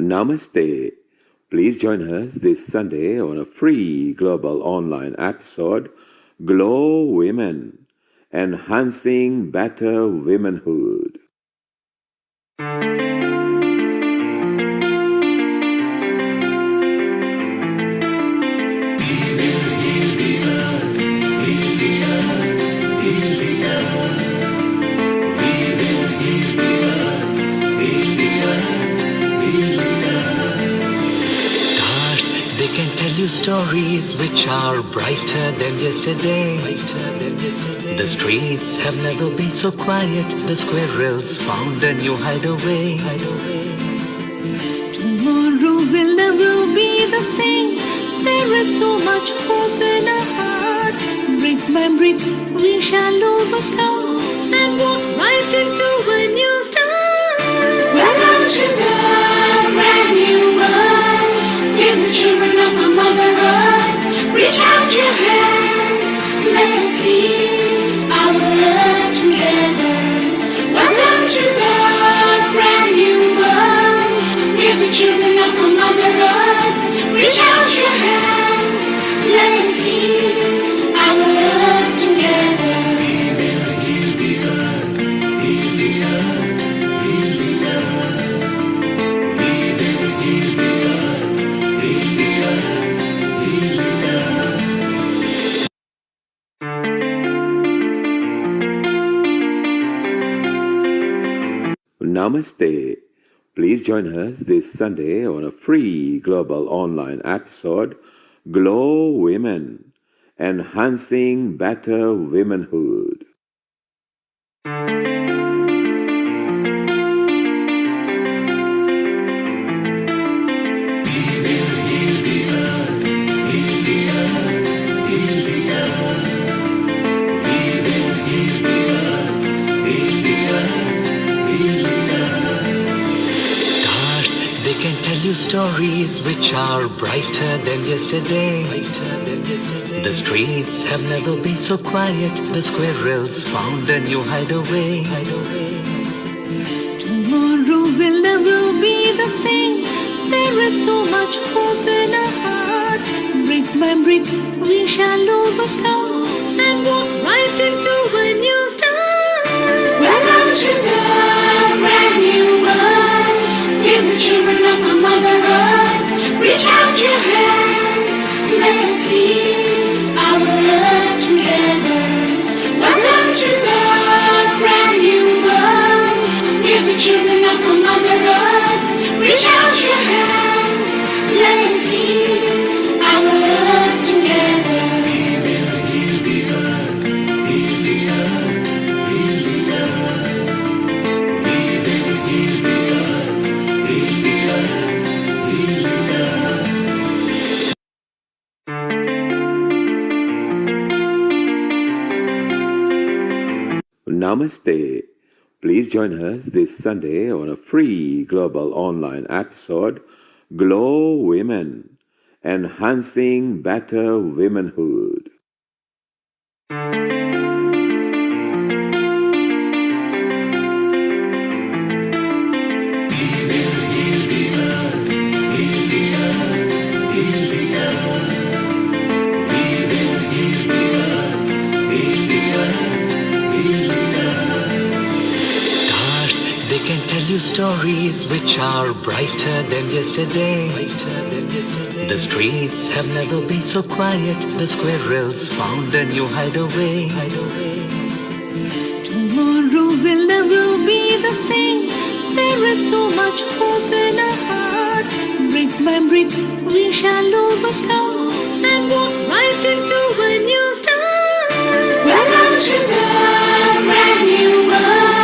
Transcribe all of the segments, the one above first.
Namaste. Please join us this Sunday on a free global online episode, GLOWomen, Enhancing Better Womanhood. They can tell you stories which are brighter than yesterday. The streets have never been so quiet. The squirrels found a new hideaway. Tomorrow will never be the same. There is so much hope in our hearts. Brick by brick we shall overcome and walk right into a new start. Welcome to the brand new world. We're the children of a mother earth. Reach out your hands, let us lead our earth together. Welcome to the brand new world. We're the children of a mother earth. Reach out your hands, let us lead our earth together. We will heal the earth, heal the earth, heal the earth. We will heal the earth. Namaste. Please join us this Sunday on a free global online episode, GLOWomen, Enhancing Better Womanhood. They can tell you stories which are brighter than yesterday. The streets have never been so quiet. The squirrels found a new hideaway. Tomorrow will never be the same. There is so much hope in our hearts. Brick by brick we shall overcome and walk right into a new start. Welcome to the brand new world. We're the children of a mother earth. Reach out your hands, let us lead our earth together. Welcome to the brand new world. We're the children of a mother earth. Reach out your hands, let us lead our earth together. We will heal the earth, heal the earth, heal the earth. We will heal the earth, heal the earth, heal the earth. Namaste. Please join us this Sunday on a free global online episode, GLOWomen, Enhancing Better Womanhood. They can tell you stories which are brighter than yesterday. The streets have never been so quiet. The squirrels found a new hideaway. Tomorrow will never be the same. There is so much hope in our hearts. Brick by brick we shall overcome and walk right into a new start. Welcome to the brand new world.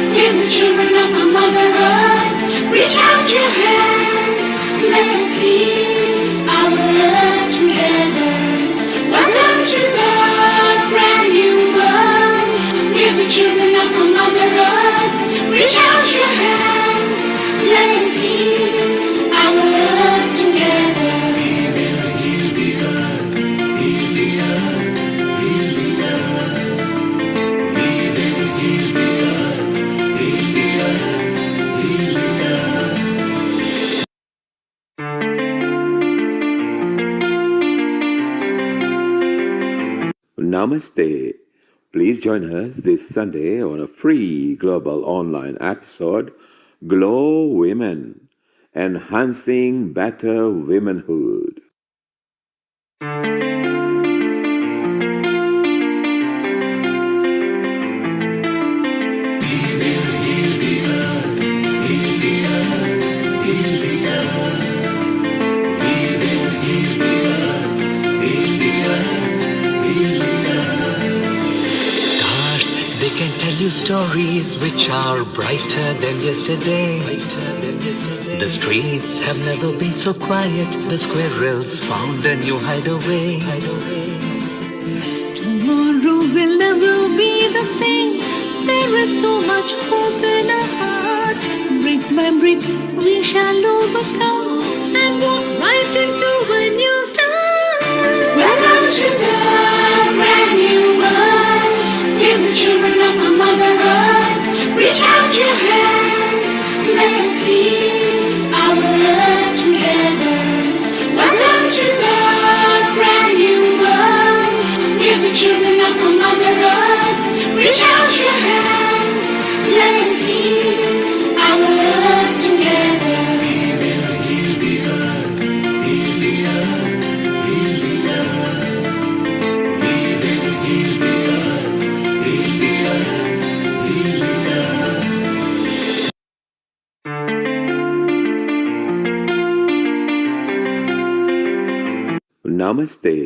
We're the children of a mother earth. Reach out your hands, let us lead our earth together. Welcome to the brand new world. We're the children of a mother earth. Reach out your hands, let us lead our earth together. We will heal the earth, heal the earth. Namaste. Please join us this Sunday on a free global online episode, Glow Women, Enhancing Better Womanhood. They can tell you stories which are brighter than yesterday. The streets have never been so quiet. The squirrels found a new hideaway. Tomorrow will never be the same. There is so much hope in our hearts. Brick by brick, we shall overcome and walk right into a new start. Welcome to the brand new world. We're the children of a mother earth. Reach out your hands, let us lead our earth together. Welcome to the brand new world. We're the children of a mother earth. Reach out your hands, let us lead our earth together. We will heal the earth, heal the earth, heal the earth. We will heal the earth, heal the earth, heal the earth. Namaste.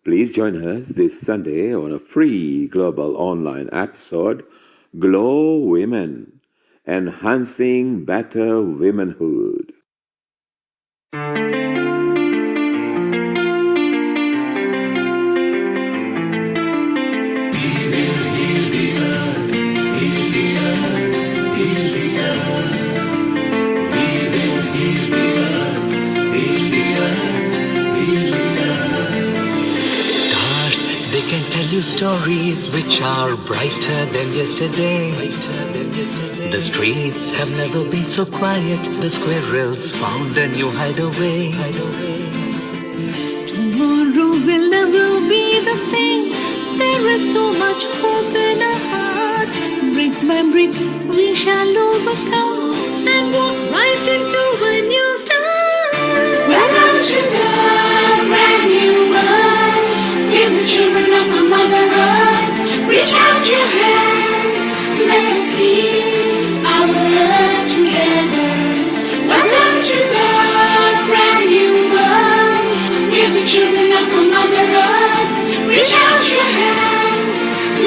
Please join us this Sunday on a free global online episode, Glow Women, Enhancing Better Womanhood. They can tell you stories which are brighter than yesterday. The streets have never been so quiet. The squirrels found a new hideaway. Tomorrow will never be the same. There is so much hope in our hearts. Brick by brick, we shall overcome and walk right into a new start. Welcome to the brand new world. We're the children of a mother earth. Reach out your hands, let us lead our earth together. Welcome to the brand new world. We're the children of a mother earth. Reach out your hands,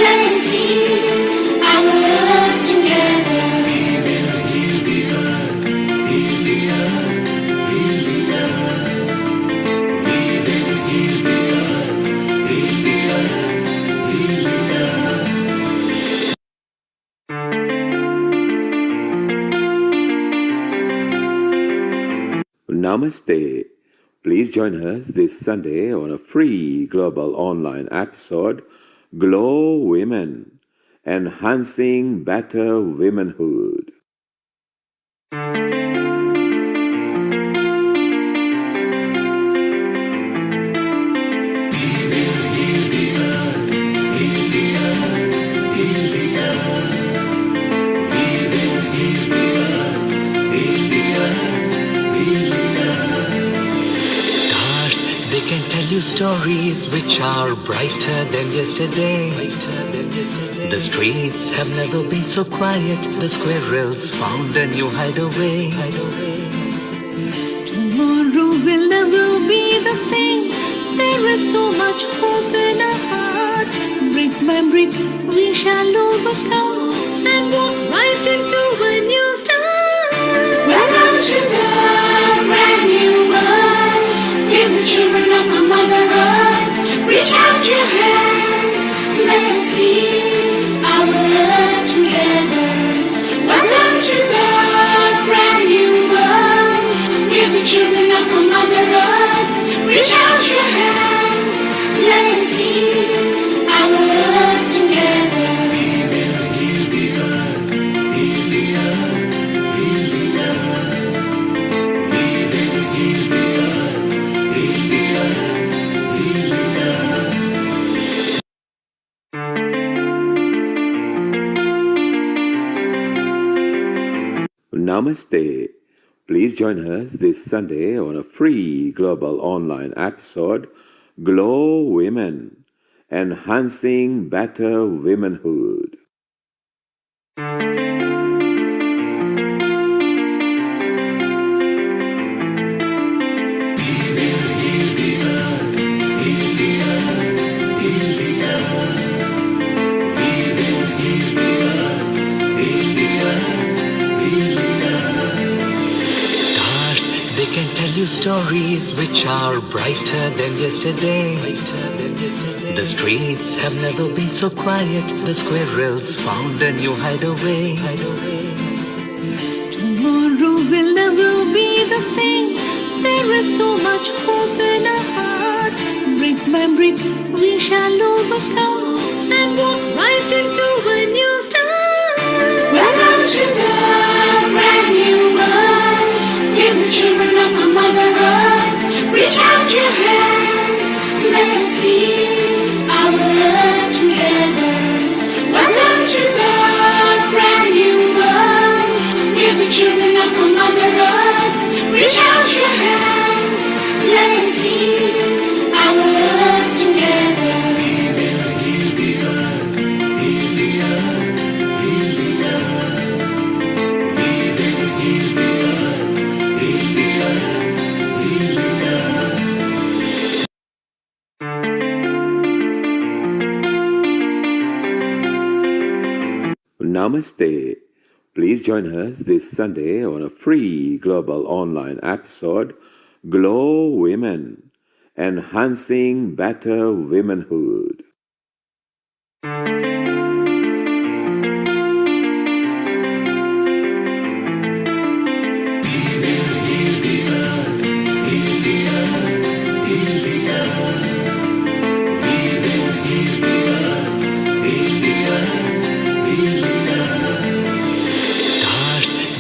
let us lead our earth together. We will heal the earth, heal the earth, heal the earth. We will heal the earth, heal the earth, heal the earth. Namaste. Please join us this Sunday on a free global online episode, Glow Women, Enhancing Better Womanhood. They can tell you stories which are brighter than yesterday. The streets have never been so quiet. The squirrels found a new hideaway. Tomorrow will never be the same. There is so much hope in our hearts. Brick by brick, we shall overcome and walk right into a new start. Welcome to the brand new world. We're the children of a mother earth. Reach out your hands, let us lead our earth together. Welcome to the brand new world. We're the children of a mother earth. Reach out your hands, let us lead our earth together. We will heal the earth, heal the Namaste. Please join us this Sunday on a free global online episode, Glow Women, Enhancing Better Womanhood. They can tell you stories which are brighter than yesterday. The streets have never been so quiet. The squirrels found a new hideaway. Tomorrow will never be the same. There is so much hope in our hearts. Brick by brick, we shall overcome and walk right into a new start. Welcome to the brand new world. Give the children of our Mother Earth. Reach out your hands. Let us heal our earth together. Welcome to the brand new world. Give the children of our Mother Earth. Reach out your hands. Let us heal our earth together. We will heal the earth. Heal the earth. Heal the earth. We will heal the earth. Heal the earth. Heal the earth. Namaste. Please join us this Sunday on a free global online episode, Glow Women, Enhancing Better Womanhood.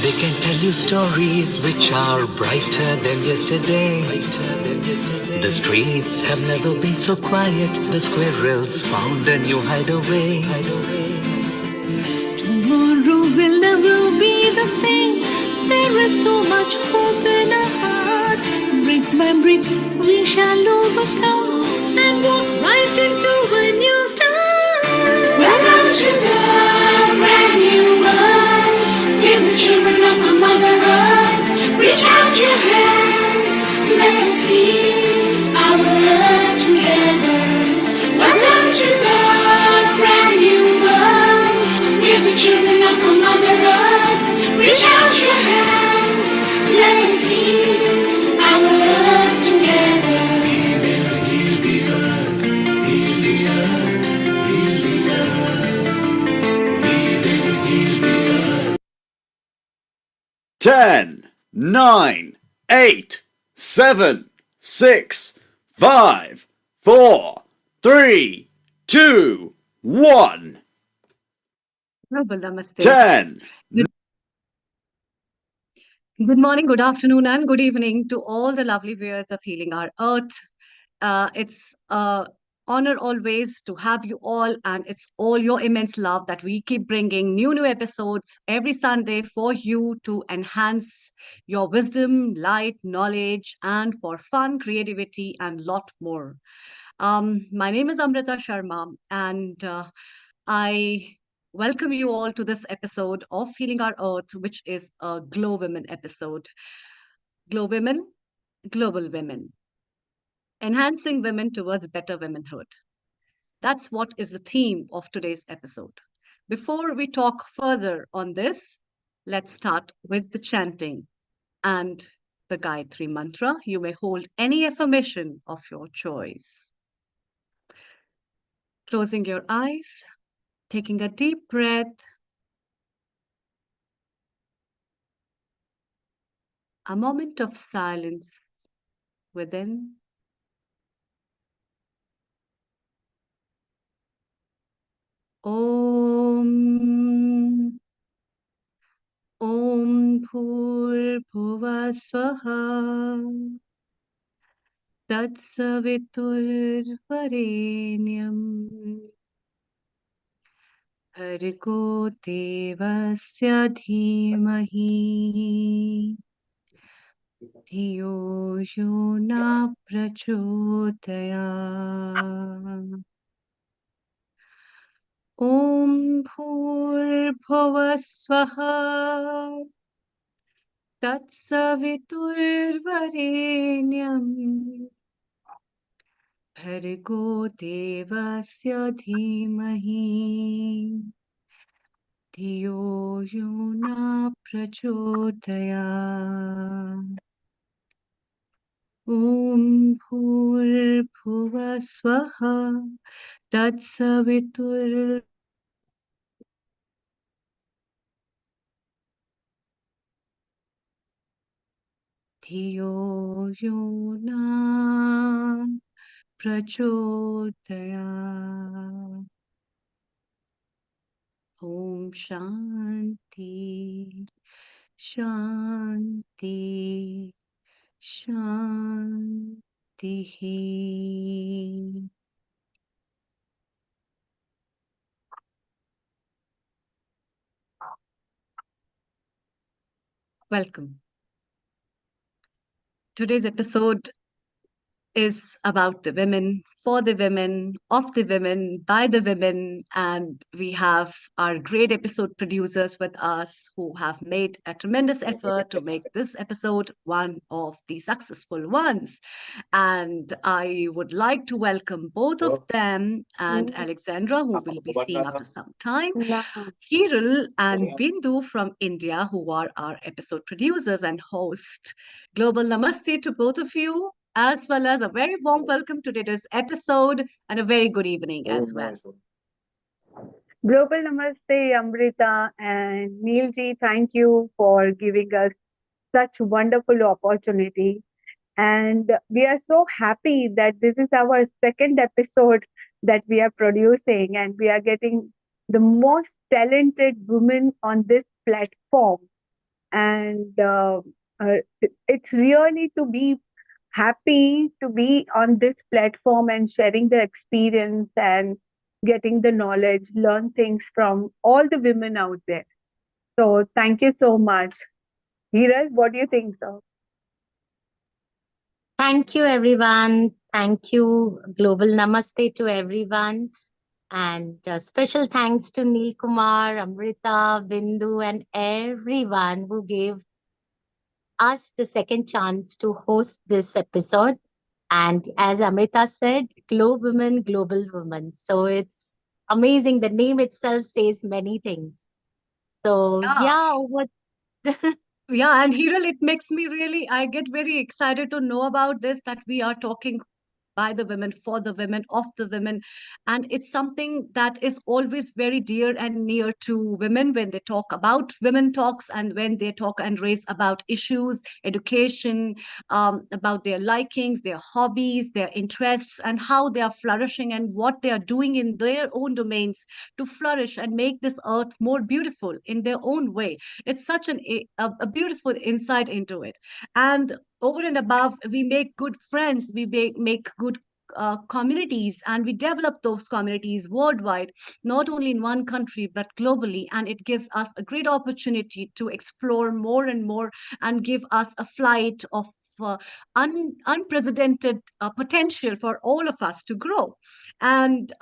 They can tell you stories which are brighter than yesterday. The streets have never been so quiet. The squirrels found a new hideaway. Tomorrow will never be the same. There is so much hope in our hearts. Brick by brick, we shall overcome and walk right into a new start. Welcome to the brand new world. Give the children of our Mother Earth. Reach out your hands. Let us heal our earth together. Welcome to the brand new world. Give the children of our Mother Earth. Reach out your hands. Let us heal our earth together. We will heal the earth. Heal the earth. Heal the earth. We will heal the earth. 10, 9, 8, 7, 6, 5, 4, 3, 2, 1. Global Namaste. 10. Good morning, good afternoon, and good evening to all the lovely viewers of Healing Our Earth. It's an honor always to have you all, and it's all your immense love that we keep bringing new episodes every Sunday for you to enhance your wisdom, light, knowledge, and for fun, creativity, and lot more. My name is Amrita Sharma, and I welcome you all to this episode of Healing Our Earth, which is a Glow Women episode. Glow Women, Global Women, enhancing women towards better womanhood. That's what is the theme of today's episode. Before we talk further on this, let's start with the chanting and the Gayatri mantra. You may hold any affirmation of your choice. Closing your eyes, taking a deep breath. A moment of silence within. Om Bhurbhuva Swaha Tatsavitur Varenyam भर्गो देवस्य धीमहि धियो यो न प्रचोदयात् ॐ भूर्भुवस्वः तत्सवितुर्वरेण्यम् भर्गो देवस्य धीमहि धियो यो न प्रचोदयात् ॐ भूर्भुवस्वः तत्सवितुर् धियो यो न प्रचोदयात् ॐ शान्ति शान्ति शान्तिः Welcome. Today's episode is about the women, for the women, of the women, by the women. And we have our great episode producers with us who have made a tremendous effort to make this episode one of the successful ones. And I would like to welcome both of them and Alexandra, who we'll be seeing after some time. Sheryl and Bindu from India, who are our episode producers and host. Global namaste to both of you, as well as a very warm welcome to today's episode and a very good evening as well. Global Namaste, Amrita and Neilji. Thank you for giving us such wonderful opportunity. And we are so happy that this is our second episode that we are producing, and we are getting the most talented women on this platform. And it's really to be happy to be on this platform and sharing the experience and getting the knowledge, learn things from all the women out there. So thank you so much. Hiral, what do you think, sir? Thank you, everyone. Thank you. Global namaste to everyone. And special thanks to Neil Kumar, Amrita, Bindu, and everyone who gave us the second chance to host this episode. And as Amrita said, GLOWomen, Global Women. So it's amazing. The name itself says many things. So, Yeah. yeah, over. Yeah, and Hiral, it makes me really, I get very excited to know about this, that we are talking by the women, for the women, of the women. And it's something that is always very dear and near to women when they talk about women talks and when they talk and raise about issues, education, about their likings, their hobbies, their interests, and how they are flourishing and what they are doing in their own domains to flourish and make this earth more beautiful in their own way. It's such a beautiful insight into it. And over and above, we make good friends, we make good communities, and we develop those communities worldwide, not only in one country but globally. And it gives us a great opportunity to explore more and more and give us a flight of unprecedented potential for all of us to grow. And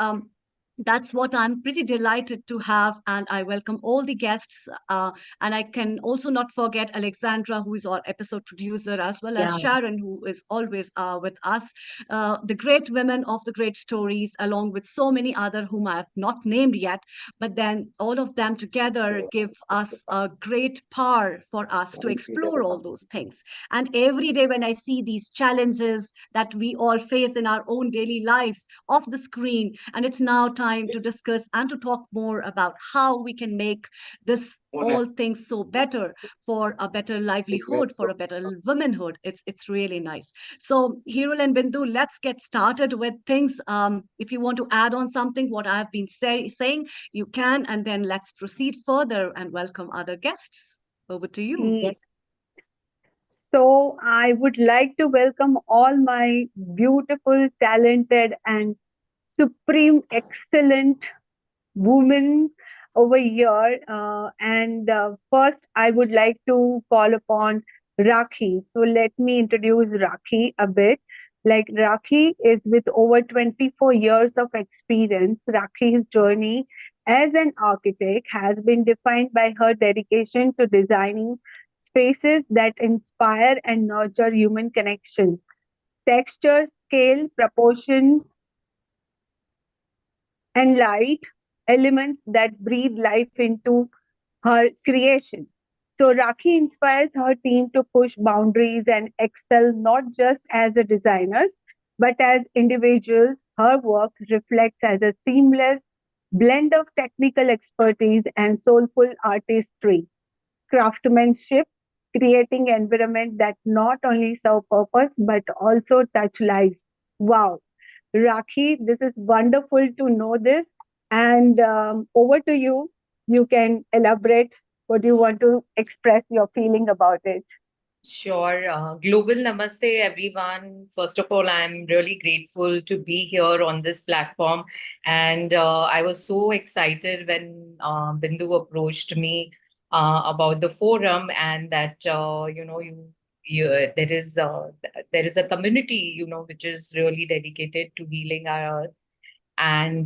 that's what I'm pretty delighted to have. And I welcome all the guests. And I can also not forget Alexandra, who is our episode producer, as well as Yeah. Sharon, who is always with us. The great women of the great stories, along with so many other whom I have not named yet. But then all of them together give us a great power for us to explore all those things. And every day when I see these challenges that we all face in our own daily lives off the screen, and it's now time to discuss and to talk more about how we can make this all things so better, for a better livelihood, for a better womanhood. It's really nice. So Hirul and Bindu, let's get started with things. If you want to add on something what I've been saying, you can, and then let's proceed further and welcome other guests. Over to you. Yes. So I would like to welcome all my beautiful, talented, and supreme excellent women over here. And first, I would like to call upon Rakhi. So let me introduce Rakhi a bit. Like Rakhi is with over 24 years of experience. Rakhi's journey as an architect has been defined by her dedication to designing spaces that inspire and nurture human connection. Texture, scale, proportion, and light elements that breathe life into her creation. So Rakhi inspires her team to push boundaries and excel not just as a designers, but as individuals. Her work reflects as a seamless blend of technical expertise and soulful artistry, craftsmanship, creating environment that not only serve purpose but also touch lives. Wow. Rakhi, this is wonderful to know this. And over to you. You can elaborate what you want to express your feeling about it. Sure. Global Namaste, everyone. First of all, I'm really grateful to be here on this platform. And I was so excited when Bindu approached me about the forum and that, there is a community, which is really dedicated to healing our earth. And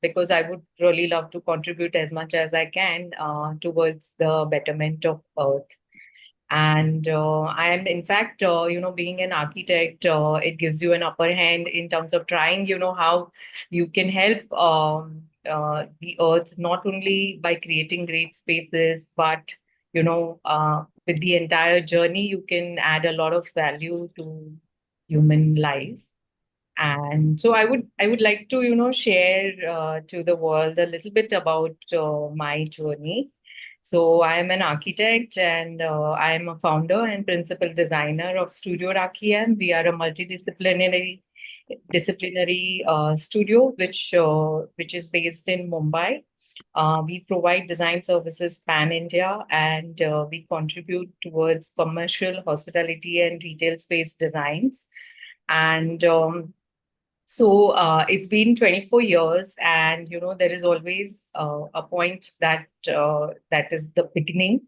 because I would really love to contribute as much as I can towards the betterment of earth. And I am, in fact, being an architect, it gives you an upper hand in terms of trying, how you can help the earth, not only by creating great spaces, but, with the entire journey, you can add a lot of value to human life. And so I would like to, share to the world a little bit about my journey. So I am an architect and I am a founder and principal designer of Studio Rakhi. And we are a multidisciplinary studio which is based in Mumbai. We provide design services pan India, and we contribute towards commercial, hospitality, and retail space designs. And it's been 24 years, and there is always a point that is the beginning.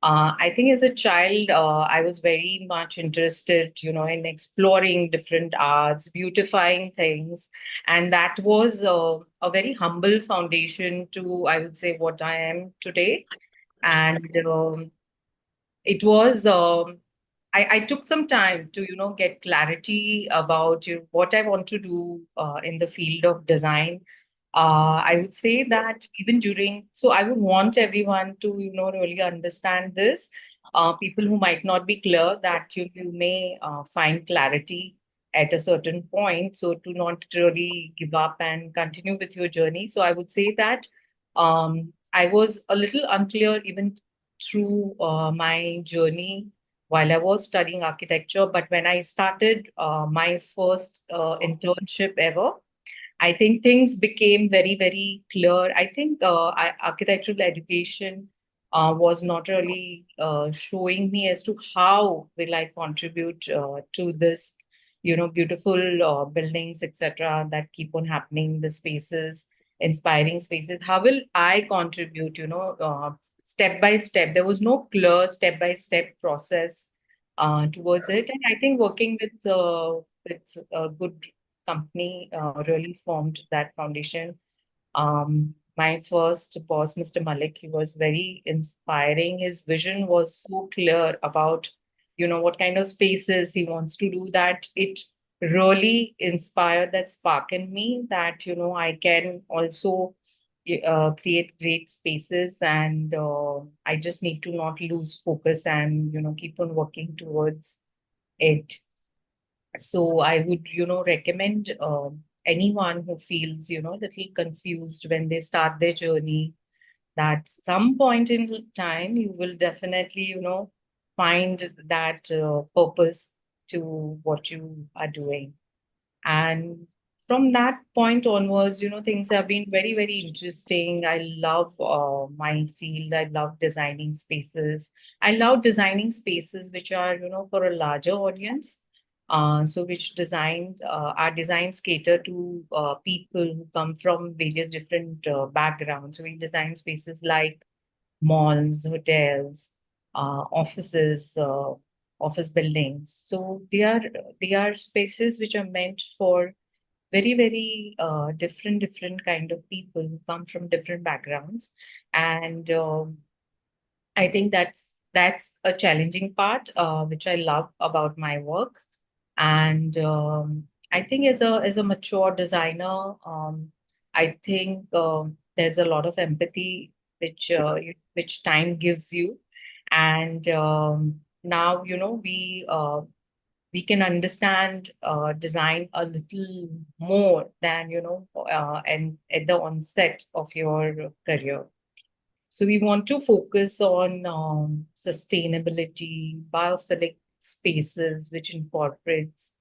I think as a child, I was very much interested, in exploring different arts, beautifying things, and that was a very humble foundation to, I would say, what I am today. And it was I took some time to get clarity about what I want to do in the field of design. I would say that even during, so I would want everyone to really understand this. People who might not be clear, that you may find clarity at a certain point, so to not really give up and continue with your journey. So I would say that I was a little unclear even through my journey while I was studying architecture. But when I started my first internship ever, I think things became very, very clear. I think architectural education was not really showing me as to how will I contribute to this, beautiful buildings, etc., that keep on happening, the spaces, inspiring spaces. How will I contribute, step by step? There was no clear step by step process towards it. And I think working with a good company really formed that foundation. My first boss, Mr. Malik, he was very inspiring. His vision was so clear about, what kind of spaces he wants to do, that it really inspired that spark in me that, I can also create great spaces, and I just need to not lose focus and, keep on working towards it. So I would, recommend anyone who feels, little confused when they start their journey, that some point in time you will definitely, find that purpose to what you are doing. And from that point onwards, things have been very, very interesting. I love my field. I love designing spaces. I love designing spaces which are, for a larger audience. So which designed our designs cater to people who come from various different backgrounds. So we design spaces like malls, hotels, offices, office buildings. So they are spaces which are meant for very different kind of people who come from different backgrounds, and I think that's a challenging part, which I love about my work. And I think as a mature designer, I think there's a lot of empathy which time gives you, and now we can understand design a little more than and at the onset of your career. So we want to focus on sustainability, biophilic spaces, which incorporates,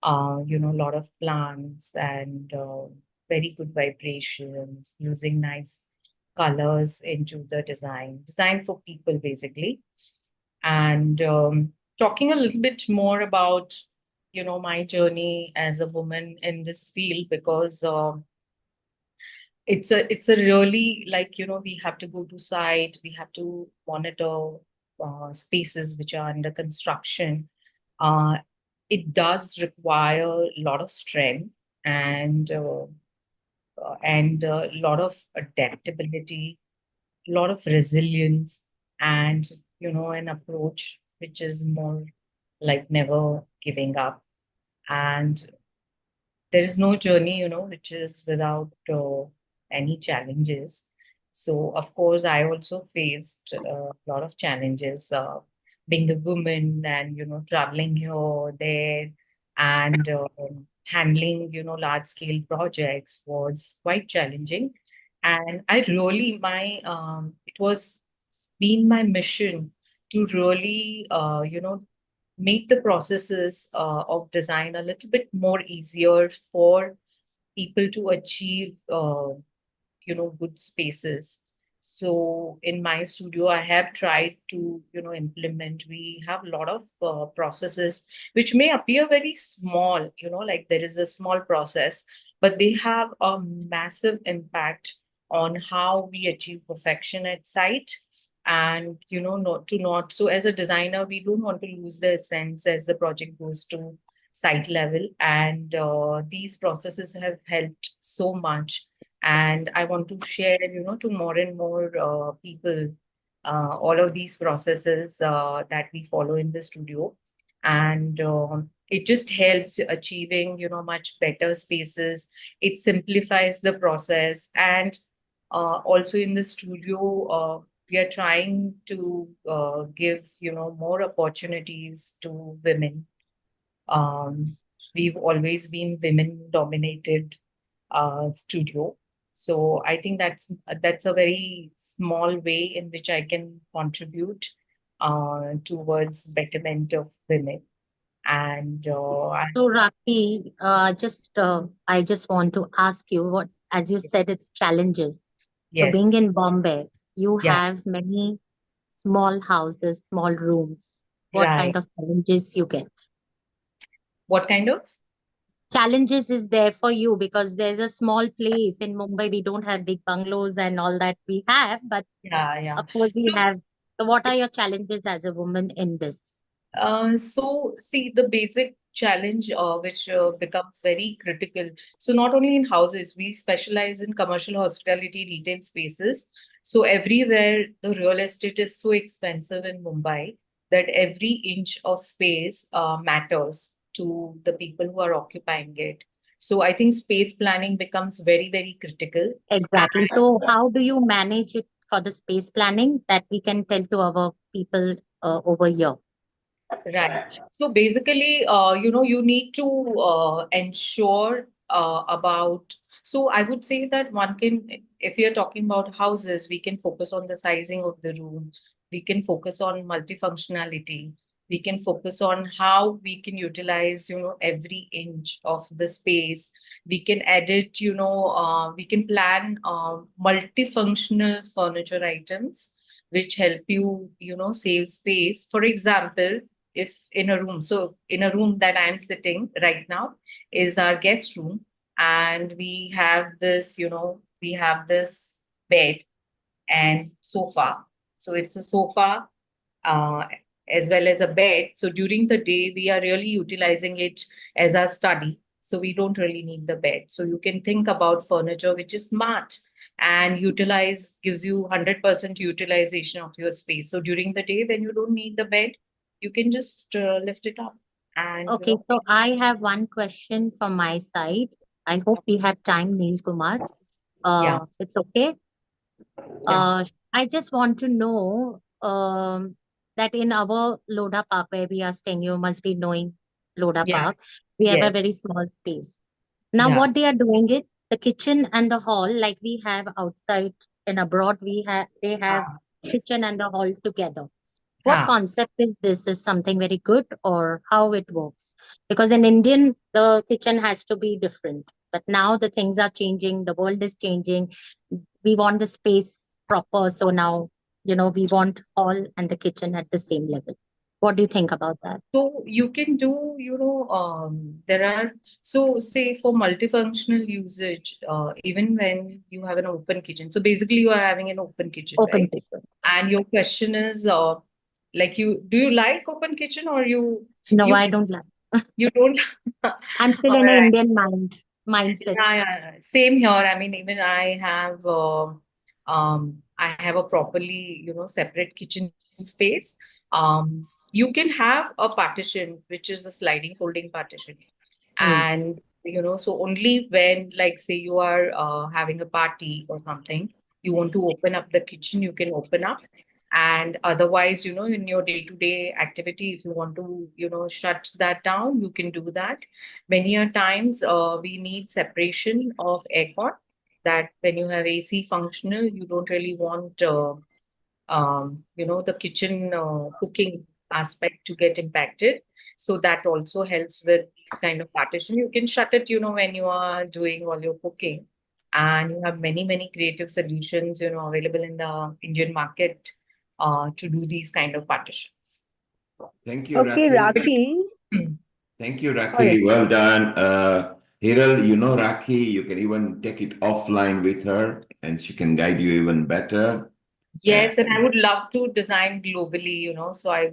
a lot of plants and very good vibrations, using nice colors into the design for people basically. And talking a little bit more about, my journey as a woman in this field, because it's a really, like, we have to go to site, we have to monitor spaces which are under construction. uh, it does require a lot of strength and a lot of adaptability, a lot of resilience, and an approach which is more like never giving up. And there is no journey, which is without any challenges. So, of course, I also faced a lot of challenges, being a woman and, traveling here or there, and handling, large scale projects was quite challenging. And I really, it was been my mission to really, make the processes of design a little bit more easier for people to achieve good spaces. So in my studio I have tried to implement, we have a lot of processes which may appear very small, like there is a small process, but they have a massive impact on how we achieve perfection at site. And not so, as a designer we don't want to lose the essence as the project goes to site level. And these processes have helped so much, and I want to share to more and more people all of these processes that we follow in the studio. And it just helps achieving much better spaces. It simplifies the process. And also in the studio, we are trying to give more opportunities to women. um, we've always been women dominated studio. So I think that's a very small way in which I can contribute towards betterment of women. And So, Rakhi, I just want to ask you what, as you said, it's challenges. So, being yes, in Bombay, you yeah, have many small houses, small rooms. What kind right. of challenges you get? What kind of? Challenges is there for you because there's a small place in Mumbai. We don't have big bungalows and all that we have, but Yeah, yeah. of course we So have. So, what are your challenges as a woman in this? So, see, the basic challenge which becomes very critical. So, not only in houses, we specialize in commercial hospitality retail spaces. So, everywhere the real estate is so expensive in Mumbai that every inch of space matters to the people who are occupying it. So, I think space planning becomes very critical. Exactly. So, how do you manage it for the space planning that we can tell to our people over here? Right. So basically, you need to ensure about. So I would say that one can, if you're talking about houses, we can focus on the sizing of the room. We can focus on multifunctionality. We can focus on how we can utilize, every inch of the space. We can edit, we can plan multifunctional furniture items which help you, save space. For example, if in a room, so in a room that I'm sitting right now is our guest room, and we have this, we have this bed and sofa. So it's a sofa uh, as well as a bed. So during the day, we are really utilizing it as our study. So we don't really need the bed. So you can think about furniture which is smart and gives you 100% utilization of your space. So during the day, when you don't need the bed, you can just lift it up and, Okay, so I have one question from my side. I hope we have time, Neil Kumar. yeah, It's okay. yeah, I just want to know that in our Loda Park where we are staying, you must be knowing Loda yeah, Park. We have a yes, very small space. Now, yeah, what they are doing it, the kitchen and the hall, like we have outside and abroad, they have uh, kitchen and the hall together. What uh. concept is this? Is something very good or how it works? Because in Indian, the kitchen has to be different. But now the things are changing, the world is changing. We want the space proper. So now, we want hall and the kitchen at the same level. What do you think about that? So you can do, so say for multifunctional usage, even when you have an open kitchen. So basically you are having an open kitchen, Open right? kitchen. And your question is, like do you like open kitchen or No, you, I don't like. you don't? I'm still All in an right. Indian mindset. Yeah, yeah, yeah. Same here. I mean, even I have a properly, separate kitchen space. You can have a partition, which is a sliding folding partition. Mm. And, so only when, like, say you are having a party or something, you want to open up the kitchen, you can open up. And otherwise, in your day-to-day activity, if you want to, shut that down, you can do that. Many a times we need separation of aircon, that when you have AC functional, you don't really want the kitchen cooking aspect to get impacted. So that also helps with these kind of partition. You can shut it, when you are doing all your cooking. And you have many, many creative solutions, available in the Indian market to do these kind of partitions. Thank you, Okay, Rakhi. Rakhi. Thank you, Oh, yeah. Rakhi. Well done. Hiral, you know Rakhi, you can even take it offline with her and she can guide you even better. Yes, and I would love to design globally, so I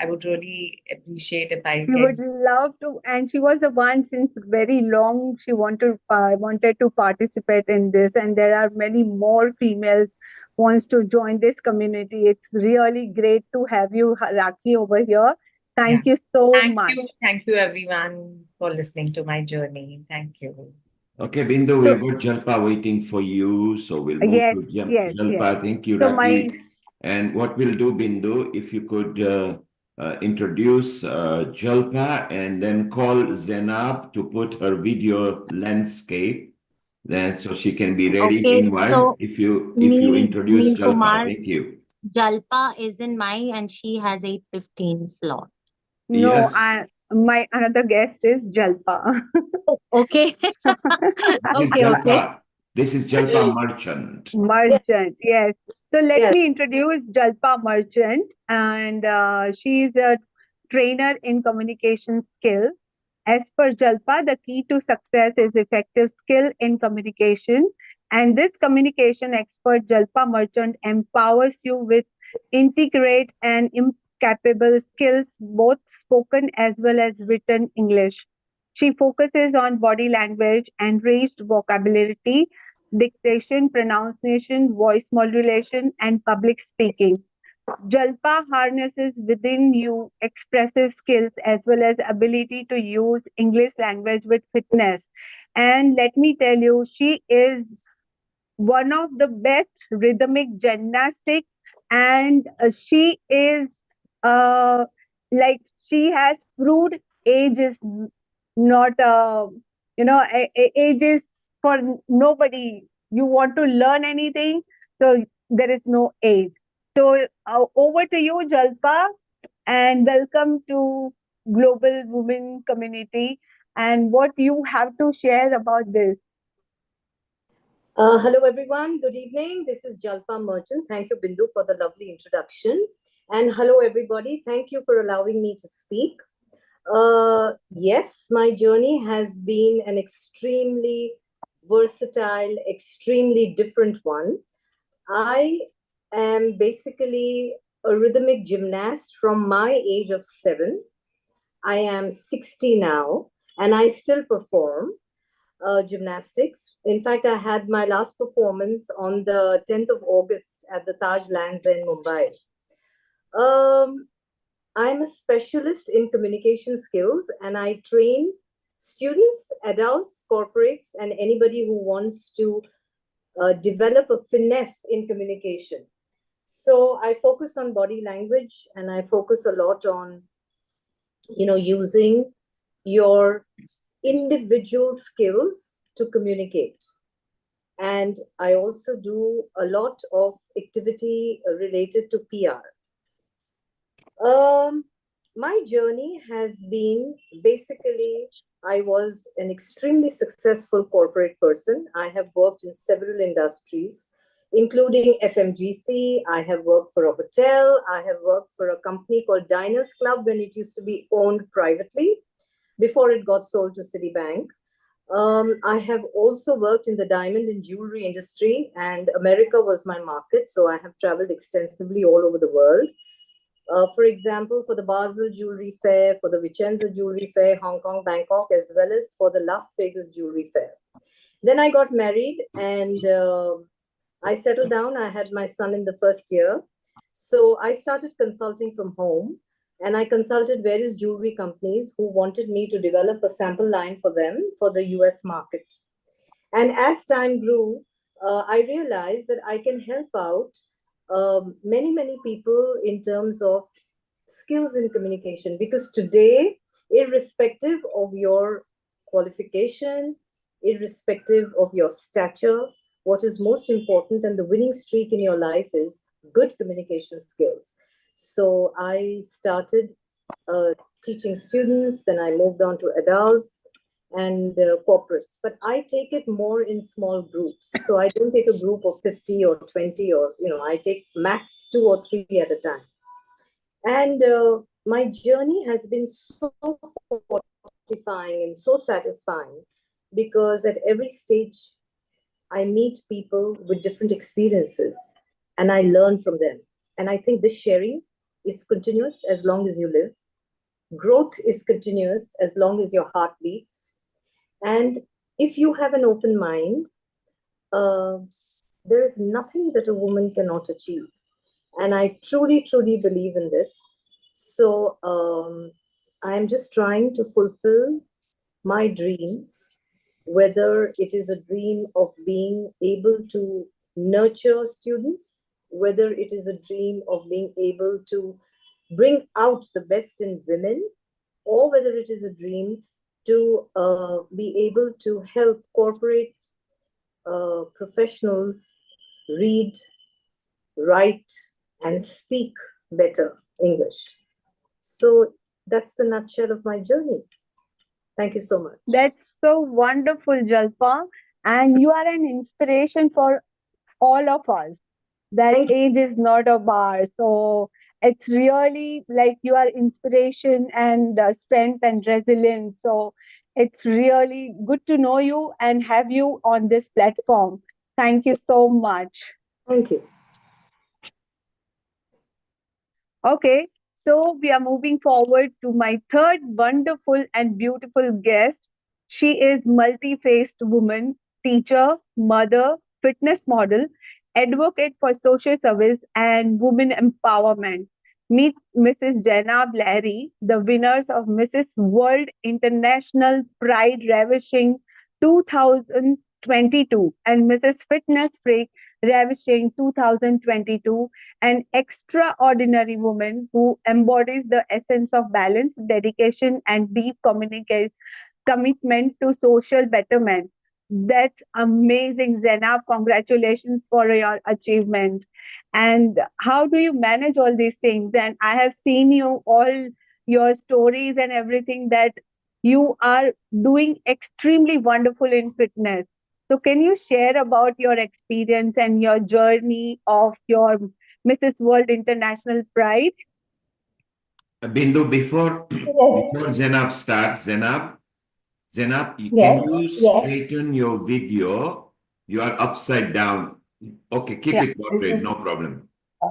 would really appreciate if I She would can. love to, and she was the one since very long she wanted to participate in this, and there are many more females wants to join this community. It's really great to have you, Rakhi, over here. Yeah. Thank you so much. Thank you everyone for listening to my journey. Thank you. Okay, Bindu, So we've got Jalpa waiting for you. So we'll move yes, to yes, yes. Jalpa. Thank you, So my Rakhi. And what we'll do, Bindu, if you could introduce Jalpa and then call Zainab to put her video landscape, then so she can be ready. Okay, Meanwhile, so if you Neil introduce Jalpa, Kumar, thank you. Jalpa is in my and she has 8:15 slot. no, Yes, I my another guest is Jalpa. Oh, okay. this is Okay, okay. Jalpa. This is Jalpa Merchant. Merchant, yes. So let Yes. me introduce Jalpa Merchant, and she is a trainer in communication skill. As per Jalpa, the key to success is effective skill in communication. And this communication expert, Jalpa Merchant, empowers you with integrate and incapable skills, both spoken as well as written English. She focuses on body language, enriched vocabulary, dictation, pronunciation, voice modulation, and public speaking. Jalpa harnesses within you expressive skills as well as ability to use English language with fitness. And let me tell you, she is one of the best rhythmic gymnastic, and she is uh, like she has proved age is not age is for nobody. You want to learn anything, so there is no age. So over to you, Jalpa, and welcome to Global Women Community. And what you have to share about this? Hello, everyone. Good evening. This is Jalpa Merchant. Thank you, Bindu, for the lovely introduction. And hello, everybody. Thank you for allowing me to speak. Yes, my journey has been an extremely versatile, extremely different one. I am basically a rhythmic gymnast from my age of 7. I am 60 now, and I still perform gymnastics. In fact, I had my last performance on the 10th of August at the Taj Lands in Mumbai. Um, I'm a specialist in communication skills, and I train students, adults, corporates, and anybody who wants to develop a finesse in communication. So I focus on body language, and I focus a lot on, using your individual skills to communicate. And I also do a lot of activity related to PR. My journey has been basically, I was an extremely successful corporate person. I have worked in several industries, including FMGC. I have worked for a hotel. I have worked for a company called Diners Club when it used to be owned privately before it got sold to Citibank. I have also worked in the diamond and jewelry industry, and America was my market. So I have traveled extensively all over the world. For example, for the Basel Jewelry Fair, for the Vicenza Jewelry Fair, Hong Kong, Bangkok, as well as for the Las Vegas Jewelry Fair. Then I got married and I settled down. I had my son in the first year. So I started consulting from home, and I consulted various jewelry companies who wanted me to develop a sample line for them for the US market. And as time grew, I realized that I can help out many people in terms of skills in communication, because today, irrespective of your qualification, irrespective of your stature, what is most important and the winning streak in your life is good communication skills. So I started teaching students, then I moved on to adults and corporates, but I take it more in small groups. So I don't take a group of 50 or 20, or I take max 2 or 3 at a time. And my journey has been so fortifying and so satisfying, because at every stage I meet people with different experiences and I learn from them. And I think this sharing is continuous as long as you live. Growth is continuous as long as your heart beats. And if you have an open mind, there is nothing that a woman cannot achieve. And I truly believe in this. So I'm just trying to fulfill my dreams, whether it is a dream of being able to nurture students, whether it is a dream of being able to bring out the best in women, or whether it is a dream to be able to help corporate professionals read, write, and speak better English. So that's the nutshell of my journey. Thank you so much. That's so wonderful, Jalpa. And you are an inspiration for all of us. That age is not a bar. So it's really like you are inspiration and strength and resilience. So it's really good to know you and have you on this platform. Thank you so much. Thank you. Okay, so we are moving forward to my third wonderful and beautiful guest. She is multi-faced woman, teacher, mother, fitness model, advocate for social service and women empowerment. Meet Mrs. Zainab Lehry, the winners of Mrs. World International Pride Ravishing 2022 and Mrs. Fitness Freak Ravishing 2022, an extraordinary woman who embodies the essence of balance, dedication, and deep commitment to social betterment. That's amazing, Zainab. Congratulations for your achievement. And how do you manage all these things? And I have seen you all your stories and everything that you are doing extremely wonderful in fitness. So, can you share about your experience and your journey of your Mrs. World International Pride. Bindu, before Yes, before Zainab starts, Zainab, can yes, you yes. straighten your video? You are upside down. Okay, keep Yeah. it This portrait, is no problem. uh,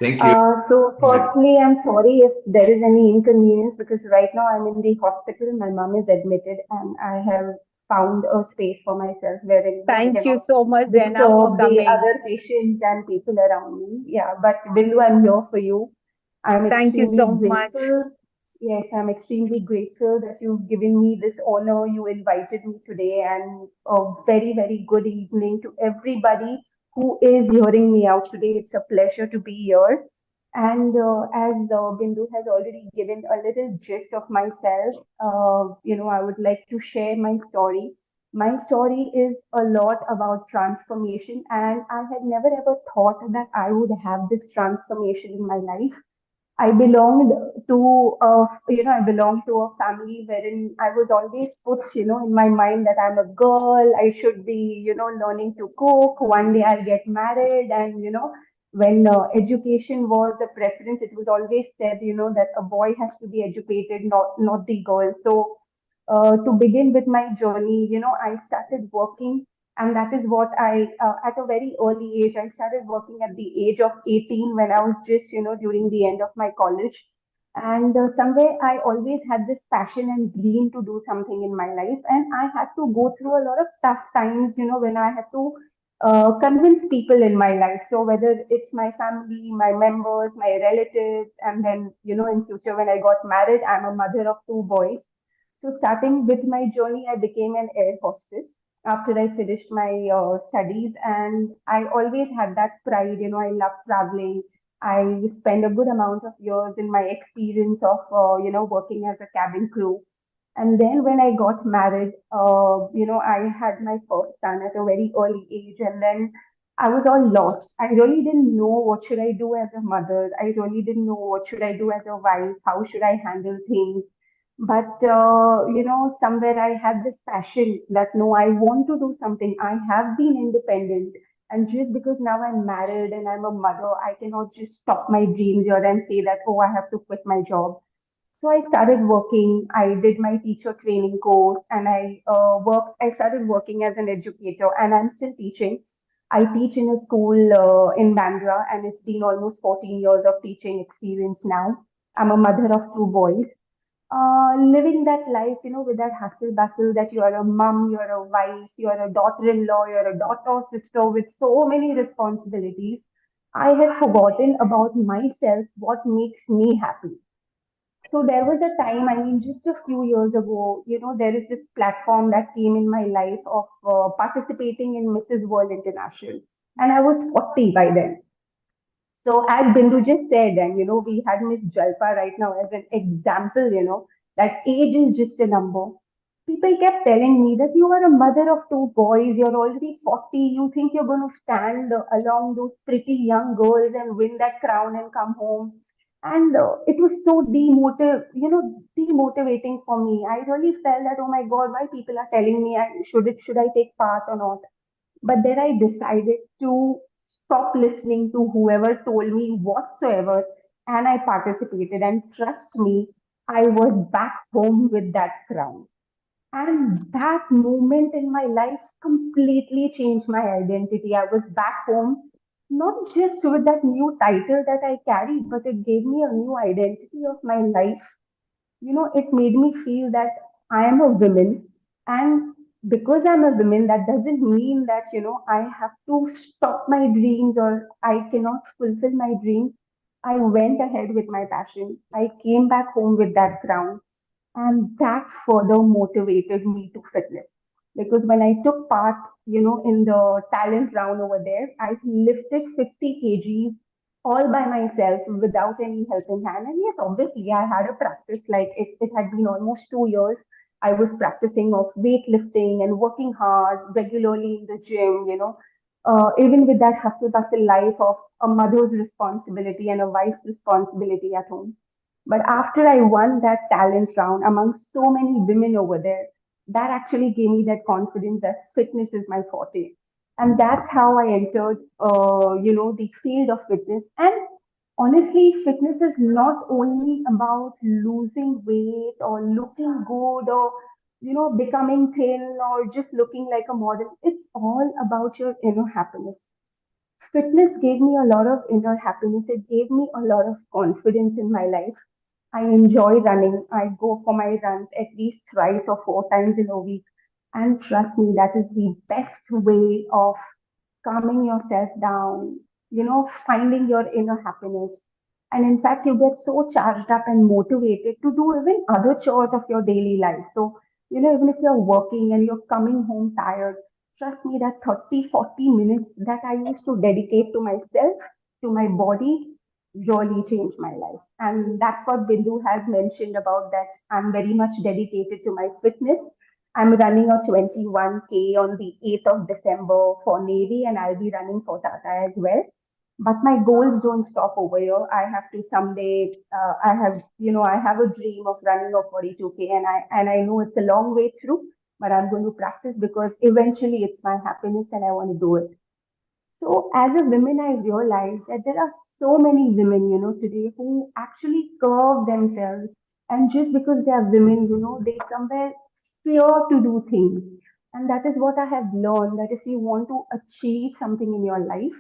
Thank you. so Go ahead. firstly, I'm sorry if there is any inconvenience because right now I'm in the hospital. My mom is admitted and I have found a space for myself wherein I Thank you cannot so much, Zainab, for disturb the coming. other patient and people around me. Yeah, but Bindu, I'm here for you. I'm Thank you extremely so much. grateful. Yes, I'm extremely grateful that you've given me this honor. You invited me today, and a very, very good evening to everybody who is hearing me out today. It's a pleasure to be here. And as Bindu has already given a little gist of myself, I would like to share my story. My story is a lot about transformation, and I had never ever thought that I would have this transformation in my life. I belonged I belonged to a family wherein I was always put, in my mind that I'm a girl, I should be, learning to cook. One day I'll get married. And, when education was the preference, it was always said, that a boy has to be educated, not the girl. So, to begin with my journey, I started working, and that is what at a very early age, I started working at the age of 18 when I was just, during the end of my college. And somewhere I always had this passion and dream to do something in my life. And I had to go through a lot of tough times, when I had to convince people in my life. So whether it's my family, my members, my relatives, and then, in future when I got married, I'm a mother of two boys. So starting with my journey, I became an air hostess after I finished my studies, and I always had that pride. I love traveling. I spent a good amount of years in my experience of working as a cabin crew. And then when I got married, I had my first son at a very early age, and then I was all lost. I really didn't know what should I do as a mother. I really didn't know what should I do as a wife. How should I handle things? But somewhere I had this passion that no, I want to do something. I have been independent, and just because now I'm married and I'm a mother, I cannot just stop my dreams here and say that, oh, I have to quit my job. So I started working. I did my teacher training course, and I started working as an educator, and I'm still teaching. I teach in a school in Bandra, and it's been almost 14 years of teaching experience now. I'm a mother of two boys. Living that life, with that hustle bustle that you are a mom, you're a wife, you're a daughter-in-law, you're a daughter, sister with so many responsibilities. I had forgotten about myself, what makes me happy. So there was a time, I mean, just a few years ago, there is this platform that came in my life of participating in Mrs. World International. And I was 40 by then. So as Bindu just said, and we had Miss Jalpa right now as an example, that age is just a number. People kept telling me that you are a mother of two boys, you're already 40, you think you're going to stand along those pretty young girls and win that crown and come home. And it was so demotivating for me. I really felt that, oh my God, why people are telling me should I take part or not? But then I decided to stop listening to whoever told me whatsoever, and I participated. And trust me, I was back home with that crown. And that moment in my life completely changed my identity. I was back home, not just with that new title that I carried, but it gave me a new identity of my life. It made me feel that I am a woman. And because I'm a woman, that doesn't mean that, I have to stop my dreams or I cannot fulfill my dreams. I went ahead with my passion. I came back home with that crown. And that further motivated me to fitness. Because when I took part, in the talent round over there, I lifted 50 kgs all by myself without any helping hand. And yes, obviously, I had a practice, like it had been almost 2 years. I was practicing of weightlifting and working hard regularly in the gym, even with that hustle bustle life of a mother's responsibility and a wife's responsibility at home. But after I won that talent round among so many women over there, that actually gave me that confidence that fitness is my forte. And that's how I entered, the field of fitness. And honestly, fitness is not only about losing weight or looking good or, becoming thin or just looking like a model. It's all about your inner happiness. Fitness gave me a lot of inner happiness. It gave me a lot of confidence in my life. I enjoy running. I go for my runs at least thrice or four times in a week. And trust me, that is the best way of calming yourself down, finding your inner happiness. And in fact, you get so charged up and motivated to do even other chores of your daily life. So, even if you're working and you're coming home tired, trust me, that 30, 40 minutes that I used to dedicate to myself, to my body, really changed my life. And that's what Bindu has mentioned about that. I'm very much dedicated to my fitness. I'm running a 21K on the 8th of December for Navy, and I'll be running for Tata as well. But my goals don't stop over here. I have to someday. I have a dream of running a 42K, and I know it's a long way through, but I'm going to practice because eventually it's my happiness, and I want to do it. So, as a woman, I realized that there are so many women, today who actually curve themselves. And just because they are women, they somewhere fear to do things. And that is what I have learned that if you want to achieve something in your life,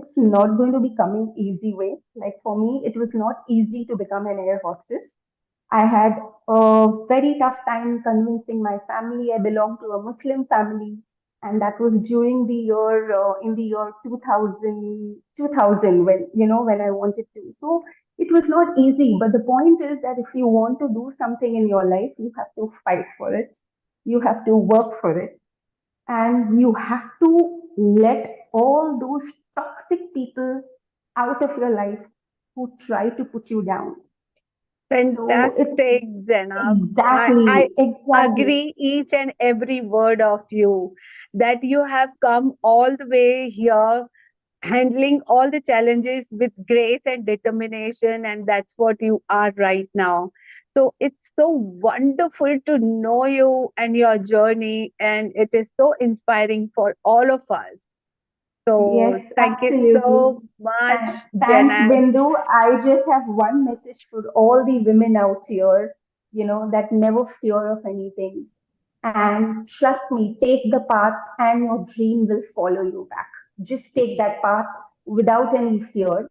it's not going to be coming easy way. Like for me, it was not easy to become an air hostess. I had a very tough time convincing my family. I belong to a Muslim family, and that was during the year in the year 2000 when I wanted to. So it was not easy, but the point is that if you want to do something in your life, you have to fight for it. You have to work for it, and you have to let all those toxic people out of your life who try to put you down. So it's Fantastic, Zainab. I exactly, exactly. agree each and every word of you that you have come all the way here handling all the challenges with grace and determination, and that's what you are right now. So it's so wonderful to know you and your journey, and it is so inspiring for all of us. So Yes, thank you absolutely. so much, Thanks, Janab. Bindu. I just have one message for all the women out here, that never fear of anything. And trust me, take the path and your dream will follow you back. Just take that path without any fear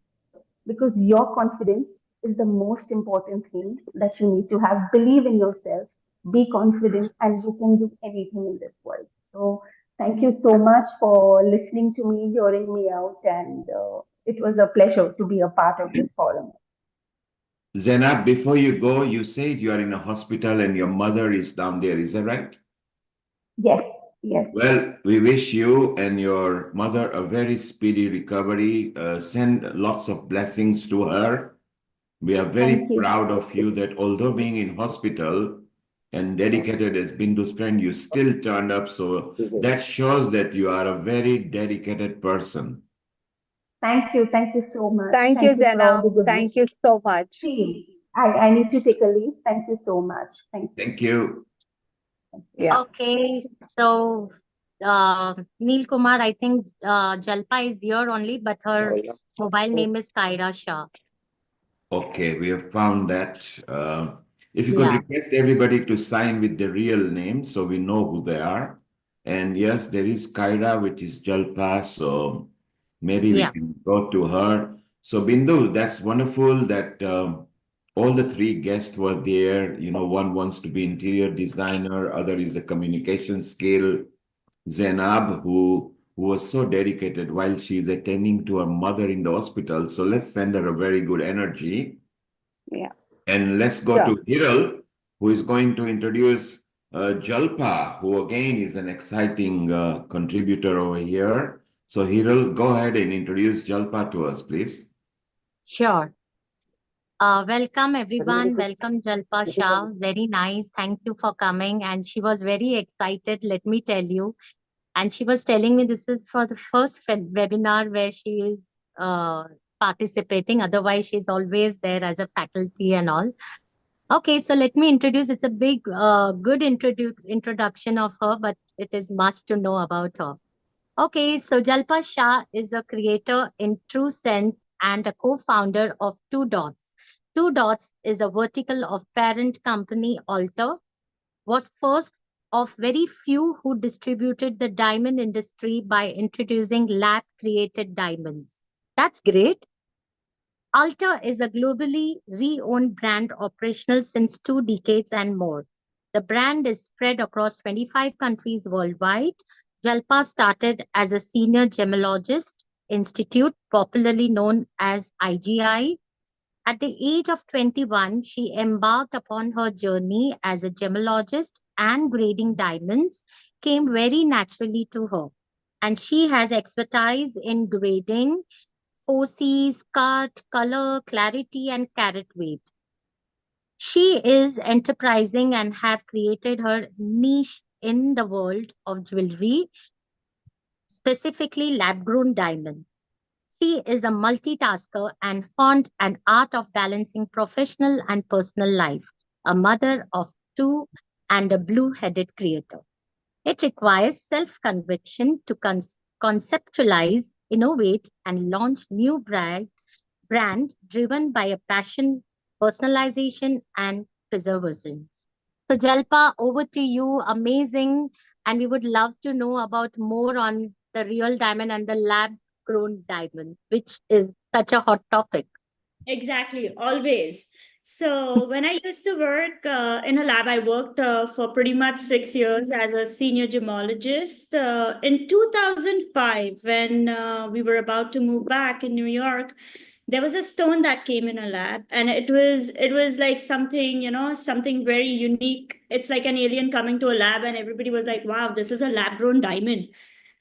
because your confidence is the most important thing that you need to have. Believe in yourself, be confident, and you can do anything in this world. So, thank you so much for listening to me, hearing me out, and it was a pleasure to be a part of this forum. Zainab, before you go, you said you are in a hospital and your mother is down there. Is that right? Yes, yes. Well, we wish you and your mother a very speedy recovery. Send lots of blessings to her. We are very Thank you. proud of you that although being in hospital and dedicated as Bindu's friend, you still turned up. So that shows that you are a very dedicated person. Thank you. Thank you so much. Thank you, Thank you for all Zainab. the good Thank wishes. you so much. See, I need to take a leave. Thank you so much. Thank you. Thank you. Yeah. Okay, so Neil Kumar, I think Jalpa is here only, but her mobile name is Kaira Shah. Okay, we have found that. If you could Yeah, request everybody to sign with the real name so we know who they are. And yes, there is Kaira, which is Jalpa, so maybe we yeah. can go to her. So Bindu, that's wonderful that all the three guests were there. You know, one wants to be interior designer, other is a communication skill. Zainab, who was so dedicated while she's attending to her mother in the hospital. So let's send her a very good energy. Yeah. And let's go Sure. to Hiral, who is going to introduce Jalpa, who again is an exciting contributor over here. So Hiral, go ahead and introduce Jalpa to us, please. Sure. Welcome everyone. Welcome Jalpa Shah. Very nice. Thank you for coming. And she was very excited, let me tell you. And she was telling me this is for the first webinar where she is participating. Otherwise, she's always there as a faculty and all. Okay, so let me introduce. It's a big, good introduction of her, but it is must to know about her. Okay, so Jalpa Shah is a creator in true sense and a co-founder of Two Dots. Two Dots is a vertical of parent company Alter, was first of very few who distributed the diamond industry by introducing lab created diamonds. That's great. Alta is a globally re-owned brand operational since 2 decades and more. The brand is spread across 25 countries worldwide. Jalpa started as a senior gemologist institute, popularly known as IGI. At the age of 21, she embarked upon her journey as a gemologist, and grading diamonds came very naturally to her. And she has expertise in grading forces, cut, color, clarity, and carat weight. She is enterprising and have created her niche in the world of jewelry, specifically lab-grown diamond. She is a multitasker and fond and art of balancing professional and personal life, a mother of two and a blue-headed creator. It requires self-conviction to conceptualize, innovate, and launch new brand driven by a passion, personalization, and perseverance. So, Jalpa, over to you. Amazing. And we would love to know about more on the real diamond and the lab grown diamond, which is such a hot topic. Exactly, always. So when I used to work in a lab, I worked for pretty much 6 years as a senior gemologist. In 2005, when we were about to move back in New York, there was a stone that came in a lab, and it was like something, something very unique. It's like an alien coming to a lab, and everybody was like, "Wow, this is a lab grown diamond."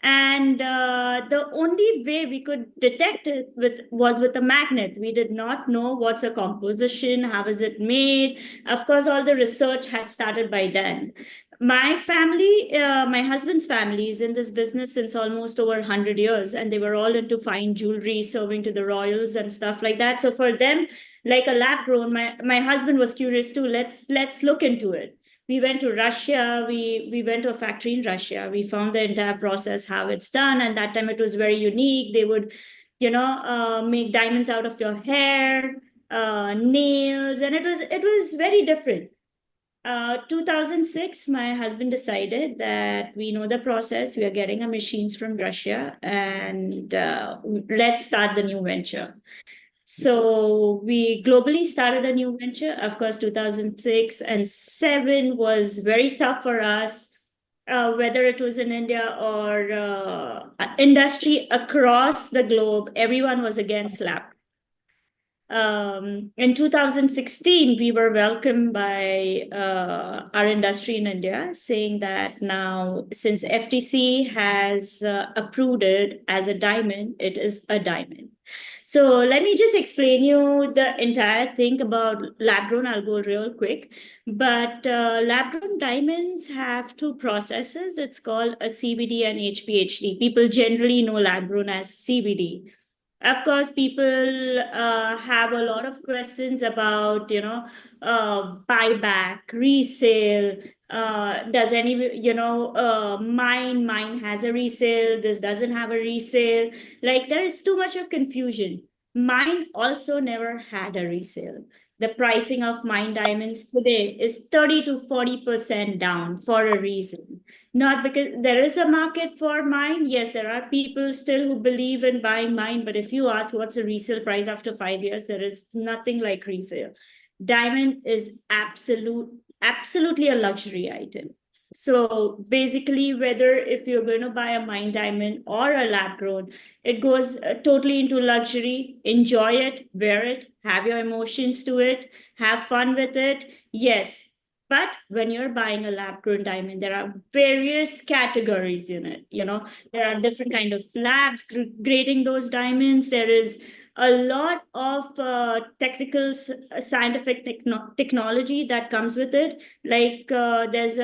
And the only way we could detect it was with a magnet. We did not know what's a composition, how is it made. Of course, all the research had started by then. My family, my husband's family, is in this business since almost over 100 years, and they were all into fine jewelry, serving to the royals and stuff like that. So for them, like a lab grown, my husband was curious too. Let's look into it. We went to Russia. We went to a factory in Russia. We found the entire process, how it's done. And that time it was very unique. They would, make diamonds out of your hair, nails, and it was very different. 2006, my husband decided that we know the process. We are getting our machines from Russia, and let's start the new venture. So we globally started a new venture. Of course, 2006 and 7 was very tough for us, whether it was in India or industry across the globe. Everyone was against lab. In 2016, we were welcomed by our industry in India, saying that now, since FTC has approved it as a diamond, it is a diamond. So let me just explain you the entire thing about lab grown. I'll go real quick. But lab grown diamonds have two processes. It's called a CVD and HPHD. People generally know lab grown as CVD. Of course, people have a lot of questions about, buyback, resale. Does any, mine has a resale, this doesn't have a resale. Like, there is too much of confusion. Mine also never had a resale. The pricing of mine diamonds today is 30 to 40% down for a reason. Not because there is a market for mine. Yes, there are people still who believe in buying mine, but if you ask what's the resale price after 5 years, there is nothing like resale. Diamond is absolutely a luxury item. So basically, whether if you're going to buy a mine diamond or a lab grown, it goes totally into luxury. Enjoy it, wear it, have your emotions to it, have fun with it. Yes, but when you're buying a lab grown diamond, there are various categories in it. There are different kind of labs grading those diamonds. There is a lot of technical scientific technology that comes with it. Like there's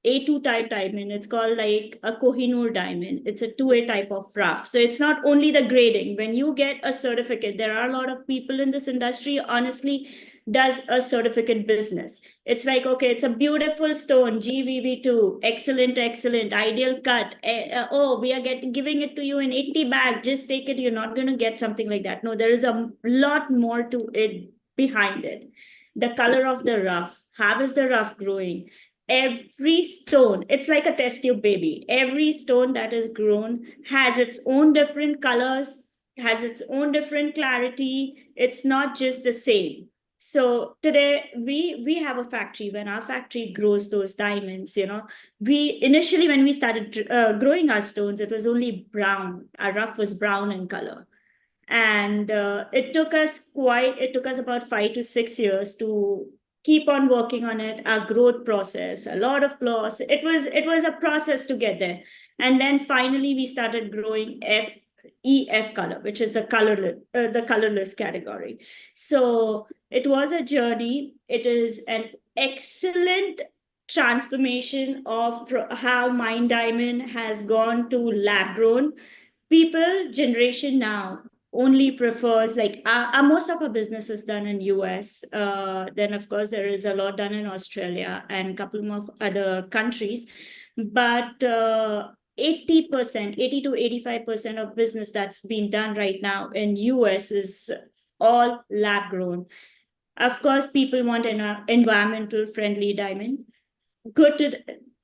A2 type diamond. It's called like a Kohinoor diamond. It's a 2A type of rough. So it's not only the grading. When you get a certificate, there are a lot of people in this industry. Honestly, does a certificate business. It's like, okay, it's a beautiful stone, GVV2, excellent, excellent, ideal cut. Oh, we are giving it to you in 80 bags, just take it. You're not going to get something like that. No, there is a lot more to it behind it. The color of the rough, how is the rough growing? Every stone, it's like a test tube baby. Every stone that is grown has its own different colors, has its own different clarity. It's not just the same. So today we have a factory. When our factory grows those diamonds, we initially, when we started growing our stones, it was only brown. Our rough was brown in color, and it took us about 5 to 6 years to keep on working on it. Our growth process, a lot of flaws. It was a process to get there, and then finally we started growing EF color, which is the colorless category. So it was a journey. It is an excellent transformation of how Mind Diamond has gone to lab grown. People generation now only prefers, like, most of our business is done in US. Then of course there is a lot done in Australia and a couple more other countries, but 80%, 80 to 85% of business that's being done right now in US is all lab grown. Of course, people want an environmental friendly diamond. Good to,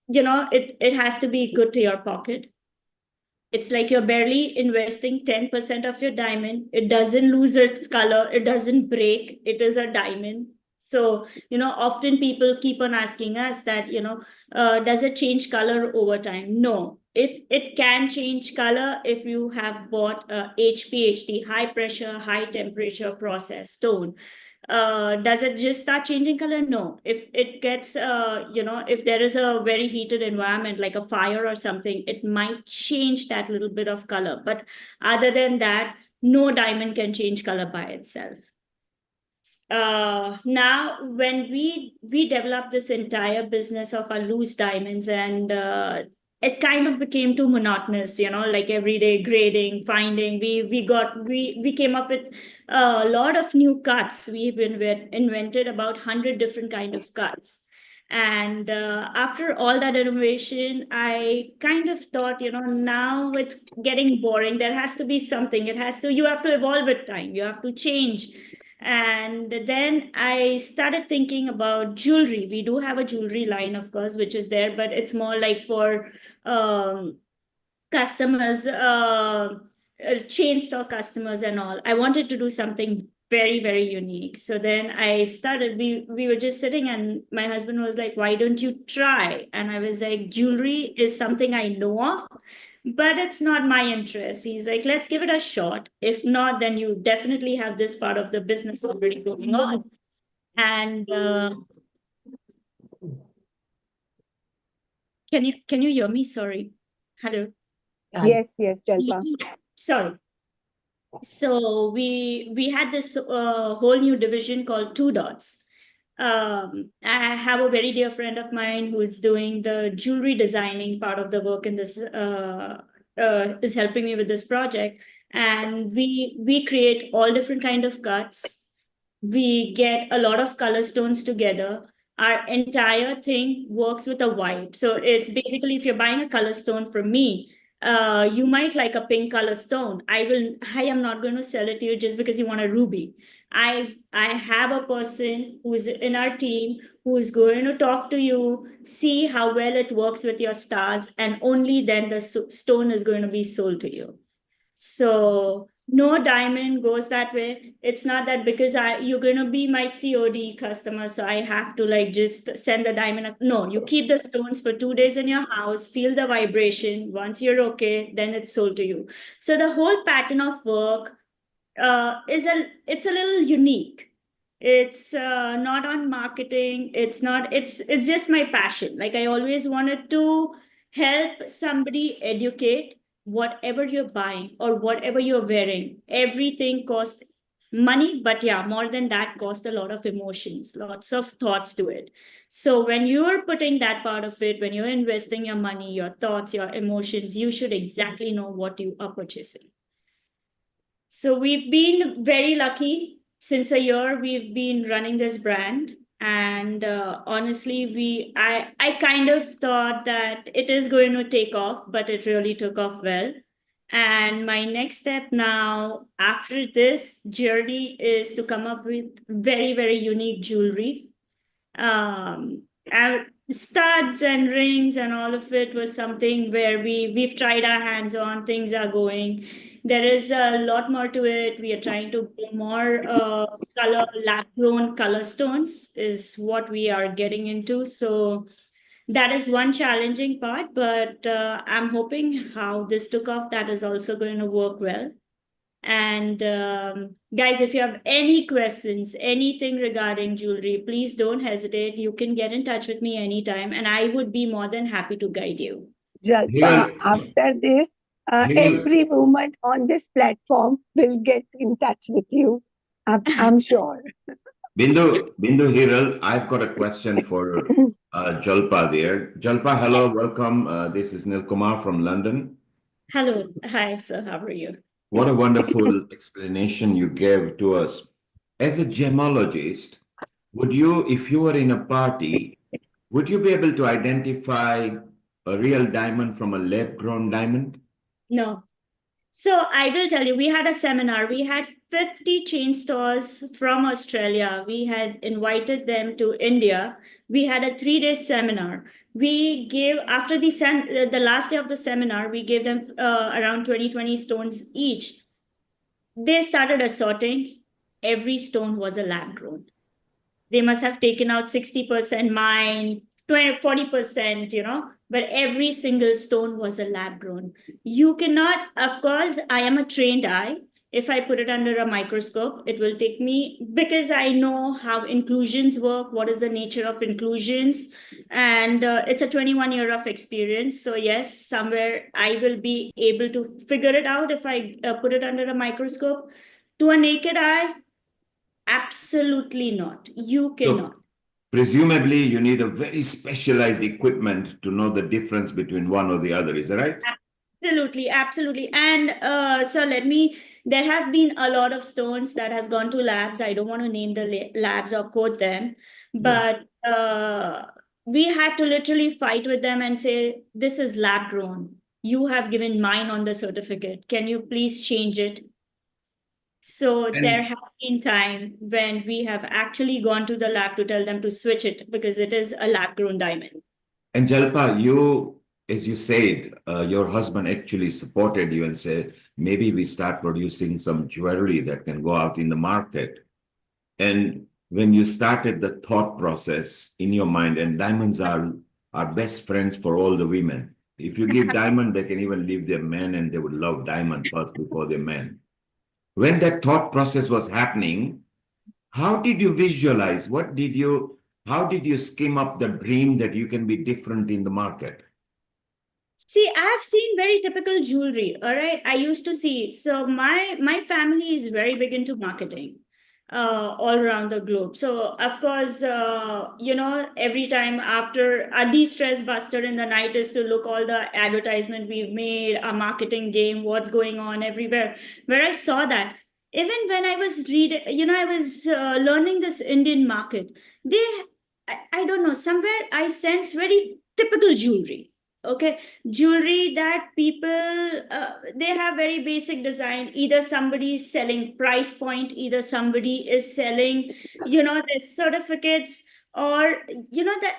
it has to be good to your pocket. It's like you're barely investing 10% of your diamond. It doesn't lose its color. It doesn't break. It is a diamond. So, often people keep on asking us that, does it change color over time? No, it can change color if you have bought a HPHT, high pressure, high temperature process stone. Does it just start changing color? No. If it gets, if there is a very heated environment like a fire or something, it might change that little bit of color. But other than that, no diamond can change color by itself. Now, when we developed this entire business of our loose diamonds, and it kind of became too monotonous, like everyday grading, finding. We came up with a lot of new cuts. We've invented about 100 different kind of cuts. And after all that innovation, I kind of thought, now it's getting boring. There has to be something. You have to evolve with time. You have to change. And then I started thinking about jewelry. We do have a jewelry line, of course, which is there, but it's more like for customers, chain store customers and all. I wanted to do something very, very unique. So then I started, we were just sitting, and my husband was like, why don't you try? And I was like, jewelry is something I know of, but it's not my interest. He's like, let's give it a shot. If not, then you definitely have this part of the business already going on. And can you hear me? Sorry. Hello. Yes, Jalpa. Sorry. So we had this whole new division called Two Dots. I have a very dear friend of mine who is doing the jewelry designing part of the work in this, is helping me with this project. And we create all different kind of cuts. We get a lot of color stones together. Our entire thing works with a vibe. So it's basically, if you're buying a color stone from me, you might like a pink color stone. I am not going to sell it to you just because you want a ruby. I have a person who's in our team who is going to talk to you, see how well it works with your stars, and only then the stone is going to be sold to you. So no diamond goes that way. It's not that because you're going to be my COD customer, so I have to like just send the diamond up. No, you keep the stones for 2 days in your house, feel the vibration. Once you're okay, then it's sold to you. So the whole pattern of work it's a little unique. It's not on marketing. It's just my passion. Like, I always wanted to help somebody educate. Whatever you're buying or whatever you're wearing, everything costs money, but yeah, more than that, costs a lot of emotions, lots of thoughts to it. So when you're putting that part of it, when you're investing your money, your thoughts, your emotions, you should exactly know what you are purchasing. So we've been very lucky since a year we've been running this brand, and honestly, I kind of thought that it is going to take off, but it really took off well. And my next step now after this journey is to come up with very, very unique jewelry. um Studs and rings and all of it was something where we've tried our hands on. Things are going, there is a lot more to it. We are trying to bring more color, lab grown color stones is what we are getting into. So that is one challenging part, but I'm hoping how this took off, that is also going to work well. And guys, if you have any questions, anything regarding jewelry, please don't hesitate. You can get in touch with me anytime, and I would be more than happy to guide you. Jalpa, Hiral, after this, Hiral, every woman on this platform will get in touch with you. I'm sure. Bindu Hiral, I've got a question for Jalpa there. Jalpa, hello, welcome. This is Nil Kumar from London. Hello. Hi, sir. How are you? What a wonderful explanation you gave to us. As a gemologist, would you, if you were in a party, would you be able to identify a real diamond from a lab-grown diamond? No. So I will tell you, we had a seminar. We had 50 chain stores from Australia. We had invited them to India. We had a 3-day seminar. We gave, after the last day of the seminar, we gave them around 20 stones each. They started assorting. Every stone was a lab grown. They must have taken out 60% mine, 40%, but every single stone was a lab grown. You cannot, of course, I am a trained eye. If I put it under a microscope, it will take me, because I know how inclusions work, what is the nature of inclusions, and it's a 21-year of experience. So yes, somewhere I will be able to figure it out if I put it under a microscope. To a naked eye, absolutely not. You cannot. So, presumably, you need a very specialized equipment to know the difference between one or the other. Is that right? Absolutely, absolutely. And so there have been a lot of stones that has gone to labs. I don't want to name the labs or quote them, Yes. but we had to literally fight with them and say, this is lab grown. You have given mine on the certificate. Can you please change it? So there And, has been time when we have actually gone to the lab to tell them to switch it because it is a lab grown diamond. and Jalpa, you, as you said, your husband actually supported you and said, maybe we start producing some jewelry that can go out in the market. And when you started the thought process in your mind, and diamonds are best friends for all the women. If you give diamond, they can even leave their men and they would love diamond first before their men. When that thought process was happening, how did you visualize? How did you skim up the dream that you can be different in the market? See, I've seen very typical jewelry. All right. I used to see. So my family is very big into marketing all around the globe. So of course, every time after a de-stress buster in the night is to look all the advertisement we've made, a marketing game, what's going on everywhere. Where I saw that, even when I was reading, I was learning this Indian market. I don't know, somewhere I sense very typical jewelry. Okay, jewelry that people they have very basic design. Either somebody is selling price point, either somebody is selling the certificates, or that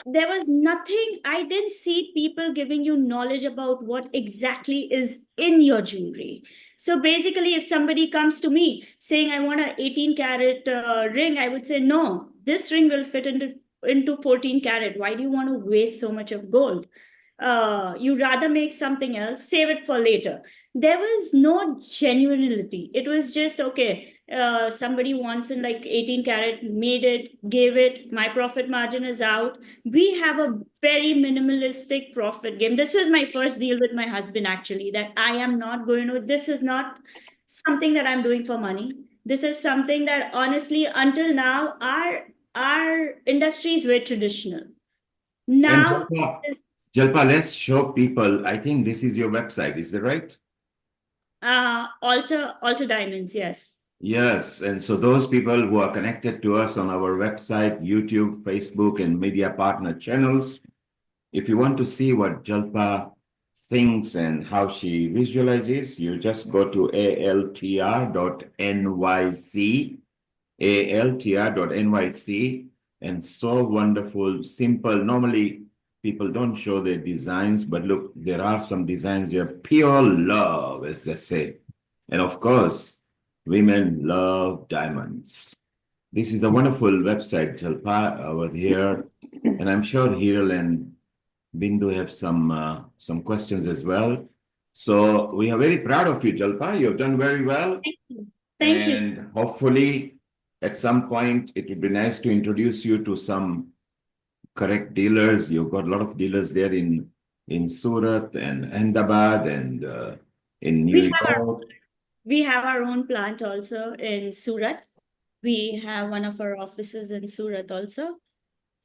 there was nothing. I didn't see people giving you knowledge about what exactly is in your jewelry. So basically, if somebody comes to me saying I want a 18 karat ring, I would say no, this ring will fit into 14 karat. Why do you want to waste so much of gold? You rather make something else, save it for later. There was no genuinity. It was just okay. Somebody wants in like 18 karat, made it, gave it. My profit margin is out. We have a very minimalistic profit game. This was my first deal with my husband, actually, that I am not going to, this is not something that I'm doing for money. This is something that honestly, until now, our industry is very traditional. And Now, Jalpa, let's show people. I think this is your website. Is that right? Alter Diamonds, yes. Yes, and so those people who are connected to us on our website, YouTube, Facebook, and media partner channels, if you want to see what Jalpa thinks and how she visualizes, you just go to altr.nyc, altr.nyc, and so wonderful, simple. Normally, people don't show their designs, but look, there are some designs here, pure love, as they say. And of course, women love diamonds. This is a wonderful website, Jalpa, over here. And I'm sure Hiral and Bindu have some questions as well. So we are very proud of you, Jalpa. You have done very well. Thank you. Thank you. And hopefully, at some point, it would be nice to introduce you to some correct dealers. You've got a lot of dealers there in Surat and Ahmedabad and in New York. We have our own plant also in Surat. We have one of our offices in Surat also.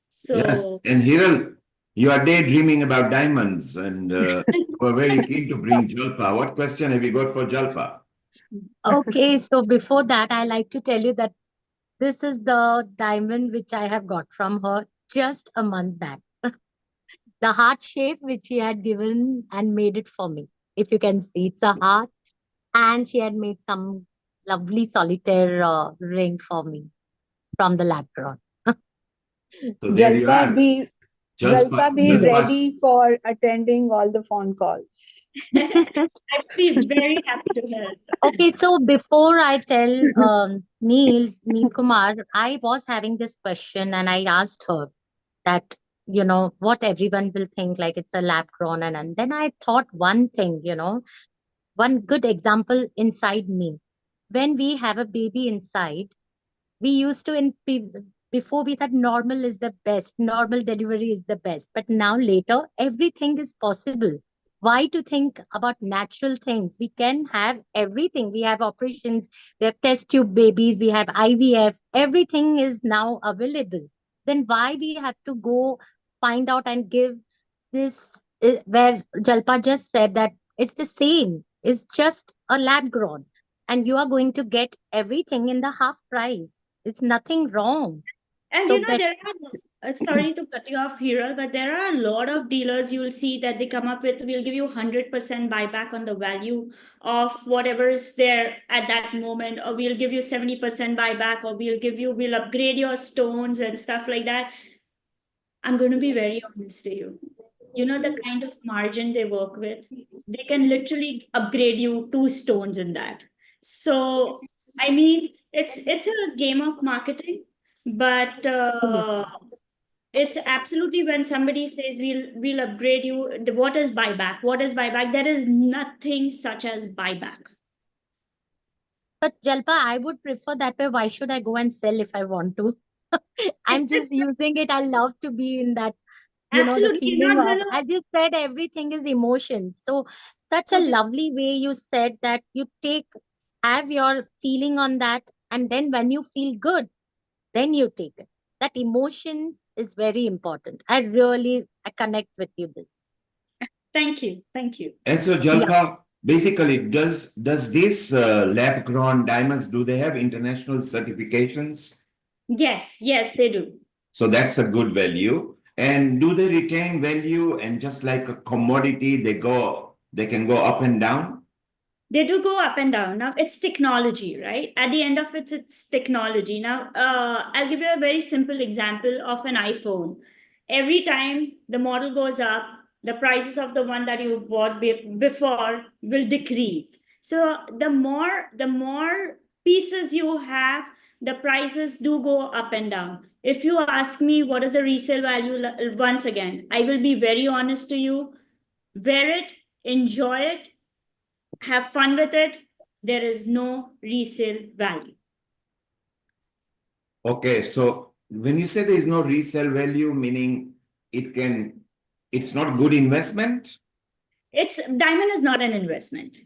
So Yes, and Hiral, you are daydreaming about diamonds and we're very keen to bring Jalpa. What question have you got for Jalpa? Okay, so before that, I like to tell you that this is the diamond which I have got from her just a month back. The heart shape which she had given and made it for me. If you can see, it's a heart, and she had made some lovely solitaire ring for me from the lab grown. So there you Jalpa, are. Jalpa, be Yes. ready for attending all the phone calls. I'd be very happy to help. Okay, so before I tell Neil Kumar, I was having this question and I asked her that, what everyone will think like it's a lab grown. And then I thought one thing, one good example inside me. When we have a baby inside, we used to before we thought normal is the best, normal delivery is the best, but now later everything is possible. Why to think about natural things? We can have everything. We have operations, we have test tube babies, we have IVF, everything is now available. Then why we have to go find out and give this, where Jalpa just said that it's the same, it's just a lab grown, and you are going to get everything in the half price. It's nothing wrong. And So there are, sorry to cut you off here, but there are a lot of dealers you will see that they come up with, we'll give you 100% buyback on the value of whatever is there at that moment, or we'll give you 70% buyback, or we'll upgrade your stones and stuff like that. I'm going to be very honest to you. You know the kind of margin they work with, they can literally upgrade you 2 stones in that. So, I mean, it's a game of marketing, but it's absolutely when somebody says we'll upgrade you. What is buyback? What is buyback? There is nothing such as buyback. But Jalpa, I would prefer that way. Why should I go and sell if I want to? I'm just using it. I love to be in that, the Absolutely, feeling not of, gonna. as you said, everything is emotion. So such a lovely way you said that you have your feeling on that, and then when you feel good, then you take it. That emotions is very important. I connect with you this. Thank you, thank you. And so Yeah. Jalpa, basically, does these lab grown diamonds, do they have international certifications? Yes, they do. So that's a good value. And do they retain value, and just like a commodity, they can go up and down? They do go up and down. Now it's technology, right? At the end of it, it's technology. Now, I'll give you a very simple example of an iPhone. Every time the model goes up, the prices of the one that you bought before will decrease. So the more pieces you have, the prices do go up and down. If you ask me what is the resale value, once again, I will be very honest to you. Wear it, enjoy it, have fun with it. There is no resale value. Okay, so when you say there is no resale value, meaning it's not good investment? Diamond is not an investment.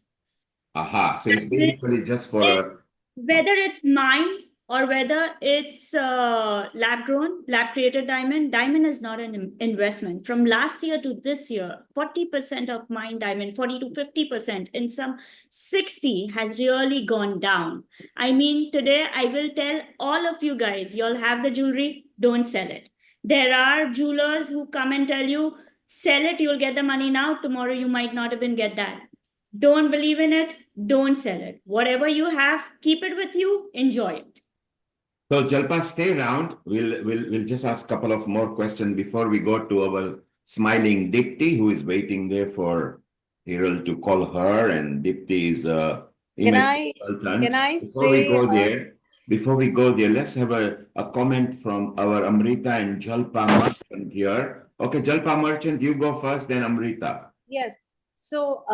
Aha, so it's basically just for a. Whether it's mine or whether it's lab grown, lab created diamond. Diamond is not an investment. From last year to this year, 40% of mine diamond, 40 to 50%, in some 60 has really gone down. I mean, today I will tell all of you guys, you'll have the jewelry, don't sell it. There are jewelers who come and tell you, sell it, you'll get the money now, tomorrow you might not even get that. Don't believe in it, don't sell it. Whatever you have, keep it with you, enjoy it. So Jalpa, stay around. We'll just ask a couple of more questions before we go to our smiling Dipti, who is waiting there for Sheryl to call her, and Dipti is image consultant. Can I Before we say, go there, let's have a comment from our Amrita and Jalpa merchant here. Okay, Jalpa merchant, you go first, then Amrita. yes. So,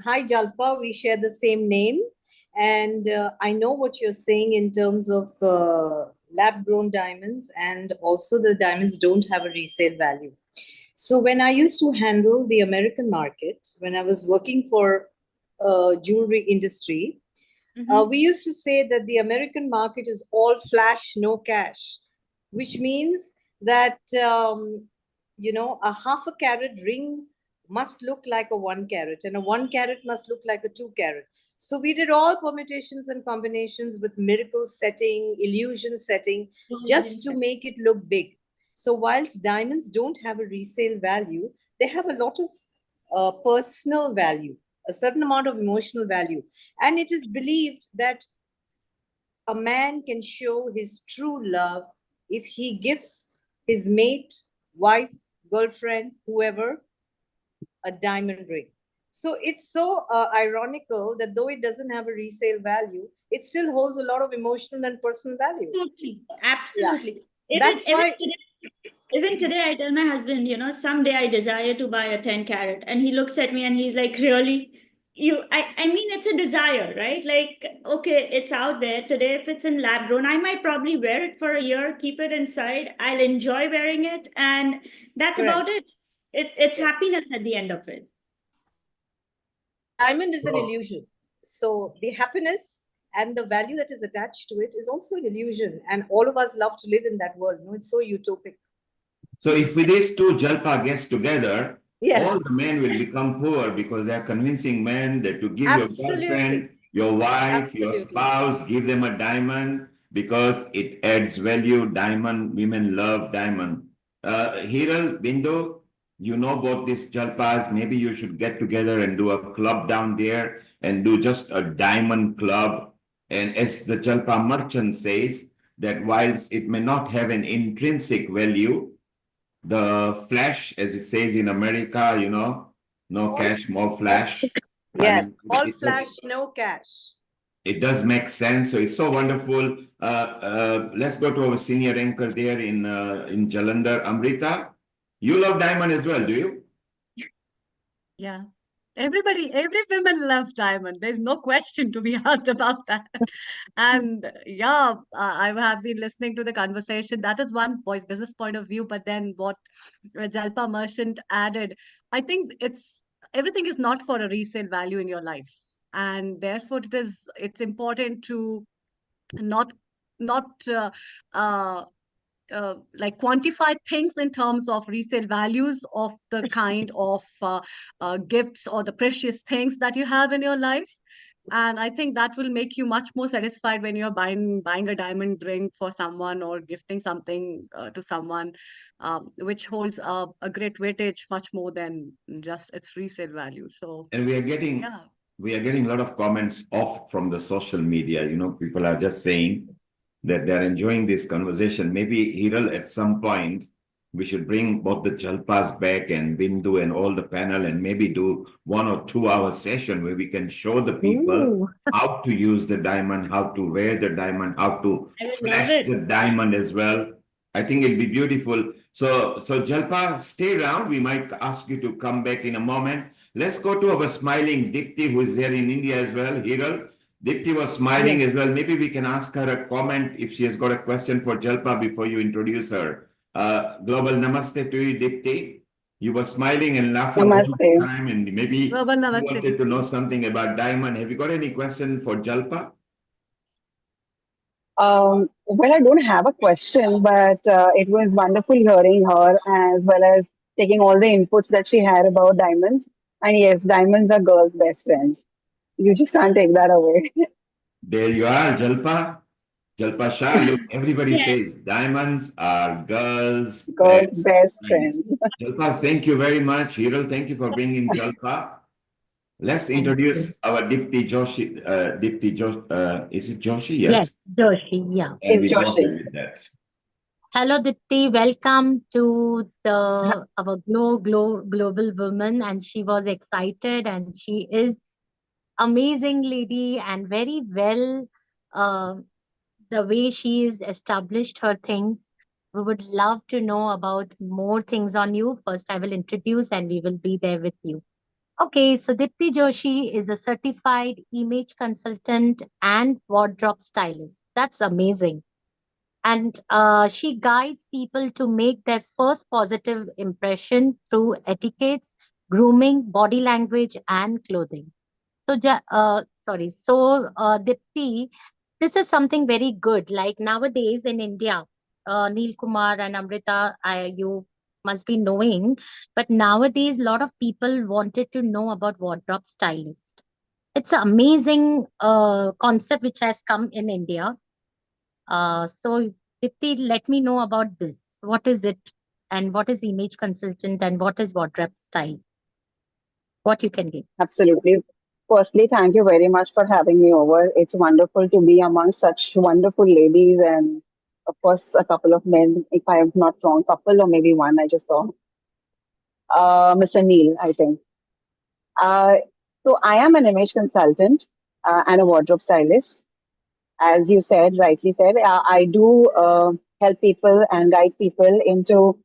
hi Jalpa, we share the same name. And I know what you're saying in terms of lab-grown diamonds, and also the diamonds don't have a resale value. So when I used to handle the American market, when I was working for jewelry industry, we used to say that the American market is all flash, no cash, which means that, a half a carat ring must look like a 1 carat, and a 1 carat must look like a 2 carat. So we did all permutations and combinations with miracle setting, illusion setting, just to make it look big. So whilst diamonds don't have a resale value, they have a lot of personal value, a certain amount of emotional value. And it is believed that a man can show his true love if he gives his mate, wife, girlfriend, whoever, a diamond ring. So it's so ironical that though it doesn't have a resale value, it still holds a lot of emotional and personal value. Absolutely. Yeah. Even today, I tell my husband, someday I desire to buy a 10 carat. And he looks at me and he's like, really? I mean, it's a desire, right? Like, okay, it's out there today. If it's in lab grown, I might probably wear it for a year, keep it inside. I'll enjoy wearing it. And that's about it. It's happiness at the end of it. Diamond is an illusion. So the happiness and the value that is attached to it is also an illusion. And all of us love to live in that world. It's so utopic. So if these two Jalpa gets together, yes, all the men will become poor because they are convincing men that to give your girlfriend, your wife, your spouse, give them a diamond because it adds value. Diamond, women love diamond. Sheryl, Bindu, you know about these Jalpas. Maybe you should get together and do a club down there and do just a diamond club. And as the Jalpa merchant says, that whilst it may not have an intrinsic value, the flash, as it says in America, no cash, more flash. Yes, all flash, no cash. It does make sense. So it's so wonderful. Let's go to our senior anchor there in Jalandhar. Amrita, you love diamond as well, do you? Yeah. Every woman loves diamond. There's no question to be asked about that. And yeah, I have been listening to the conversation. That is one business point of view. But then what Jalpa Merchant added, I think everything is not for a resale value in your life. And therefore it's important to not like quantify things in terms of resale values of the kind of gifts or the precious things that you have in your life. And I think that will make you much more satisfied when you're buying a diamond ring for someone or gifting something to someone, which holds a great weightage much more than just its resale value. So, and we are getting a lot of comments off from the social media. People are just saying that they're enjoying this conversation. Maybe, Sheryl, at some point, we should bring both the Jalpas back and Bindu and all the panel and maybe do 1 or 2 hour session where we can show the people how to use the diamond, how to wear the diamond, how to flash the diamond as well. I think it'll be beautiful. So Jalpa, stay around. We might ask you to come back in a moment. Let's go to our smiling Dipti, who is there in India as well. Sheryl, Dipti was smiling as well. Maybe we can ask her a comment if she has got a question for Jalpa before you introduce her. Global namaste to you, Dipti. You were smiling and laughing all the time, and maybe you wanted to know something about diamond. Have you got any question for Jalpa? Well, I don't have a question, but it was wonderful hearing her as well as taking all the inputs that she had about diamonds. And yes, diamonds are girls' best friends. You just can't take that away. There you are, Jalpa. Jalpa Shah. Look, everybody Yes. says diamonds are girls' Girls' best best friends. friends. Jalpa, thank you very much. Sheryl, thank you for bringing Jalpa. Let's Thank you. introduce our Dipti Joshi. Dipti Josh, is it Joshi? Yes, Yes. Joshi. Yeah. And It's we go ahead Joshi. with that. Hello, Dipti. Welcome to the our Global Woman. And she was excited, and she is amazing lady and very well. Uh, the way she is established her things. We would love to know about more things on you. First, I will introduce, and we will be there with you. Okay, so Dipti Joshi is a certified image consultant and wardrobe stylist. That's amazing. And she guides people to make their first positive impression through etiquettes, grooming, body language, and clothing. So, Dipti, this is something very good. Like nowadays in India, Neil Kumar and Amrita, you must be knowing, but nowadays a lot of people wanted to know about wardrobe stylist. It's an amazing concept which has come in India. So, Dipti, let me know about this. What is it, and what is image consultant, and what is wardrobe style? What you can give? Absolutely. Firstly, thank you very much for having me over. It's wonderful to be among such wonderful ladies and, of course, a couple of men, if I am not wrong, couple or maybe one I just saw. Mr. Neil, I think. Uh, so I am an image consultant and a wardrobe stylist. As you said, rightly said, I do help people and guide people into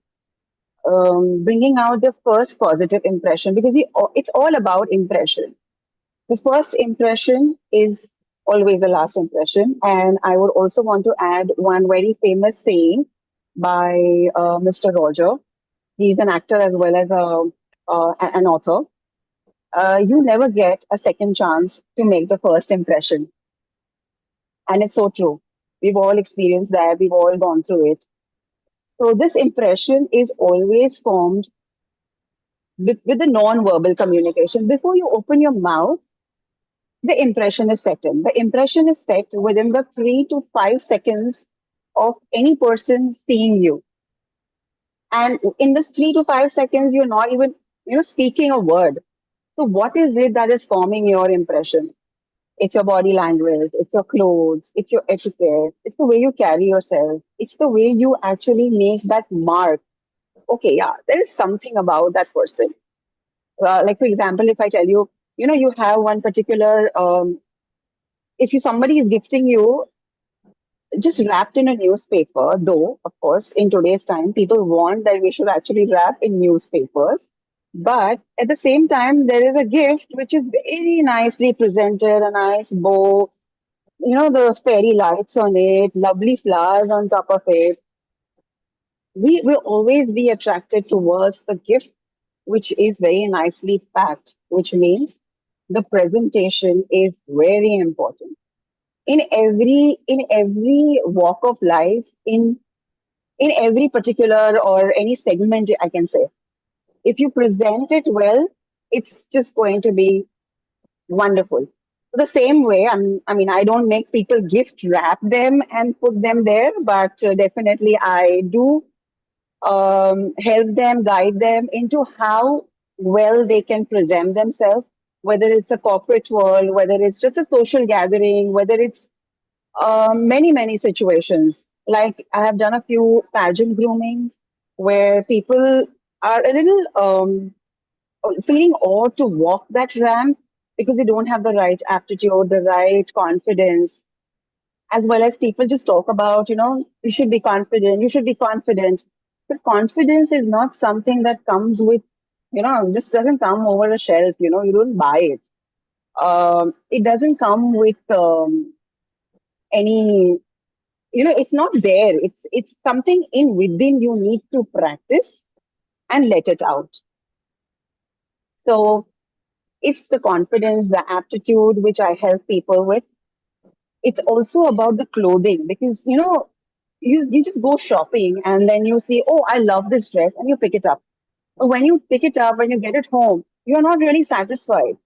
bringing out the first positive impression because it's all about impression. The first impression is always the last impression. And I would also want to add one very famous saying by Mr. Roger. He's an actor as well as an author. You never get a second chance to make the first impression. And it's so true. We've all experienced that, we've all gone through it. So, this impression is always formed with the non-verbal communication. Before you open your mouth, the impression is set in. The impression is set within the 3 to 5 seconds of any person seeing you. And in this 3 to 5 seconds, you're not even, speaking a word. So what is it that is forming your impression? It's your body language, it's your clothes, it's your etiquette, it's the way you carry yourself, it's the way you actually make that mark. Okay, yeah, there is something about that person. Like for example, if I tell you, you have one particular if you somebody is gifting you just wrapped in a newspaper, though of course in today's time people want that we should actually wrap in newspapers, but at the same time there is a gift which is very nicely presented, a nice bow, the fairy lights on it, lovely flowers on top of it. We will always be attracted towards the gift which is very nicely packed, which means the presentation is very important in every walk of life, in every particular or any segment, I can say. If you present it well, it's just going to be wonderful. The same way, I mean, I don't make people gift wrap them and put them there, but definitely I do help them, guide them into how well they can present themselves, whether it's a corporate world, whether it's just a social gathering, whether it's many situations. Like I have done a few pageant groomings where people are a little feeling awed to walk that ramp because they don't have the right aptitude, the right confidence, as well as people just talk about, you should be confident, you should be confident. But confidence is not something that comes with, just doesn't come over a shelf, you don't buy it. It doesn't come with any, it's not there. It's something in within you need to practice and let it out. So it's the confidence, the aptitude which I help people with. It's also about the clothing because you just go shopping and then you see, oh, I love this dress, and you pick it up. But when you pick it up, when you get it home, you're not really satisfied.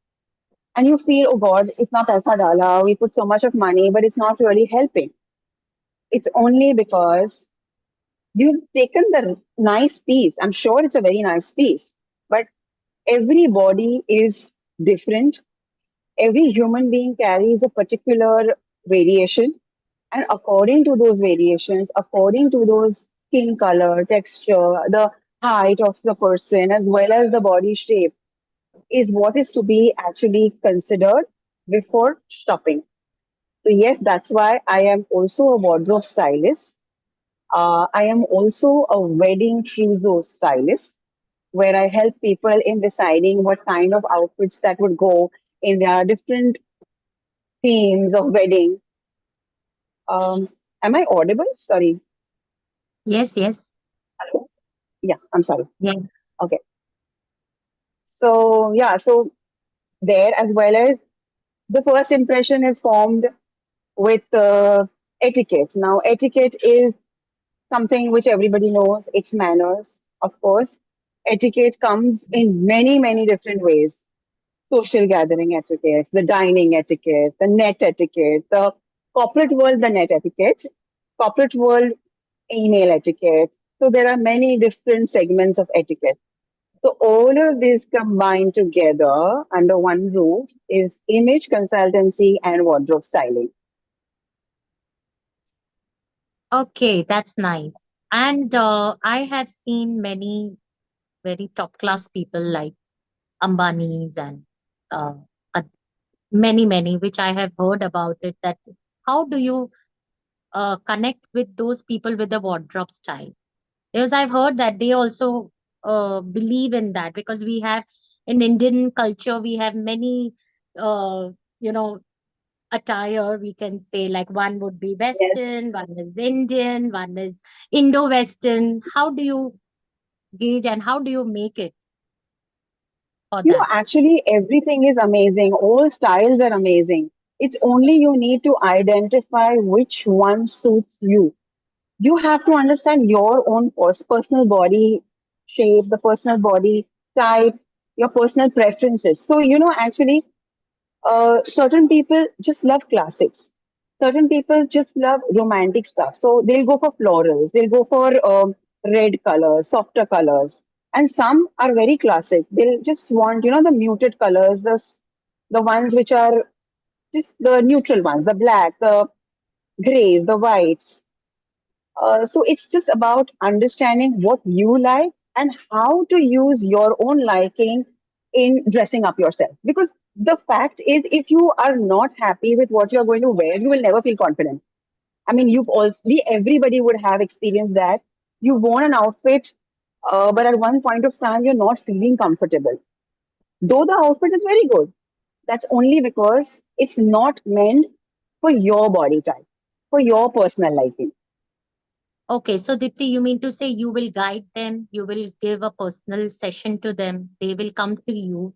And you feel, oh God, it's not paisa dala. We put so much of money, but it's not really helping. It's only because you've taken the nice piece. I'm sure it's a very nice piece, but every body is different. Every human being carries a particular variation. And according to those variations, according to those skin color, texture, the height of the person, as well as the body shape, is what is to be actually considered before shopping. So, yes, that's why I am also a wardrobe stylist. I am also a wedding trousseau stylist, where I help people in deciding what kind of outfits that would go in their different themes of wedding. Am I audible? Sorry. Yes, yes. Yeah, I'm sorry. Yeah. Okay. So, yeah, so there as well as the first impression is formed with etiquette. Now, etiquette is something which everybody knows, it's manners, of course. Etiquette comes in many, many different ways: social gathering etiquette, the dining etiquette, the net etiquette, the corporate world, the net etiquette, corporate world, email etiquette. So there are many different segments of etiquette. So all of these combined together under one roof is image consultancy and wardrobe styling. Okay, that's nice. And I have seen many very top class people like Ambani's and uh, uh, many, which I have heard about it. That how do you connect with those people with the wardrobe style? Because I've heard that they also believe in that because we have in Indian culture we have many uh, you know attire, we can say, like one would be Yes. Western, one is Indian, one is Indo-Western. How do you gauge and how do you make it for that? Actually, everything is amazing. All styles are amazing. It's only you need to identify which one suits you. You have to understand your own personal body shape, the personal body type, your personal preferences. So, actually, certain people just love classics. Certain people just love romantic stuff. So they'll go for florals, they'll go for red colors, softer colors. And some are very classic. They'll just want, the muted colors, the ones which are just the neutral ones, the black, the grays, the whites. So it's just about understanding what you like and how to use your own liking in dressing up yourself. Because the fact is, if you are not happy with what you're going to wear, you will never feel confident. I mean, everybody would have experienced that. You worn an outfit, but at one point of time, you're not feeling comfortable. Though the outfit is very good, that's only because it's not meant for your body type, for your personal liking. Okay, so Dipti, you mean to say you will guide them, you will give a personal session to them, they will come to you,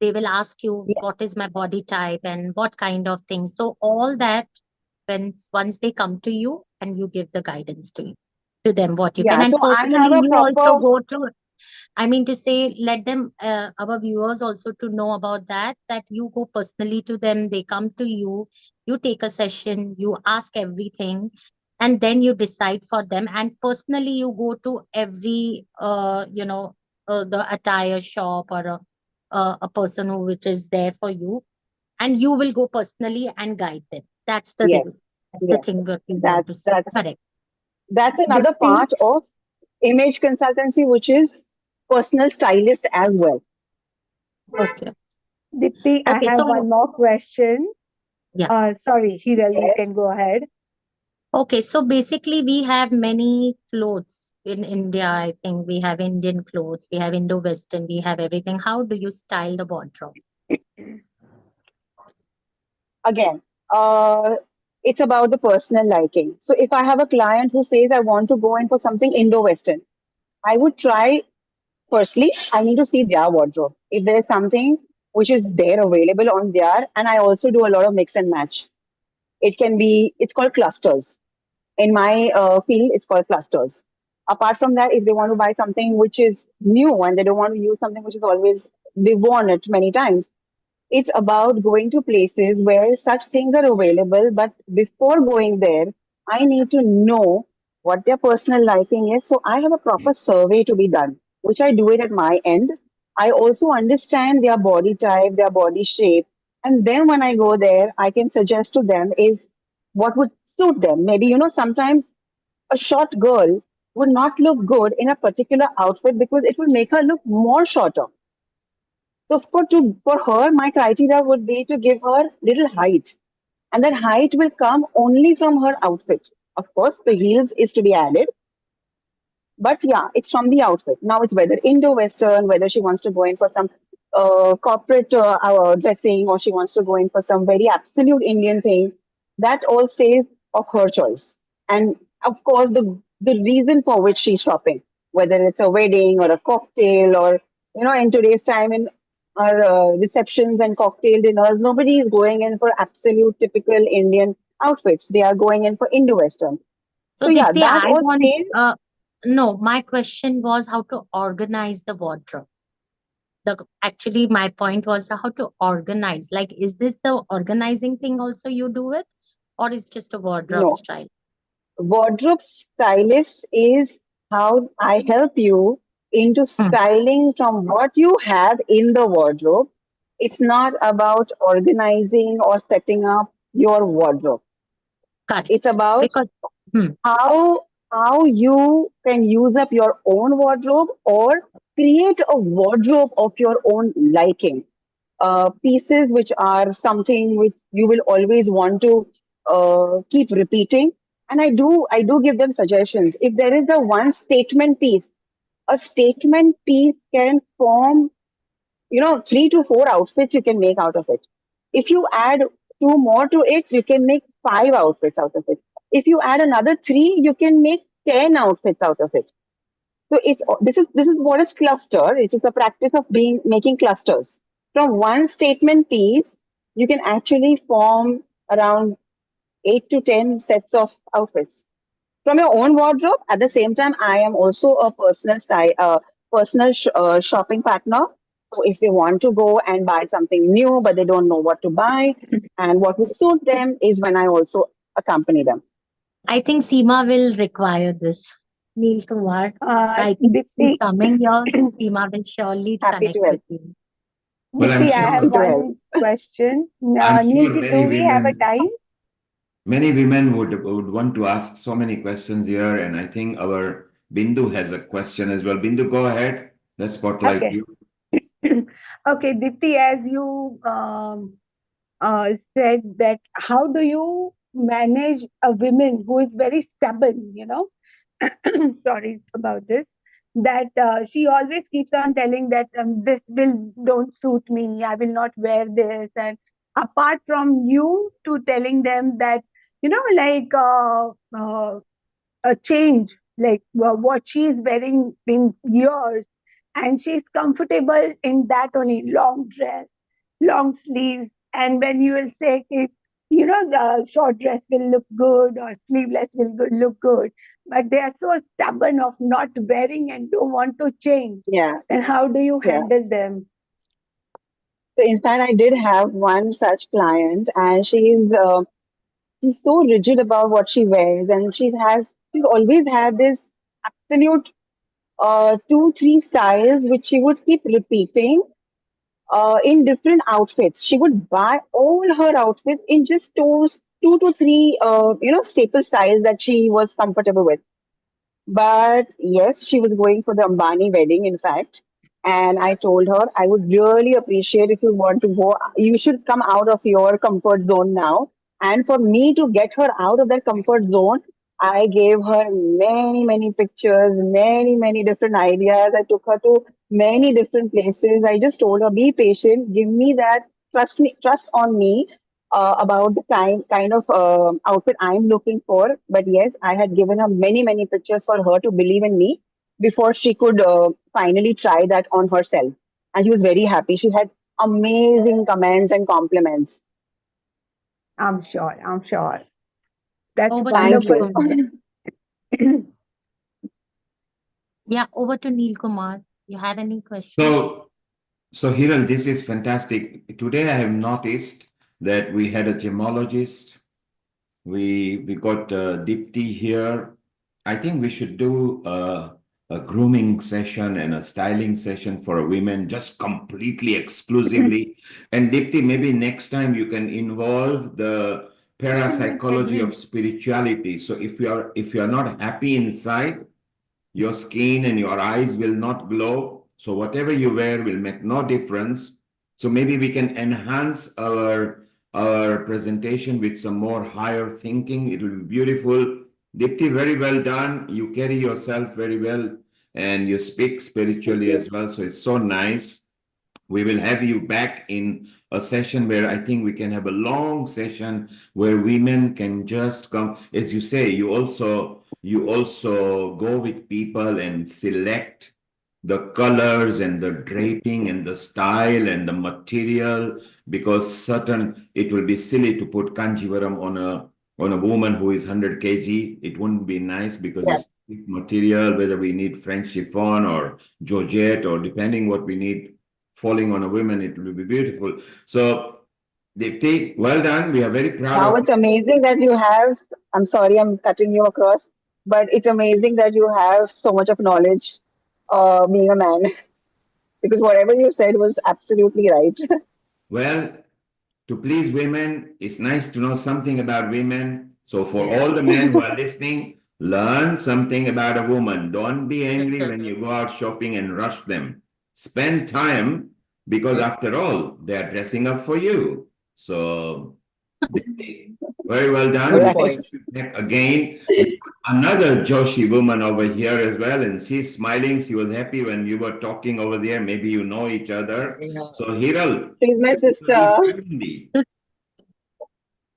they will ask you Yeah. what is my body type and what kind of things. So all that when once they come to you and you give the guidance to them what you can. Yeah, And so I have personally a you also proper. go through. I mean to say, let them, our viewers also to know about that, that you go personally to them, they come to you take a session, you ask everything, and then you decide for them. And personally, you go to every, the attire shop or a person who which is there for you, and you will go personally and guide them. That's the Yes, thing. That's the yes. thing what you want to That's say. that's Correct. that's another Dipti, part of image consultancy, which is personal stylist as well. Okay. Dipti, I Okay. have So one more question. yeah. Sorry, Hiral, you Yes. can go ahead. Okay, so basically we have many clothes in India. I think we have Indian clothes, we have Indo-Western, we have everything. How do you style the wardrobe? Again, uh, it's about the personal liking. So if I have a client who says I want to go in for something Indo-Western, I would try. Firstly, I need to see their wardrobe. If there is something which is there available on their, and I also do a lot of mix and match. It can be, it's called clusters. In my field, it's called clusters. Apart from that, if they want to buy something which is new and they don't want to use something which is always, they've worn it many times, it's about going to places where such things are available. But before going there, I need to know what their personal liking is. So I have a proper survey to be done, which I do it at my end. I also understand their body type, their body shape. And then when I go there, I can suggest to them is what would suit them. Maybe, sometimes a short girl would not look good in a particular outfit because it will make her look more shorter. So for her, my criteria would be to give her little height, and that height will come only from her outfit. Of course, the heels is to be added, but yeah, it's from the outfit. Now it's whether Indo-Western, whether she wants to go in for some corporate dressing, or she wants to go in for some very absolute Indian thing. That all stays of her choice, and of course the reason for which she's shopping, whether it's a wedding or a cocktail, or in today's time in our receptions and cocktail dinners, nobody is going in for absolute typical Indian outfits. They are going in for Indo-Western. So So yeah, Dipti, that I all want, stays. no, my question was how to organize the wardrobe. Actually, my point was how to organize. Like, is this the organizing thing also you do it, or is just a wardrobe No, style? wardrobe stylist is how I help you into Hmm, styling from what you have in the wardrobe. It's not about organizing or setting up your wardrobe. It's correct. about Because hmm, how you can use up your own wardrobe or create a wardrobe of your own liking. Pieces which are something which you will always want to keep repeating. And I do give them suggestions. If there is a one statement piece, a statement piece can form, 3 to 4 outfits you can make out of it. If you add two more to it, you can make 5 outfits out of it. If you add another three, you can make 10 outfits out of it. So this is what is cluster. It is the practice of being making clusters. From one statement piece, you can actually form around 8 to 10 sets of outfits from your own wardrobe. At the same time, I am also a personal shopping partner. So if they want to go and buy something new, but they don't know what to buy and what will suit them, is when I also accompany them. I think Seema will require this. Neil Kumar, I think she's Dipti, coming here. Seema will surely Happy to connect help. with you. Well, I'm Dipti, I have Happy sure, to help. one question. I'm sure Neelji, do we have a time? many women would want to ask so many questions here, and I think our Bindu has a question as well. Bindu, go ahead. Let's spotlight Okay. you. Okay, Dipti, as you said that how do you manage a woman who is very stubborn, sorry about this, that she always keeps on telling that this will don't suit me, I will not wear this. And apart from you to telling them that, like a change, like what she's wearing in years, and she's comfortable in that only long dress, long sleeves. And when you will say, it, the short dress will look good or sleeveless will look good, but they are so stubborn of not wearing and don't want to change. Yeah, Then how do you yeah. handle them? So in fact, I did have one such client, and she's so rigid about what she wears, and she's always had this absolute 2 3 styles which she would keep repeating in different outfits. She would buy all her outfits in just those 2 to 3 staple styles that she was comfortable with. But yes, she was going for the Ambani wedding, in fact. And I told her, I would really appreciate if you want to go, you should come out of your comfort zone now. And for me to get her out of that comfort zone, I gave her many, many pictures, many, many different ideas. I took her to many different places. I just told her, be patient, give me that, trust on me about the kind of outfit I'm looking for. But yes, I had given her many, many pictures for her to believe in me before she could finally try that on herself. And she was very happy. She had amazing comments and compliments. I'm sure. I'm sure. That's Over to Thank Neil you. wonderful. Kumar. Yeah, over to Neil Kumar. You have any question? So Hiral, this is fantastic. Today I have noticed that we had a gemologist. We got Dipti here. I think we should do a grooming session and a styling session for women, just completely exclusively. And Dipti, maybe next time you can involve the parapsychology of spirituality. So if you are not happy inside, your skin and your eyes will not glow. So whatever you wear will make no difference. So maybe we can enhance our presentation with some more higher thinking. It will be beautiful. Dipti, very well done. You carry yourself very well and you speak spiritually as well. So it's so nice. We will have you back in a session where I think we can have a long session where women can just come. As you say, you also go with people and select the colors and the draping and the style and the material, because certain it will be silly to put kanjivaram on a woman who is 100 kg. It wouldn't be nice because Yes. it's material, whether we need French chiffon or georgette or depending what we need falling on a woman, it will be beautiful. So, Dipti, well done. We are very proud Now of it's you. amazing that you have, I'm sorry I'm cutting you across, but it's amazing that you have so much of knowledge being a man, because whatever you said was absolutely right. Well, to please women, it's nice to know something about women. So, for Yeah. all the men who are listening, learn something about a woman. Don't be angry when you go out shopping and rush them. Spend time because, after all, they are dressing up for you. So, very well done. Good We Right. point. back again with another Joshi woman over here as well, and she's smiling. She was happy when you were talking over there. Maybe you know each other. Yeah. So, Hiral, She's my introduce sister. Kalindi.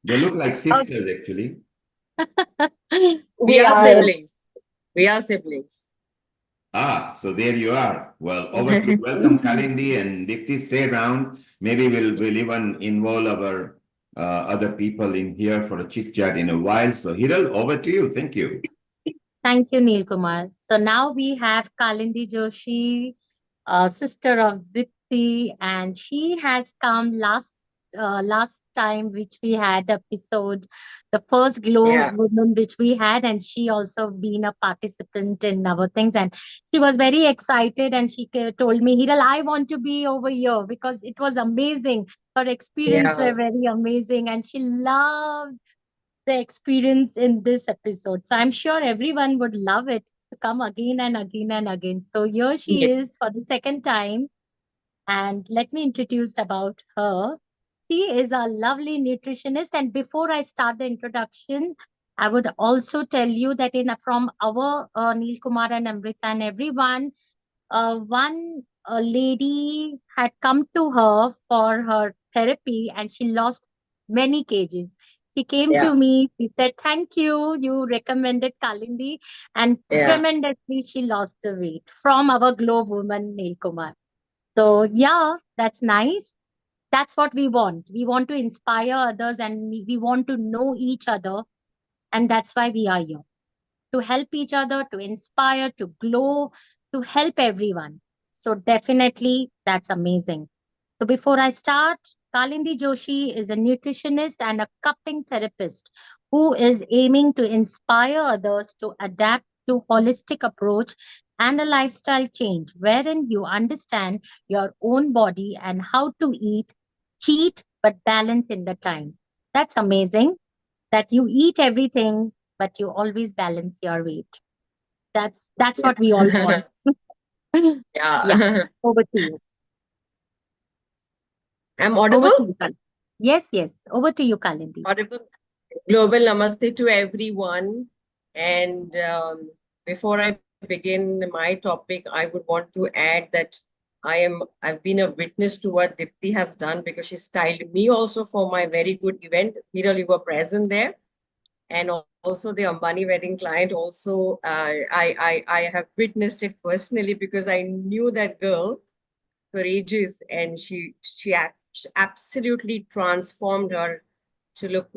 They look like sisters, actually. We We are are. siblings. We are siblings. Ah, so there you are. Well, over to welcome Kalindi and Dipti. Stay around. Maybe we'll even involve our other people in here for a chit chat in a while. So, Hiral, over to you. Thank you. Thank you, Neil Kumar. So now we have Kalindi Joshi, sister of Dipti, and she has come last time which we had episode, the first Glow Yeah. Woman which we had, and she also been a participant in our things, and she was very excited, and she told me, Hiral, I want to be over here because it was amazing. Her experience Yeah. were very amazing, and she loved the experience in this episode. So I'm sure everyone would love it to come again and again and again. So here she Yeah. is for the second time. And let me introduce about her. She is a lovely nutritionist. And before I start the introduction, I would also tell you that in from our Neil Kumar and Amrita and everyone, one lady had come to her for her therapy and she lost many kgs. She came Yeah. to me, she said, Thank you, you recommended Kalindi, and Yeah. tremendously she lost the weight from our Glow Woman Neil Kumar. So, yeah, that's nice. That's what we want. We want to inspire others and we want to know each other. And that's why we are here to help each other, to inspire, to glow, to help everyone. So definitely that's amazing. So before I start, Kalindi Joshi is a nutritionist and a cupping therapist who is aiming to inspire others to adapt to holistic approach and a lifestyle change wherein you understand your own body and how to eat, cheat, but balance in the time. That's amazing that you eat everything, but you always balance your weight. That's what we all want. Yeah. Yeah. Over to you. I'm Over to audible? you, Kalindi. Yes, yes. Over to you, Kalindi. Audible. Global namaste to everyone. And before I begin my topic, I would want to add that I've been a witness to what Dipti has done because she styled me also for my very good event. Hiral, you were present there. And also the Ambani wedding client also, I have witnessed it personally because I knew that girl for ages, and she absolutely transformed her to look,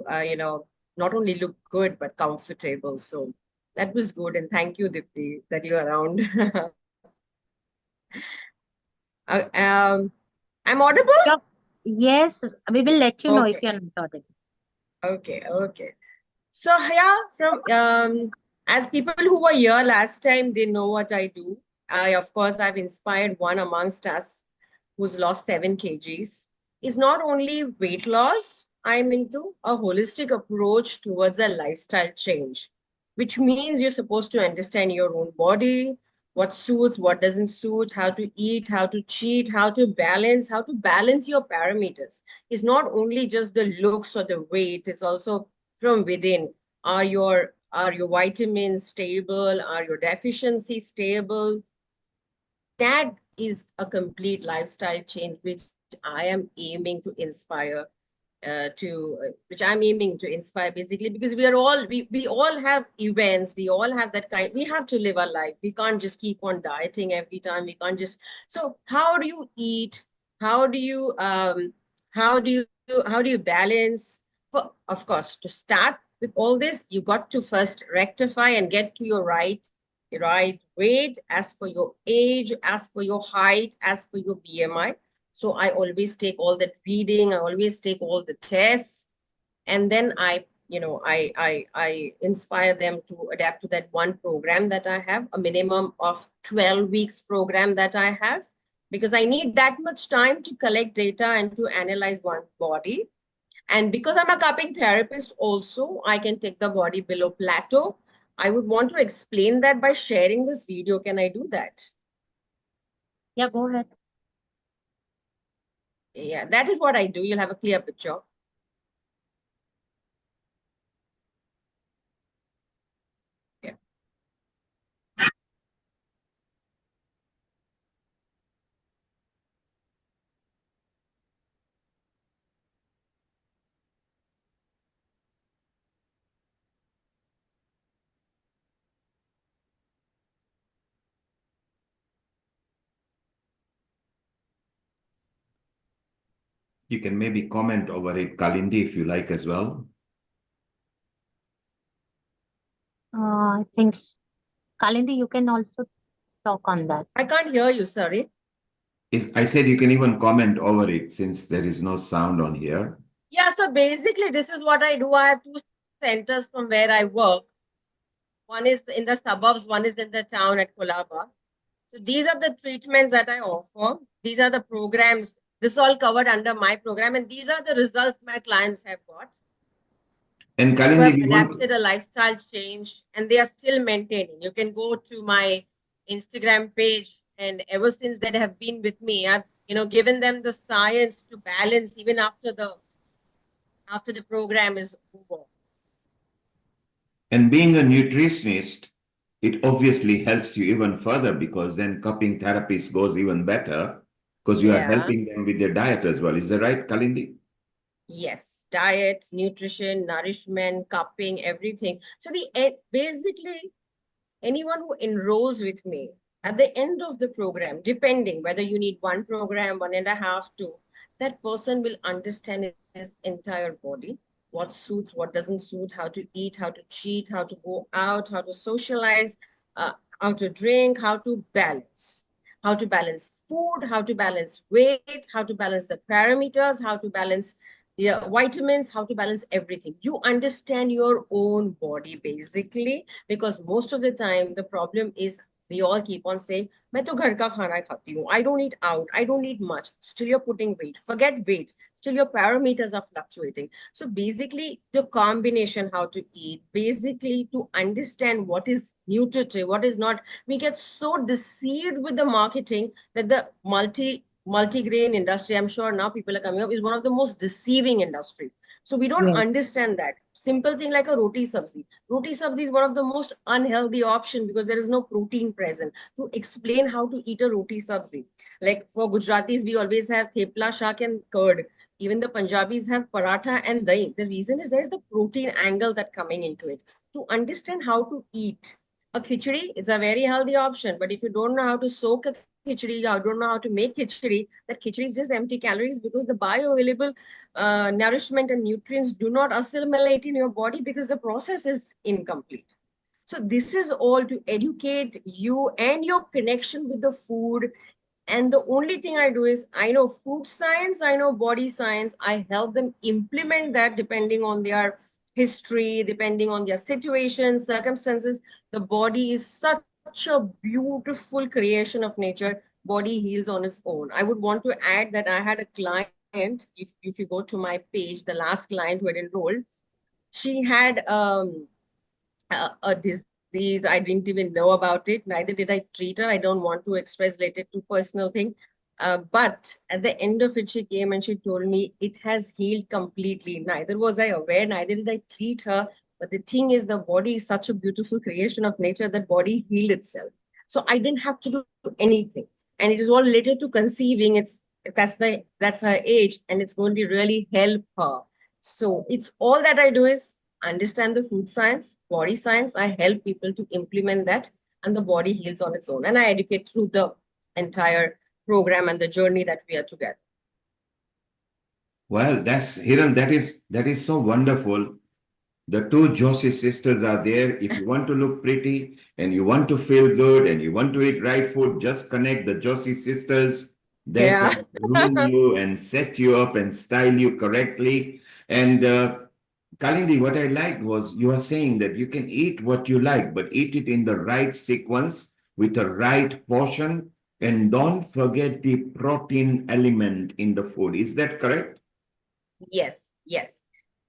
not only look good, but comfortable. So that was good. And thank you, Dipti, that you're around. Uh, um, I'm audible? Sure. Yes, we will let you know if Okay, you're not audible. okay. So yeah, from as people who were here last time, they know what I do. Of course, I've inspired one amongst us who's lost 7 kgs. It's not only weight loss. I'm into a holistic approach towards a lifestyle change, which means you're supposed to understand your own body, what suits, what doesn't suit, how to eat, how to cheat, how to balance your parameters. It's not only just the looks or the weight, it's also from within. Are your vitamins stable? Are your deficiencies stable? That is a complete lifestyle change which I am aiming to inspire which I'm aiming to inspire, basically, because we all have events, we all have that kind. We have to live our life. We can't just keep on dieting every time. We can't just. So how do you eat? How do you how do you balance? Of course, to start with all this, you got to first rectify and get to your right weight as per your age, as per your height, as per your BMI. So I always take all that reading, I always take all the tests, and then I inspire them to adapt to that one program that I have, a minimum of 12 weeks program that I have, because I need that much time to collect data and to analyze one body. And because I'm a cupping therapist also, I can take the body below plateau. I would want to explain that by sharing this video. Can I do that? Yeah, go ahead. Yeah, that is what I do. You'll have a clear picture. Yeah. You can maybe comment over it, Kalindi, if you like as well. I think Kalindi, you can also talk on that. I can't hear you, sorry. I said you can even comment over it since there is no sound on here. Yeah, so basically, this is what I do. I have 2 centers from where I work. One is in the suburbs, one is in the town at Kolaba. So these are the treatments that I offer. These are the programs. This is all covered under my program, and these are the results my clients have got. And Who Kalindi, have we want adapted a lifestyle change, and they are still maintaining. You can go to my Instagram page, and ever since they have been with me, I've given them the science to balance even after the program is over. and being a nutritionist, it obviously helps you even further because then cupping therapies goes even better because you are Yeah. helping them with their diet as well. Is that right, Kalindi? Yes, diet, nutrition, nourishment, cupping, everything. So basically anyone who enrolls with me at the end of the program, depending whether you need one program, 1.5, 2, that person will understand his entire body, what suits, what doesn't suit, how to eat, how to cheat, how to go out, how to socialize, how to drink, how to balance food, how to balance weight, how to balance the parameters, how to balance the vitamins, how to balance everything. You understand your own body basically, because most of the time the problem is we all keep on saying, "मैं तो घर का खाना खाती हूँ. I don't eat out. I don't eat much." Still you're putting weight. Forget weight. Still your parameters are fluctuating. So basically the combination, how to eat, basically to understand what is nutritive, what is not. We get so deceived with the marketing that the multi-grain industry, I'm sure now people are coming up, is one of the most deceiving industry. So we don't Yes. understand that. Simple thing like a roti sabzi. Roti sabzi is one of the most unhealthy option because there is no protein present. To explain how to eat a roti sabzi. Like for Gujaratis, we always have thepla, shak and curd. Even the Punjabis have paratha and dahi. The reason is there is the protein angle that coming into it. To understand how to eat. A khichdi is a very healthy option, but if you don't know how to soak a khichdi, I don't know how to make khichdi, that khichdi is just empty calories because the bioavailable nourishment and nutrients do not assimilate in your body because the process is incomplete. So this is all to educate you and your connection with the food. And the only thing I do is I know food science, I know body science. I help them implement that depending on their history, depending on their situation, circumstances. The body is such a beautiful creation of nature. Body heals on its own. I would want to add that I had a client, if you go to my page, the last client who had enrolled, she had a disease. I didn't even know about it. Neither did I treat her. I don't want to express related to personal thing. But at the end of it, she came and she told me it has healed completely. Neither was I aware, neither did I treat her. But the thing is, the body is such a beautiful creation of nature that body healed itself. So I didn't have to do anything. And it is all related to conceiving. That's her age, and it's going to really help her. So it's all that I do is understand the food science, body science. I help people to implement that, and the body heals on its own. And I educate through the entire program and the journey that we are together. Well, that's Hiran, that is so wonderful. The two Joshi sisters are there. If you want to look pretty and you want to feel good and you want to eat right food, just connect the Joshi sisters. They can groom you and set you up and style you correctly. And Kalindi, what I liked was you are saying that you can eat what you like, but eat it in the right sequence with the right portion. And don't forget the protein element in the food. Is that correct? Yes, yes.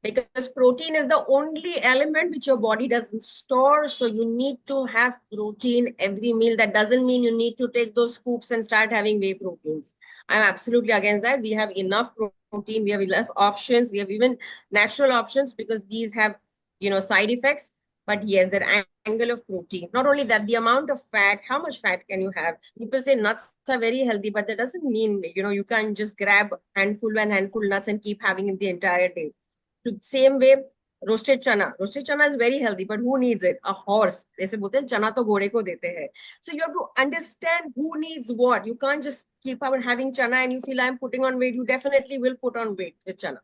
Because protein is the only element which your body doesn't store. So you need to have protein every meal. That doesn't mean you need to take those scoops and start having whey proteins. I'm absolutely against that. We have enough protein. We have enough options. We have even natural options because these have, side effects. But yes, that angle of protein. Not only that, the amount of fat, how much fat can you have? People say nuts are very healthy, but that doesn't mean, you can't just grab handful and handful nuts and keep having it the entire day. To same way, roasted chana. Roasted chana is very healthy, but who needs it? A horse. They bolte hain, chana to घोड़े को देते हैं. So you have to understand who needs what. You can't just keep on having chana and you feel I'm putting on weight. You definitely will put on weight with chana.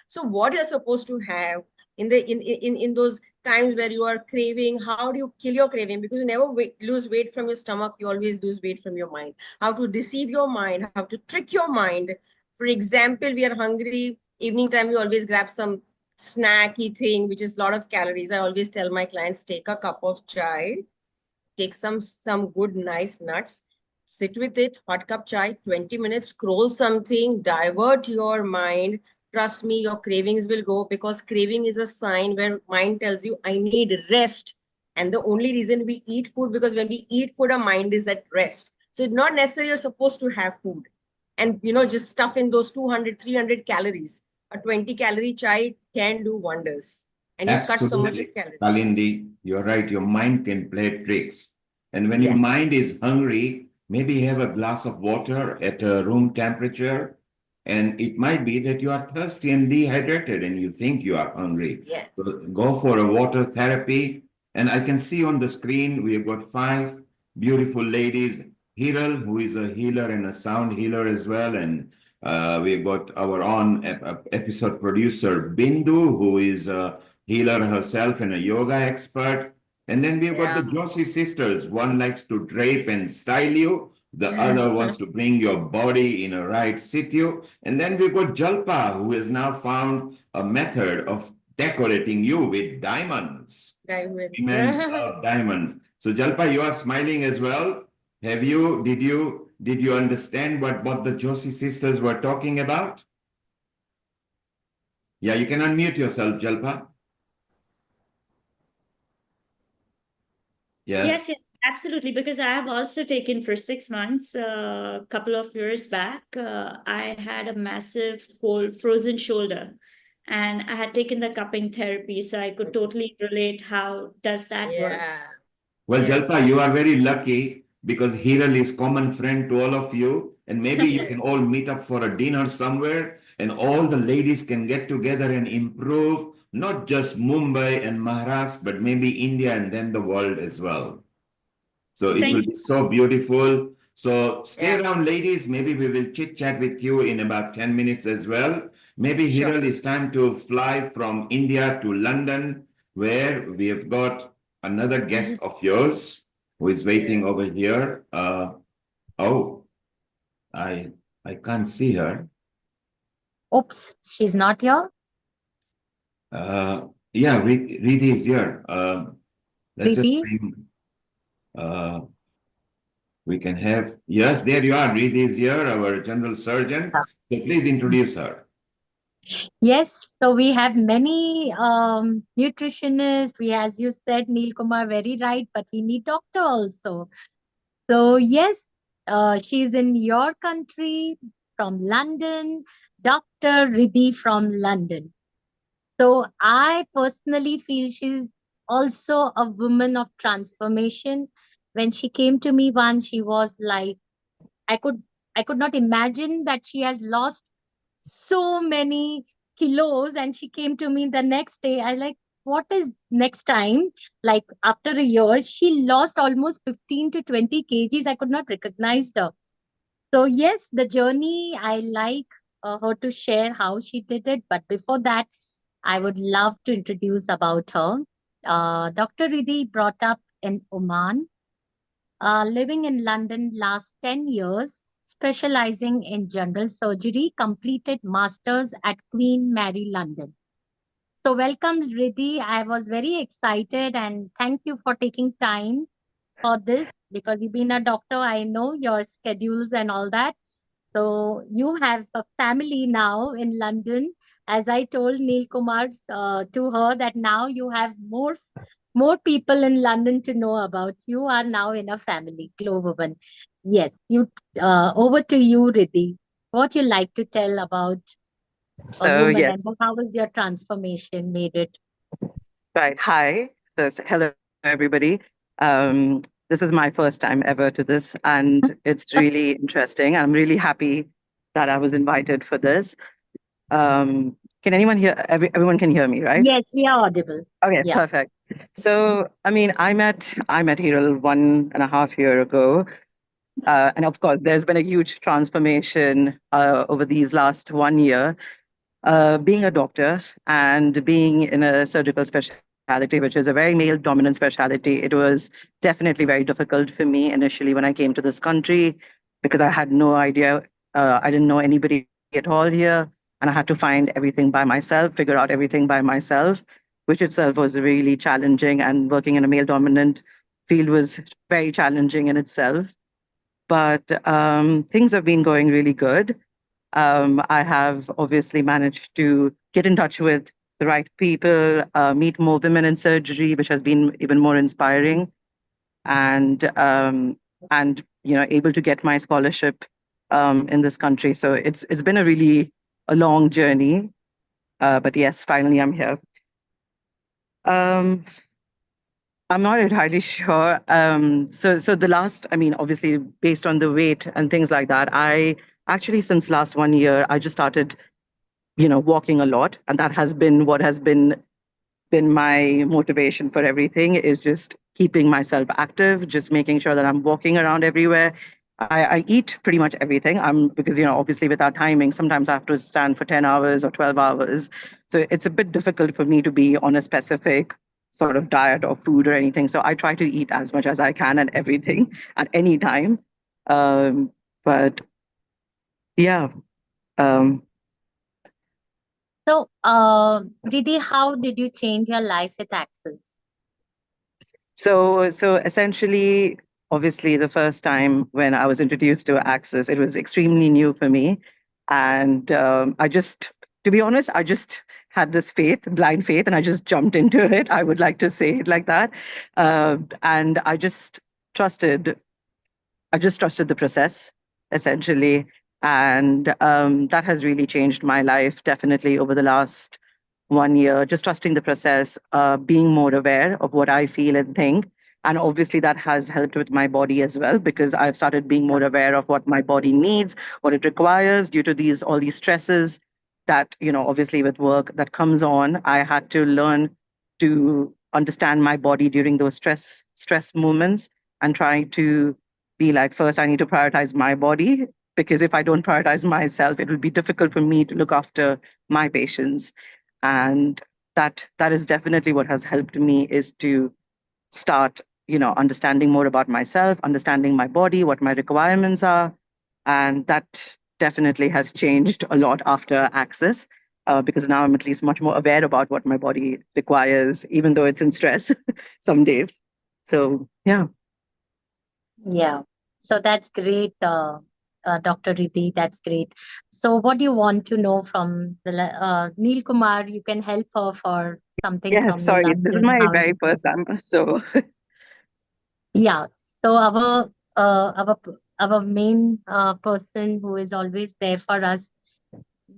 So what you're supposed to have in those times where you are craving, how do you kill your craving? Because you never lose weight from your stomach, you always lose weight from your mind. How to deceive your mind, how to trick your mind. For example, we are hungry, evening time, we always grab some snacky thing, which is a lot of calories. I always tell my clients, take a cup of chai, take some good, nice nuts, sit with it, hot cup chai, 20 minutes, scroll something, divert your mind. Trust me, your cravings will go because craving is a sign where mind tells you, I need rest. And the only reason we eat food, because when we eat food, our mind is at rest. So it's not necessarily you're supposed to have food and, just stuff in those 200, 300 calories. A 20-calorie chai can do wonders. And you cut so much of calories. Kalindi, you're right. Your mind can play tricks. And when your mind is hungry, maybe have a glass of water at a room temperature. And it might be that you are thirsty and dehydrated and you think you are hungry. Yeah. So go for a water therapy. And I can see on the screen, we have got 5 beautiful ladies. Sheryl, who is a healer and a sound healer as well. And we've got our own episode producer, Bindu, who is a healer herself and a yoga expert. And then we've got the Joshi sisters. One likes to drape and style you. The other wants to bring your body in a right situ. And then we've got Jalpa, who has now found a method of decorating you with diamonds. Women love diamonds. So Jalpa, you are smiling as well. Did you understand what the Joshi sisters were talking about? Yeah, you can unmute yourself, Jalpa. Yes, absolutely. Because I have also taken for 6 months, a couple of years back, I had a massive cold, frozen shoulder, and I had taken the cupping therapy, so I could totally relate. How does that work? Well, Jalpa, you are very lucky because Sheryl is common friend to all of you, and maybe you can all meet up for a dinner somewhere, and all the ladies can get together and improve not just Mumbai and Maharashtra, but maybe India and then the world as well. So it will be so beautiful. So stay around, ladies. Maybe we will chit chat with you in about 10 minutes as well. Maybe Hiral, it's time to fly from India to London, where we have got another guest of yours who is waiting over here. Oh, I can't see her. Oops, she's not here. Yeah, Rithi is here. Let's just Rithi? bring. We can have. Yes, there you are. Rithi is here, our general surgeon. So please introduce her. Yes, so we have many nutritionists. We, as you said, Neil Kumar, very right, but we need doctor also. So yes, she's in your country from London, Dr. Riddhi from London. So I personally feel she's also a woman of transformation. When she came to me once, she was like, I could I could not imagine that she has lost so many kilos, and she came to me the next day. I like, what is next time? Like after a year, she lost almost 15 to 20 kgs. I could not recognize her. So yes, the journey, I like her to share how she did it. But before that, I would love to introduce about her. Dr. Riddhi brought up in Oman, living in London last 10 years, specializing in general surgery, completed masters at Queen Mary London. So welcome, Riddhi. I was very excited and thank you for taking time for this because you've been a doctor. I know your schedules and all that. So you have a family now in London. As I told Neil Kumar to her that now you have more people in London to know about. You are now in a family, GLOWomen. Yes, you over to you, Riddhi. What you like to tell about a So, woman yes, and how was your transformation made it? right. Hi. Hello, everybody. Um, this is my first time ever to this, and it's really interesting. I'm really happy that I was invited for this. Can anyone hear? Everyone can hear me, right? Yes, we are audible. Okay, Yeah. perfect. So, I mean, I met Hiral 1.5 years ago, and of course, there's been a huge transformation over these last 1 year. Being a doctor and being in a surgical specialty, which is a very male dominant specialty, it was definitely very difficult for me initially when I came to this country because I had no idea. I didn't know anybody at all here. And I had to find everything by myself, figure out everything by myself, which itself was really challenging. And working in a male dominant field was very challenging in itself. But things have been going really good. I have obviously managed to get in touch with the right people, meet more women in surgery, which has been even more inspiring, and able to get my scholarship in this country. So it's been a long journey, but yes, finally I'm here. Um, I'm not entirely sure. So the last, I mean, obviously based on the weight and things like that, I actually since last 1 year I just started walking a lot, and that has been what has been my motivation for everything, is just keeping myself active, just making sure that I'm walking around everywhere. I eat pretty much everything. Because obviously with our timing, sometimes I have to stand for 10 hours or 12 hours. So it's a bit difficult for me to be on a specific sort of diet or food or anything. So I try to eat as much as I can and everything at any time. But yeah. Um, So, Didi, how did you change your life with Access? So essentially, obviously, the first time when I was introduced to Access, it was extremely new for me, and to be honest, I just had this blind faith, and I just jumped into it. I would like to say it like that, and trusted. I just trusted the process, essentially, and that has really changed my life definitely over the last 1 year. Just trusting the process, being more aware of what I feel and think. And obviously, that has helped with my body as well, because I've started being more aware of what my body needs, what it requires due to all these stresses that, obviously with work that comes on. I had to learn to understand my body during those stress moments and try to be like, first, I need to prioritize my body, because if I don't prioritize myself, it will be difficult for me to look after my patients. And that is definitely what has helped me, is to start, understanding more about myself, understanding my body, what my requirements are. And that definitely has changed a lot after Access, because now I'm at least much more aware about what my body requires, even though it's in stress some days. So, yeah. Yeah. So that's great, Dr. Riddhi. That's great. So, what do you want to know from Neil Kumar? You can help her for something Yeah, from your sorry. This is London my house. very first time. So, Yeah. So our main person who is always there for us,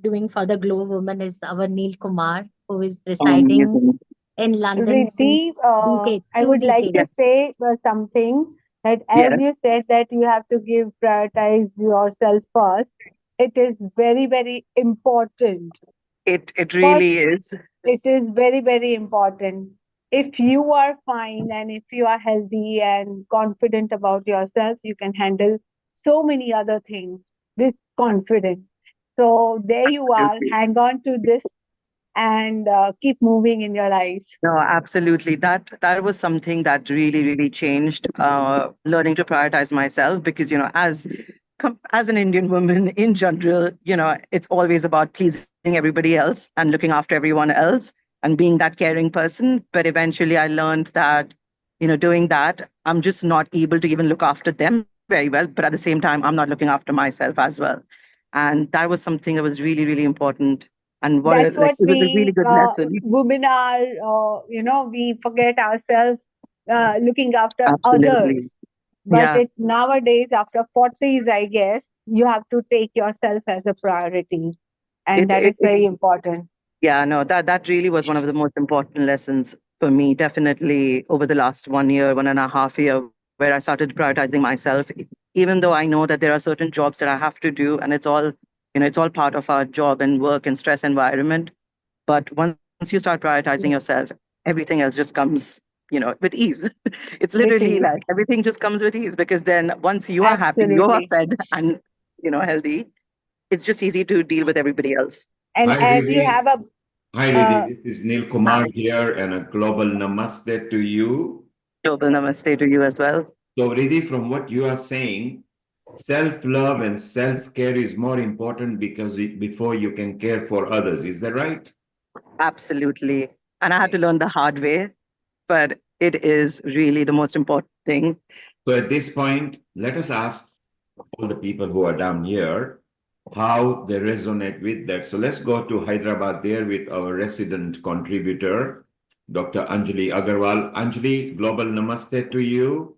doing for the Glow Woman, is our Neil Kumar, who is residing amazing. in London since Riddhi, I two would like decades. to say something that as Yes, you said that you have to give prioritize yourself first, it is very, very important. it First, really is. it is very, very important. If you are fine and if you are healthy and confident about yourself, you can handle so many other things with confidence. So there you are. Absolutely. Hang on to this and keep moving in your life. No, absolutely. That was something that really, really changed. Learning to prioritize myself, because as an Indian woman in general, it's always about pleasing everybody else and looking after everyone else and being that caring person. But eventually, I learned that doing that, I'm just not able to even look after them very well. But at the same time, I'm not looking after myself as well. And that was something that was really, really important. And That's like what it was a really we good lesson. women are, we forget ourselves looking after Absolutely. others. But Yeah. it nowadays, after 40s, I guess, you have to take yourself as a priority. And It, that it is it very important. yeah, no, that really was one of the most important lessons for me, definitely over the last 1 year, 1.5 year, where I started prioritizing myself, even though I know that there are certain jobs that I have to do, and it's all part of our job and work and stress environment. But once you start prioritizing yourself, everything else just comes, with ease. It's With literally ease. like everything just comes with ease, because then once you are happy, you are Absolutely. fed and, healthy, it's just easy to deal with everybody else. And Hi, as you Riddhi. have a, Hi, uh, Riddhi. This is Neil Kumar here, and a global namaste to you. Global namaste to you as well. So, Riddhi, from what you are saying, self-love and self-care is more important because before you can care for others. Is that right? Absolutely. And I had to learn the hard way, but it is really the most important thing. So, at this point, let us ask all the people who are down here how they resonate with that. So, let's go to Hyderabad there with our resident contributor, Dr. Anjali Agarwal. Anjali, global namaste to you.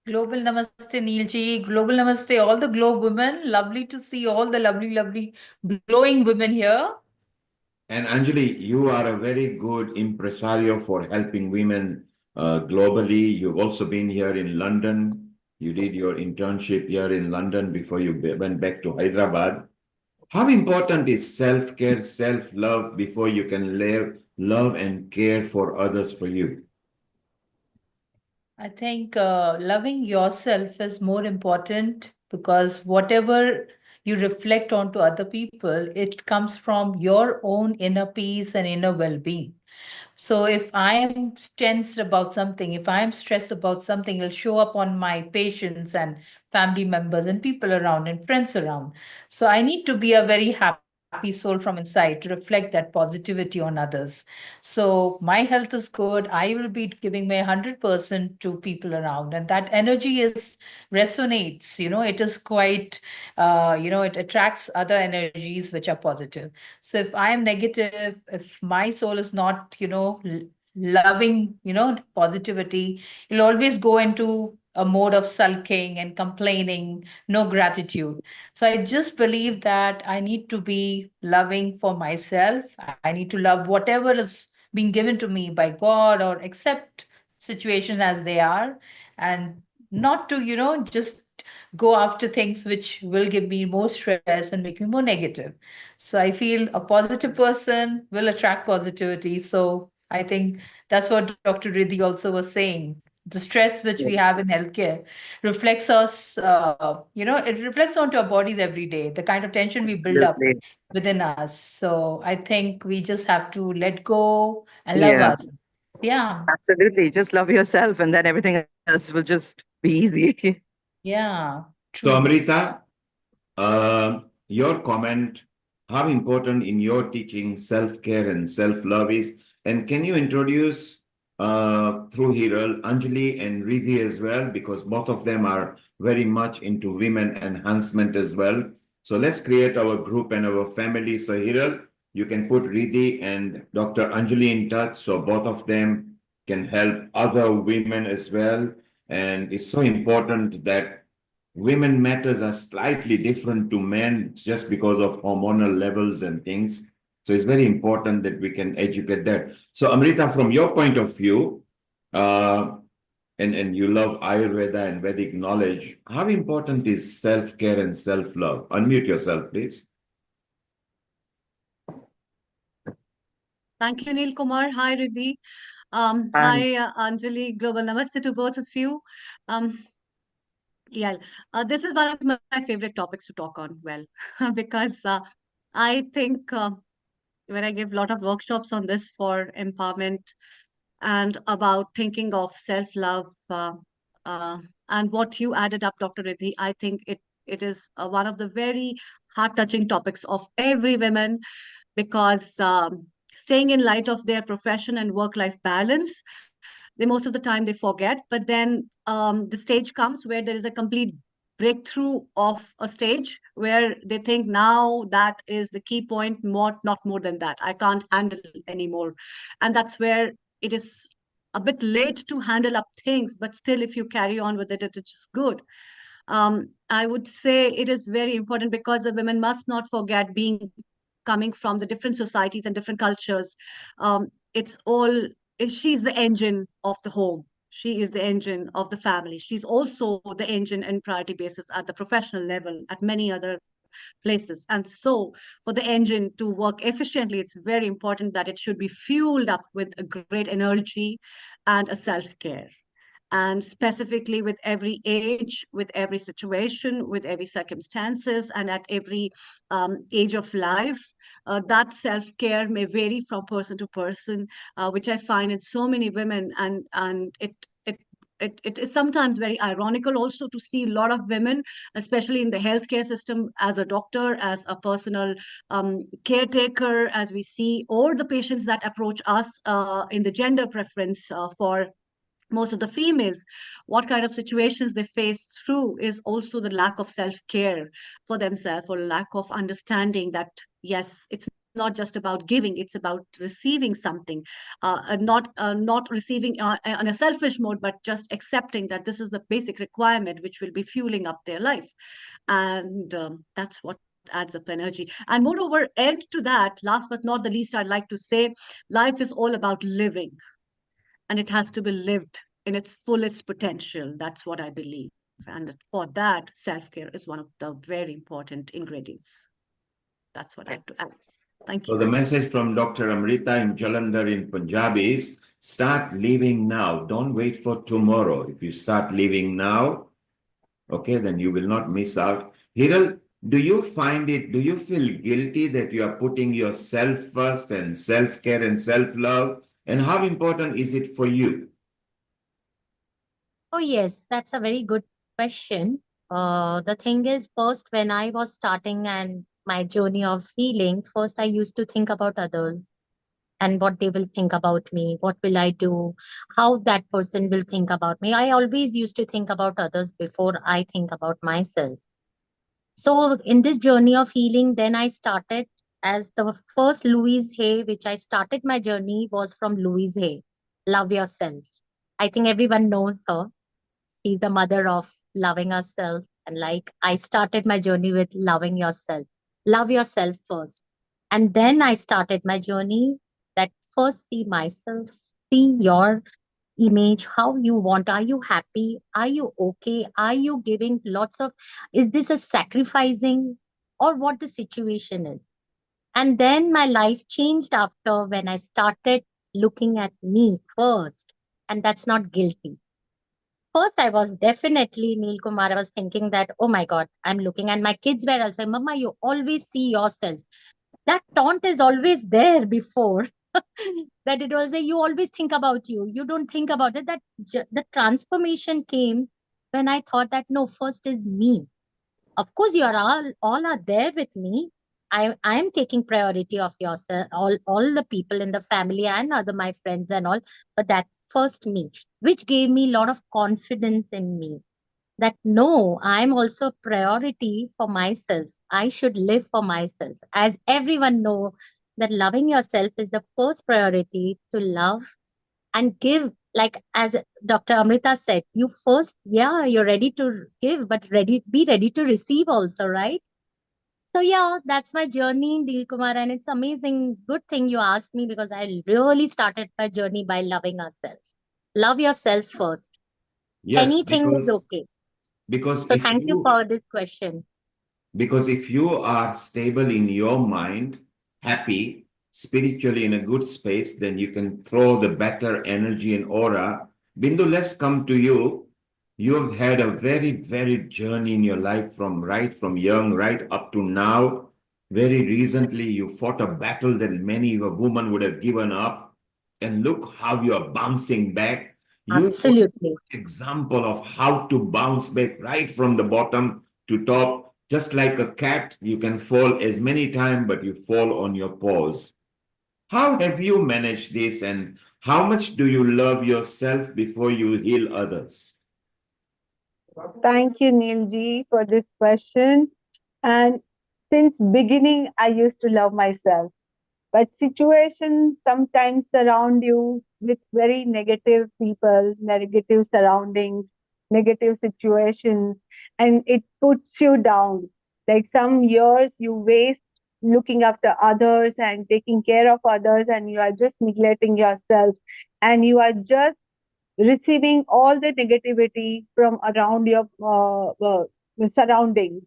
Global Namaste, Neelji. Global Namaste, all the Glow women. Lovely to see all the lovely, lovely glowing women here. And Anjali, you are a very good impresario for helping women globally. You've also been here in London. You did your internship here in London before you went back to Hyderabad. How important is self-care, self-love before you can love and care for others for you? I think loving yourself is more important because whatever you reflect onto other people, it comes from your own inner peace and inner well-being. So if I am tensed about something, if I am stressed about something, it'll show up on my patients and family members and people around and friends around. So I need to be a very happy soul from inside to reflect that positivity on others. So my health is good. I will be giving my 100% to people around, and that energy is resonates. It is quite, it attracts other energies which are positive. So if I am negative, if my soul is not, loving, positivity, you'll always go into a mode of sulking and complaining, no gratitude. So I just believe that I need to be loving for myself. I need to love whatever is being given to me by God, or accept situations as they are, and not to, just go after things which will give me more stress and make me more negative. So I feel a positive person will attract positivity. So I think that's what Dr. Riddhi also was saying. the stress which we have in healthcare reflects us, it reflects onto our bodies every day, the kind of tension we build up Absolutely. within us. So I think we just have to let go and love Yeah, us. Yeah, absolutely. Just love yourself, and then everything else will just be easy. yeah, So, true. Amrita, your comment, how important in your teaching self-care and self-love is, and can you introduce through Hiral, Anjali and Riddhi as well, because both of them are very much into women enhancement as well. So let's create our group and our family. So Hiral, you can put Riddhi and Dr. Anjali in touch so both of them can help other women as well. And it's so important that women matters are slightly different to men just because of hormonal levels and things. So it's very important that we can educate that. So Amrita, from your point of view, uh, and you love Ayurveda and Vedic knowledge, how important is self-care and self-love? Unmute yourself, please. Thank you, Neil Kumar. Hi, Riddhi. And Hi, Anjali. Global namaste to both of you. Um, yeah, this is one of my favorite topics to talk on. Well, because I think when I give a lot of workshops on this for empowerment and about thinking of self-love, uh, and what you added up, Dr. Riddhi, I think it is one of the very heart-touching topics of every woman because staying in light of their profession and work-life balance, they most of the time they forget. But then the stage comes where there is a complete breakthrough of a stage where they think now that is the key point, more not more than that. I can't handle anymore, and that's where it is a bit late to handle up things. But still, if you carry on with it, it is good. I would say it is very important because the women must not forget being coming from the different societies and different cultures. It's all, she's the engine of the home. She is the engine of the family. She's also the engine and priority basis at the professional level, at many other places. And so, for the engine to work efficiently, it's very important that it should be fueled up with a great energy and a self care, and specifically with every age, with every situation, with every circumstances, and at every age of life. That self-care may vary from person to person, which I find in so many women, and it is sometimes very ironical also to see a lot of women, especially in the healthcare system, as a doctor, as a personal caretaker, as we see, or the patients that approach us in the gender preference for most of the females, what kind of situations they face through is also the lack of self-care for themselves, or lack of understanding that yes, it's not just about giving, it's about receiving something, not receiving in a selfish mode, but just accepting that this is the basic requirement which will be fueling up their life. And that's what adds up energy. And moreover, add to that, last but not the least, I'd like to say life is all about living, and it has to be lived in its fullest potential. That's what I believe. And for that, self care is one of the very important ingredients. That's what I have to add. Thank So you. the message from Dr. Amrita in Jalandhar in Punjab is start living now. Don't wait for tomorrow. If you start living now, okay, then you will not miss out. Hiral, do you feel guilty that you are putting yourself first and self-care and self-love? And how important is it for you? Oh, yes, that's a very good question. The thing is, first, when I was starting and my journey of healing, first I used to think about others and what they will think about me, what will I do, how that person will think about me. I always used to think about others before I think about myself. So in this journey of healing, then I started as the first Louise Hay, which I started my journey was from Louise Hay. Love yourself. I think everyone knows her. She's the mother of loving ourselves. And like I started my journey with loving yourself. Love yourself first. And then I started my journey that first see myself, see your image, how you want. Are you happy? Are you okay? Are you giving lots of, is this a sacrificing or what the situation is? And then my life changed after when I started looking at me first. And that's not guilty. first I was definitely, Neil Kumar, I was thinking that, oh my God, I'm looking, and my kids were also, Mama, you always see yourself. That taunt is always there before. That it was a, you always think about you. You don't think about it. That the transformation came when I thought that no, first is me. Of course, you are all are there with me. I am taking priority of yourself, all the people in the family and other my friends and all. But that's first me, which gave me a lot of confidence in me. That no, I'm also a priority for myself. I should live for myself. As everyone know that loving yourself is the first priority to love and give. Like as Dr. Amrita said, you first, yeah, you're ready to give, but be ready to receive also, right? So yeah, that's my journey, Dil Kumar, and it's amazing. Good thing you asked me because I really started my journey by loving ourselves. Love yourself first. Yes, Anything is okay. because So if thank you you for this question. because if you are stable in your mind, happy, spiritually in a good space, then you can throw the better energy and aura. Bindu, let's come to you. You have had a very, very journey in your life from young, right up to now. Very recently, you fought a battle that many a woman would have given up. And look how you are bouncing back. You were Absolutely. an example of how to bounce back right from the bottom to top. Just like a cat, you can fall as many times, but you fall on your paws. How have you managed this, and how much do you love yourself before you heal others? Thank you, Neil ji, for this question. And since beginning, I used to love myself. But situations sometimes surround you with very negative people, negative surroundings, negative situations, and it puts you down. Like some years you waste looking after others and taking care of others, and you are just neglecting yourself, and you are just receiving all the negativity from around your surroundings,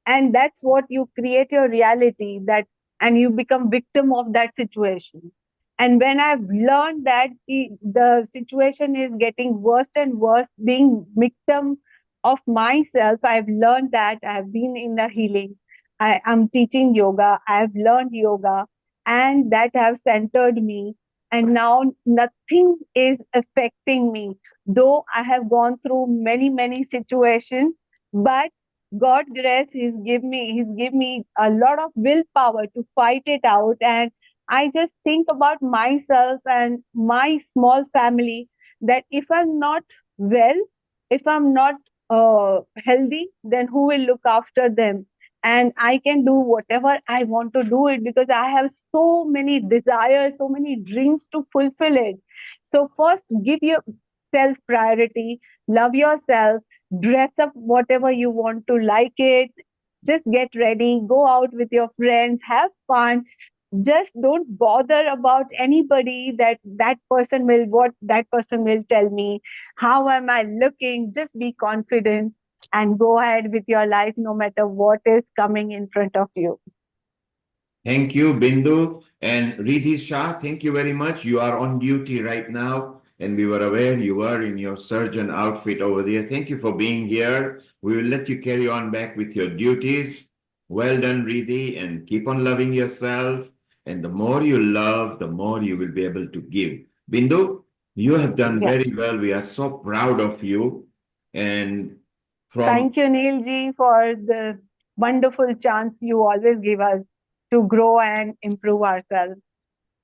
and that's what you create your reality, that and you become victim of that situation. And when I've learned that the situation is getting worse and worse, being victim of myself, I've learned that. I've been in the healing, I am teaching yoga, I've learned yoga, and that have centered me, and now nothing is affecting me, though I have gone through many situations. But God grace, he's give me a lot of willpower to fight it out. And I just think about myself and my small family, that if I'm not well, if I'm not healthy, then who will look after them? And I can do whatever I want to do it, because I have so many desires, so many dreams to fulfill it. So first, give yourself priority, love yourself, dress up whatever you want to like it, just get ready, go out with your friends, have fun. Just don't bother about anybody, that person will, what that person will tell me, how am I looking. Just be confident and go ahead with your life, no matter what is coming in front of you. Thank you, Bindu. And Riddhi Shah, thank you very much. You are on duty right now, and we were aware you were in your surgeon outfit over there. Thank you for being here. We will let you carry on back with your duties. Well done, Riddhi, and keep on loving yourself. And the more you love, the more you will be able to give. Bindu, you have done Yeah. very well. We are so proud of you. And from Thank you, Neil ji, for the wonderful chance you always give us to grow and improve ourselves.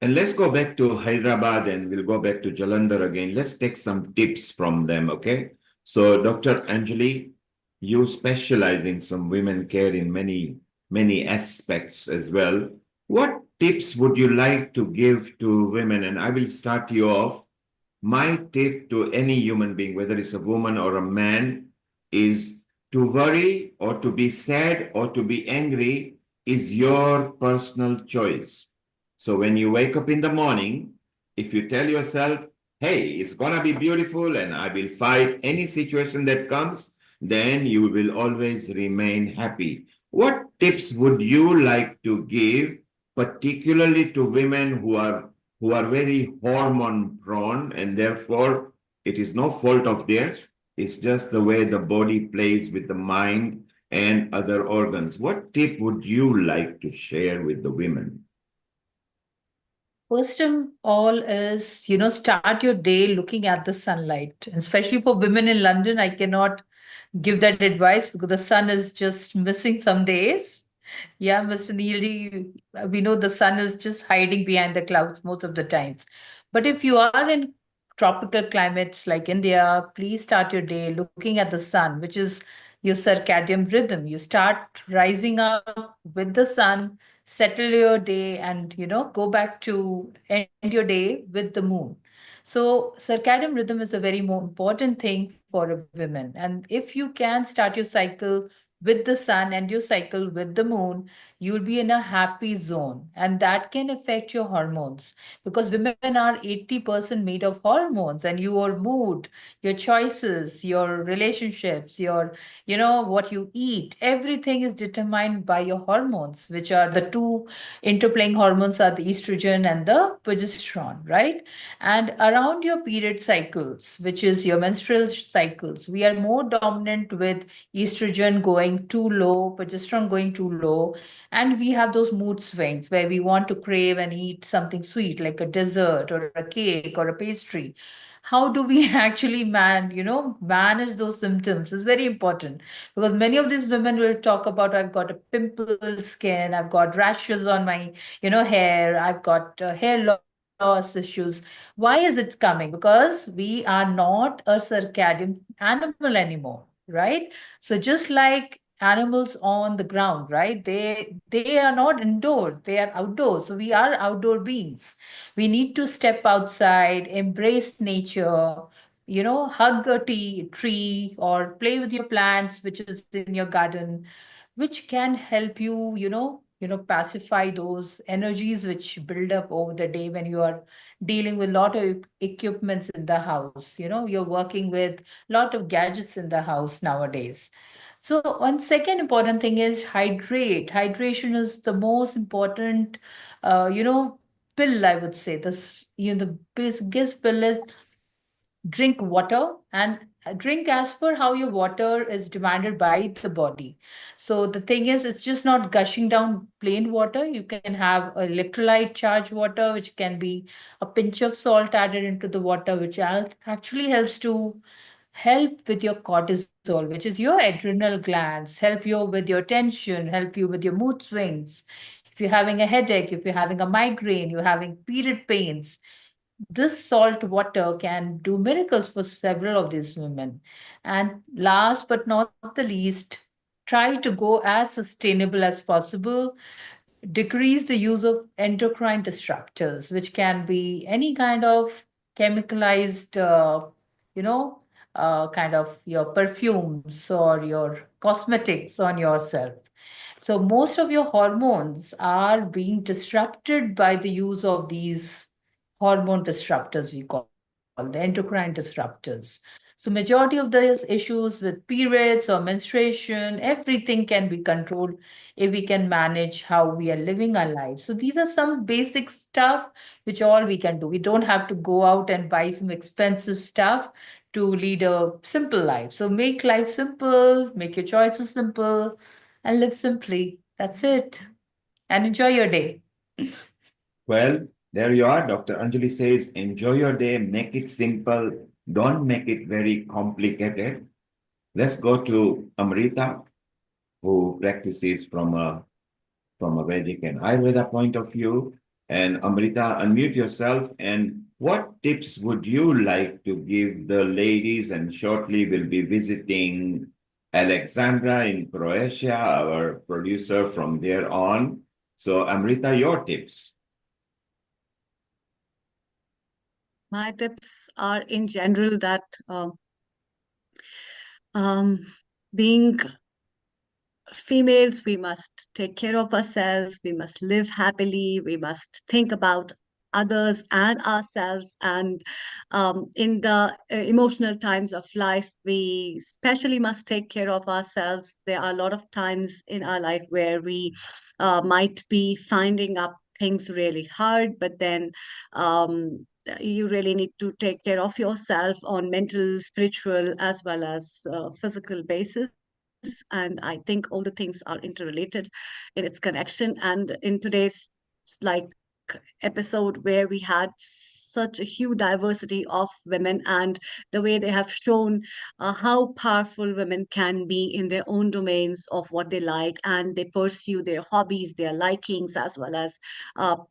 And let's go back to Hyderabad and we'll go back to Jalandhar again. Let's take some tips from them, okay? So, Dr. Anjali, you specialize in some women care in many aspects as well. What tips would you like to give to women? And I will start you off. My tip to any human being, whether it's a woman or a man, is to worry or to be sad or to be angry is your personal choice. So when you wake up in the morning, if you tell yourself, hey, it's gonna be beautiful and I will fight any situation that comes, then you will always remain happy. What tips would you like to give, particularly to women who are very hormone prone and therefore it is no fault of theirs, It's just the way the body plays with the mind and other organs. What tip would you like to share with the women? First of all is, start your day looking at the sunlight. And especially for women in London, I cannot give that advice because the sun is just missing some days. Yeah, Mr. Neilji, we know the sun is just hiding behind the clouds most of the times. But if you are in tropical climates like India, please start your day looking at the sun, which is your circadian rhythm. You start rising up with the sun, settle your day, and go back to end your day with the moon. So circadian rhythm is a very more important thing for a woman. And if you can start your cycle with the sun and your cycle with the moon, you'll be in a happy zone. And that can affect your hormones because women are 80% made of hormones, and your mood, your choices, your relationships, what you eat, everything is determined by your hormones, which are the two interplaying hormones are the estrogen and the progesterone, right? And around your period cycles, which is your menstrual cycles, we are more dominant with estrogen going too low, progesterone going too low, and we have those mood swings where we want to crave and eat something sweet like a dessert or a cake or a pastry. How do we actually manage those symptoms is very important because many of these women will talk about, I've got a pimple skin, I've got rashes on my hair, I've got hair loss issues. Why is it coming? Because we are not a circadian animal anymore, right? So just like animals on the ground, right? They are not indoors, they are outdoors. So we are outdoor beings. We need to step outside, embrace nature, hug a tree or play with your plants, which is in your garden, which can help you, pacify those energies which build up over the day when you are dealing with a lot of equipments in the house. You're working with a lot of gadgets in the house nowadays. So one second important thing is hydrate. Hydration is the most important, pill, I would say. The biggest pill is drink water and drink as per how your water is demanded by the body. So the thing is, it's just not gushing down plain water. You can have electrolyte charged water, which can be a pinch of salt added into the water, which actually helps to help with your cortisol, which is your adrenal glands, help you with your tension, help you with your mood swings. If you're having a headache, if you're having a migraine, you're having period pains, this salt water can do miracles for several of these women. And last but not the least, try to go as sustainable as possible. Decrease the use of endocrine disruptors, which can be any kind of chemicalized, you know, kind of your perfumes or your cosmetics on yourself. So most of your hormones are being disrupted by the use of these hormone disruptors, we call the endocrine disruptors. So majority of these issues with periods or menstruation, everything can be controlled if we can manage how we are living our lives. So these are some basic stuff which all we can do. We don't have to go out and buy some expensive stuff to lead a simple life. So make life simple, make your choices simple, and live simply. That's it. And enjoy your day. Well, there you are. Dr. Anjali says, enjoy your day, make it simple, don't make it very complicated. Let's go to Amrita, who practices from a Vedic and Ayurveda point of view. And Amrita, unmute yourself. And what tips would you like to give the ladies? And shortly we'll be visiting Alexandra in Croatia, our producer from there on. So Amrita, your tips. My tips are in general that um, being females, we must take care of ourselves, we must live happily, we must think about others and ourselves. And in the emotional times of life, we especially must take care of ourselves. There are a lot of times in our life where we might be finding up things really hard, but then you really need to take care of yourself on mental, spiritual, as well as physical basis. And I think all the things are interrelated in its connection. And in today's like episode where we had such a huge diversity of women and the way they have shown how powerful women can be in their own domains of what they like, and they pursue their hobbies, their likings, as well as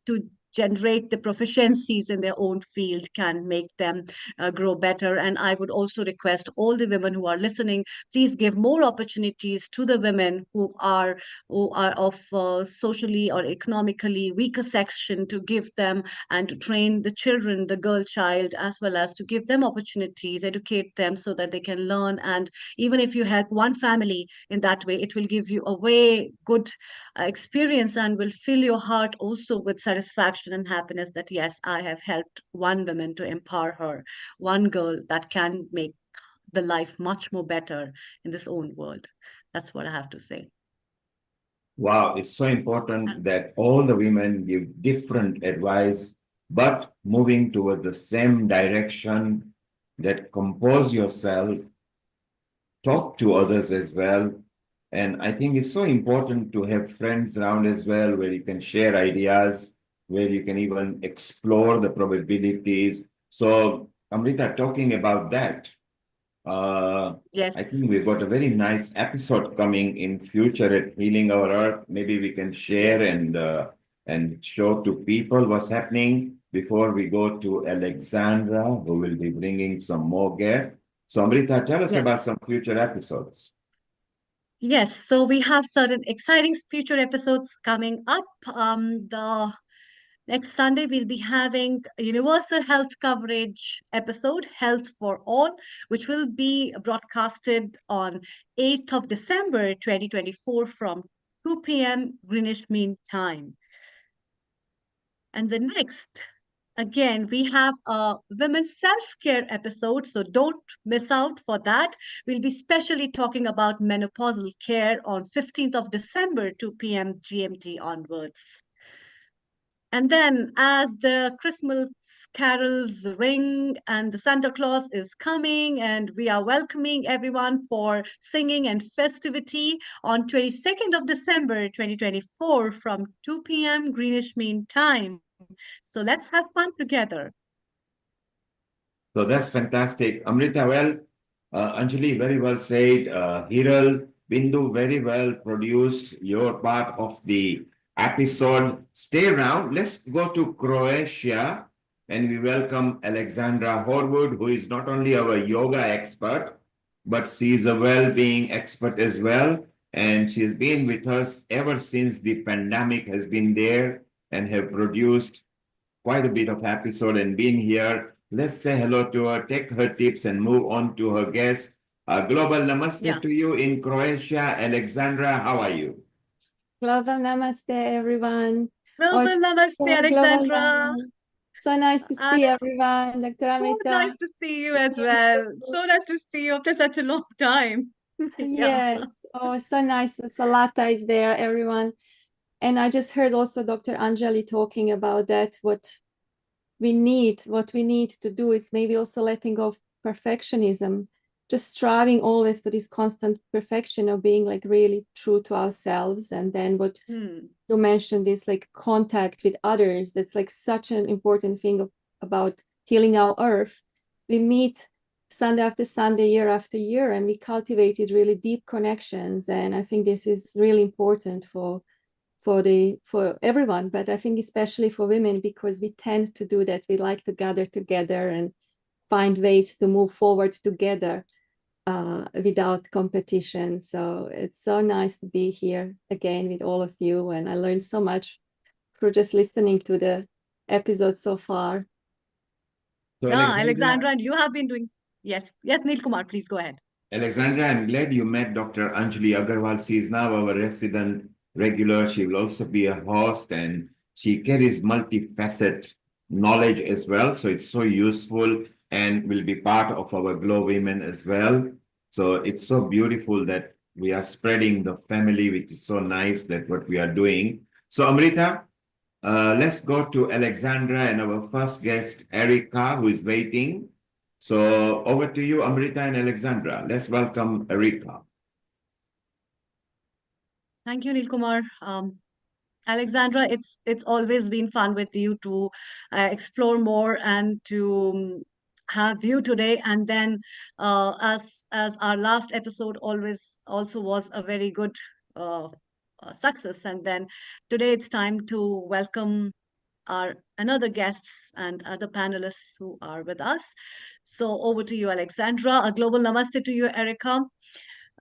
to generate the proficiencies in their own field can make them grow better. And I would also request all the women who are listening, please give more opportunities to the women who are of socially or economically weaker section, to give them and to train the children, the girl child, as well as to give them opportunities, educate them so that they can learn. And even if you help one family in that way, it will give you a way good experience and will fill your heart also with satisfaction and happiness that yes, I have helped one woman to empower her, one girl that can make the life much more better in this own world. That's what I have to say. Wow, it's so important that all the women give different advice, but moving toward the same direction, that compose yourself, talk to others as well. And I think it's so important to have friends around as well, where you can share ideas, where you can even explore the probabilities. So, Amrita, talking about that, Yes. I think we've got a very nice episode coming in future at Healing Our Earth. Maybe we can share and show to people what's happening before we go to Alexandra, who will be bringing some more guests. So, Amrita, tell us about Yes. some future episodes. Yes, so we have certain exciting future episodes coming up. The next Sunday, we'll be having a universal health coverage episode, Health for All, which will be broadcasted on 8th of December 2024 from 2 p.m. Greenwich Mean Time. And the next, again, we have a women's self-care episode, so don't miss out for that. We'll be specially talking about menopausal care on 15th of December, 2 p.m. GMT onwards. And then, as the Christmas carols ring and the Santa Claus is coming, and we are welcoming everyone for singing and festivity on 22nd of December 2024 from 2 p.m. Greenwich Mean Time. So let's have fun together. So that's fantastic. Amrita, well, Anjali, very well said. Hiral, Bindu, very well produced your part of the episode. Stay around. Let's go to Croatia and we welcome Alexandra Horwood, who is not only our yoga expert, but she's a well-being expert as well. And she's been with us ever since the pandemic has been there and have produced quite a bit of episode and been here. Let's say hello to her, take her tips, and move on to her guest. Global namaste to you in Croatia. Alexandra, how are you? Global namaste, everyone. Global namaste, Alexandra. So nice to see everyone, Dr. Amrita. So nice to see you as well. So nice to see you after such a long time. Yes. Oh, so nice. Salata is there, everyone. And I just heard also Dr. Anjali talking about that, what we need to do is maybe also letting go of perfectionism, just striving always for this constant perfection of being like really true to ourselves. And then what you mentioned is like contact with others. That's like such an important thing about healing our earth. We meet Sunday after Sunday, year after year, and we cultivated really deep connections. And I think this is really important for everyone, but I think especially for women, because we tend to do that. We like to gather together and find ways to move forward together without competition. So it's so nice to be here again with all of you, and I learned so much through just listening to the episode so far. So Alexandra, and you have been doing yes, Neil Kumar, please go ahead. Alexandra, I'm glad you met Dr. Anjali Agarwal. She is now our resident regular. She will also be a host, and she carries multifaceted knowledge as well. So it's so useful and will be part of our GLOWomen as well. So it's so beautiful that we are spreading the family, which is so nice that what we are doing. So Amrita, Let's go to Alexandra and our first guest, Erica, who is waiting. So over to you, Amrita and Alexandra. Let's welcome Erica. Thank you, Nilkumar. Alexandra, it's always been fun with you to explore more and to have you today. And then, as our last episode always also was a very good uh, success. And then today it's time to welcome our another guests and other panelists who are with us. So over to you, Alexandra. A global namaste to you, Erica.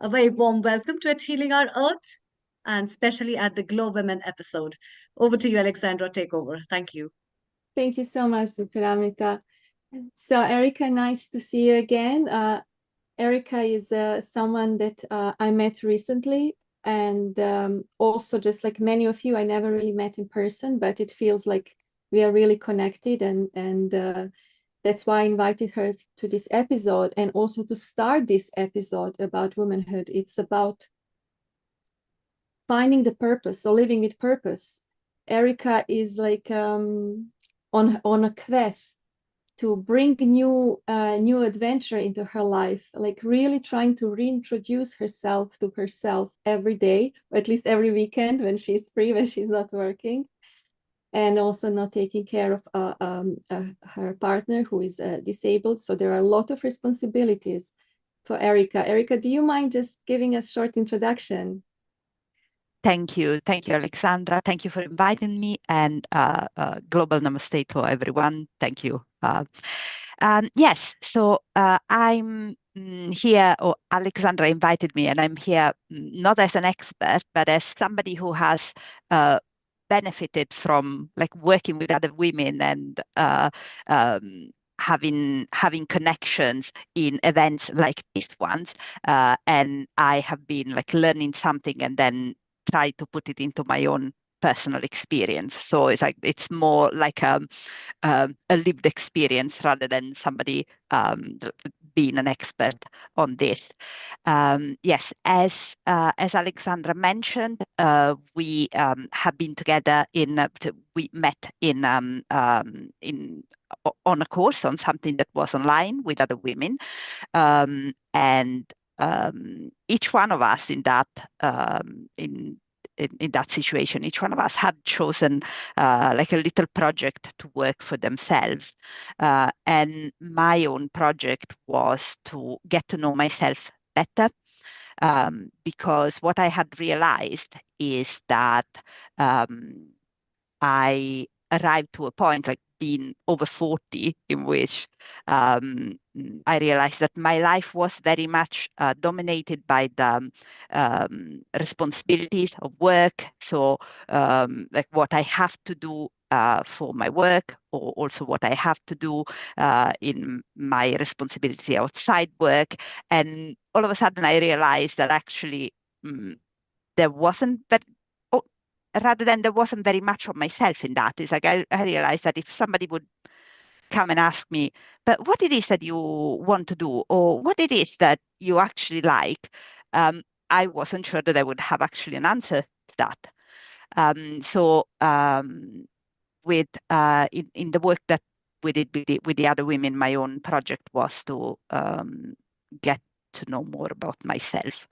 A very warm welcome to At Healing Our Earth, and especially at the Glow Women episode. Over to you, Alexandra. Take over. Thank you. Thank you so much, Dr. Amrita. So, Erica, nice to see you again. Erica is someone that I met recently, and also just like many of you, I never really met in person, but it feels like we are really connected, and that's why I invited her to this episode, and also to start this episode about womanhood. It's about finding the purpose or living with purpose. Erica is like on a quest to bring new adventure into her life, like really trying to reintroduce herself to herself every day, or at least every weekend when she's free, when she's not working, and also not taking care of her partner who is disabled. So there are a lot of responsibilities for Erica. Erica, do you mind just giving us a short introduction? Thank you, Alexandra. Thank you for inviting me, and global namaste to everyone. Thank you. Yes, so I'm here, or Alexandra invited me, and I'm here not as an expert, but as somebody who has benefited from like working with other women and having connections in events like this ones, and I have been like learning something and then try to put it into my own personal experience. So it's more like a lived experience rather than somebody being an expert on this. Yes, as Alexandra mentioned, we have been together we met in on a course on something that was online with other women, and each one of us in that in that situation, each one of us had chosen like a little project to work for themselves. And my own project was to get to know myself better, because what I had realized is that I arrived to a point, like being over 40, in which I realized that my life was very much dominated by the responsibilities of work. So like what I have to do for my work, or also what I have to do in my responsibility outside work. And all of a sudden I realized that actually there wasn't, but rather than there wasn't very much of myself in that. It's like I realized that if somebody would come and ask me, but what it is that you want to do, or what it is that you actually like, I wasn't sure that I would have actually an answer to that. So with in the work that we did with the other women, my own project was to get to know more about myself.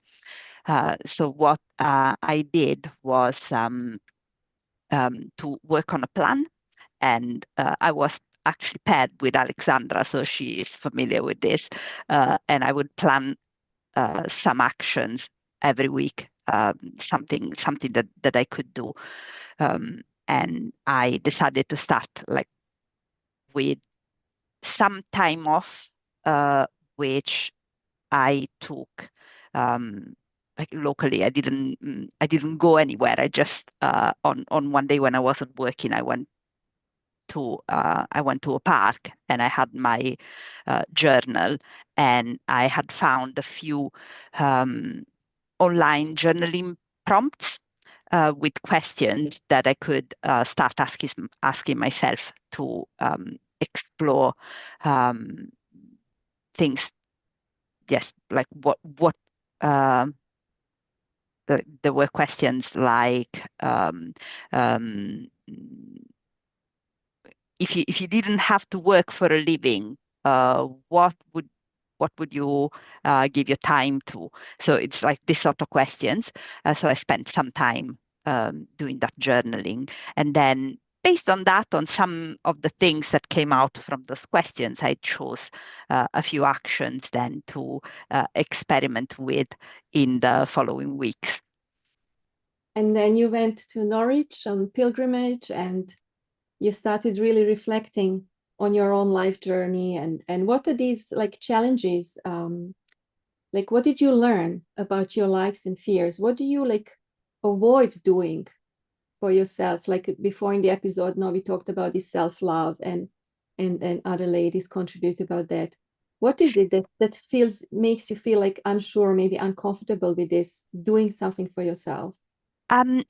So what I did was to work on a plan, and I was actually paired with Alexandra, so she is familiar with this, and I would plan some actions every week, something that I could do, and I decided to start like with some time off, which I took like locally. I didn't go anywhere. I just on one day when I wasn't working, I went to a park, and I had my journal, and I had found a few online journaling prompts with questions that I could start asking myself to explore things. Yes, like what there were questions like if you didn't have to work for a living, what would you give your time to? So it's like this sort of questions. So I spent some time doing that journaling, and then based on that, on some of the things that came out from those questions, I chose a few actions then to experiment with in the following weeks. And then you went to Norwich on pilgrimage, and you started really reflecting on your own life journey. And what are these like challenges? Like, what did you learn about your likes and fears? What do you like avoid doing for yourself? Like before in the episode, now we talked about this self-love, and other ladies contribute about that. What is it that makes you feel like unsure, maybe uncomfortable with this, doing something for yourself?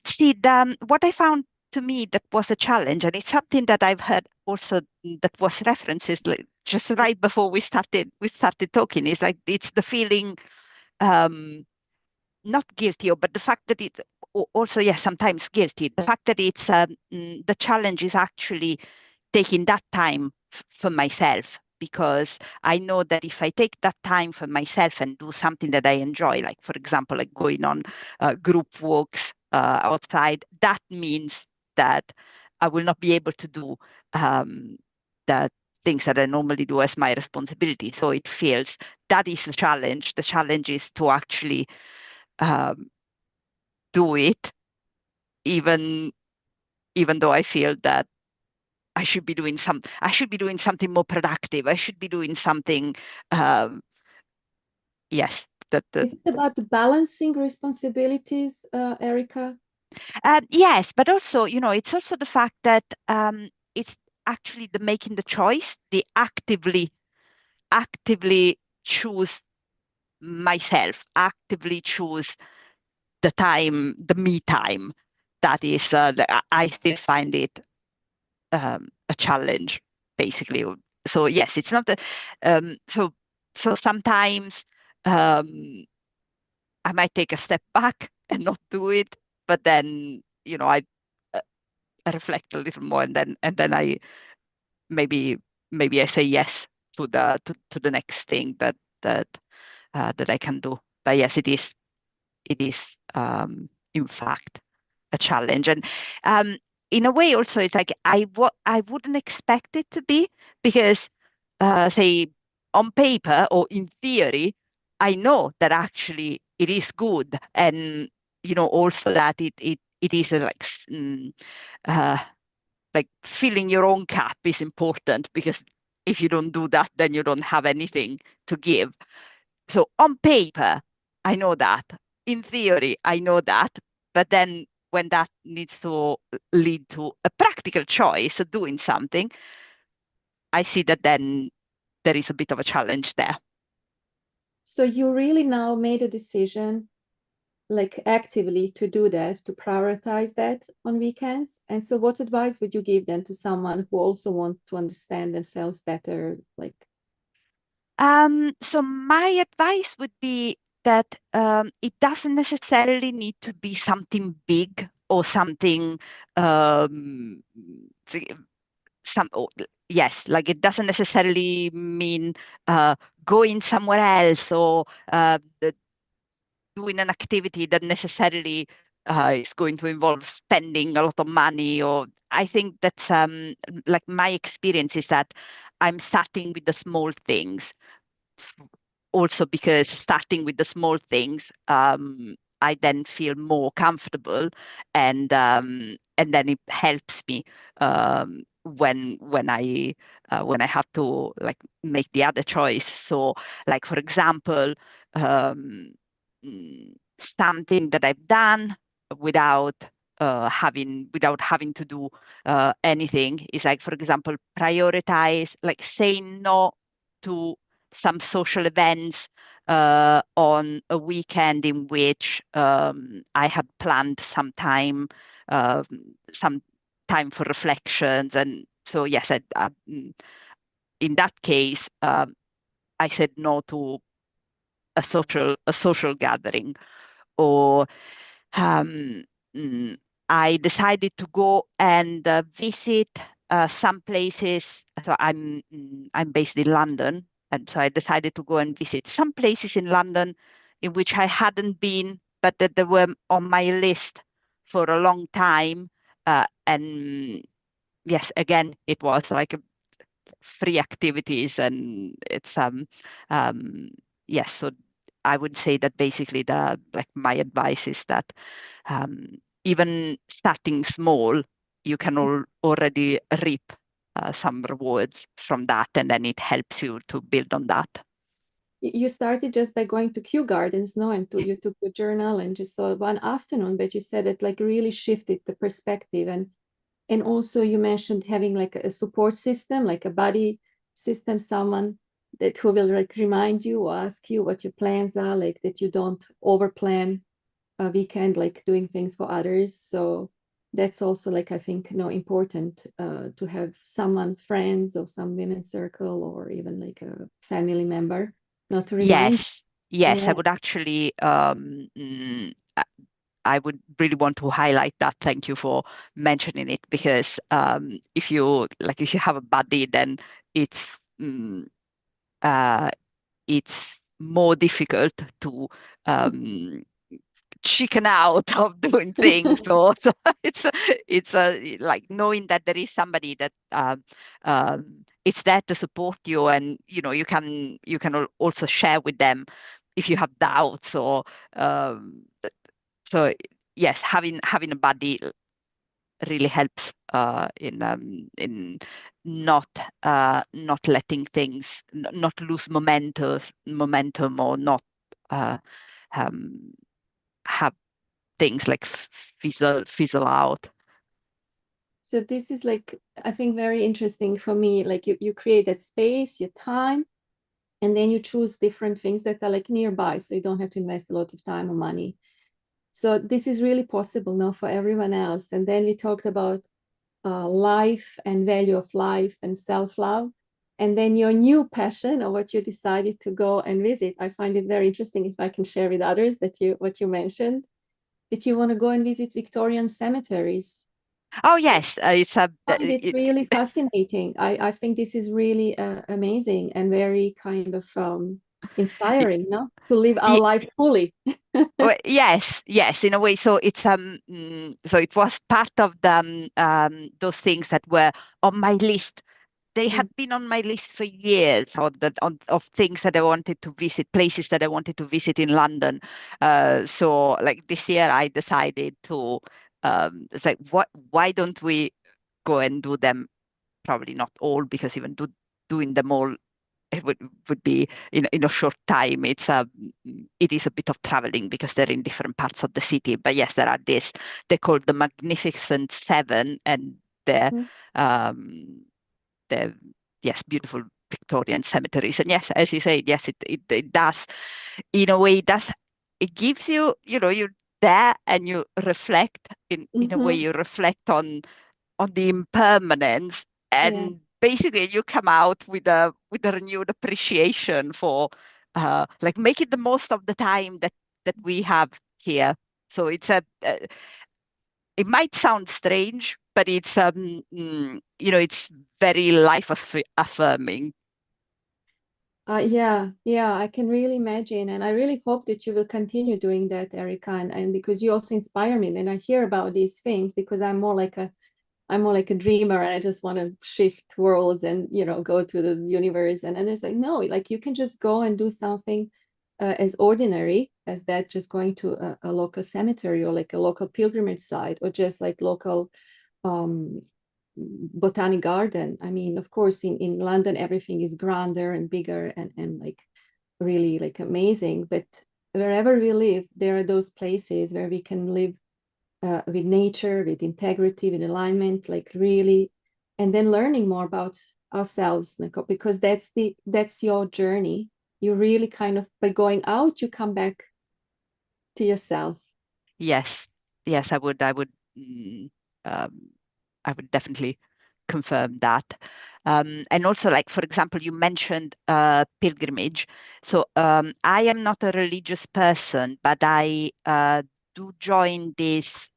See, what I found to me that was a challenge, and it's something that I've heard also that was references like, just right before we started talking, is like it's the feeling not guilty, but the fact that it's also, yes, sometimes guilty. The fact that it's the challenge is actually taking that time for myself, because I know that if I take that time for myself and do something that I enjoy, like for example, like going on group walks outside, that means that I will not be able to do the things that I normally do as my responsibility. So it feels that is the challenge. The challenge is to actually do it, even though I feel that I should be doing something more productive. I should be doing something. Yes, Is it about balancing responsibilities, Erica? Yes, but also, it's also the fact that it's actually the making the choice, the actively choose myself, actively choose the time, the me time. That is, I still find it a challenge, basically. So yes, it's not so sometimes I might take a step back and not do it, but then uh, I reflect a little more, and then I maybe I say yes to the next thing that I can do. But yes, it is in fact a challenge, and in a way also it's like I wouldn't expect it to be, because say on paper or in theory I know that actually it is good, and also that it is uh, like filling your own cup is important, because if you don't do that, then you don't have anything to give. So on paper, I know that. In theory, I know that. But then when that needs to lead to a practical choice of doing something, I see that then there is a bit of a challenge there. So you really now made a decision, like actively, to do that, to prioritize that on weekends. And so what advice would you give then to someone who also wants to understand themselves better? Like, So my advice would be that it doesn't necessarily need to be something big or something some oh, yes, like it doesn't necessarily mean going somewhere else, or doing an activity that necessarily is going to involve spending a lot of money. Or I think that's like my experience is that I'm starting with the small things, also because starting with the small things, I then feel more comfortable, and then it helps me when I have to like make the other choice. So, like for example, something that I've done without without having to do anything is, like, for example, prioritize, like saying no to some social events on a weekend in which I had planned um, some time for reflections. And so, yes, in that case, I said no to a social gathering. Or um, mm, I decided to go and visit some places. So I'm based in London, and so I decided to go and visit some places in London in which I hadn't been, but that they were on my list for a long time. And yes, again, it was like free activities, and it's yes. So I would say that basically my advice is that even starting small, you can already reap some rewards from that, and then it helps you to build on that. You started just by going to Kew Gardens, no, and you took the journal and just saw one afternoon, but you said it like really shifted the perspective, and also you mentioned having like a support system, like a buddy system, someone that who will like remind you or ask you what your plans are, like that you don't overplan a weekend, like doing things for others. So that's also like, I think, important to have someone, friends or some women's circle or even like a family member, not to remind. Yes, I would actually I would really want to highlight that. Thank you for mentioning it, because if you have a buddy, then it's it's more difficult to chicken out of doing things. So it's like knowing that there is somebody that it's there to support you, and you can also share with them if you have doubts, or so yes, having a buddy really helps in not letting things not lose momentum, or not have things like fizzle out. So this is like, I think, very interesting for me. Like you create that space, your time, and then you choose different things that are like nearby, so you don't have to invest a lot of time or money. So this is really possible now for everyone else. And then we talked about life and value of life and self-love. And then your new passion, or what you decided to go and visit. I find it very interesting, if I can share with others, what you mentioned, that you want to go and visit Victorian cemeteries. Oh yes, it's a. It's really fascinating. I think this is really amazing and very kind of inspiring, no? To live our life fully. Well, yes, in a way. So it's so it was part of the those things that were on my list. They had been on my list for years, of things that I wanted to visit, places that I wanted to visit in London. So like this year, I decided to it's like, why don't we go and do them? Probably not all, because even doing them all, it would be in a short time. It is a bit of traveling, because they're in different parts of the city. But yes, there are this. They're called the Magnificent Seven, and they're yes, beautiful Victorian cemeteries. And yes, as you say, yes, it does, in a way, it gives you, you're there and you reflect in a way, you reflect on the impermanence, and basically you come out with a renewed appreciation for like making the most of the time that we have here. So it's it might sound strange, but it's it's very life affirming. Yeah, I can really imagine. And I really hope that you will continue doing that, Erica. And because you also inspire me. And I hear about these things because I'm more like a dreamer, and I just want to shift worlds and, go to the universe. And it's like, no, like you can just go and do something as ordinary as that, just going to a local cemetery or like a local pilgrimage site, or just like local botanic garden. I mean, of course, in London, everything is grander and bigger and like really like amazing. But wherever we live, there are those places where we can live with nature, with integrity, with alignment, like really, and then learning more about ourselves, because that's your journey. You really kind of, by going out, you come back to yourself. Yes, I would I would definitely confirm that. And also, like, for example, you mentioned pilgrimage. So I am not a religious person, but I do join these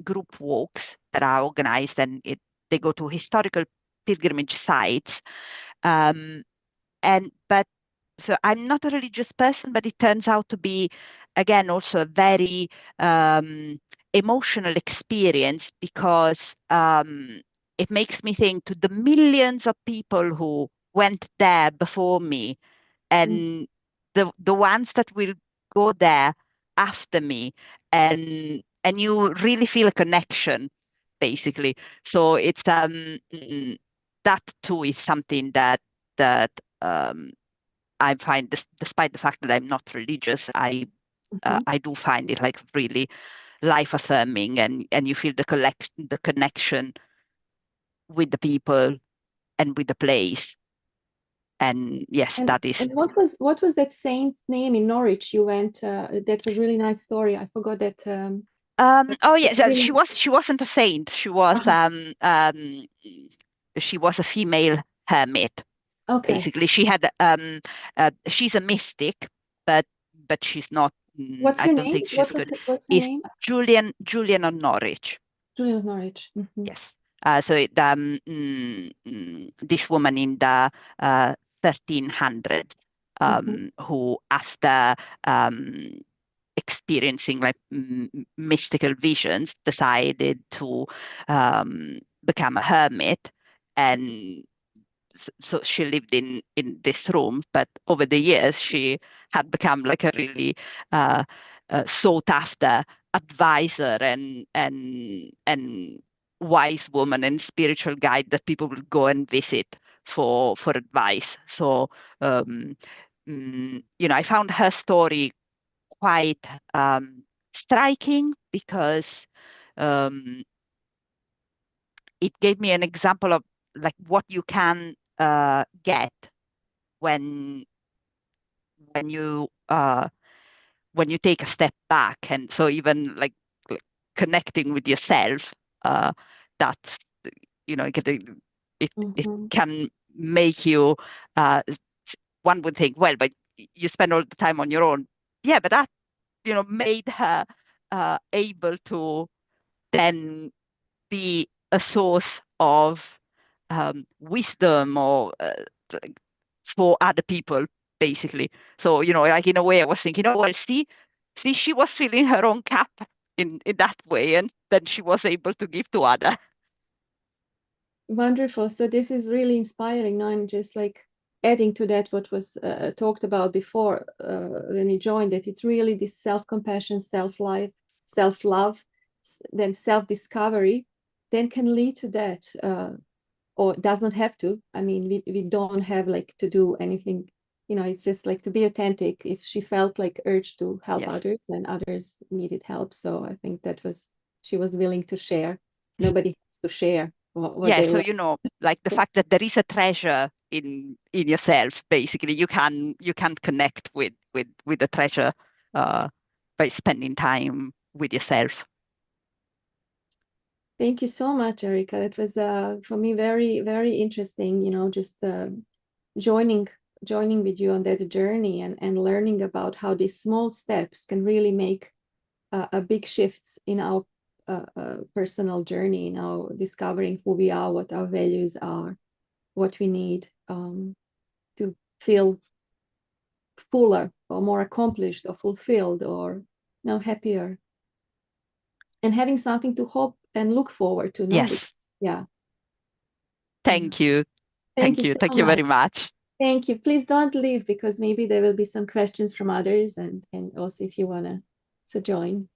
group walks that are organized, and they go to historical pilgrimage sites. But so I'm not a religious person, but it turns out to be, again, also a very emotional experience, because it makes me think to the millions of people who went there before me, and the ones that will go there after me, and you really feel a connection, basically. So it's that too is something that I find, despite the fact that I'm not religious, I do find it like really life affirming, and you feel the connection with the people and with the place. And yes, that is. And what was that saint's name in Norwich you went? That was really nice story. I forgot that. Oh yes, she wasn't a saint. She was a female hermit. Okay. Basically, she had she's a mystic, but she's not. What's I her don't name? think she's good. What's her Is name? Julian of Norwich. Julian of Norwich. Yes. So this woman in the 1300s, who, after experiencing like mystical visions, decided to become a hermit, and so she lived in this room, but over the years she had become like a really sought after advisor and wise woman and spiritual guide that people will go and visit for advice. So I found her story quite striking, because it gave me an example of like what you can get when you take a step back, and so even like connecting with yourself, that's it can make you. One would think, well, but you spend all the time on your own. Yeah, but that made her able to then be a source of wisdom, or for other people, basically. So like in a way, I was thinking, oh well, see, she was filling her own cup in that way, and then she was able to give to other. Wonderful. So this is really inspiring. Now, and just like adding to that, what was talked about before when we joined it, it's really this self-compassion, self-love, then self-discovery, then can lead to that, or does not have to. I mean, we don't have like to do anything. It's just like to be authentic. If she felt like urge to help others, and others needed help, so I think she was willing to share. Nobody has to share. So like the fact that there is a treasure in yourself, basically you can connect with the treasure by spending time with yourself. Thank you so much, Erica. It was for me very, very interesting, just joining with you on that journey, and learning about how these small steps can really make a big shifts in our personal journey, in our discovering who we are, what our values are, what we need to feel fuller or more accomplished or fulfilled or happier, and having something to hope and look forward to. Yes. Yeah. Thank you. Thank you. Thank you very much. Thank you. Please don't leave, because maybe there will be some questions from others, and also if you want to join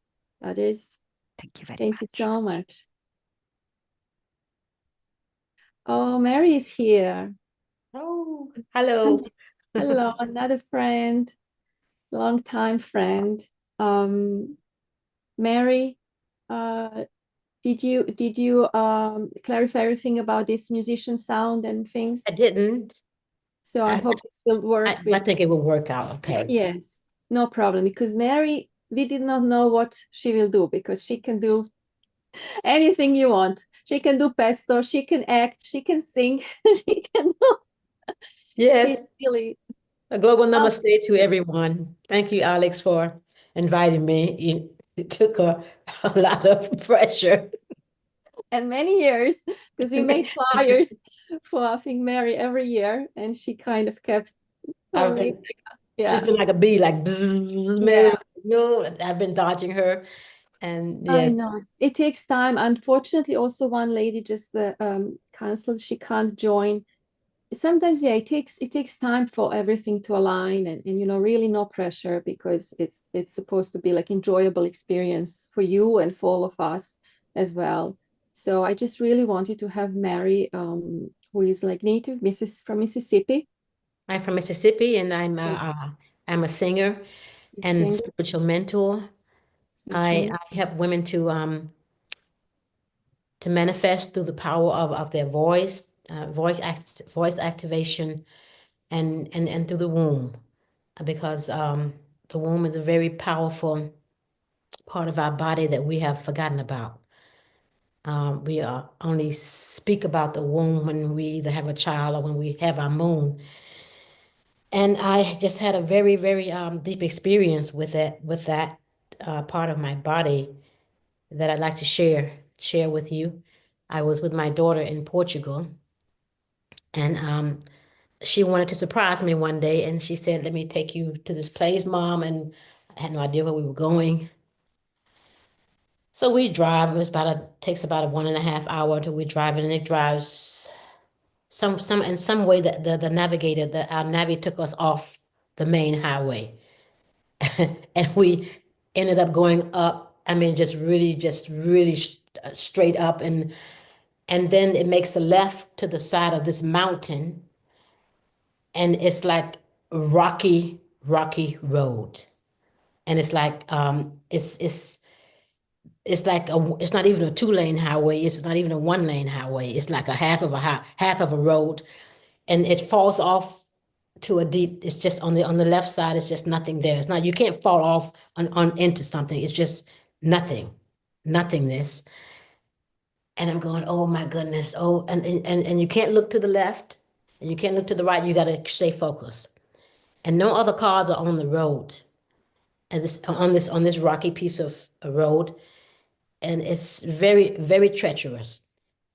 others. Thank you very much. Thank you so much. Oh, Mary is here. Oh, hello. Hello, another friend, long-time friend. Mary, did you clarify everything about this musician sound and things? I didn't. So I hope this will work. I think it will work out okay. Yes, no problem, because Mary, we did not know what she will do, because she can do anything you want. She can do pesto, she can act, she can sing, she can do. Yes. Really. A global namaste to everyone. Thank you, Alex, for inviting me. it took her a lot of pressure. And many years, because we made flyers for I think Mary every year, and she kind of kept telling me, She's been like a bee, like Mary, Yeah. no, I've been dodging her. And I yes, know it takes time. Unfortunately, also one lady just canceled. She can't join. Sometimes, yeah, it takes time for everything to align, and really no pressure, because it's supposed to be like enjoyable experience for you and for all of us as well. So I just really wanted to have Mary, who is like native from Mississippi. I'm from Mississippi, and I'm a singer and Singer. spiritual mentor. Spiritual I help women to manifest through the power of their voice, voice activation, and through the womb, because the womb is a very powerful part of our body that we have forgotten about. We only speak about the womb when we either have a child or when we have our moon. And I just had a very, very deep experience with that part of my body that I'd like to share with you. I was with my daughter in Portugal, and she wanted to surprise me one day, and she said, "Let me take you to this place, Mom." And I had no idea where we were going. So we drive. Takes about a 1.5 hour until we drive, and it drives in some way that the navigator, our Navi took us off the main highway. And we ended up going up. I mean, just really straight up, and then it makes a left to the side of this mountain, and it's like rocky road, and it's like it's like it's not even a 2-lane highway. It's not even a 1-lane highway. It's like a half of a road, and it falls off to a deep. It's just on the left side. It's just nothing there. It's not. You can't fall off on into something. It's just nothing, nothingness. And I'm going, oh my goodness. Oh, and you can't look to the left, and you can't look to the right. You got to stay focused. And no other cars are on the road, as on this rocky piece of a road, and it's very, very treacherous.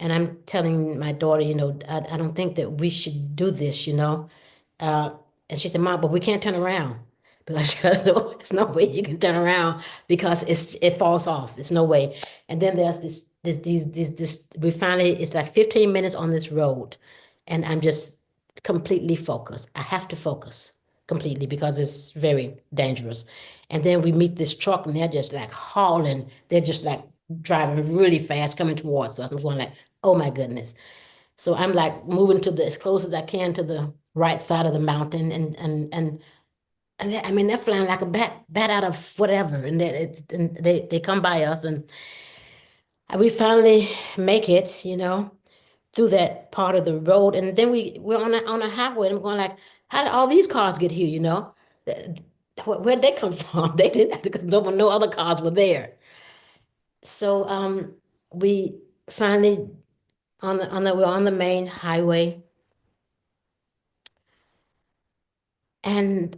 And I'm telling my daughter, I don't think that we should do this, Uh, and she said, Mom, but we can't turn around, because there's no way you can turn around, because it falls off. There's no way. And then there's we finally, it's like 15 minutes on this road, and I'm just completely focused. I have to focus completely because it's very dangerous. And then we meet this truck, and they're just like hauling. They're just like driving really fast, coming towards us. I'm going like, oh my goodness. So I'm like moving as close as I can to the right side of the mountain, and I mean, they're flying like a bat out of whatever, and they come by us, and we finally make it, through that part of the road, and then we're on a highway, and I'm going like, how did all these cars get here? Where'd they come from? They didn't, because no other cars were there. So we finally we're on the main highway, and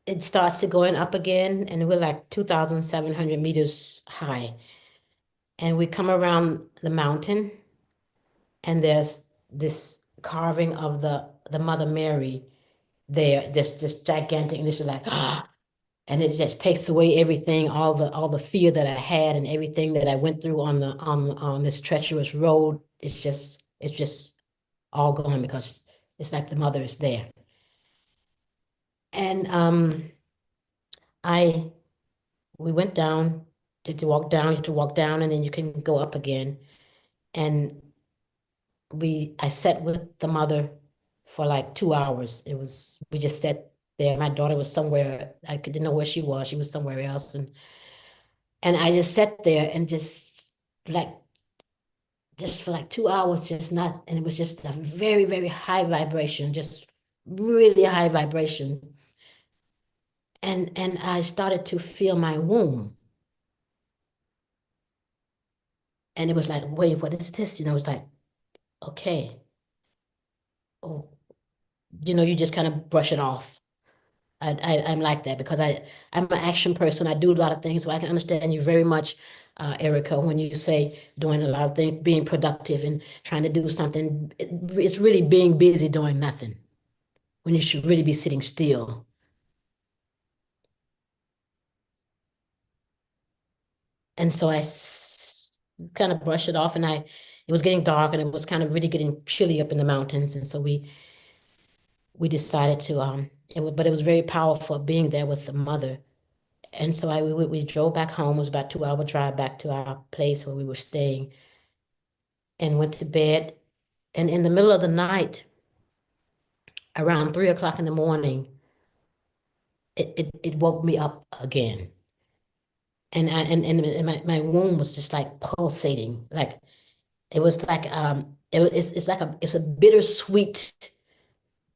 it starts to going up again, and we're like 2,700 meters high, and we come around the mountain, and there's this carving of the Mother Mary there, just gigantic, and it's just like and it just takes away everything, all the fear that I had, and everything that I went through on this treacherous road. It's just all gone, because it's like the mother is there. And we went down, to walk down, you have to walk down, and then you can go up again. And I sat with the mother for like 2 hours. We just sat there. My daughter was somewhere, I didn't know where she was. She was somewhere else. And I just sat there and just for like 2 hours, and it was just a very, very high vibration, just really high vibration. And I started to feel my womb. And it was like, wait, what is this? It's like, okay. Oh, you just kind of brush it off. I'm like that because I'm an action person. I do a lot of things, so I can understand you very much, Erica, when you say doing a lot of things, being productive and trying to do something. It's really being busy doing nothing when you should really be sitting still. And so I kind of brushed it off, and it was getting dark, and it was kind of really getting chilly up in the mountains, and so we decided to but it was very powerful being there with the mother. And so we drove back home. It was about 2 hour drive back to our place where we were staying, and went to bed. And in the middle of the night, around 3 o'clock in the morning, it woke me up again. And my womb was just like pulsating, like it was like it's a bittersweet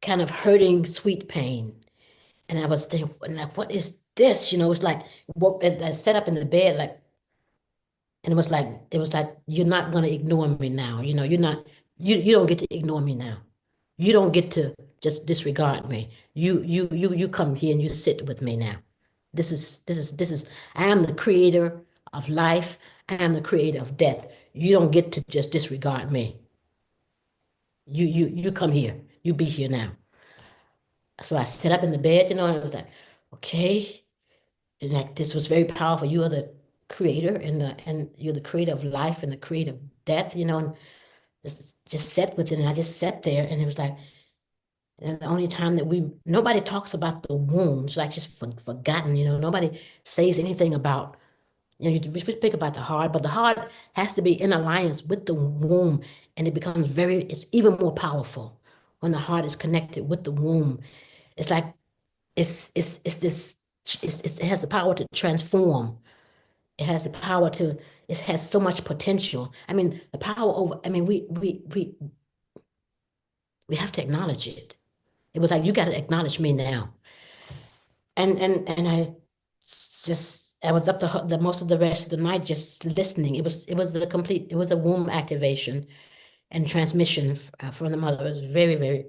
kind of hurting sweet pain. And I was thinking, like, what is this? It's like woke. And I sat up in the bed, like, and it was like you're not gonna ignore me now. You don't get to ignore me now. You don't get to just disregard me. You come here and you sit with me now. This is I am the creator of life. I am the creator of death. You don't get to just disregard me. You come here. You be here now. So I sat up in the bed, and I was like, okay. And like this was very powerful. You are the creator, and you're the creator of life and the creator of death, and just sat with it. And I just sat there, and it was like, and the only time that nobody talks about the womb. It's like just forgotten, nobody says anything about, we speak about the heart, but the heart has to be in alliance with the womb, and it's even more powerful when the heart is connected with the womb. It's like, it's this, it has the power to transform. It has the power to, it has so much potential. I mean, the power over, I mean, we have to acknowledge it. It was like, you got to acknowledge me now. And I was up the most of the rest of the night just listening. It was a womb activation and transmission from the mother. It was very, very.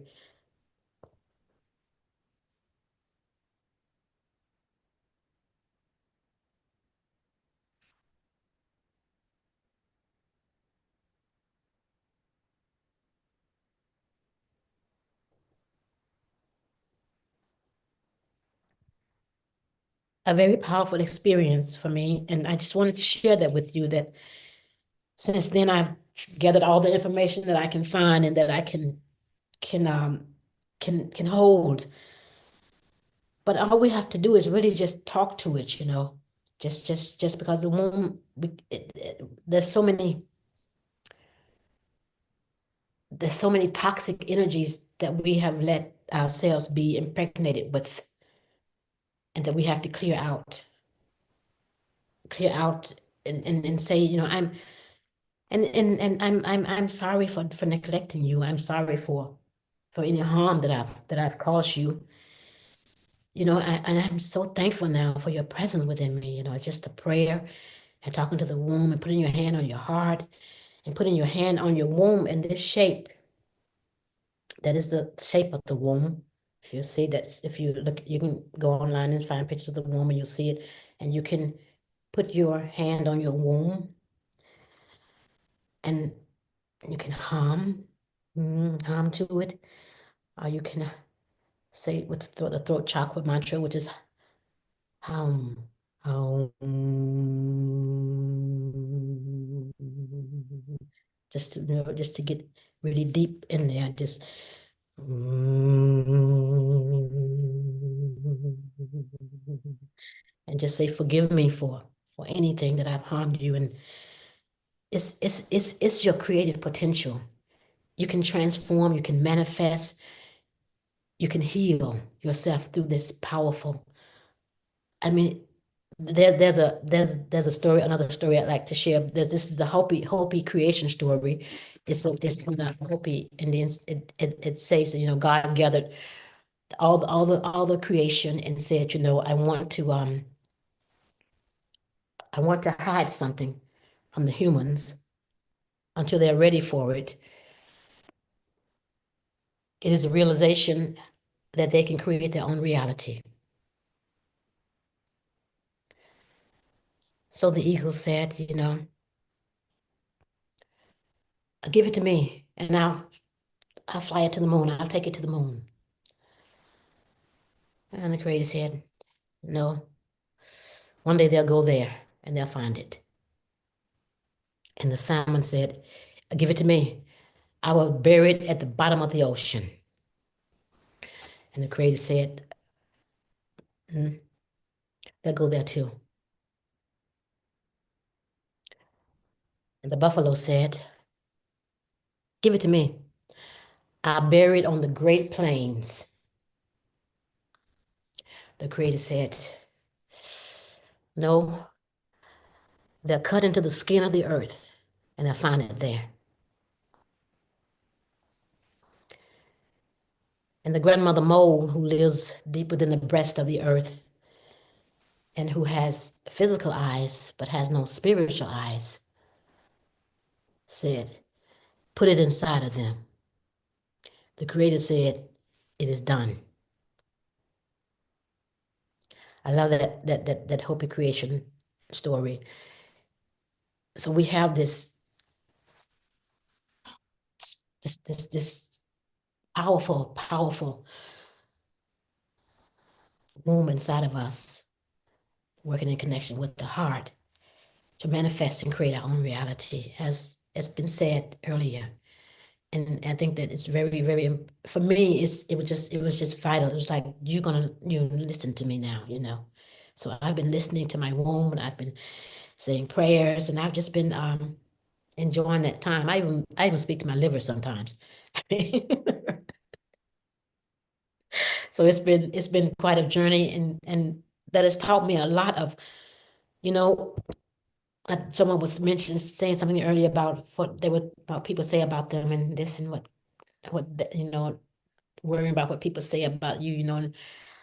A very powerful experience for me. And I just wanted to share that with you, that since then I've gathered all the information that I can find and that I can hold. But all we have to do is really just talk to it, just because the womb, there's so many toxic energies that we have let ourselves be impregnated with, and that we have to clear out and say, I'm sorry for neglecting you. I'm sorry for any harm that I've caused you. And I'm so thankful now for your presence within me. It's just a prayer and talking to the womb and putting your hand on your heart and putting your hand on your womb in this shape. That is the shape of the womb. If you see that, if you look, you can go online and find pictures of the womb, and you'll see it. And you can put your hand on your womb, and you can hum to it, or you can say it with the throat chakra mantra, which is hum, hum. Just to get really deep in there, just. And just say, forgive me for anything that I've harmed you. And it's your creative potential. You can transform, you can manifest, you can heal yourself through this powerful. I mean, there's a story, another story I'd like to share. This is the Hopi creation story. It's from the Hopi Indians. It says that, God gathered all the creation and said, I want to hide something from the humans until they're ready for it. It is a realization that they can create their own reality. So the eagle said, give it to me and I'll fly it to the moon. I'll take it to the moon. And the creator said, no, one day they'll go there and they'll find it. And the salmon said, give it to me. I will bury it at the bottom of the ocean. And the creator said, they'll go there too. And the buffalo said, give it to me. I'll bury it on the Great Plains. The creator said, no, they'll cut into the skin of the earth and they'll find it there. And the grandmother mole, who lives deep within the breast of the earth and who has physical eyes but has no spiritual eyes, said, put it inside of them. The creator said, it is done. I love that Hopi creation story. So we have this powerful womb inside of us, working in connection with the heart to manifest and create our own reality, as has been said earlier. And I think that it's very, very, for me, it was just vital. It was like, you listen to me now, So I've been listening to my womb and I've been saying prayers and I've just been enjoying that time. I even speak to my liver sometimes. So it's been quite a journey and that has taught me a lot of, someone was saying something earlier about about people say about them and this and worrying about what people say about you, and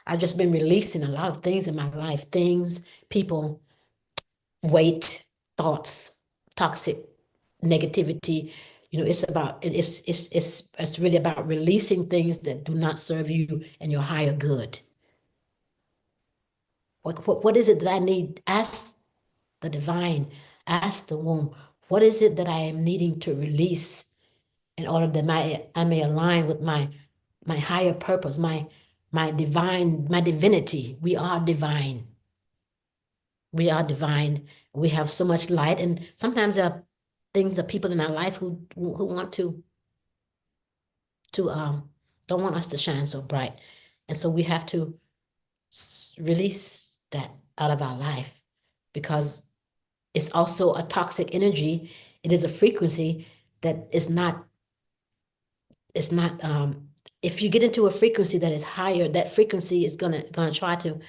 I've just been releasing a lot of things in my life, people, weight, thoughts, toxic negativity. It's really about releasing things that do not serve you and your higher good. What is it that I need? Ask the divine, ask the womb, what is it that I am needing to release in order that I may align with my higher purpose, my divinity. We are divine. We are divine. We have so much light, and sometimes there are things, that people in our life who want to don't want us to shine so bright, and so we have to release that out of our life, because it's also a toxic energy. It is a frequency that is not. It's not. If you get into a frequency that is higher, that frequency is gonna try to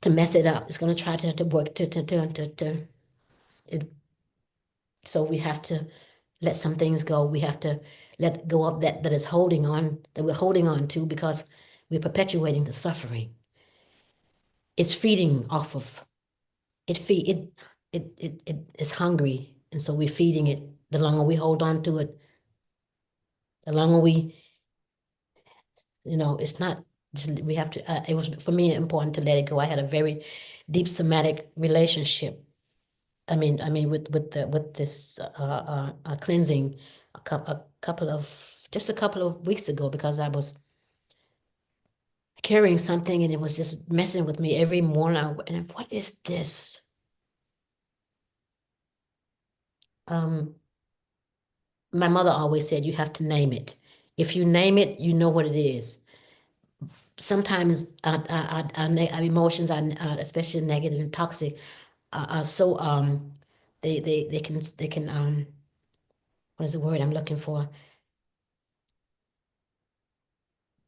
mess it up. It's gonna try to work to it. So we have to let some things go. We have to let go of that is holding on, that we're holding on to, because we're perpetuating the suffering. It's feeding off of it's hungry, and so we're feeding it. The longer we hold on to it, the longer we, it's not just, we have to, it was for me important to let it go. I had a very deep somatic relationship. I mean, with this cleansing a couple of weeks ago, because I was carrying something and it was just messing with me every morning. And what is this? My mother always said, you have to name it. If you name it, you know what it is. Sometimes our emotions, especially negative and toxic, are so they can what is the word I'm looking for?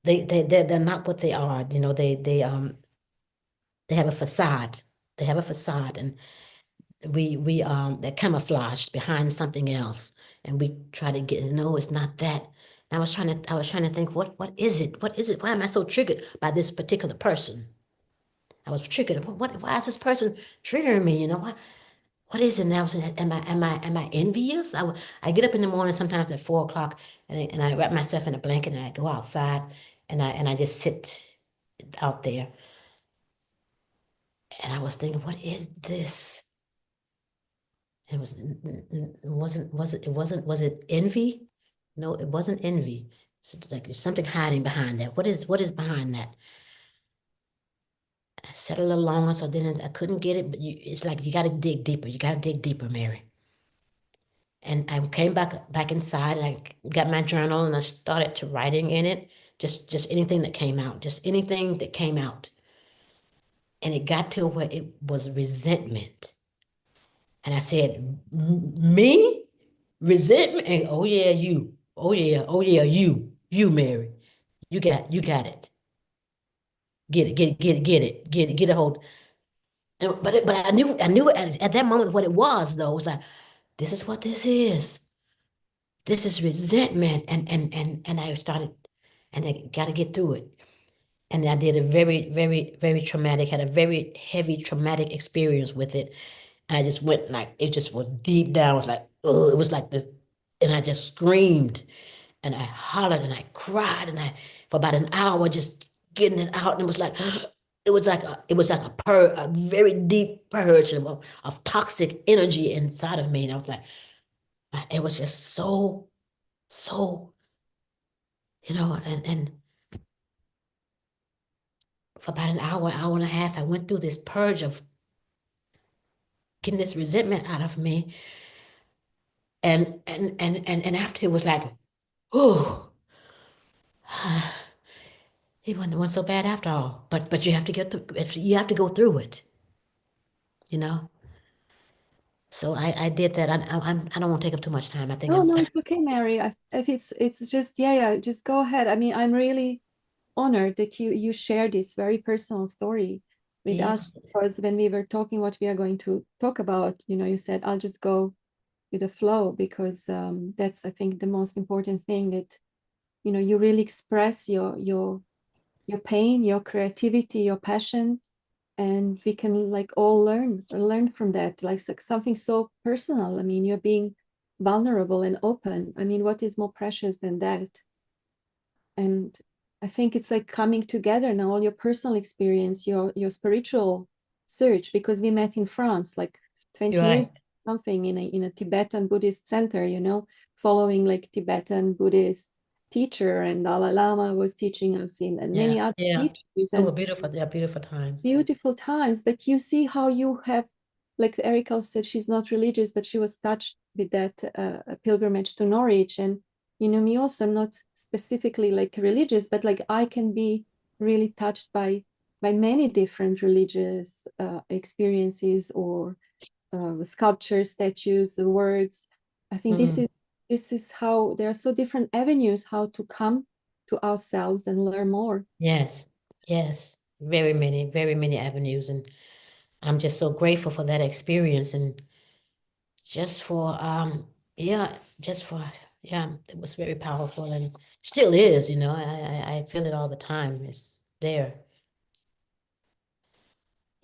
They're not what they are. They have a facade. They have a facade, and they're camouflaged behind something else, and we try to get, no, it's not that. And I was trying to think, what is it? What is it? Why am I so triggered by this particular person? I was triggered. Why is this person triggering me? What is it now? Am I envious? I get up in the morning sometimes at 4 o'clock, and I wrap myself in a blanket and I go outside and I just sit out there, And I was thinking, what is this? Was it envy? No, it wasn't envy. So it's like there's something hiding behind that. What is behind that? I sat a little longer, so then I couldn't get it, but it's like you got to dig deeper. You got to dig deeper, Mary. And I came back inside, and I got my journal, and I started to writing in it, just anything that came out, just anything that came out. And it got to where it was resentment. And I said, me? Resentment? And, oh yeah, you. Oh yeah, you, Mary. You got it. Get a hold. But I knew at that moment what it was though. It was like, this is what this is. This is resentment. And I started, and I got to get through it. And I did a very, very, very traumatic, had a very heavy traumatic experience with it. And I just went like, it just was deep down. It was like, oh, it was like this. And I just screamed and I hollered and I cried and for about an hour, just getting it out. And it was like, it was like a very deep purge of toxic energy inside of me. And I was like, it was just so, and for about an hour and a half, I went through this purge of getting this resentment out of me. And after it was like, oh, it wasn't so bad after all. But you have to get through, you have to go through it, you know. So I did that. I don't want to take up too much time. I think No, it's okay, Mary. If it's just yeah, just go ahead. I mean, I'm really honored that you share this very personal story with us, because when we were talking what we are going to talk about, you said I'll just go with the flow, because that's, I think, the most important thing, that you really express your pain, your creativity, your passion, and we can like all learn from that, like something so personal. I mean, you're being vulnerable and open. I mean, what is more precious than that? And I think it's like coming together now, all your personal experience, your spiritual search, because we met in France like 20 You're years right. something in a Tibetan Buddhist center, following like Tibetan Buddhist teacher, and Dalai Lama was teaching us and many other teachers. Oh, And beautiful times. beautiful times. But you see how you have, like Erica said, she's not religious, but she was touched with that pilgrimage to Norwich. And me also, I'm not specifically like religious, but like I can be really touched by many different religious experiences, or sculptures, statues, words. I think this is how there are so different avenues how to come to ourselves and learn more. Yes. Very many avenues. And I'm just so grateful for that experience, and just for it was very powerful, and still is, I feel it all the time. It's there.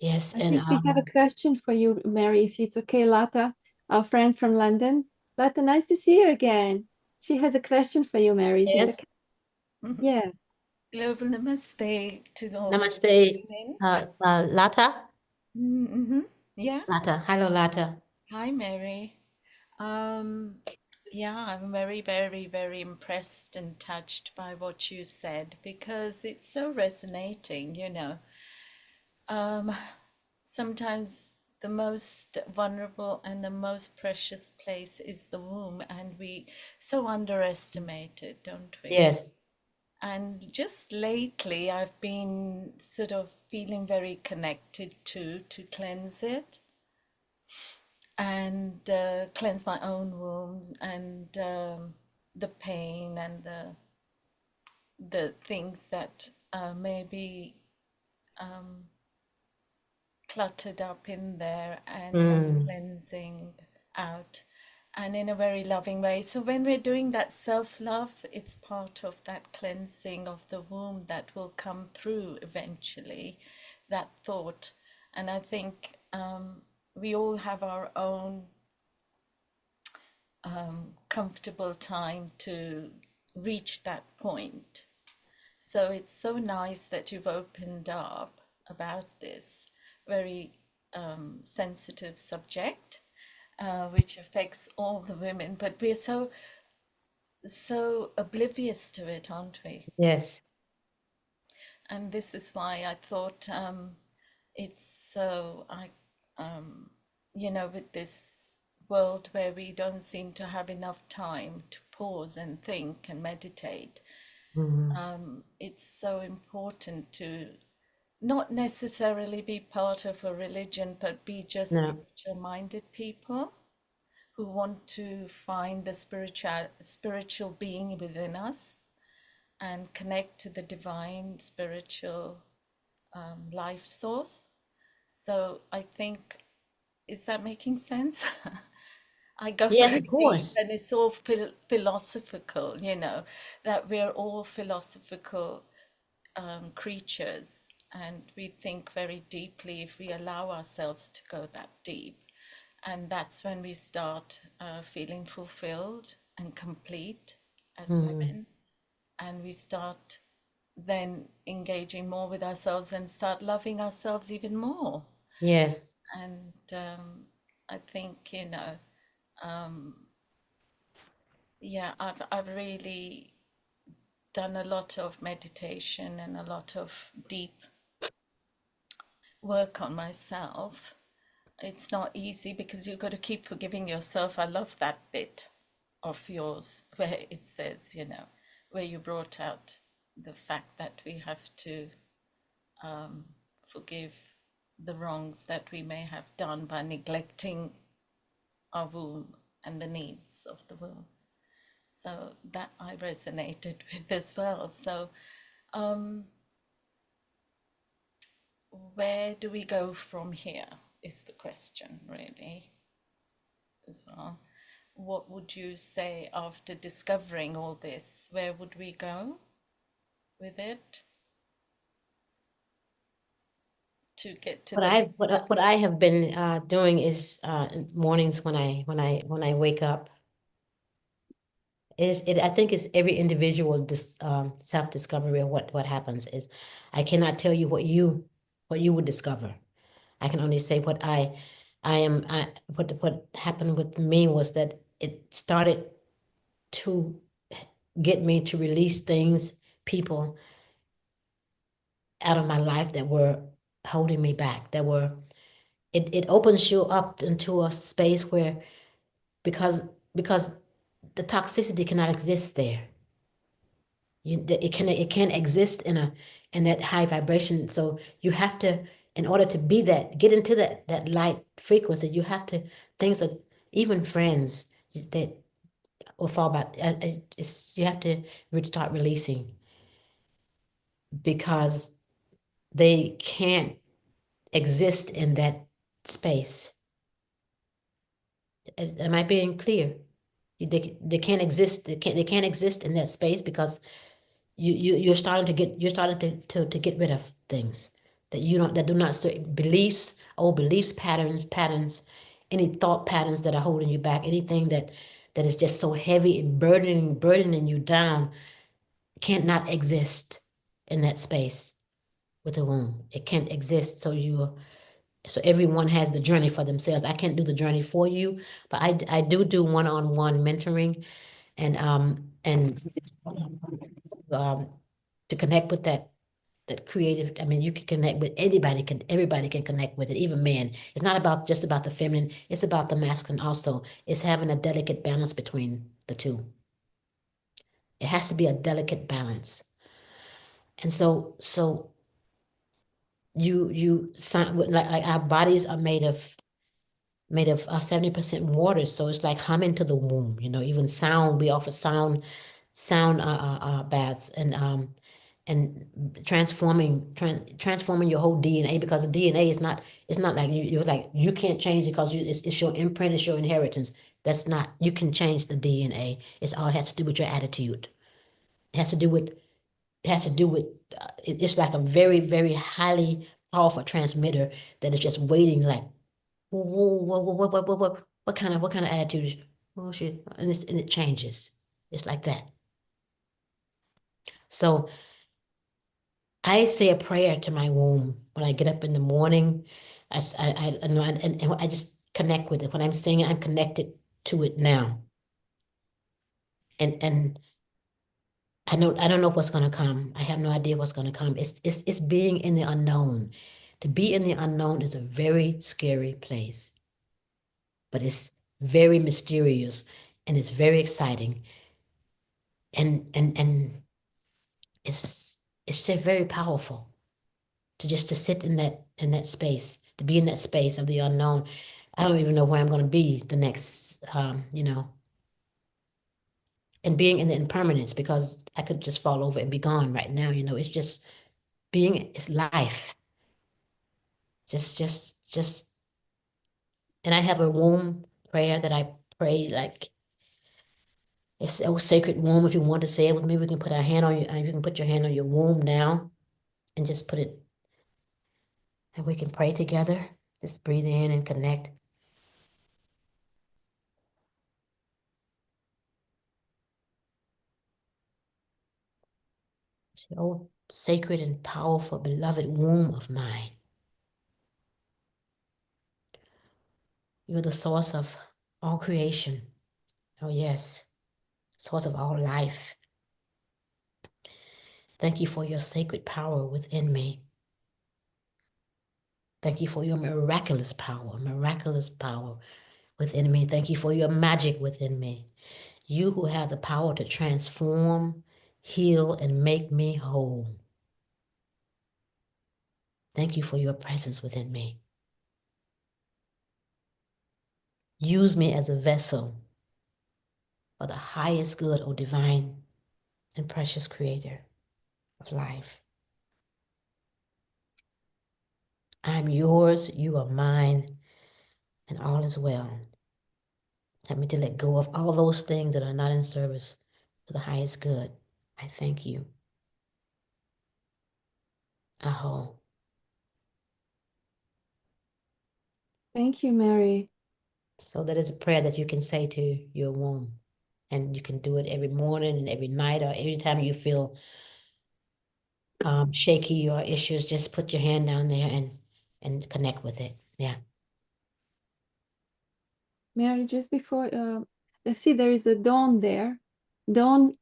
Yes. I And think we have a question for you, Mary, if it's okay. Lata, our friend from London. Lata, nice to see you again. She has a question for you, Mary. Is it yes. okay? Yeah. Global namaste to all. Namaste, Lata. Yeah. Lata. Hello, Lata. Hi, Mary. Yeah, I'm very, very, very impressed and touched by what you said, because it's so resonating, Sometimes the most vulnerable and the most precious place is the womb, and we so underestimate it, don't we? Yes. And just lately, I've been sort of feeling very connected to cleanse it and cleanse my own womb, and the pain and the things that may be cluttered up in there, and cleansing out, and in a very loving way. So when we're doing that self-love, it's part of that cleansing of the womb that will come through eventually, that thought. And I think we all have our own comfortable time to reach that point. So it's so nice that you've opened up about this, very sensitive subject, which affects all the women, but we're so oblivious to it, aren't we? Yes. And this is why I thought it's so, with this world where we don't seem to have enough time to pause and think and meditate, it's so important to not necessarily be part of a religion, but be just No. spiritual minded people who want to find the spiritual being within us and connect to the divine spiritual life source. So I think, is that making sense? I go Yes, very of deep, course. and it's all philosophical, that we're all philosophical creatures, and we think very deeply if we allow ourselves to go that deep. And that's when we start feeling fulfilled and complete as women. And we start then engaging more with ourselves and start loving ourselves even more. Yes. And I think, I've really done a lot of meditation and a lot of deep work on myself. It's not easy because you've got to keep forgiving yourself. I love that bit of yours where it says, where you brought out the fact that we have to forgive the wrongs that we may have done by neglecting our womb and the needs of the womb. So that I resonated with as well. So where do we go from here is the question, really, as well. What would you say after discovering all this? Where would we go with it to get to What the I next what I- level? what I have been doing is in mornings when I wake up is it I think it's every individual self-discovery of what happens is I cannot tell you what you would discover. I can only say what happened with me was that it started to get me to release things, people out of my life that were holding me back, it opens you up into a space where because the toxicity cannot exist there. It can't exist in that high vibration. So you have to, in order to get into that light frequency, you have to things are even friends that will fall back. You have to start releasing because they can't exist in that space. Am I being clear? They can't exist. They can't exist in that space because you're starting to get rid of things that do not serve beliefs, old beliefs, patterns, any thought patterns that are holding you back, anything that is just so heavy and burdening you down can't not exist in that space with the womb. It can't exist. So everyone has the journey for themselves. I can't do the journey for you, but I do one-on-one mentoring and um, to connect with that creative. I mean, you can connect with everybody can connect with it, even men. It's not about just about the feminine, it's about the masculine also. It's having a delicate balance between the two. It has to be a delicate balance. And so like our bodies are made of 70% water. So it's like humming to the womb, even sound, we offer sound baths and transforming your whole DNA, because the DNA is not, it's not like you're like, you can't change it because it's your imprint, it's your inheritance. That's not, you can change the DNA. It has to do with your attitude. It has to do with, it's like a very, very highly powerful transmitter that is just waiting like, what kind of attitude? Oh shit. And it changes. It's like that. So I say a prayer to my womb when I get up in the morning. And I just connect with it. When I'm saying it, I'm connected to it now. And I don't know what's gonna come. I have no idea what's gonna come. It's being in the unknown. To be in the unknown is a very scary place, but it's very mysterious and it's very exciting. And it's just very powerful to sit in that space, to be in that space of the unknown. I don't even know where I'm gonna be the next and being in the impermanence, because I could just fall over and be gone right now. It's just it's life. Just and I have a womb prayer that I pray, like it's a sacred womb. If you want to say it with me, we can put our hand on you. You can put your hand on your womb now and just put it, and we can pray together. Just breathe in and connect. Oh, sacred and powerful, beloved womb of mine. You're the source of all creation. Oh, yes, source of all life. Thank you for your sacred power within me. Thank you for your miraculous power within me. Thank you for your magic within me. You who have the power to transform, heal, and make me whole. Thank you for your presence within me. Use me as a vessel for the highest good, O divine and precious creator of life. I'm yours, you are mine, and all is well. Help me to let go of all those things that are not in service to the highest good. I thank you. Aho. Thank you, Mary. So that is a prayer that you can say to your womb. And you can do it every morning and every night, or every time you feel shaky or issues. Just put your hand down there and connect with it. Yeah. Mary, just before, see, there is a Dawn there. Dawn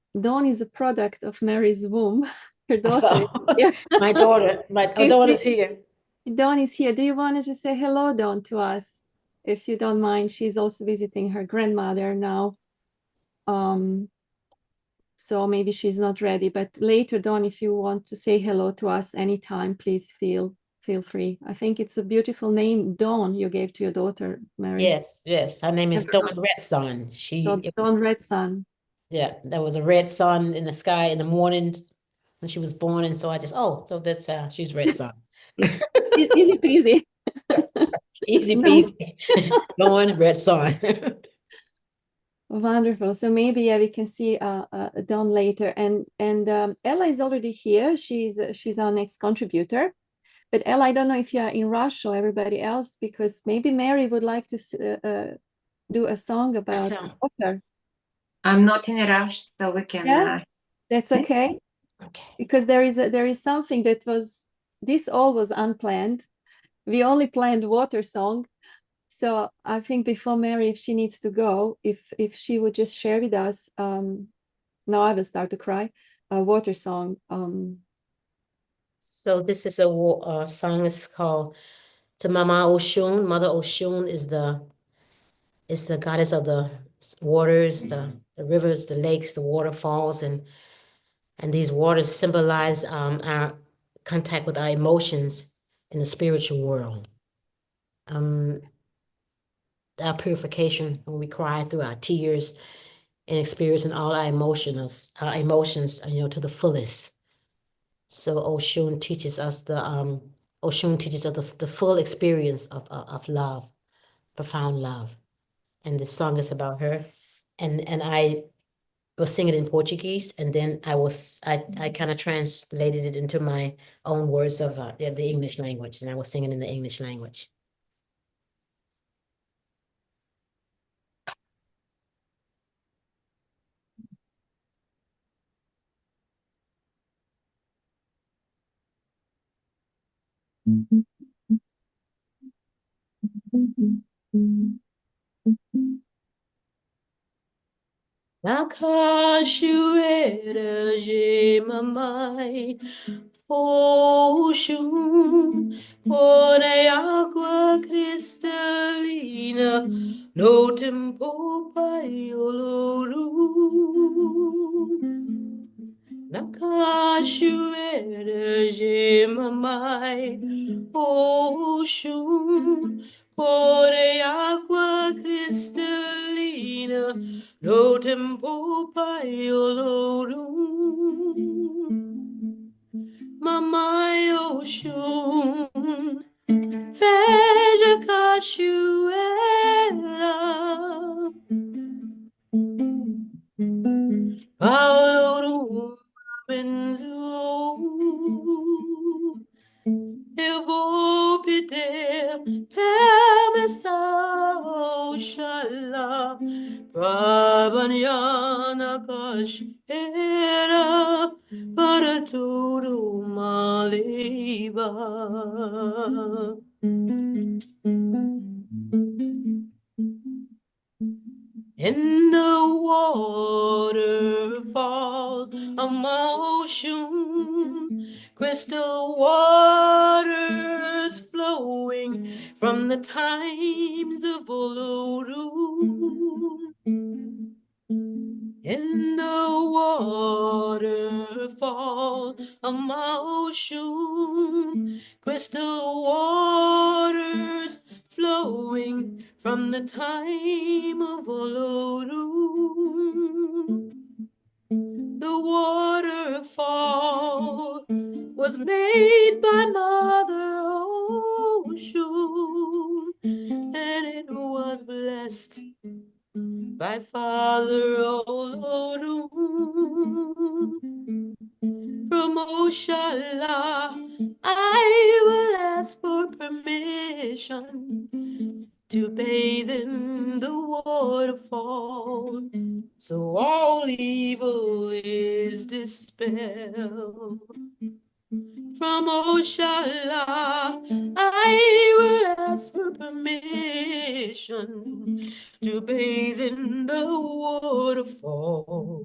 is a product of Mary's womb. Her daughter. Yeah. My daughter, daughter's here. Dawn is here. Do you want to just say hello, Dawn, to us? If you don't mind, she's also visiting her grandmother now. So maybe she's not ready, but later, Dawn, if you want to say hello to us anytime, please feel free. I think it's a beautiful name, Dawn, you gave to your daughter, Mary. Yes. Her name is Dawn Red Sun. Dawn Red Sun. Yeah, there was a red sun in the sky in the mornings when she was born, and so I just so that's she's Red Sun. Easy peasy. Easy peasy. Dawn Red Sun. Wonderful. So maybe we can see Dawn later, and Ella is already here. She's our next contributor. But Ella, I don't know if you are in rush or everybody else, because maybe Mary would like to do a song about water. I'm not in a rush, so we can. Yeah, that's okay. Okay. Because there is something that this all was unplanned. We only planned water song. So I think before Mary, if she needs to go, if she would just share with us, now I will start to cry, a water song. So this is a song. It's called to Mama Oshun. Mother Oshun is the goddess of the waters, the rivers, the lakes, the waterfalls, and these waters symbolize our contact with our emotions in the spiritual world. Our purification when we cry through our tears and experiencing all our emotions, to the fullest. So Oshun teaches us the full experience of love, profound love. And the song is about her. And I was singing in Portuguese, and then I kind of translated it into my own words of the English language, and I was singing in the English language. Nakashuera je mamai ocean por agua cristalina no tempo paioloru Nakashuera je mamai ocean por agua cristalina no tempo paiolorum mamai ocean veja cachoeira paiolorum benzo eu vou pedir permissão, Oxalá, pra banhar na cachoeira, para tudo uma leiva. In the waterfall, emotion, crystal waters flowing from the times of Uluru. In the waterfall, emotion, crystal waters flowing from the time of Uluru. The waterfall was made by Mother Ocean, and it was blessed by Father Olodum. From Oshala, I will ask for permission to bathe in the waterfall, so all evil is dispelled. From Oshala, I will ask for permission to bathe in the waterfall,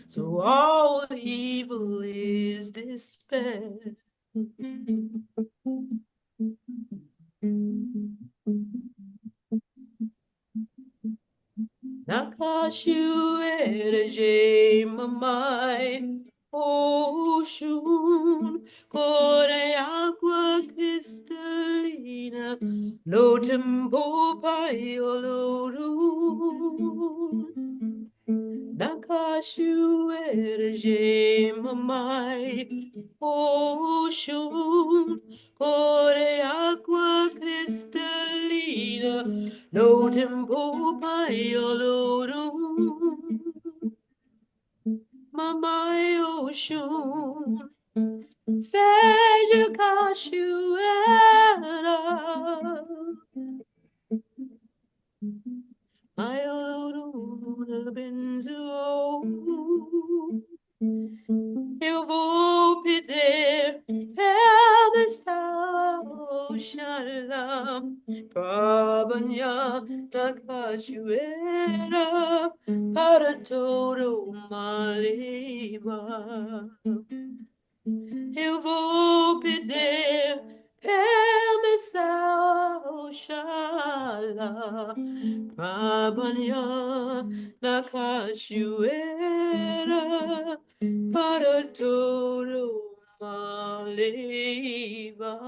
so all evil is dispelled. Nakashuere mamai ocean corre agua cristalina no tempo paioloru Nakashuere mamai ocean corre agua cristalina no tempo paiolorum mamai ocean veja cachoeira paiolorum benzo eu vou pedir permissão, Oxalá, pra banhar na cachoeira para toda uma leiva. Eu vou pedir permissão, Oxalá, pra banhar na cachoeira para todo uma leiva.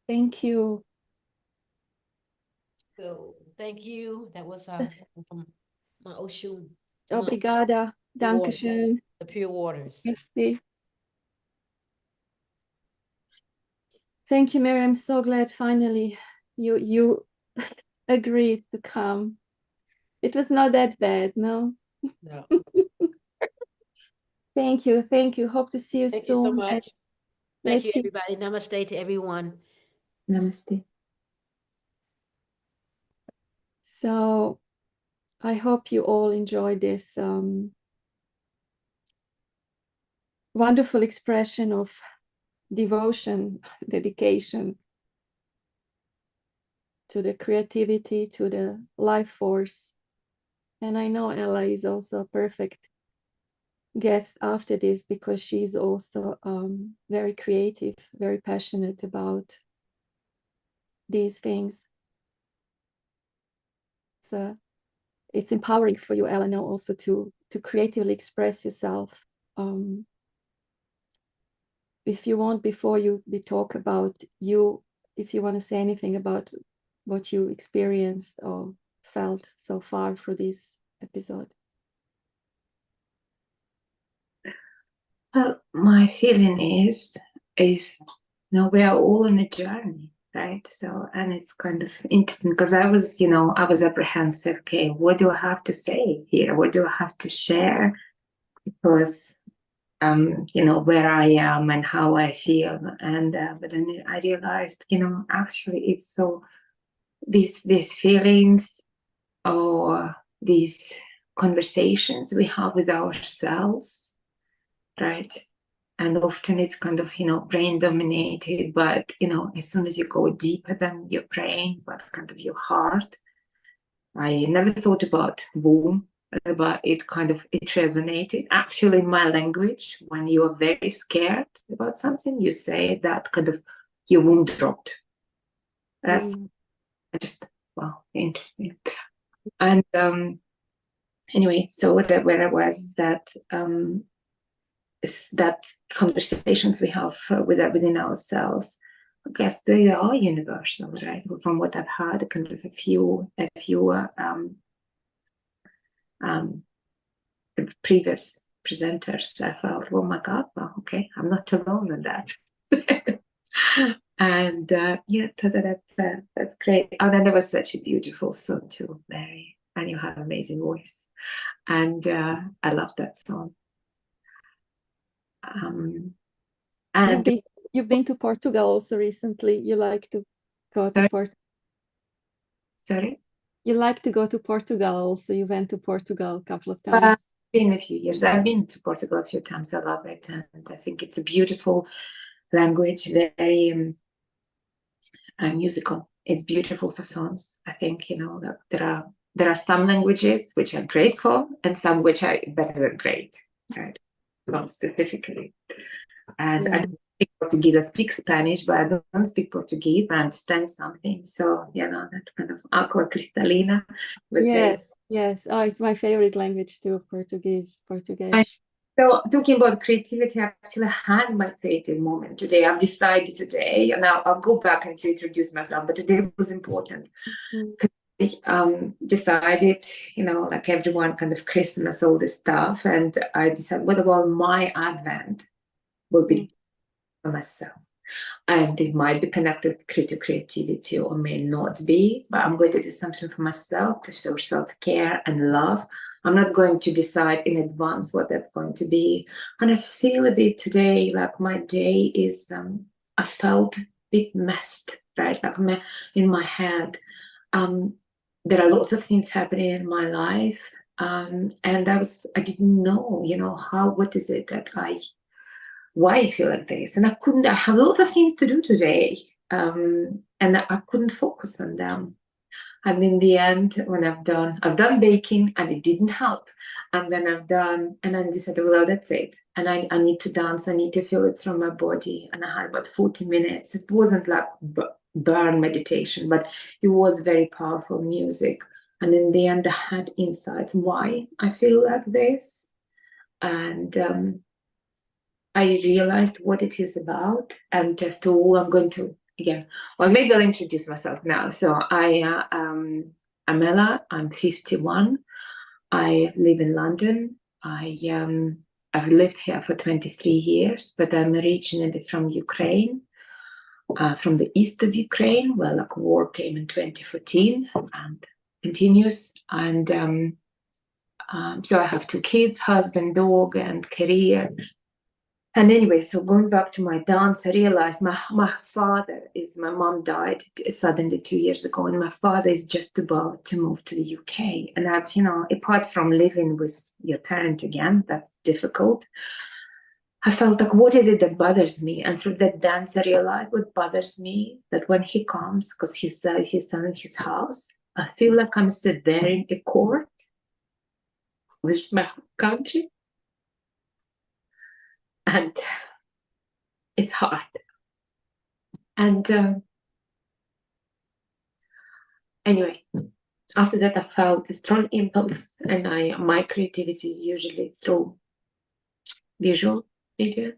Thank you. So thank you. That was from my ocean. Obrigada. Dankeschön. The pure waters. Merci. Thank you, Miriam. So glad finally you agreed to come. It was not that bad, no? No. Thank you. Thank you. Hope to see you Thank soon. you so much. Thank Let's you, see. everybody. Namaste to everyone. Namaste. So I hope you all enjoy this wonderful expression of devotion, dedication to the creativity, to the life force. And I know Ella is also a perfect guest after this because she's also very creative, very passionate about these things. So it's empowering for you, Ella, now also to creatively express yourself. If you want, before we talk about you, if you want to say anything about what you experienced or felt so far through this episode. Well, my feeling is we are all on a journey, right? So, and it's kind of interesting because I was apprehensive. Okay, what do I have to say here? What do I have to share? Because where I am and how I feel, and but then I realized, actually, it's so these feelings or these conversations we have with ourselves, right? And often it's kind of brain dominated, but as soon as you go deeper than your brain, but kind of your heart, I never thought about womb. But it resonated actually in my language. When you are very scared about something, you say that kind of your womb dropped. That's just interesting. And anyway, so where I was that conversations we have within ourselves, I guess they are universal, right? From what I've heard, kind of a few previous presenters, I felt, oh my God, well, okay, I'm not alone in that. And that's great. And then there was such a beautiful song too, Mary, and you have an amazing voice. And I love that song. And you've been to Portugal also recently. You like to go to Portugal. Sorry? You like to go to Portugal also. You went to Portugal a couple of times. Been a few years. I've been to Portugal a few times. I love it, and I think it's a beautiful language, very musical. It's beautiful for songs. I think there are some languages which are great for, and some which are better than great, right? Not specifically. And I don't speak Portuguese. I speak Spanish, but I don't speak Portuguese. But I understand something. So that's kind of aqua cristalina. Yes. Oh, it's my favorite language too, Portuguese. So talking about creativity, I actually had my creative moment today. I've decided today, and I'll go back and to introduce myself, but today was important. I decided, like everyone, kind of Christmas, all this stuff, and I decided, what about my Advent will be for myself? And it might be connected to creativity or may not be, but I'm going to do something for myself to show self-care and love. I'm not going to decide in advance what that's going to be. And I feel a bit today like my day is, I felt a bit messed, right? Like in my head. There are lots of things happening in my life. And I didn't know, what is it that why I feel like this, and I have a lot of things to do today, and I couldn't focus on them. And in the end, when I've done baking, and it didn't help. And then and I decided, well, that's it. And I need to dance. I need to feel it through my body. And I had about 40 minutes. It wasn't like burn meditation, but it was very powerful music. And in the end, I had insights why I feel like this, and I realized what it is about, and just all I'm going to maybe I'll introduce myself now. So I'm Ella. I'm 51. I live in London. I've lived here for 23 years, but I'm originally from Ukraine, from the east of Ukraine, where like war came in 2014 and continues. And so I have 2 kids, husband, dog, and career. And anyway, so going back to my dance, I realized my mom died suddenly 2 years ago, and my father is just about to move to the UK. And I've, apart from living with your parent again, that's difficult. I felt like, what is it that bothers me? And through that dance, I realized what bothers me, that when he comes, because he's selling his house, I feel like I'm sitting there in a court with my country. And it's hard. And anyway, after that, I felt a strong impulse, and my creativity is usually through visual media.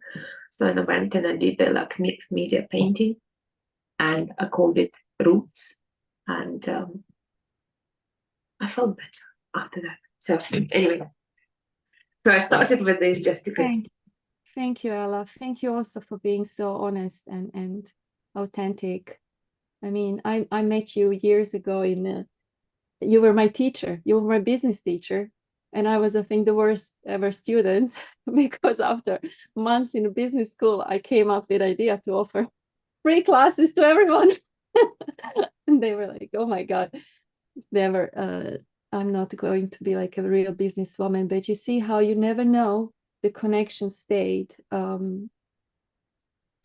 So I went and I did the mixed media painting, and I called it Roots, and I felt better after that. So anyway, so I started with this just to get. Thank you, Ella. Thank you also for being so honest and authentic. I mean, I met you years ago you were my teacher. You were my business teacher. And I was, I think, the worst ever student because after months in a business school, I came up with the idea to offer free classes to everyone. And they were like, oh my God, never, I'm not going to be like a real businesswoman. But you see how you never know, the connection stayed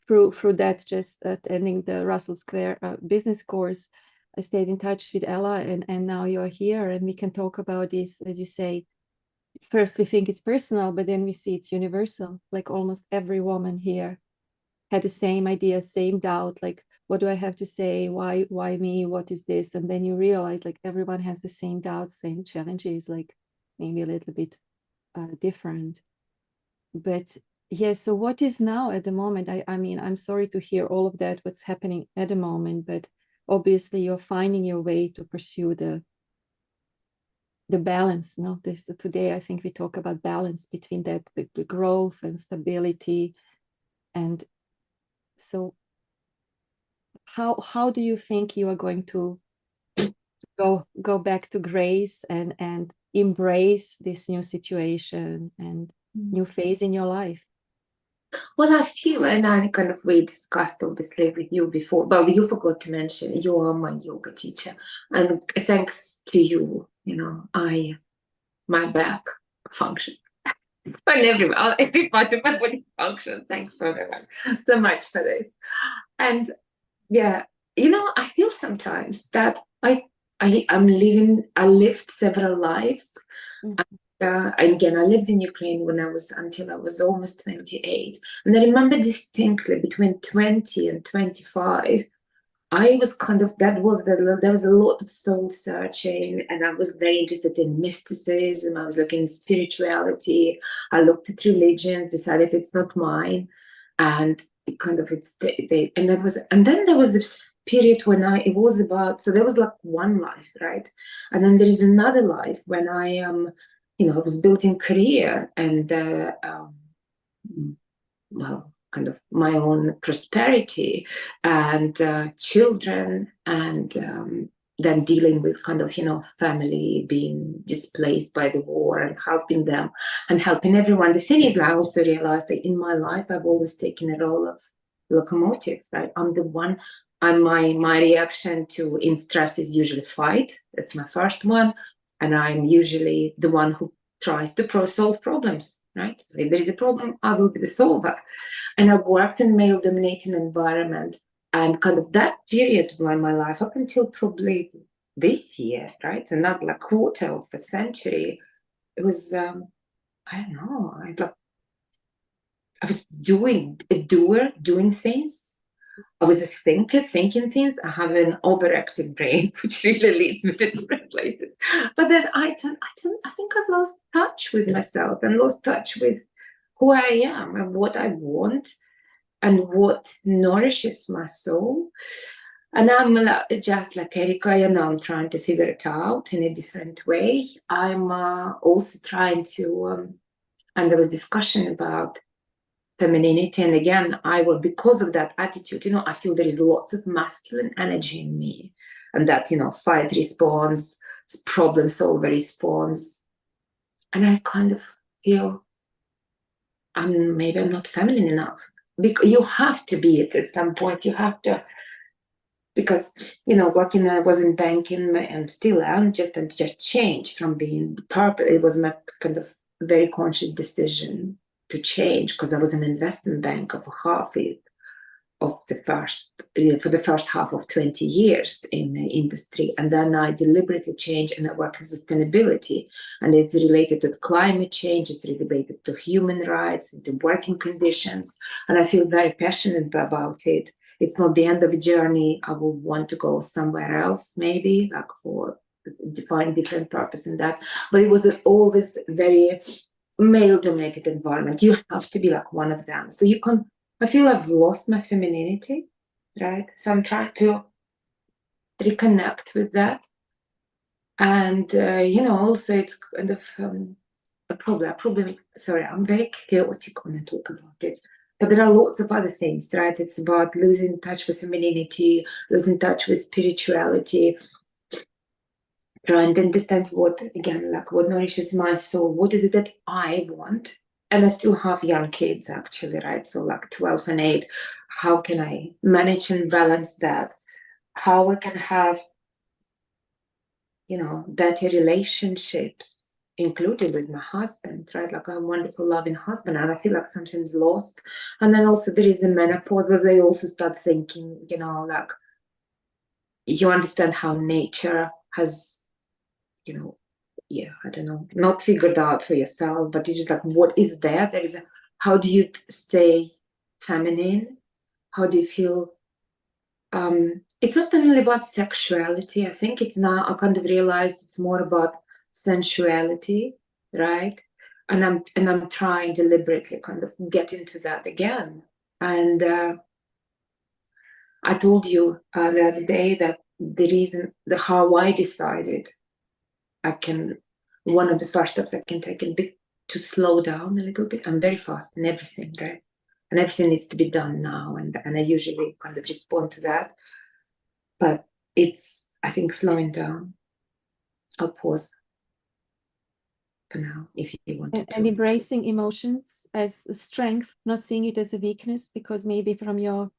through that, just attending the Russell Square business course. I stayed in touch with Ella, and now you're here, and we can talk about this. As you say, first we think it's personal, but then we see it's universal. Like almost every woman here had the same idea, same doubt, like, what do I have to say? Why me? What is this? And then you realize like everyone has the same doubts, same challenges, like maybe a little bit different. But yeah, so what is now at the moment? I mean, I'm sorry to hear all of that, what's happening at the moment, but obviously you're finding your way to pursue the balance. No, today I think we talk about balance between that, the growth and stability. And so how do you think you are going to go back to grace and embrace this new situation and new phase in your life? Well, I feel, and we discussed obviously with you before, but you forgot to mention you are my yoga teacher, and thanks to you, my back functions, and every part of my body functions. Thanks for everyone so much for this. And yeah, I feel sometimes that I lived several lives. Again, I lived in Ukraine until I was almost 28. And I remember distinctly between 20 and 25, I was there was a lot of soul searching, and I was very interested in mysticism. I was looking at spirituality. I looked at religions, decided it's not mine. And and then there was this period when there was like one life, right? And then there is another life when I I was building career and my own prosperity and children, and then dealing with family being displaced by the war and helping them and helping everyone. The thing is, I also realized that in my life I've always taken a role of locomotive, right? I'm the one. My reaction in stress is usually fight. That's my first one. And I'm usually the one who tries to solve problems, right? So if there is a problem, I will be the solver. And I worked in male-dominated environment, and that period of my life up until probably this year, right? Another quarter of a century, it was, I don't know, I was doing things. I was a thinker, thinking things. I have an overactive brain, which really leads me to different places. But then I think I've lost touch with myself and lost touch with who I am and what I want and what nourishes my soul. And I'm just like Erika, I'm trying to figure it out in a different way. I'm also trying to, and there was discussion about femininity, and again because of that attitude, I feel there is lots of masculine energy in me, and that fight response, problem solver response, and I feel maybe I'm not feminine enough. Because you have to be it at some point. You have to, because working, I was in banking and still am, just changed from being purple. It was my kind of very conscious decision to change, because I was in an investment bank of for the first half of 20 years in the industry, and then I deliberately changed and I work in sustainability, and it's related to climate change, it's related to human rights and to working conditions, and I feel very passionate about it. It's not the end of a journey. I will want to go somewhere else, maybe like for define different purpose in that, but it was always very male-dominated environment. You have to be like one of them, so you can. I feel I've lost my femininity, right? So I'm trying to reconnect with that. And, also it's kind of a problem. Sorry, I'm very chaotic when I talk about it. But there are lots of other things, right? It's about losing touch with femininity, losing touch with spirituality, trying to understand what nourishes my soul. What is it that I want? And I still have young kids, actually, right? So like 12 and 8. How can I manage and balance that? How I can have, better relationships, including with my husband, right? Like I'm a wonderful, loving husband, and I feel like sometimes lost. And then also there is a menopause, where I also start thinking, like you understand how nature has, I don't know, not figured out for yourself, but it's just like what is there? How do you stay feminine? How do you feel? It's not only about sexuality. I think it's now I kind of realized it's more about sensuality, right? And I'm trying deliberately kind of get into that again. And I told you the other day that the reason, how I decided one of the first steps I can take is to slow down a little bit. I'm very fast in everything, right? And everything needs to be done now. And I usually kind of respond to that. But it's, I think, slowing down. I'll pause for now if you want to. And embracing emotions as a strength, not seeing it as a weakness, because maybe from your,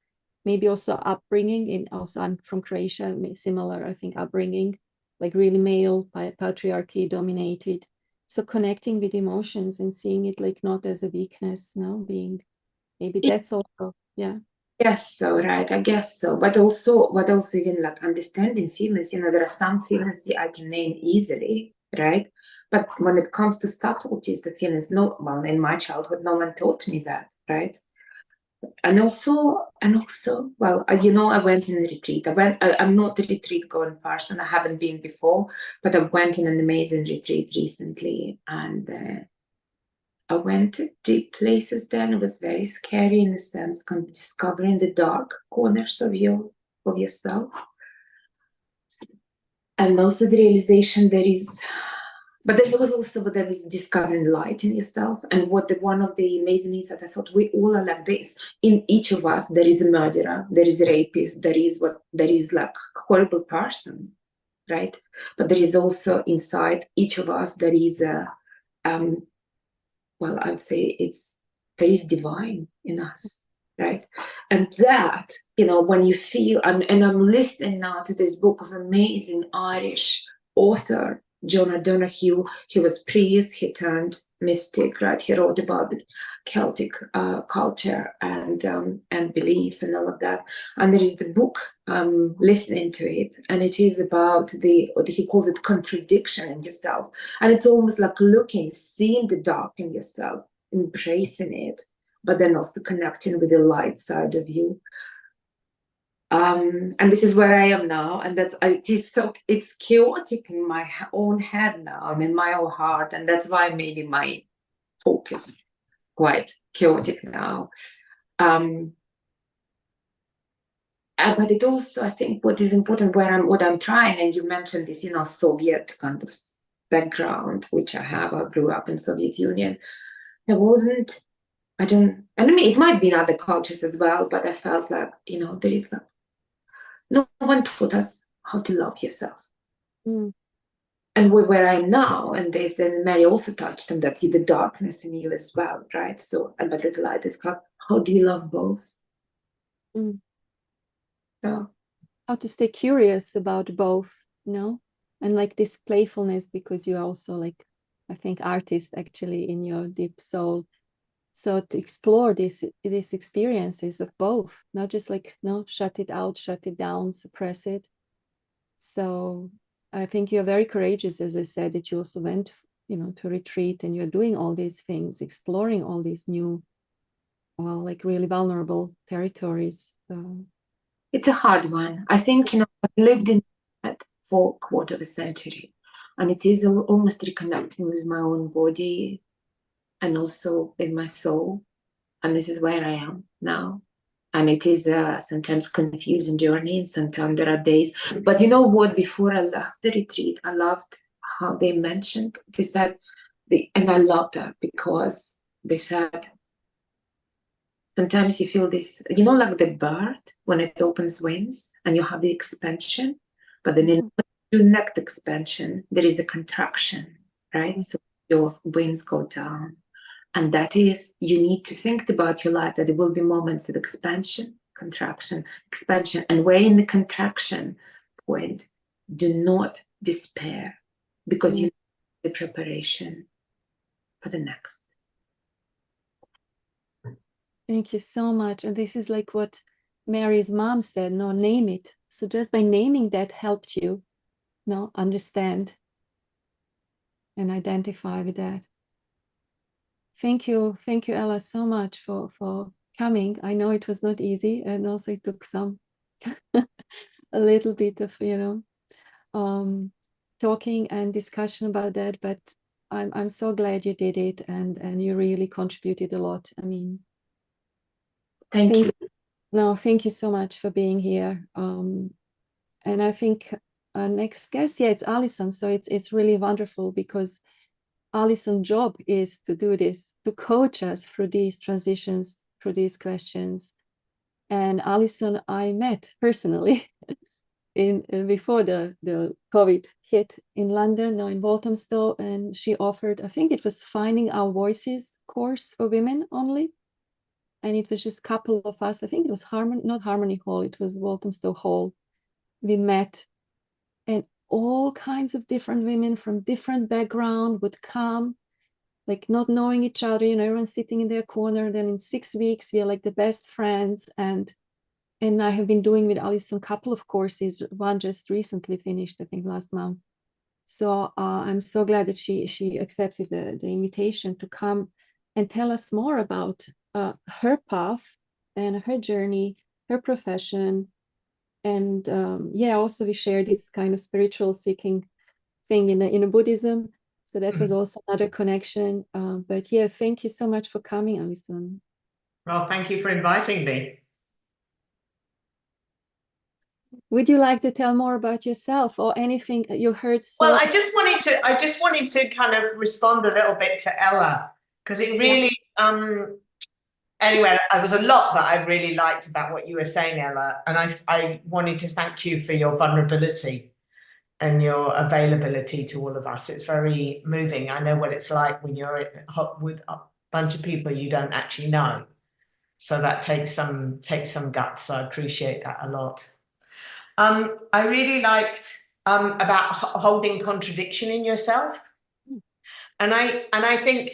also upbringing, I'm from Croatia, similar, I think, upbringing, like really male, patriarchy dominated. So connecting with emotions and seeing it like not as a weakness, maybe that's also, yeah. Yes, so right, I guess so. But also even like understanding feelings, there are some feelings I can name easily, right? But when it comes to subtleties, the feelings, in my childhood, no one taught me that, right? And also, well, I went in a retreat. I'm not a retreat going person. I haven't been before, but I went in an amazing retreat recently, and I went to deep places there, and it was very scary in a sense, kind of discovering the dark corners of yourself. And also the realization but there was discovering light in yourself. And one of the amazing things that I thought, we all are like this. In each of us, there is a murderer, there is a rapist, there is like a horrible person, right? But there is also inside each of us, there is I'd say there is divine in us, right? And that, when you feel, and I'm listening now to this book of amazing Irish author, John O'Donoghue. He was priest, he turned mystic, right? He wrote about the Celtic culture and beliefs and all of that. And there is the book, listening to it, and it is about he calls it contradiction in yourself. And it's almost like seeing the dark in yourself, embracing it, but then also connecting with the light side of you. And this is where I am now, and it's chaotic in my own head now and in my own heart, and that's why maybe my talk is quite chaotic now. But it also, I think, what is important, what I'm trying, and you mentioned this, Soviet kind of background, which I have. I grew up in Soviet Union. There wasn't, it might be in other cultures as well, but I felt like, there is like, no one taught us how to love yourself. and where I am now, and there's, and Mary also touched on that, see the darkness in you as well, right? So, and but the light is come. How do you love both? Mm. So, how to stay curious about both, and like this playfulness, because you're also like, I think, artist actually in your deep soul. So to explore these experiences of both, not just like, shut it out, shut it down, suppress it. So I think you're very courageous, as I said, that you also went, to retreat, and you're doing all these things, exploring all these new, like really vulnerable territories. it's a hard one. I think, I've lived in it for a quarter of a century, and it is almost reconnecting with my own body and also in my soul. And this is where I am now. And it is sometimes confusing journey, and sometimes there are days. But you know what? Before I left the retreat, I loved how they said, and I loved that, because they said, sometimes you feel this, like the bird when it opens wings and you have the expansion, but then in your next expansion, there is a contraction, right? So your wings go down. And that is, you need to think about your life, that there will be moments of expansion, contraction, expansion. And where in the contraction point, do not despair, because you need the preparation for the next. Thank you so much. And this is like what Mary's mom said, name it. So just by naming that helped you, understand and identify with that. Thank you, Ella, so much for coming. I know it was not easy, and also it took some a little bit of talking and discussion about that, but I'm so glad you did it, and you really contributed a lot. I mean, thank you. No, thank you so much for being here. And I think our next guest, it's Alison. So it's really wonderful, because Alison's job is to do this, to coach us through these transitions, through these questions. And Alison, I met personally before the COVID hit in London, in Walthamstow, and she offered, I think it was Finding Our Voices course for women only. And it was just a couple of us. I think it was not Harmony Hall, it was Walthamstow Hall. We met, and all kinds of different women from different background would come, like not knowing each other, everyone sitting in their corner. Then in 6 weeks, we are like the best friends. And I have been doing with Alison a couple of courses. One just recently finished, I think last month. So I'm so glad that she accepted the invitation to come and tell us more about her path and her journey, her profession. And also we share this kind of spiritual seeking thing in a Buddhism. So that was also another connection. But yeah, thank you so much for coming, Alison. Well, thank you for inviting me. Would you like to tell more about yourself or anything you heard? Well, I just wanted to kind of respond a little bit to Ella, because it really, anyway, there was a lot that I really liked about what you were saying, Ella, and I wanted to thank you for your vulnerability and your availability to all of us. It's very moving. I know what it's like when you're with a bunch of people you don't actually know. So that takes some guts. So I appreciate that a lot. I really liked about holding contradiction in yourself. And I think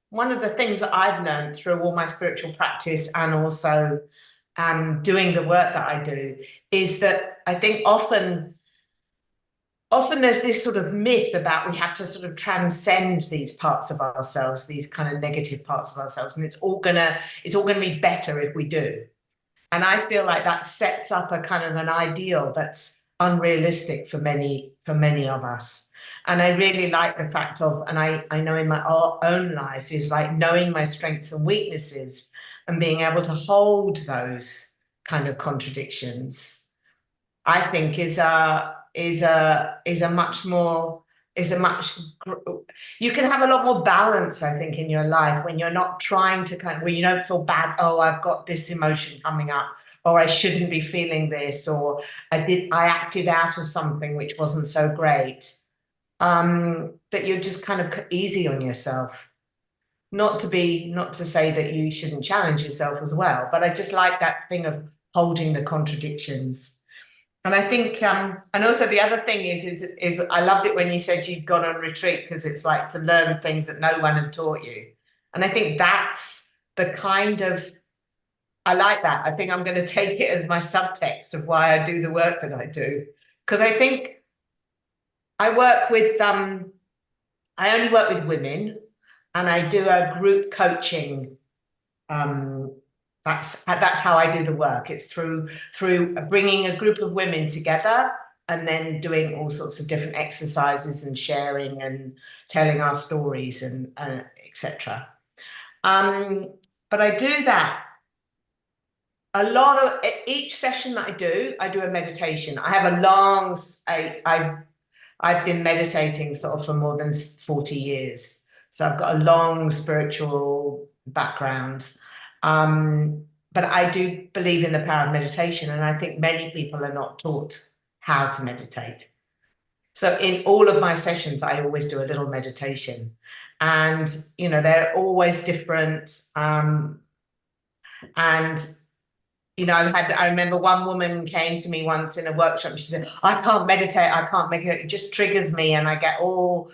one of the things that I've learned through all my spiritual practice, and also doing the work that I do, is that I think often there's this sort of myth about we have to sort of transcend these parts of ourselves, these kind of negative parts of ourselves, and it's all gonna be better if we do. And I feel like that sets up a kind of an ideal that's unrealistic for many of us. And I really like the fact of, and I know in my own life, is like knowing my strengths and weaknesses and being able to hold those kind of contradictions, I think is a much you can have a lot more balance, I think, in your life when you're not trying to where you don't feel bad, oh, I've got this emotion coming up, or I shouldn't be feeling this, or I acted out of something which wasn't so great. that you're just kind of easy on yourself. Not to say that you shouldn't challenge yourself as well, but I just like that thing of holding the contradictions. And I think, and also the other thing is I loved it when you said you'd gone on retreat, because it's like to learn things that no one had taught you. And I think that's the kind of, I like that. I think I'm going to take it as my subtext of why I do the work that I do. Because I think I work with, I only work with women, and I do a group coaching. That's how I do the work. It's through bringing a group of women together and then doing all sorts of different exercises and sharing and telling our stories and etc. But I do that. A lot of each session that I do a meditation. I have a long. I've been meditating sort of for more than 40 years. So I've got a long spiritual background. But I do believe in the power of meditation, and I think many people are not taught how to meditate. So in all of my sessions, I always do a little meditation, and they're always different. And I remember one woman came to me once in a workshop, and she said, I can't meditate, I can't make it just triggers me, and I get all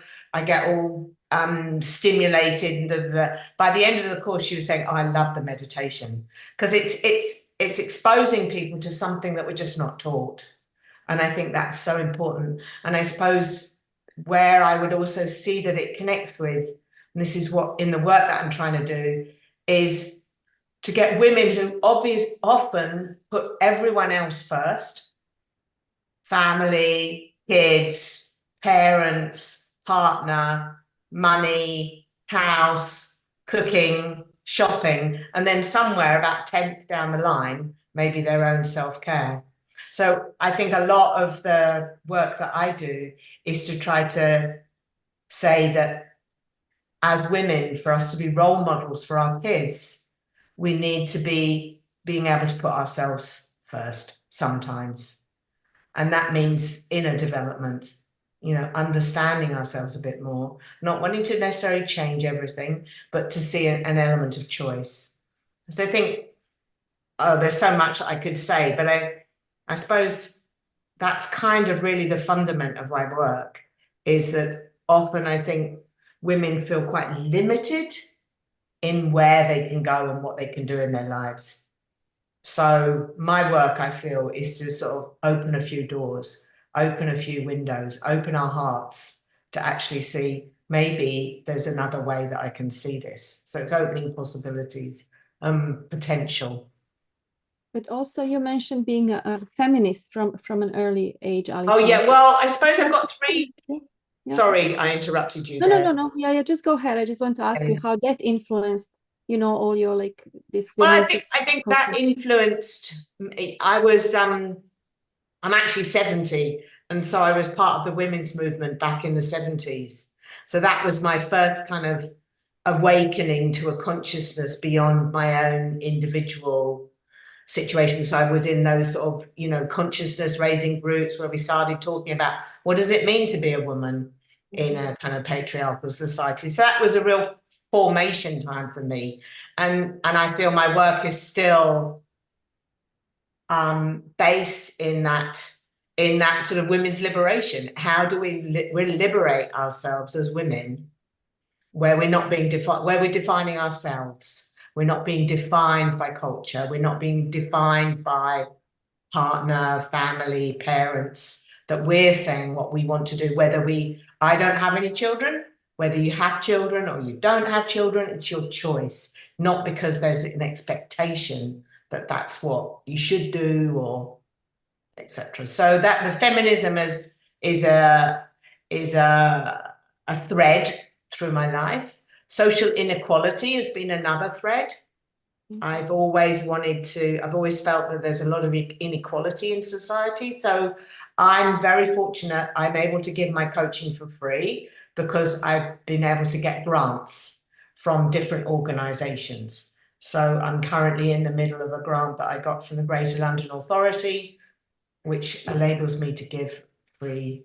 stimulated. And by the end of the course, she was saying, I love the meditation, because it's exposing people to something that we're just not taught. And I think that's so important. And I suppose where I would also see that it connects with, and this is what in the work that I'm trying to do, is to get women who often put everyone else first, family, kids, parents, partner, money, house, cooking, shopping, and then somewhere about 10th down the line, maybe their own self-care. So I think a lot of the work that I do is to try to say that as women, for us to be role models for our kids, we need to be being able to put ourselves first sometimes. And that means inner development, understanding ourselves a bit more, not wanting to necessarily change everything, but to see an element of choice. So I think, there's so much I could say, but I suppose that's kind of really the fundament of my work, is that often I think women feel quite limited in where they can go and what they can do in their lives. So my work, I feel, is to sort of open a few doors, open a few windows, open our hearts to actually see maybe there's another way that I can see this. So it's opening possibilities, potential. But also you mentioned being a feminist from an early age, Alison. Oh yeah, well, I suppose I've got three. Yeah. Sorry, I interrupted you. No. Yeah, just go ahead. I just want to ask you how that influenced, all your this. Well, I think that influenced me. I'm actually 70, and so I was part of the women's movement back in the 70s. So that was my first kind of awakening to a consciousness beyond my own individual situation. So I was in those sort of, consciousness raising groups where we started talking about what does it mean to be a woman in a kind of patriarchal society. So that was a real formation time for me. And I feel my work is still based in that sort of women's liberation. How do we liberate ourselves as women where we're not being defined, where we're defining ourselves? We're not being defined by culture. We're not being defined by partner, family, parents, that we're saying what we want to do, I don't have any children, whether you have children or you don't have children, it's your choice, not because there's an expectation that that's what you should do or etc. So that the feminism is a thread through my life. Social inequality has been another thread. I've always felt that there's a lot of inequality in society. So I'm very fortunate I'm able to give my coaching for free because I've been able to get grants from different organisations. So I'm currently in the middle of a grant that I got from the Greater London Authority, which enables me to give free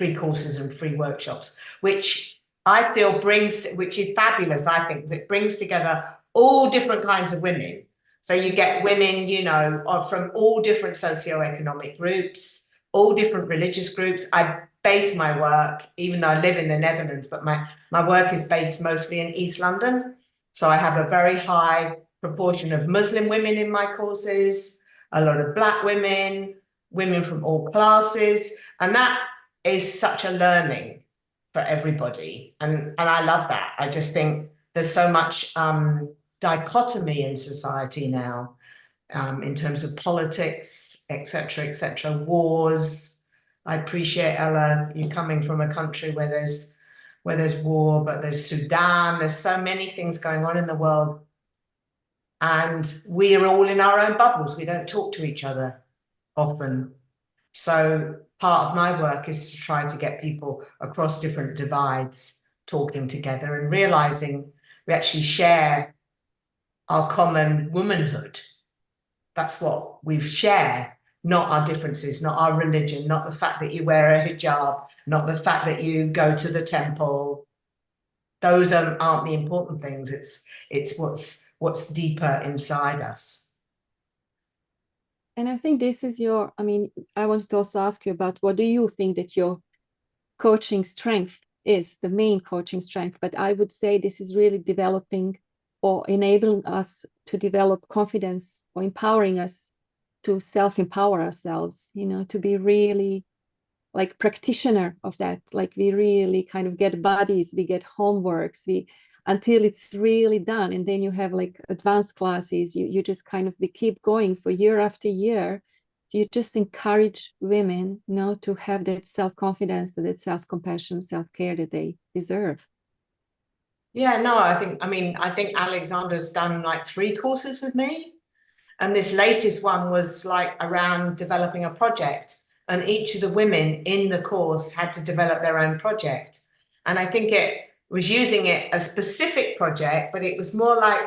free courses and free workshops, which I feel which is fabulous, I think, it brings together all different kinds of women. So you get women, you know, from all different socioeconomic groups, all different religious groups. I base my work, even though I live in the Netherlands, but my work is based mostly in East London. So I have a very high proportion of Muslim women in my courses, a lot of Black women, women from all classes, and that is such a learning for everybody. And I love that. I just think there's so much dichotomy in society now, in terms of politics, etc., wars. I appreciate, Ella, you coming from a country where there's war, but there's Sudan, there's so many things going on in the world. And we are all in our own bubbles. We don't talk to each other often. So part of my work is to try to get people across different divides talking together and realizing we actually share our common womanhood. That's what we share, not our differences, not our religion, not the fact that you wear a hijab, not the fact that you go to the temple. Those aren't the important things. It's what's deeper inside us. And I think this is I wanted to also ask you about what do you think that your coaching strength is, the main coaching strength, but I would say this is really developing or enabling us to develop confidence or empowering us to self-empower ourselves, you know, to be really like practitioner of that. Like we really kind of get bodies, we get homeworks, until it's really done. And then you have like advanced classes, you just kind of, we keep going for year after year. You just encourage women, you know, to have that self-confidence, that self-compassion, self-care that they deserve. Yeah, no, I think Alexandra's done like 3 courses with me. And this latest one was like around developing a project. And each of the women in the course had to develop their own project. And I think it was using it a specific project, but it was more like,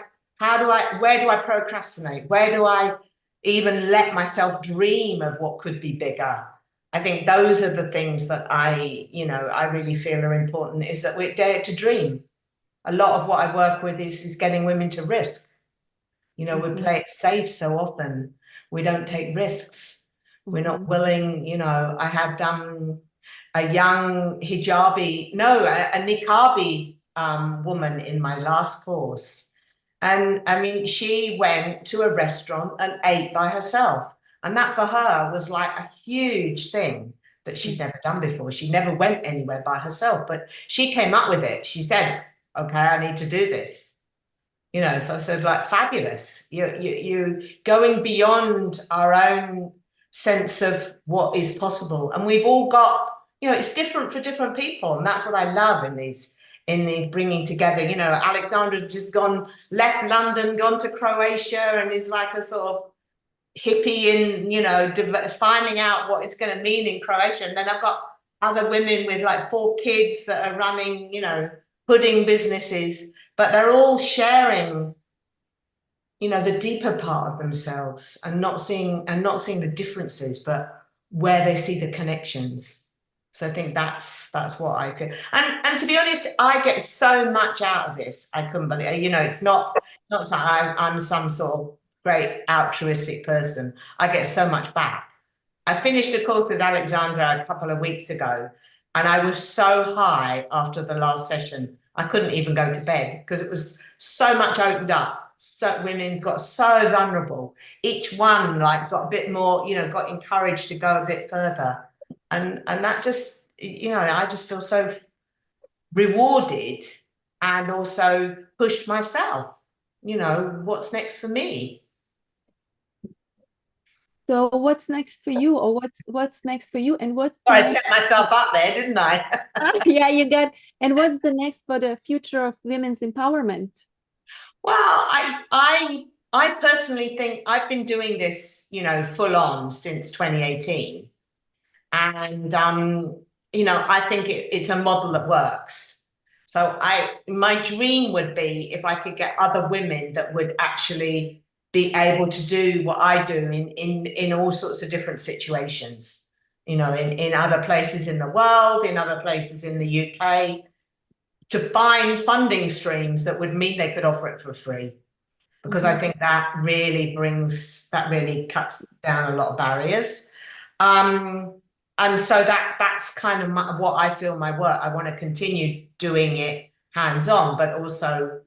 where do I procrastinate? Where do I even let myself dream of what could be bigger? I think those are the things that I really feel are important, is that we dare to dream. A lot of what I work with is getting women to risk. You know, we play it safe so often. We don't take risks. We're not willing, you know. I had a young hijabi, a niqabi woman in my last course. And I mean, she went to a restaurant and ate by herself. And that for her was like a huge thing that she'd never done before. She never went anywhere by herself, but she came up with it. She said, okay, I need to do this. You know, so I said, like, fabulous. You going beyond our own sense of what is possible. And we've all got, you know, it's different for different people. And that's what I love in these bringing together. You know, Alexandra just left London, gone to Croatia, and is like a sort of hippie in, you know, finding out what it's going to mean in Croatia. And then I've got other women with like 4 kids that are running, you know, pudding businesses, but they're all sharing, you know, the deeper part of themselves and not seeing the differences, but where they see the connections. So I think that's what I feel. And to be honest, I get so much out of this. I couldn't believe it. You know, it's not like I'm some sort of great altruistic person. I get so much back. I finished a course with Alexandra a couple of weeks ago, and I was so high after the last session, I couldn't even go to bed because it was so much opened up. So women got so vulnerable. Each one like got a bit more, you know, got encouraged to go a bit further. And that just, you know, I just feel so rewarded and also pushed myself. You know, what's next for me? So what's next for you, or what's next for you, and what's I set myself up there, didn't I? Yeah, you did. And what's the next for the future of women's empowerment? Well, I personally think I've been doing this, you know, full on since 2018, and you know, I think it's a model that works. So my dream would be if I could get other women that would actually be able to do what I do in all sorts of different situations. in other places in the world, in other places in the UK, to find funding streams that would mean they could offer it for free. Because I think that really cuts down a lot of barriers. And so that's kind of what I feel my work. I want to continue doing it hands-on, but also,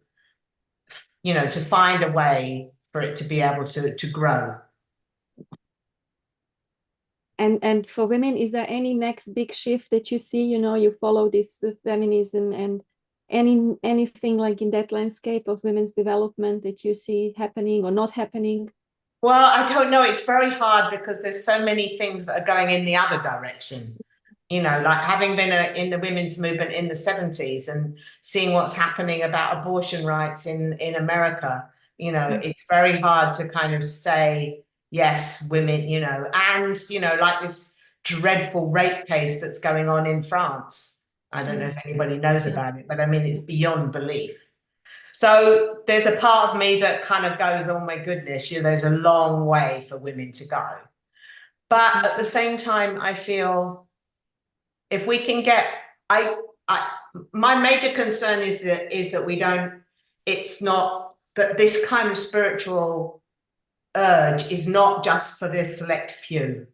to find a way for it to be able to grow. And for women, is there any next big shift that you see? You follow this feminism and anything like in that landscape of women's development that you see happening or not happening? Well, I don't know. It's very hard because there's so many things that are going in the other direction. Like having been in the women's movement in the 70s and seeing what's happening about abortion rights in America, it's very hard to kind of say, yes, women, and, like this dreadful rape case that's going on in France. I don't know if anybody knows about it, but I mean, it's beyond belief. So there's a part of me that kind of goes, oh my goodness, there's a long way for women to go. But at the same time, I feel if we can get, my major concern is that we don't, it's not, that this kind of spiritual urge is not just for this select few.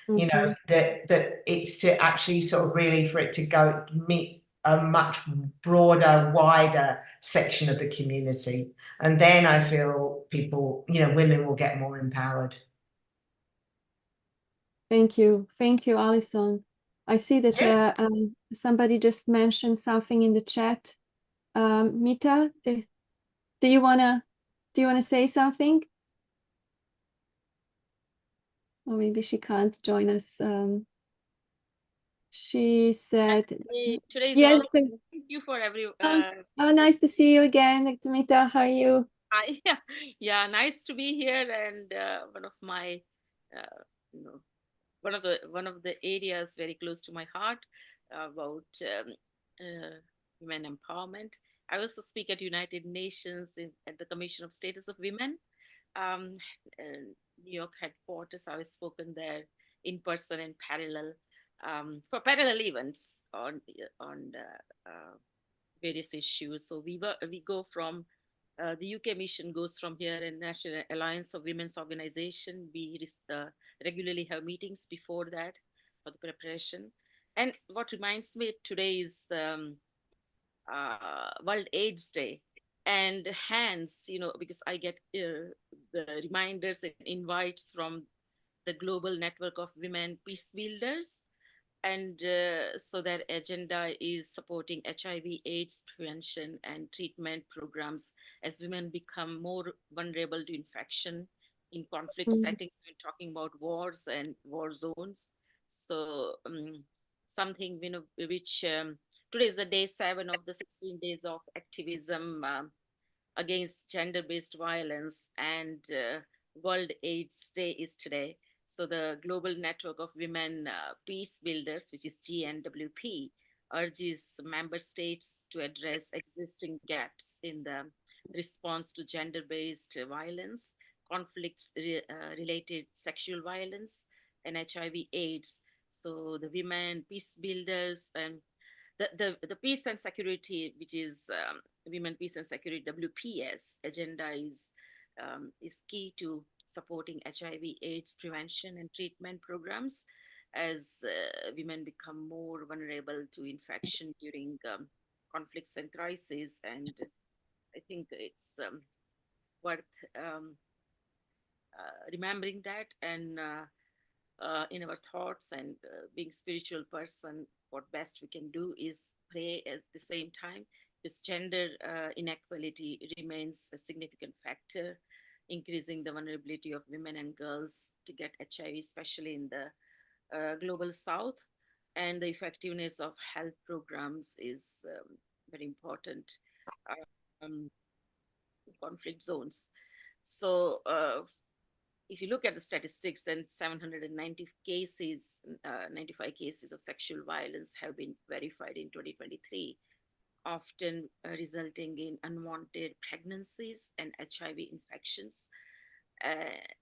That it's to actually sort of really for it to go meet a much broader, wider section of the community. And then I feel people, women will get more empowered. Thank you, Alison. I see that somebody just mentioned something in the chat. Mita, do you wanna say something? Or maybe she can't join us. She said, today's yes. Thank you for every. Nice to see you again, Mita. How are you? Yeah, nice to be here. And one of my, one of the areas very close to my heart about women empowerment. I also speak at United Nations at the Commission of Status of Women. New York headquarters. I was spoken there in person and parallel for parallel events on various issues. So we go from the UK mission goes from here, and National Alliance of Women's Organization. We regularly have meetings before that for the preparation. And what reminds me today is the World AIDS Day. And hence, because I get the reminders and invites from the global network of women peace builders. And so their agenda is supporting HIV/AIDS prevention and treatment programs as women become more vulnerable to infection in conflict settings. We're talking about wars and war zones. So something which today is the day 7 of the 16 days of activism against gender-based violence, and World AIDS Day is today. So the Global Network of Women Peace Builders, which is GNWP, urges member states to address existing gaps in the response to gender-based violence, conflicts related sexual violence, and HIV/AIDS. So the women peace builders and the peace and security, which is Women Peace and Security WPS agenda is key to supporting HIV/AIDS prevention and treatment programs as women become more vulnerable to infection during conflicts and crises. And I think it's worth remembering that and in our thoughts, and being spiritual person, what best we can do is pray at the same time, because gender inequality remains a significant factor, increasing the vulnerability of women and girls to get HIV, especially in the global south. And the effectiveness of health programs is very important conflict zones. So if you look at the statistics, then 790 cases, 95 cases of sexual violence have been verified in 2023, often resulting in unwanted pregnancies and HIV infections.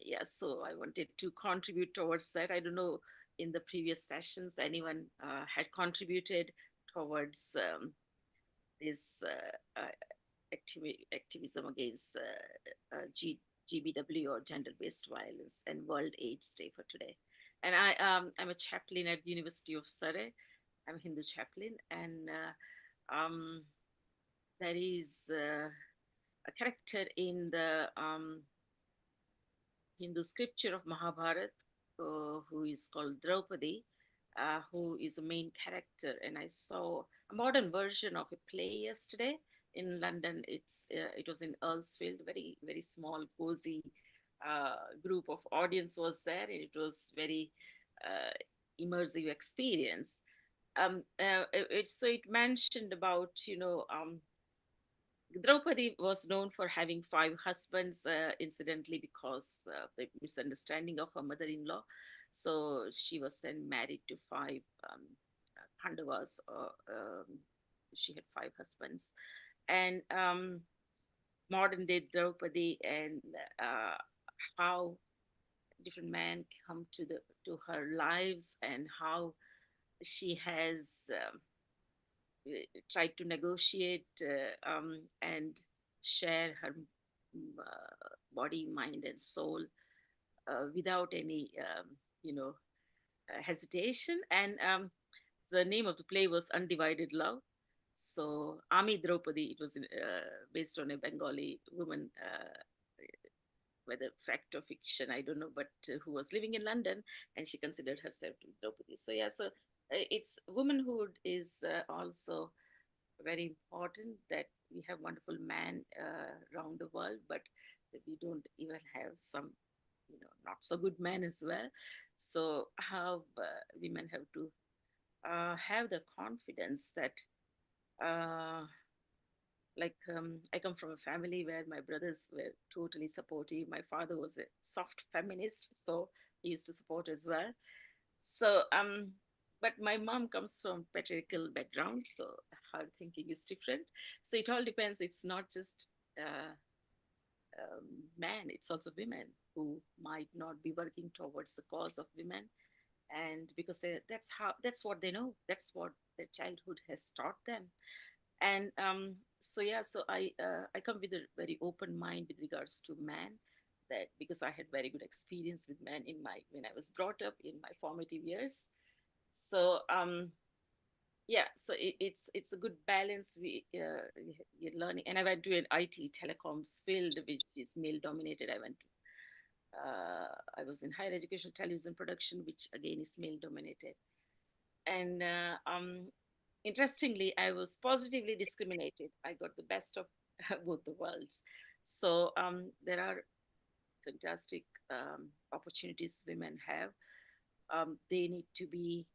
Yeah, so I wanted to contribute towards that. I don't know in the previous sessions anyone had contributed towards this activism against GBW or gender-based violence and World AIDS Day for today. And I'm a chaplain at the University of Surrey. I'm a Hindu chaplain, and there is a character in the Hindu scripture of Mahabharata who is called Draupadi, who is a main character. And I saw a modern version of a play yesterday in London. It was in Earlsfield, very, very small, cozy group of audience was there. And it was very immersive experience. So it mentioned about, Draupadi was known for having 5 husbands, incidentally, because of the misunderstanding of her mother-in-law. So she was then married to 5 Pandavas. She had 5 husbands. And modern day Draupadi, and how different men come to her lives, and how she has tried to negotiate and share her body, mind, and soul without any, hesitation. And the name of the play was Undivided Love. So Ami Draupadi, it was based on a Bengali woman, whether fact or fiction, I don't know, but who was living in London, and she considered herself to be Draupadi. So yeah, so it's womanhood is also very important, that we have wonderful men around the world, but that we don't even have some, not so good men as well. So how women have to have the confidence that, I come from a family where my brothers were totally supportive. My father was a soft feminist, so he used to support as well. So, but my mom comes from patriarchal background, so her thinking is different. So it all depends. It's not just men; it's also women who might not be working towards the cause of women, and because that's what they know. That's what their childhood has taught them. And so yeah, so I come with a very open mind with regards to men, that because I had very good experience with men when I was brought up in my formative years. So yeah, so it's a good balance. You're learning, and I went to an IT telecoms field, which is male dominated. I was in higher education television production, which again is male dominated. And interestingly, I was positively discriminated. I got the best of both the worlds. So there are fantastic opportunities women have. They need to be,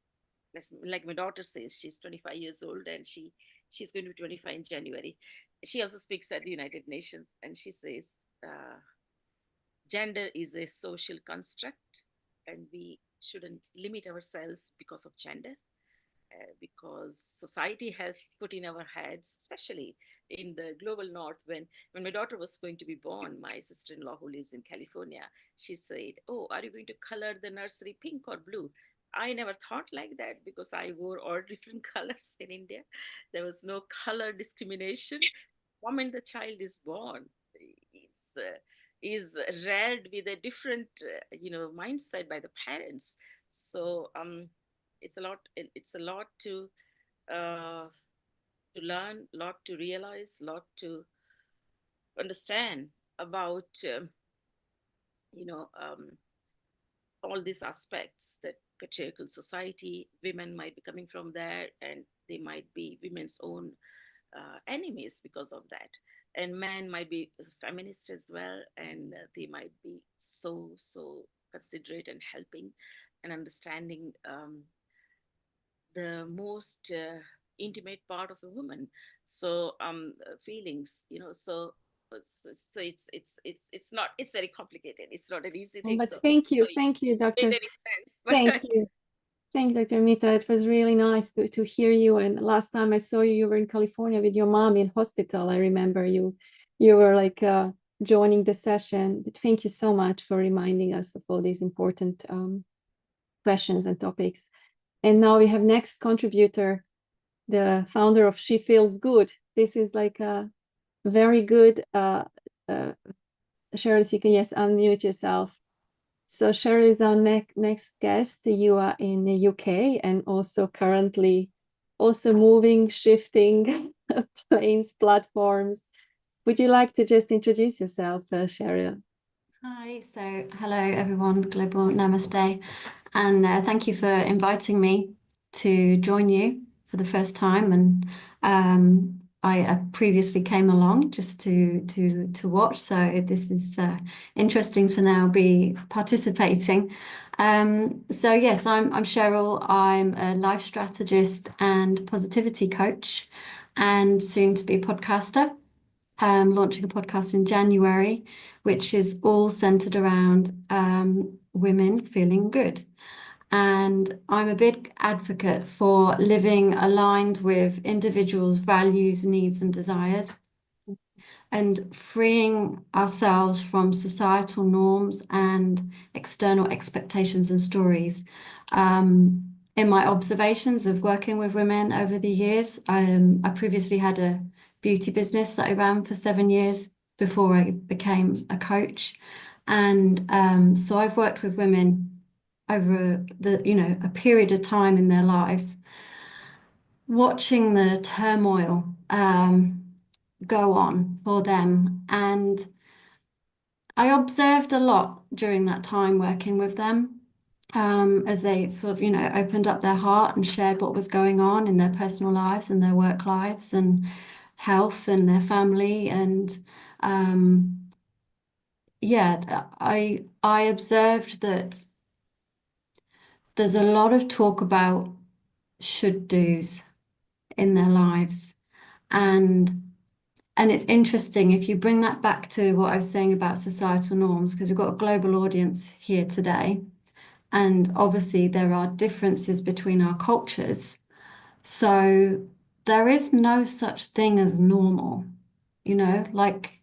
like my daughter says, she's 25 years old, and she's going to be 25 in January. She also speaks at the United Nations, and she says, gender is a social construct, and we shouldn't limit ourselves because of gender. Because society has put in our heads, especially in the global north, when my daughter was going to be born, my sister-in-law who lives in California, she said, "Oh, are you going to color the nursery pink or blue?" I never thought like that, because I wore all different colors in India. There was no color discrimination. The moment the child is born, it's is reared with a different mindset by the parents. So it's a lot to learn, lot to realize, lot to understand about all these aspects, that patriarchal society, women might be coming from there, and they might be women's own enemies because of that. And men might be feminist as well, and they might be so considerate and helping and understanding the most intimate part of a woman. So feelings, it's very complicated. It's not an easy thing. But So thank you, made Doctor. any sense. But Thank you. Thank you, Dr. Mita. It was really nice to hear you. And last time I saw you, you were in California with your mom in hospital. I remember you were like joining the session. But thank you so much for reminding us of all these important questions and topics. And now we have next contributor, the founder of She Feels Good. This is like a very good, Sheryl, if you can, yes, unmute yourself. So Sheryl is our next guest. You are in the UK and also currently also moving, shifting planes, platforms. Would you like to just introduce yourself, Sheryl? Hi, so hello everyone, global namaste, and thank you for inviting me to join you for the first time. And I previously came along just to watch, so this is interesting to now be participating. So yes, I'm Sheryl. I'm a life strategist and positivity coach, and soon to be podcaster. Launching a podcast in January, which is all centered around women feeling good. And I'm a big advocate for living aligned with individuals' values, needs, and desires, and freeing ourselves from societal norms and external expectations and stories. In my observations of working with women over the years, I previously had a beauty business that I ran for 7 years before I became a coach. And so I've worked with women over a period of time in their lives, watching the turmoil go on for them. And I observed a lot during that time working with them. As they sort of, opened up their heart and shared what was going on in their personal lives and their work lives and health and their family. And I observed that there's a lot of talk about should do's in their lives. And it's interesting if you bring that back to what I was saying about societal norms, because we've got a global audience here today. And obviously there are differences between our cultures. So there is no such thing as normal, like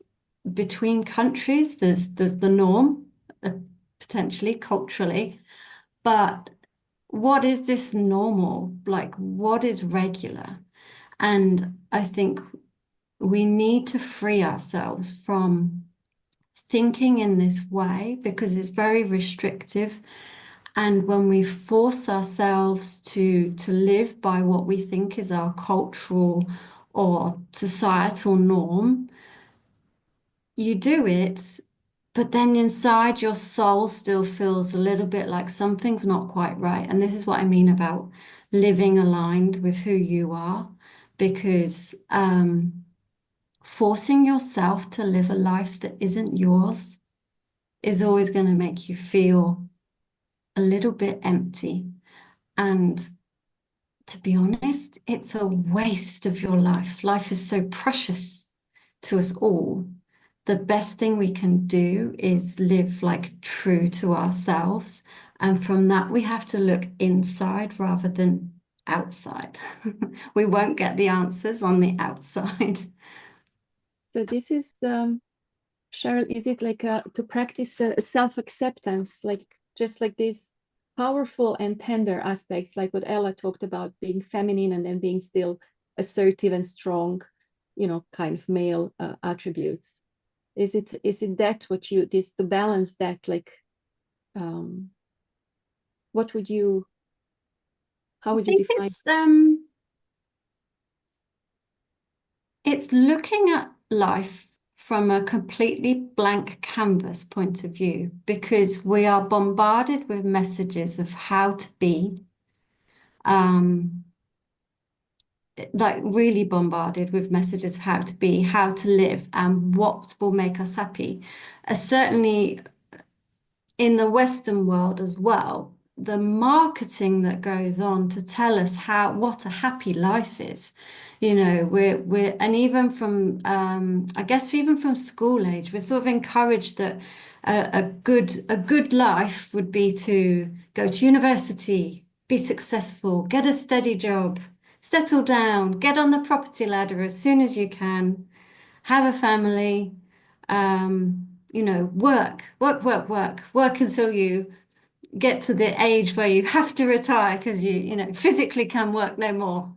between countries, there's the norm, potentially culturally, but what is this normal? Like, what is regular? And I think we need to free ourselves from thinking in this way because it's very restrictive. And when we force ourselves to live by what we think is our cultural or societal norm, you do it, but then inside your soul still feels a little bit like something's not quite right. And this is what I mean about living aligned with who you are, because forcing yourself to live a life that isn't yours is always going to make you feel a little bit empty. And to be honest, it's a waste of your life. Life is so precious to us all. The best thing we can do is live like true to ourselves. And from that, we have to look inside rather than outside. We won't get the answers on the outside. So this is, Sheryl, is it like to practice self-acceptance, like just like these powerful and tender aspects, like what Ella talked about, being feminine and then being still assertive and strong, kind of male attributes. Is it that what you, this to balance that, like, what would you, how would you define? It's looking at life from a completely blank canvas point of view, because we are bombarded with messages of how to be, like really bombarded with messages of how to be, how to live, and what will make us happy. Certainly in the Western world as well, the marketing that goes on to tell us what a happy life is. We're and even from I guess even from school age, we're sort of encouraged that a good life would be to go to university, be successful, get a steady job, settle down, get on the property ladder as soon as you can, have a family, work until you get to the age where you have to retire because you know, physically can work no more.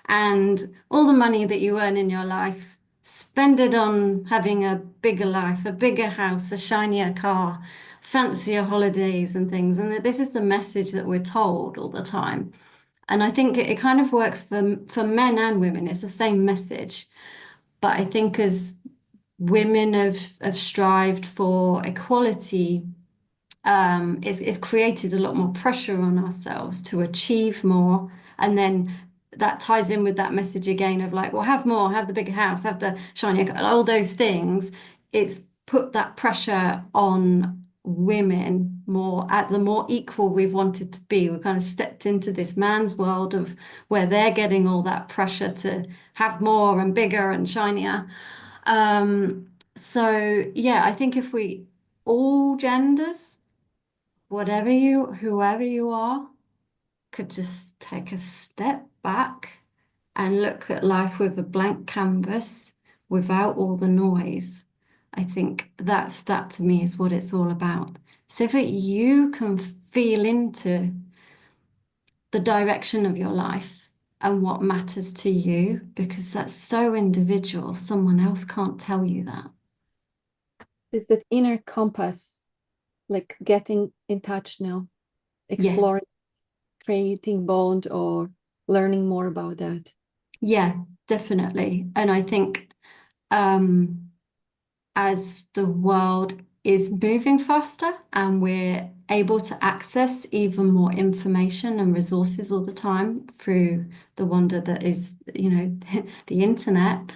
And all the money that you earn in your life, spend it on having a bigger life, a bigger house, a shinier car, fancier holidays and things. And this is the message that we're told all the time. And I think it kind of works for men and women. It's the same message. But I think as women have strived for equality, it's created a lot more pressure on ourselves to achieve more. And then that ties in with that message again of like, well, have more, have the bigger house, have the shinier, all those things. It's put that pressure on women more at the more equal we've wanted to be. We've kind of stepped into this man's world of where they're getting all that pressure to have more and bigger and shinier. So yeah, I think if we all genders, whoever you are, could just take a step back and look at life with a blank canvas without all the noise. I think that to me is what it's all about. So that you can feel into the direction of your life and what matters to you, because that's so individual. Someone else can't tell you that. It's that inner compass, like getting in touch now, exploring, creating bond or learning more about that. Yeah, definitely. And I think as the world is moving faster and we're able to access even more information and resources all the time through the wonder that is, you know, the internet,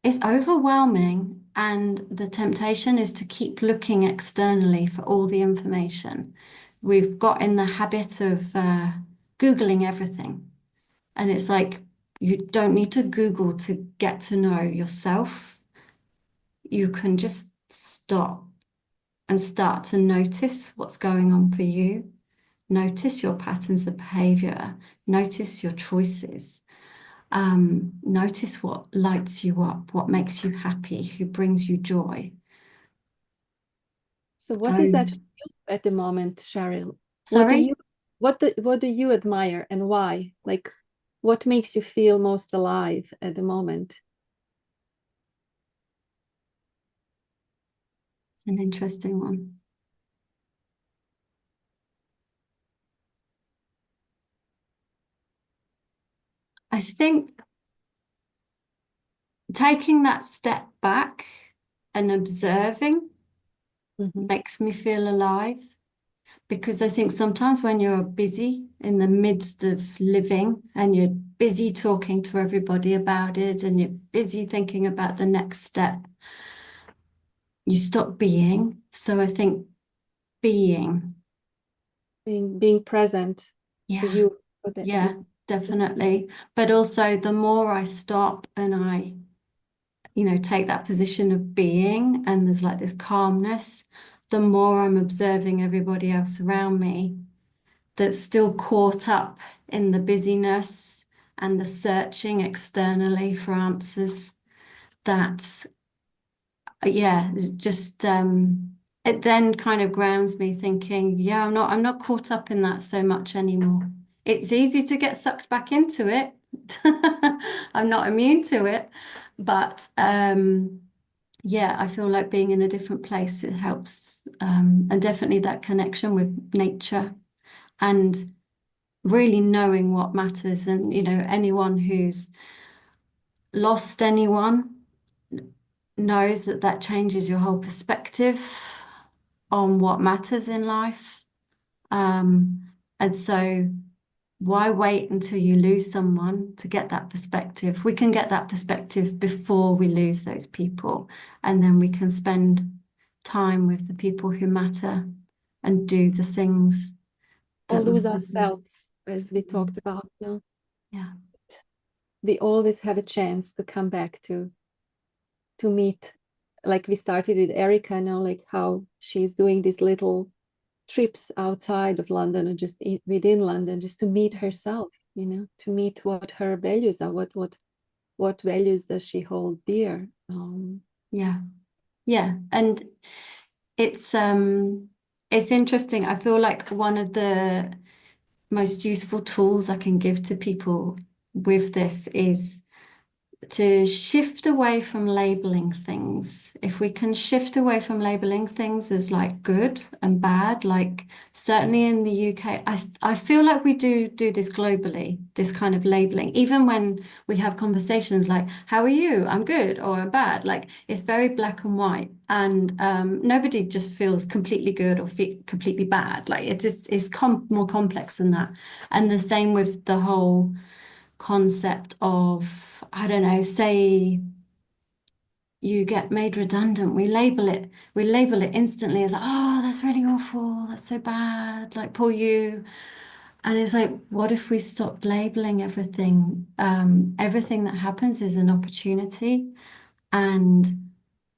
it's overwhelming. And the temptation is to keep looking externally for all the information. We've got in the habit of Googling everything. And it's like, you don't need to Google to get to know yourself. You can just stop and start to notice what's going on for you. Notice your patterns of behavior. Notice your choices. Notice what lights you up, what makes you happy, who brings you joy. So what is that at the moment, Sheryl? Sorry? What do you admire and why? Like, what makes you feel most alive at the moment? It's an interesting one. I think taking that step back and observing makes me feel alive, because I think sometimes when you're busy in the midst of living and you're busy talking to everybody about it and you're busy thinking about the next step, you stop being. So I think being present to you. Yeah, definitely. But also the more I stop and I, you know, take that position of being, and there's like this calmness, the more I'm observing everybody else around me that's still caught up in the busyness and the searching externally for answers. That, yeah, just it then kind of grounds me thinking, yeah, I'm not caught up in that so much anymore. It's easy to get sucked back into it. I'm not immune to it, but yeah, I feel like being in a different place, it helps. And definitely that connection with nature and really knowing what matters. And, you know, anyone who's lost anyone knows that that changes your whole perspective on what matters in life. And so why wait until you lose someone to get that perspective? We can get that perspective before we lose those people, and then we can spend time with the people who matter and do the things or that lose matter. ourselves, as we talked about. No? Yeah. We always have a chance to come back to meet, like we started with Erica now, like how she's doing these little trips outside of London and just within London, just to meet herself, you know, to meet what her values are, what values does she hold dear. Yeah. And it's It's interesting. I feel like one of the most useful tools I can give to people with this is to shift away from labeling things. If we can shift away from labeling things as like good and bad, like certainly in the UK, I feel like we do this globally, this kind of labeling. Even when we have conversations like, how are you? I'm good or I'm bad. Like it's very black and white, and nobody just feels completely good or completely bad. Like it's more complex than that. And the same with the whole concept of, I don't know, say you get made redundant, we label it instantly as like, oh, that's really awful, that's so bad, like poor you. And it's like, what if we stopped labeling everything? Everything that happens is an opportunity, and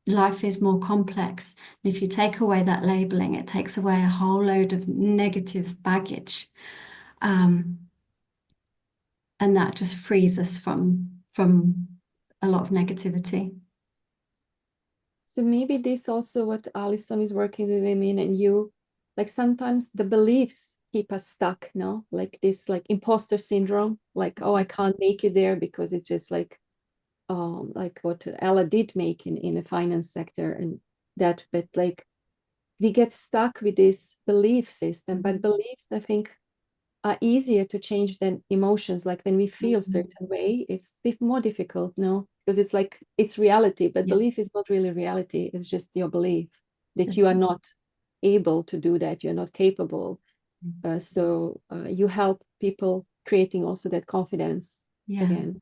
life is more complex. If you take away that labeling, it takes away a whole load of negative baggage. And that just frees us from a lot of negativity. So maybe this also what Alison is working with women, and you, like sometimes the beliefs keep us stuck, no? Like this like imposter syndrome, like, oh, I can't make it there because it's just like what Ella did make in the finance sector, and that, but like we get stuck with this belief system. But beliefs, I think, are easier to change than emotions. Like when we feel certain way, it's more difficult, no? Because it's like, it's reality, but belief is not really reality. It's just your belief that you are not able to do that. You're not capable. So you help people creating also that confidence again.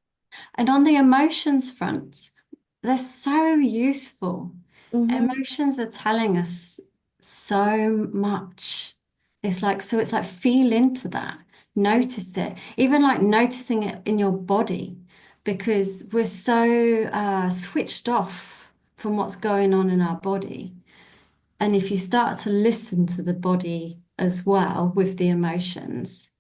And on the emotions front, they're so useful. Emotions are telling us so much. It's like feel into that, notice it, even like noticing it in your body, because we're so switched off from what's going on in our body. And if you start to listen to the body as well with the emotions,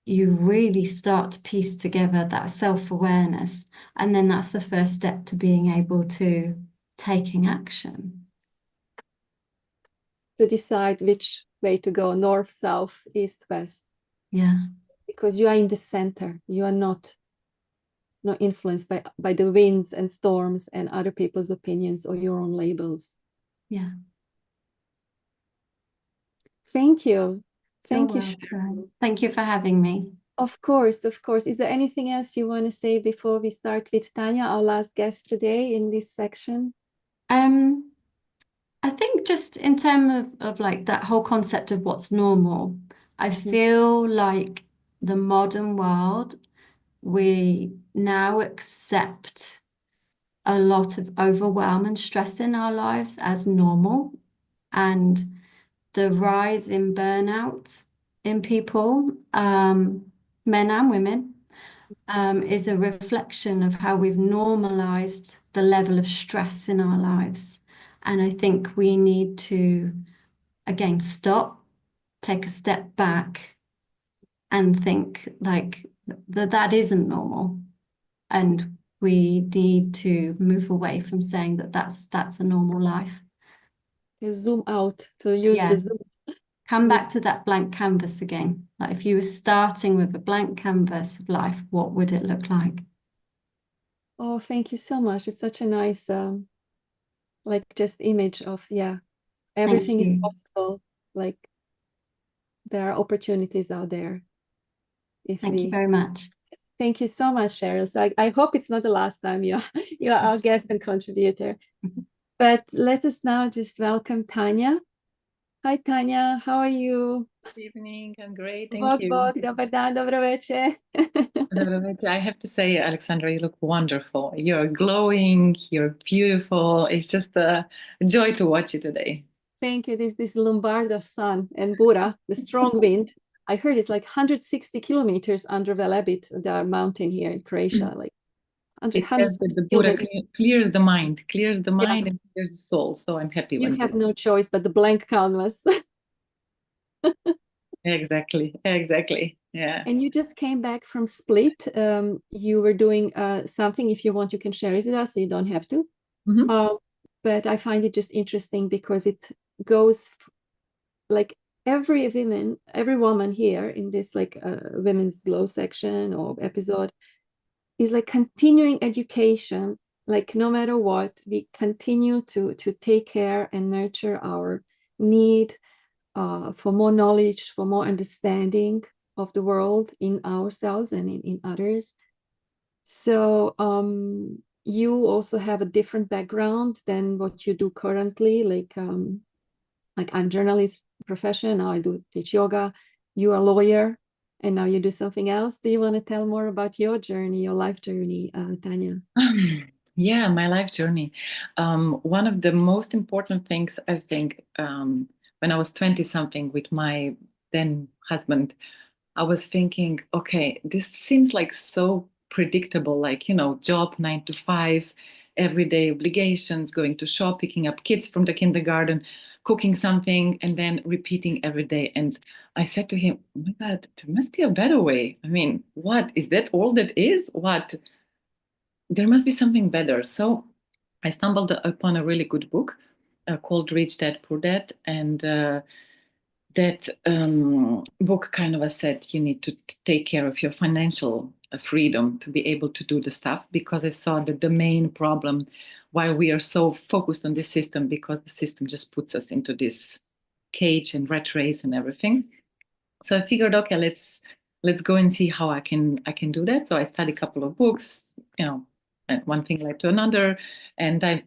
you really start to piece together that self-awareness. And then that's the first step to being able to taking action. To decide which way to go, north, south, east, west. Yeah. Because you are in the center. You are not influenced by the winds and storms and other people's opinions or your own labels. Yeah. Thank you. Thank you, Sheryl. Thank you for having me. Of course, of course. Is there anything else you want to say before we start with Tanya, our last guest today in this section? I think just in terms of like that whole concept of what's normal, I feel like the modern world, we now accept a lot of overwhelm and stress in our lives as normal, and the rise in burnout in people, men and women, is a reflection of how we've normalized the level of stress in our lives. And I think we need to, again, stop, take a step back, and think like that isn't normal. And we need to move away from saying that that's a normal life. You zoom out, to use the zoom. Come back to that blank canvas again. Like if you were starting with a blank canvas of life, what would it look like? Oh, thank you so much. It's such a nice, like just image of, everything is possible. Like there are opportunities out there. Thank you very much. Thank you so much, Sheryl. So I hope it's not the last time you're our guest and contributor. But let us now just welcome Tanya. Hi, Tanya. How are you? Good evening. I'm great. Thank Bog, you. bog, dobar dan, dobro večer. Dobro večer. I have to say, Alexandra, you look wonderful. You're glowing. You're beautiful. It's just a joy to watch you today. Thank you. This Lombardo sun and Bura, the strong wind. I heard it's like 160 kilometers under Velebit, the mountain here in Croatia. Like It says that the Buddha clears the mind and clears the soul. So I'm happy. You have no choice but the blank canvas. Exactly. Yeah. And you just came back from Split. You were doing something. If you want, you can share it with us. So you don't have to. But I find it just interesting because it goes like every woman here in this like women's glow section or episode is like continuing education. Like no matter what, we continue to take care and nurture our need for more knowledge, for more understanding of the world in ourselves and in others. So you also have a different background than what you do currently. Like I'm journalist profession, now I do teach yoga. You are a lawyer, and now you do something else. Do you want to tell more about your journey, your life journey, Tanya? Yeah, my life journey. One of the most important things, I think, when I was 20 something with my then husband, I was thinking, okay, this seems like so predictable, like, job 9 to 5, everyday obligations, going to shop, picking up kids from the kindergarten, cooking something, and then repeating every day. And I said to him, oh my God, there must be a better way. I mean, what is that all that is? What? There must be something better. So I stumbled upon a really good book called Rich Dad Poor Dad, and that book kind of said you need to take care of your financial freedom to be able to do the stuff, because I saw that the main problem why we are so focused on this system, because the system just puts us into this cage and rat race and everything. So I figured, okay, let's go and see how I can do that. So I studied a couple of books, and one thing led to another, and I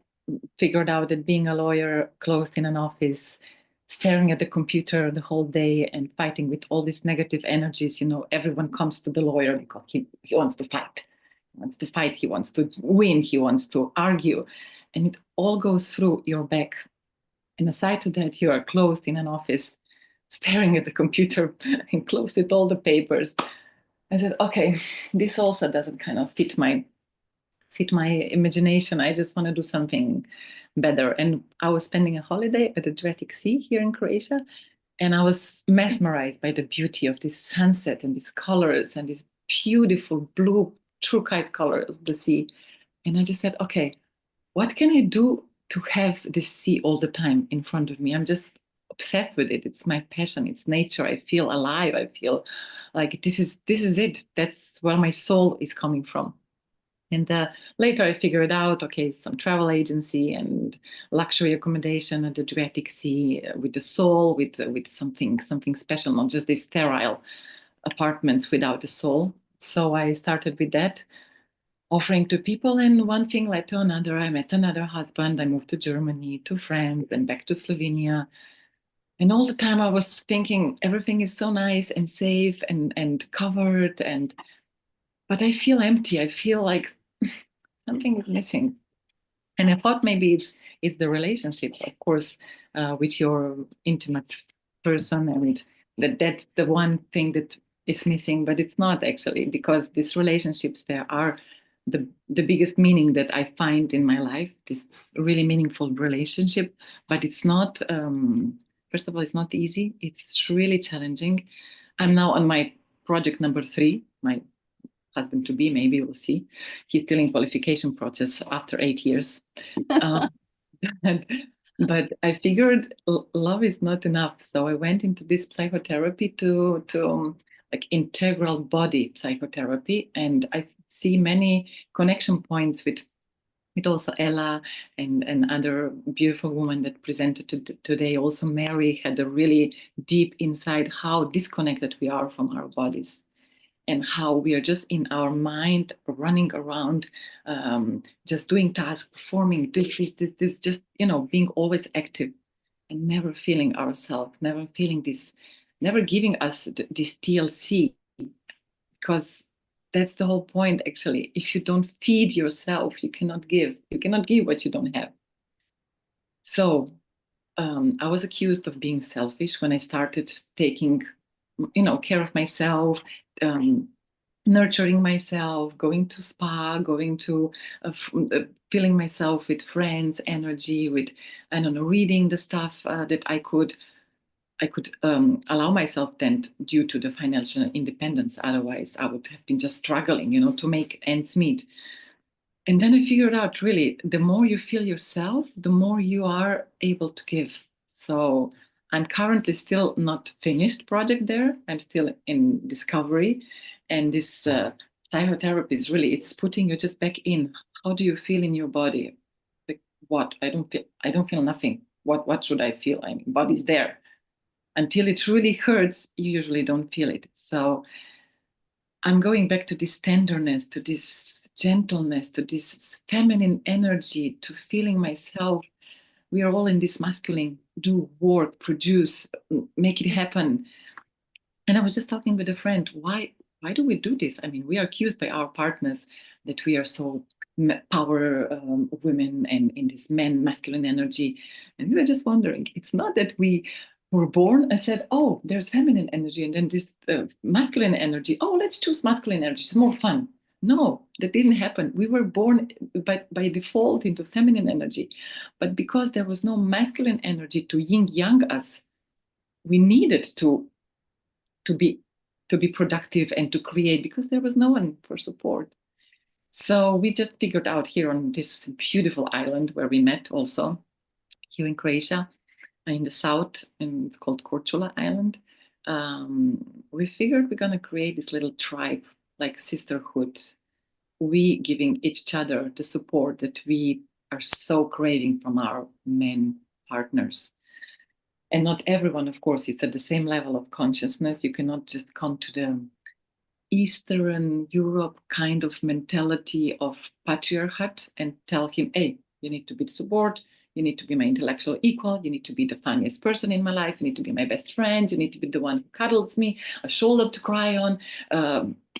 figured out that being a lawyer closed in an office, staring at the computer the whole day and fighting with all these negative energies, everyone comes to the lawyer because he wants to fight. He wants to fight, he wants to win, he wants to argue, and it all goes through your back. And aside to that, you are closed in an office, staring at the computer and closed with all the papers. I said, okay, this also doesn't kind of fit my imagination. I just want to do something better. And I was spending a holiday at the Adriatic Sea here in Croatia, and I was mesmerized by the beauty of this sunset and these colors and this beautiful blue turquoise colors of the sea. And I just said, okay, what can I do to have this sea all the time in front of me? I'm just obsessed with it. It's my passion. It's nature. I feel alive. I feel like this is it. That's where my soul is coming from. And later I figured out, okay, some travel agency and luxury accommodation at the Adriatic Sea with the soul, with something special, not just these sterile apartments without a soul. So I started with that, offering to people, and one thing led to another. I met another husband. I moved to Germany, to France, and back to Slovenia. And all the time I was thinking everything is so nice and safe and covered, but I feel empty. I feel like something is missing. And I thought maybe it's the relationship, of course, with your intimate person, and that's the one thing that is missing. But it's not actually, because these relationships, there are the biggest meaning that I find in my life, this really meaningful relationship. But it's not, first of all, it's not easy. It's really challenging. I'm now on my project number 3, my husband to be, maybe we'll see. He's still in qualification process after 8 years. But I figured love is not enough. So I went into this psychotherapy to like integral body psychotherapy. And I see many connection points with also Ella and other beautiful women that presented today. Also Mary had a really deep insight how disconnected we are from our bodies, and how we are just in our mind running around, just doing tasks, performing this, just, being always active and never feeling ourselves, never feeling this, never giving us this TLC, because that's the whole point, actually. If you don't feed yourself, you cannot give what you don't have. So I was accused of being selfish when I started taking, care of myself, nurturing myself, going to spa, going to filling myself with friends, energy, with, I don't know, reading the stuff that I could allow myself then, due to the financial independence. Otherwise, I would have been just struggling, to make ends meet. And then I figured out, really, the more you feel yourself, the more you are able to give. So I'm currently still not finished project there. I'm still in discovery, and this psychotherapy is really, it's putting you just back in. How do you feel in your body? Like, what? I don't feel nothing. What should I feel? I mean, body's there. Until it really hurts, you usually don't feel it. So I'm going back to this tenderness, to this gentleness, to this feminine energy, to feeling myself. We are all in this masculine, do work, produce, make it happen. And I was just talking with a friend, why do we do this? I mean, we are accused by our partners that we are so power women and in this masculine energy. And we were just wondering, it's not that we were born and said, oh, there's feminine energy and then this masculine energy. Oh, let's choose masculine energy. It's more fun. No, that didn't happen. We were born by default into feminine energy. But because there was no masculine energy to yin-yang us, we needed to be productive and to create, because there was no one for support. So we just figured out here on this beautiful island where we met also, here in Croatia, in the south, and it's called Korčula Island. We figured we're going to create this little tribe, like sisterhood. We giving each other the support that we are so craving from our men partners. And not everyone, of course, is at the same level of consciousness. You cannot just come to the Eastern Europe kind of mentality of patriarchate and tell him, hey, you need to be the support, you need to be my intellectual equal, you need to be the funniest person in my life, you need to be my best friend, you need to be the one who cuddles me, a shoulder to cry on,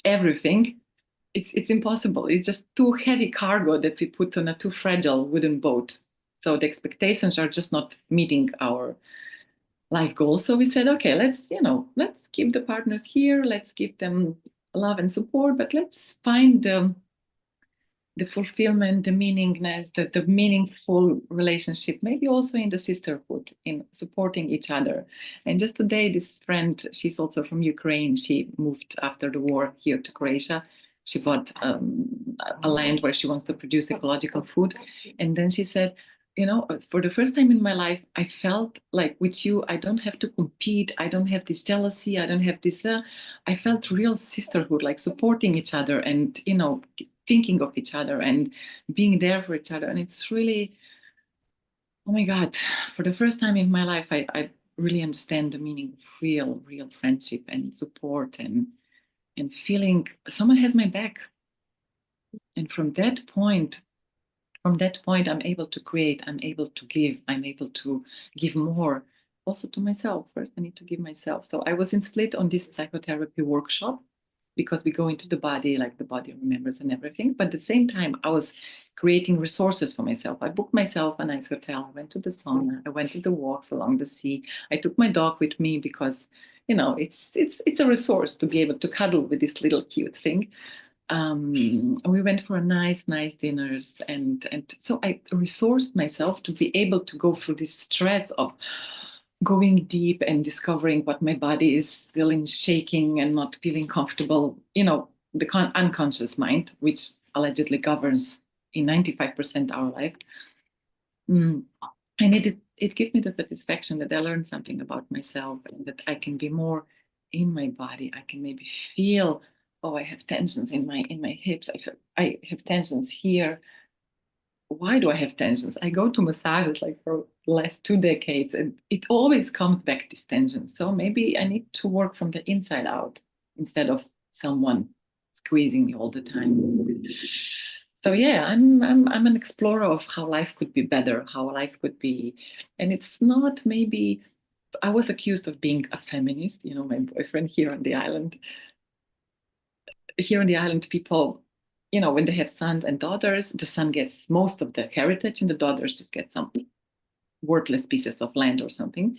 everything. It's impossible. It's just too heavy cargo that we put on a too fragile wooden boat. So the expectations are just not meeting our life goals. So we said, okay, let's keep the partners here, let's give them love and support, but let's find the fulfillment, the meaningness, the meaningful relationship, maybe also in the sisterhood, in supporting each other. And just today, this friend, she's also from Ukraine. She moved after the war here to Croatia. She bought a land where she wants to produce ecological food. And then she said, for the first time in my life, I felt like with you, I don't have to compete. I don't have this jealousy. I don't have this, I felt real sisterhood, like supporting each other and, thinking of each other and being there for each other. And it's really, oh my God, for the first time in my life, I really understand the meaning of real friendship and support and feeling someone has my back. And from that point, I'm able to create, I'm able to give, I'm able to give more also to myself. First, I need to give myself. So I was in Split on this psychotherapy workshop because we go into the body, like the body remembers and everything. But at the same time, I was creating resources for myself. I booked myself a nice hotel. I went to the sauna. I went to the walks along the sea. I took my dog with me because, it's a resource to be able to cuddle with this little cute thing. We went for nice dinners, and so I resourced myself to be able to go through this stress of going deep and discovering what my body is still in shaking and not feeling comfortable. The unconscious mind, which allegedly governs in 95% our life. And it gave me the satisfaction that I learned something about myself and that I can be more in my body. I can maybe feel, oh, I have tensions in my hips. I have tensions here. Why do I have tensions? I go to massages like for the last 2 decades, and it always comes back, this tension. So maybe I need to work from the inside out instead of someone squeezing me all the time. So yeah, I'm an explorer of how life could be better, how life could be, and it's not maybe. I was accused of being a feminist. My boyfriend here on the island. Here on the island, people, when they have sons and daughters, the son gets most of the heritage and the daughters just get some worthless pieces of land or something.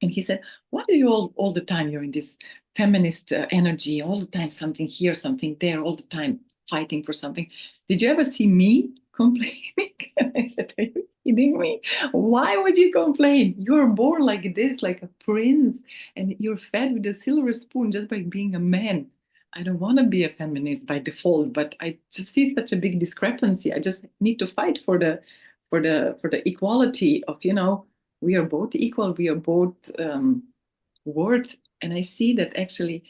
And he said, why do you all the time, you're in this feminist energy, all the time something here, something there, all the time fighting for something. Did you ever see me complaining? And I said, are you kidding me? Why would you complain? You're born like this, like a prince, and you're fed with a silver spoon just by being a man. I don't want to be a feminist by default, but I just see such a big discrepancy. I just need to fight for the equality of, we are both equal, we are both worth. And I see that actually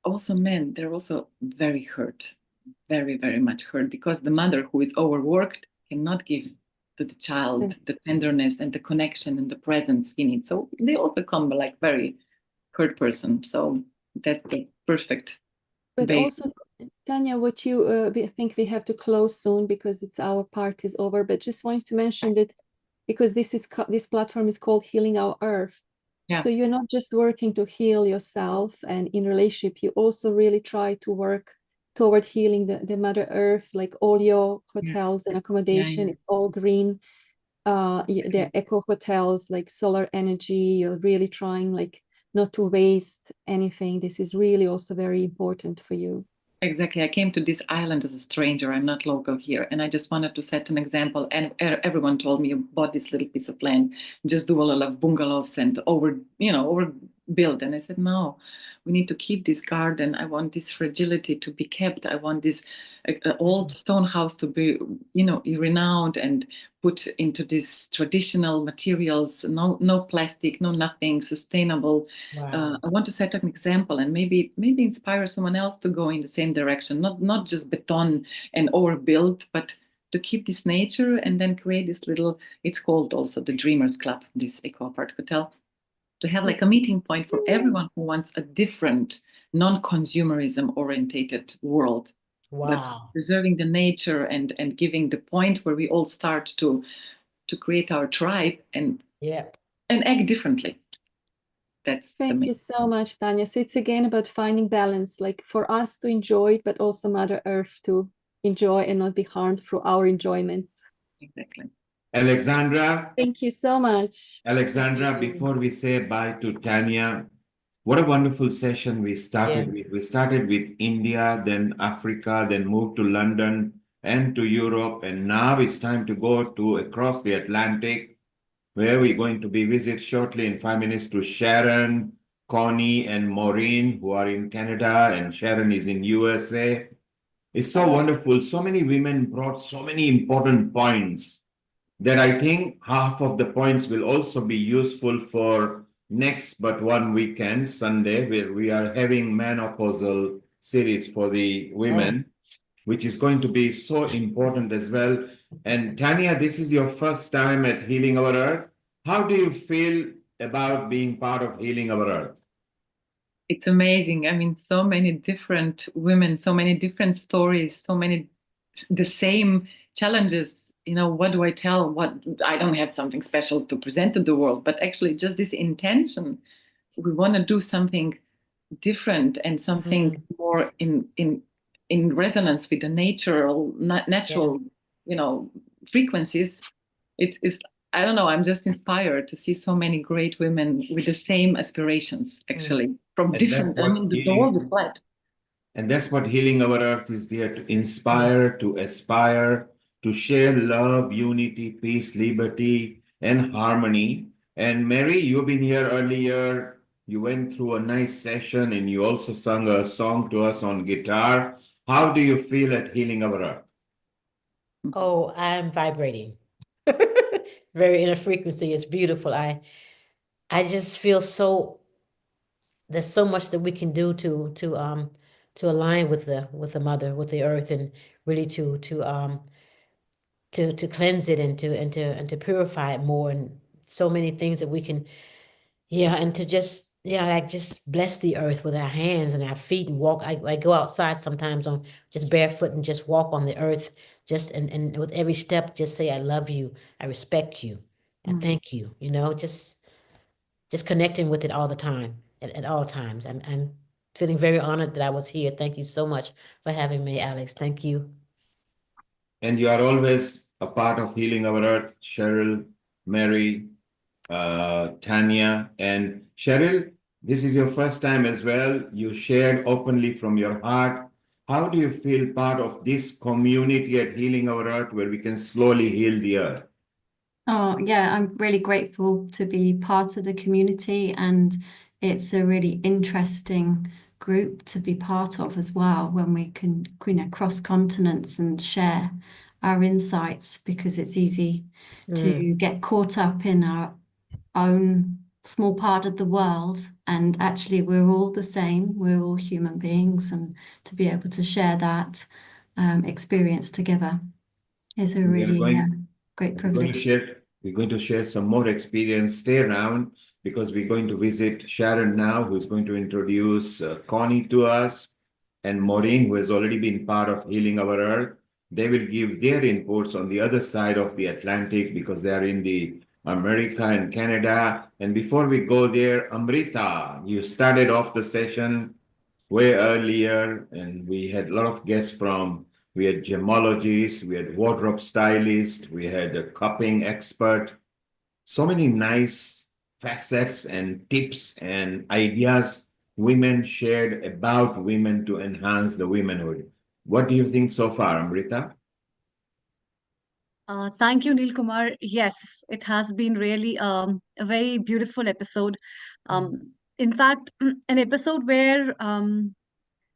also men, they're also very hurt, very, very much hurt, because the mother who is overworked cannot give to the child the tenderness and the connection and the presence he needs. So they also come like very hurt person. So that's the perfect But base. also, Tanya, what you I think we have to close soon because it's our part is over. But just wanted to mention that because this platform is called Healing Our Earth. Yeah. So you're not just working to heal yourself and in relationship, you also really try to work toward healing the Mother Earth, like all your hotels and accommodation, it's all green. They're eco hotels, like solar energy. You're really trying like not to waste anything. This is really also very important for you. Exactly. I came to this island as a stranger. I'm not local here. And I just wanted to set an example. And everyone told me, you bought this little piece of land, just do a lot of bungalows and overbuild. And I said, no, we need to keep this garden. I want this fragility to be kept. I want this old stone house to be, renowned and put into these traditional materials, no plastic, no nothing, sustainable. Wow. I want to set an example and maybe inspire someone else to go in the same direction, not just beton and overbuild, but to keep this nature and then create this little, it's called also the Dreamers Club, this Eco Apart Hotel, to have like a meeting point for everyone who wants a different, non-consumerism orientated world. Wow. But preserving the nature and giving the point where we all start to create our tribe and act differently. Thank you so much, Tanya. So it's again about finding balance, like for us to enjoy it, but also Mother Earth to enjoy and not be harmed through our enjoyments. Exactly. Alexandra. Thank you so much. Alexandra, before we say bye to Tanya, what a wonderful session we started with. We started with India, then Africa, then moved to London and to Europe. And now it's time to go to across the Atlantic, where we're going to be visit shortly in 5 minutes to Sharon, Connie, and Maureen, who are in Canada, and Sharon is in USA. It's so wonderful. So many women brought so many important points that I think half of the points will also be useful for next but one weekend, Sunday, where we are having menopausal series for the women, which is going to be so important as well. And Tanya, this is your first time at Healing Our Earth. How do you feel about being part of Healing Our Earth? It's amazing. I mean, so many different women, so many different stories, the same challenges. What do I tell? What I don't have something special to present to the world, but actually just this intention. We want to do something different and something more in resonance with the natural, frequencies. It's I don't know. I'm just inspired to see so many great women with the same aspirations, actually, from different. I mean, the world is flat. And that's what Healing Our Earth is there to inspire, to aspire, to share love, unity, peace, liberty, and harmony. And Mary, you've been here earlier. You went through a nice session and you also sung a song to us on guitar. How do you feel at Healing Our Earth? Oh, I'm vibrating. Very inner frequency. It's beautiful. I just feel there's so much that we can do to align with the mother, with the earth, and really to cleanse it and to purify it more, and so many things that we can, and to just just bless the earth with our hands and our feet and walk. I go outside sometimes on just barefoot and just walk on the earth, just and with every step just say I love you, I respect you, and thank you. Just connecting with it all the time, at all times. I'm feeling very honored that I was here. Thank you so much for having me, Alex. Thank you. And you are always a part of Healing Our Earth, Sheryl, Mary, Tanya. And Sheryl, this is your first time as well. You shared openly from your heart. How do you feel part of this community at Healing Our Earth, where we can slowly heal the earth? Oh, yeah, I'm really grateful to be part of the community, and it's a really interesting group to be part of as well, when we can, cross continents and share our insights, because it's easy to get caught up in our own small part of the world, and actually we're all the same, we're all human beings, and to be able to share that experience together is a We are really We're great going to privilege. share. We're going to share some more experience. Stay around because we're going to visit Sharon now, who's going to introduce Connie to us, and Maureen, who has already been part of Healing Our Earth. They will give their inputs on the other side of the Atlantic because they are in the America and Canada. And before we go there, Amrita, you started off the session way earlier, and we had a lot of guests we had gemologists, we had wardrobe stylists, we had a cupping expert. So many nice facets and tips and ideas women shared about women to enhance the womanhood. What do you think so far, Amrita? Thank you, Neil Kumar. Yes, it has been really a very beautiful episode. In fact, an episode where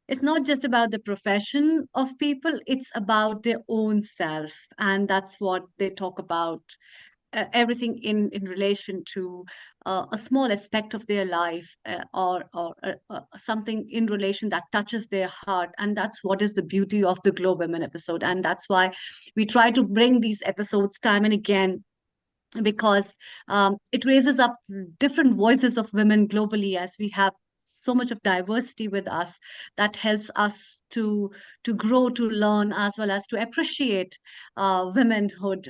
it's not just about the profession of people, it's about their own self. And that's what they talk about. Everything in relation to a small aspect of their life, or something in relation that touches their heart, and that's what is the beauty of the GLOWomen episode, and that's why we try to bring these episodes time and again, because it raises up different voices of women globally, as we have so much of diversity with us, that helps us to grow, to learn, as well as to appreciate womanhood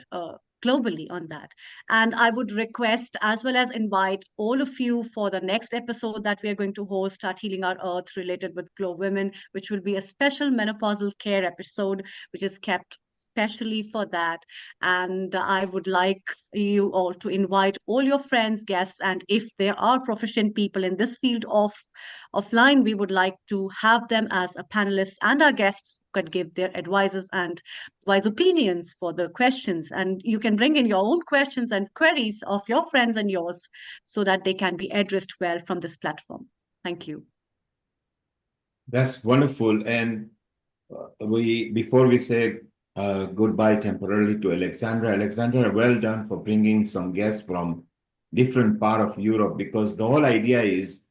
globally on that. And I would request as well as invite all of you for the next episode that we are going to host at Healing Our Earth related with GLOWomen, which will be a special menopausal care episode, which is kept especially for that. And I would like you all to invite all your friends, guests, and if there are proficient people in this field of offline, we would like to have them as a panelist, and our guests could give their advices and wise opinions for the questions. And you can bring in your own questions and queries of your friends and yours so that they can be addressed well from this platform. Thank you. That's wonderful. And before we say goodbye temporarily to Alexandra, well done for bringing some guests from different part of Europe, because the whole idea is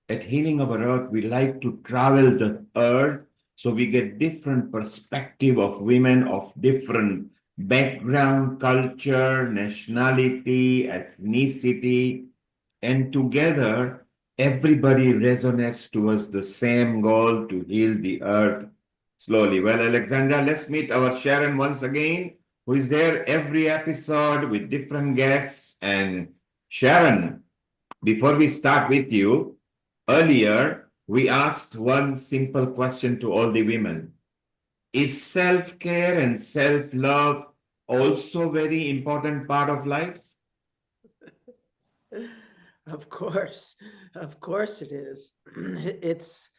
at Healing Our Earth, we like to travel the earth so we get different perspective of women of different background, culture, nationality, ethnicity, and together everybody resonates towards the same goal to heal the earth slowly. Well, Alexandra, let's meet our Sharon once again, who is there every episode with different guests. And Sharon, before we start with you, earlier we asked one simple question to all the women. Is self-care and self-love also very important part of life? Of course it is. It's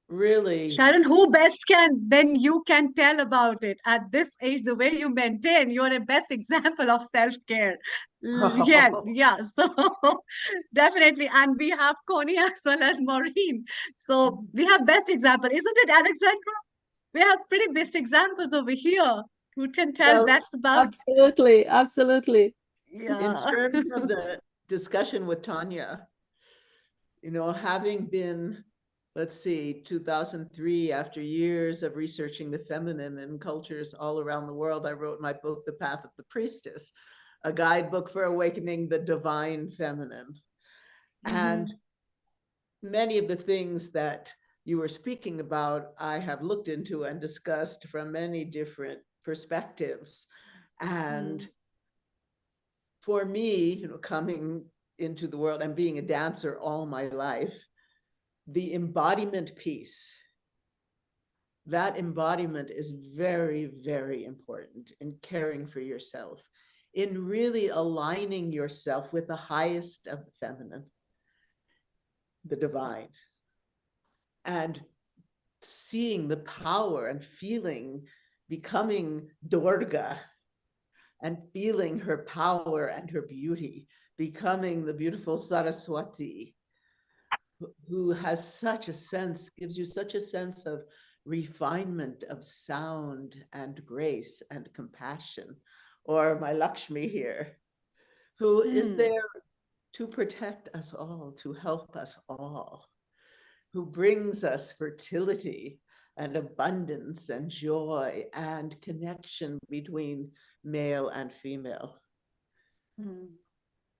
really, Sharon, who best then you can tell about it at this age, the way you maintain, you're a best example of self-care. Yeah, so definitely. And we have Connie as well as Maureen. So we have best example, isn't it, Alexandra? We have pretty best examples over here. Who can tell best about? Absolutely. Yeah. In terms of the discussion with Tanya, having been, let's see, 2003, after years of researching the feminine in cultures all around the world, I wrote my book, The Path of the Priestess, a guidebook for awakening the divine feminine. And many of the things that you were speaking about, I have looked into and discussed from many different perspectives. And for me, coming into the world and being a dancer all my life, the embodiment piece, that embodiment is very, very important in caring for yourself, in really aligning yourself with the highest of the feminine, the divine, and seeing the power and becoming Durga, and feeling her power and her beauty, becoming the beautiful Saraswati, who has such a sense, gives you such a sense of refinement of sound and grace and compassion. Or my Lakshmi here, who is there to protect us all, to help us all, who brings us fertility and abundance and joy and connection between male and female.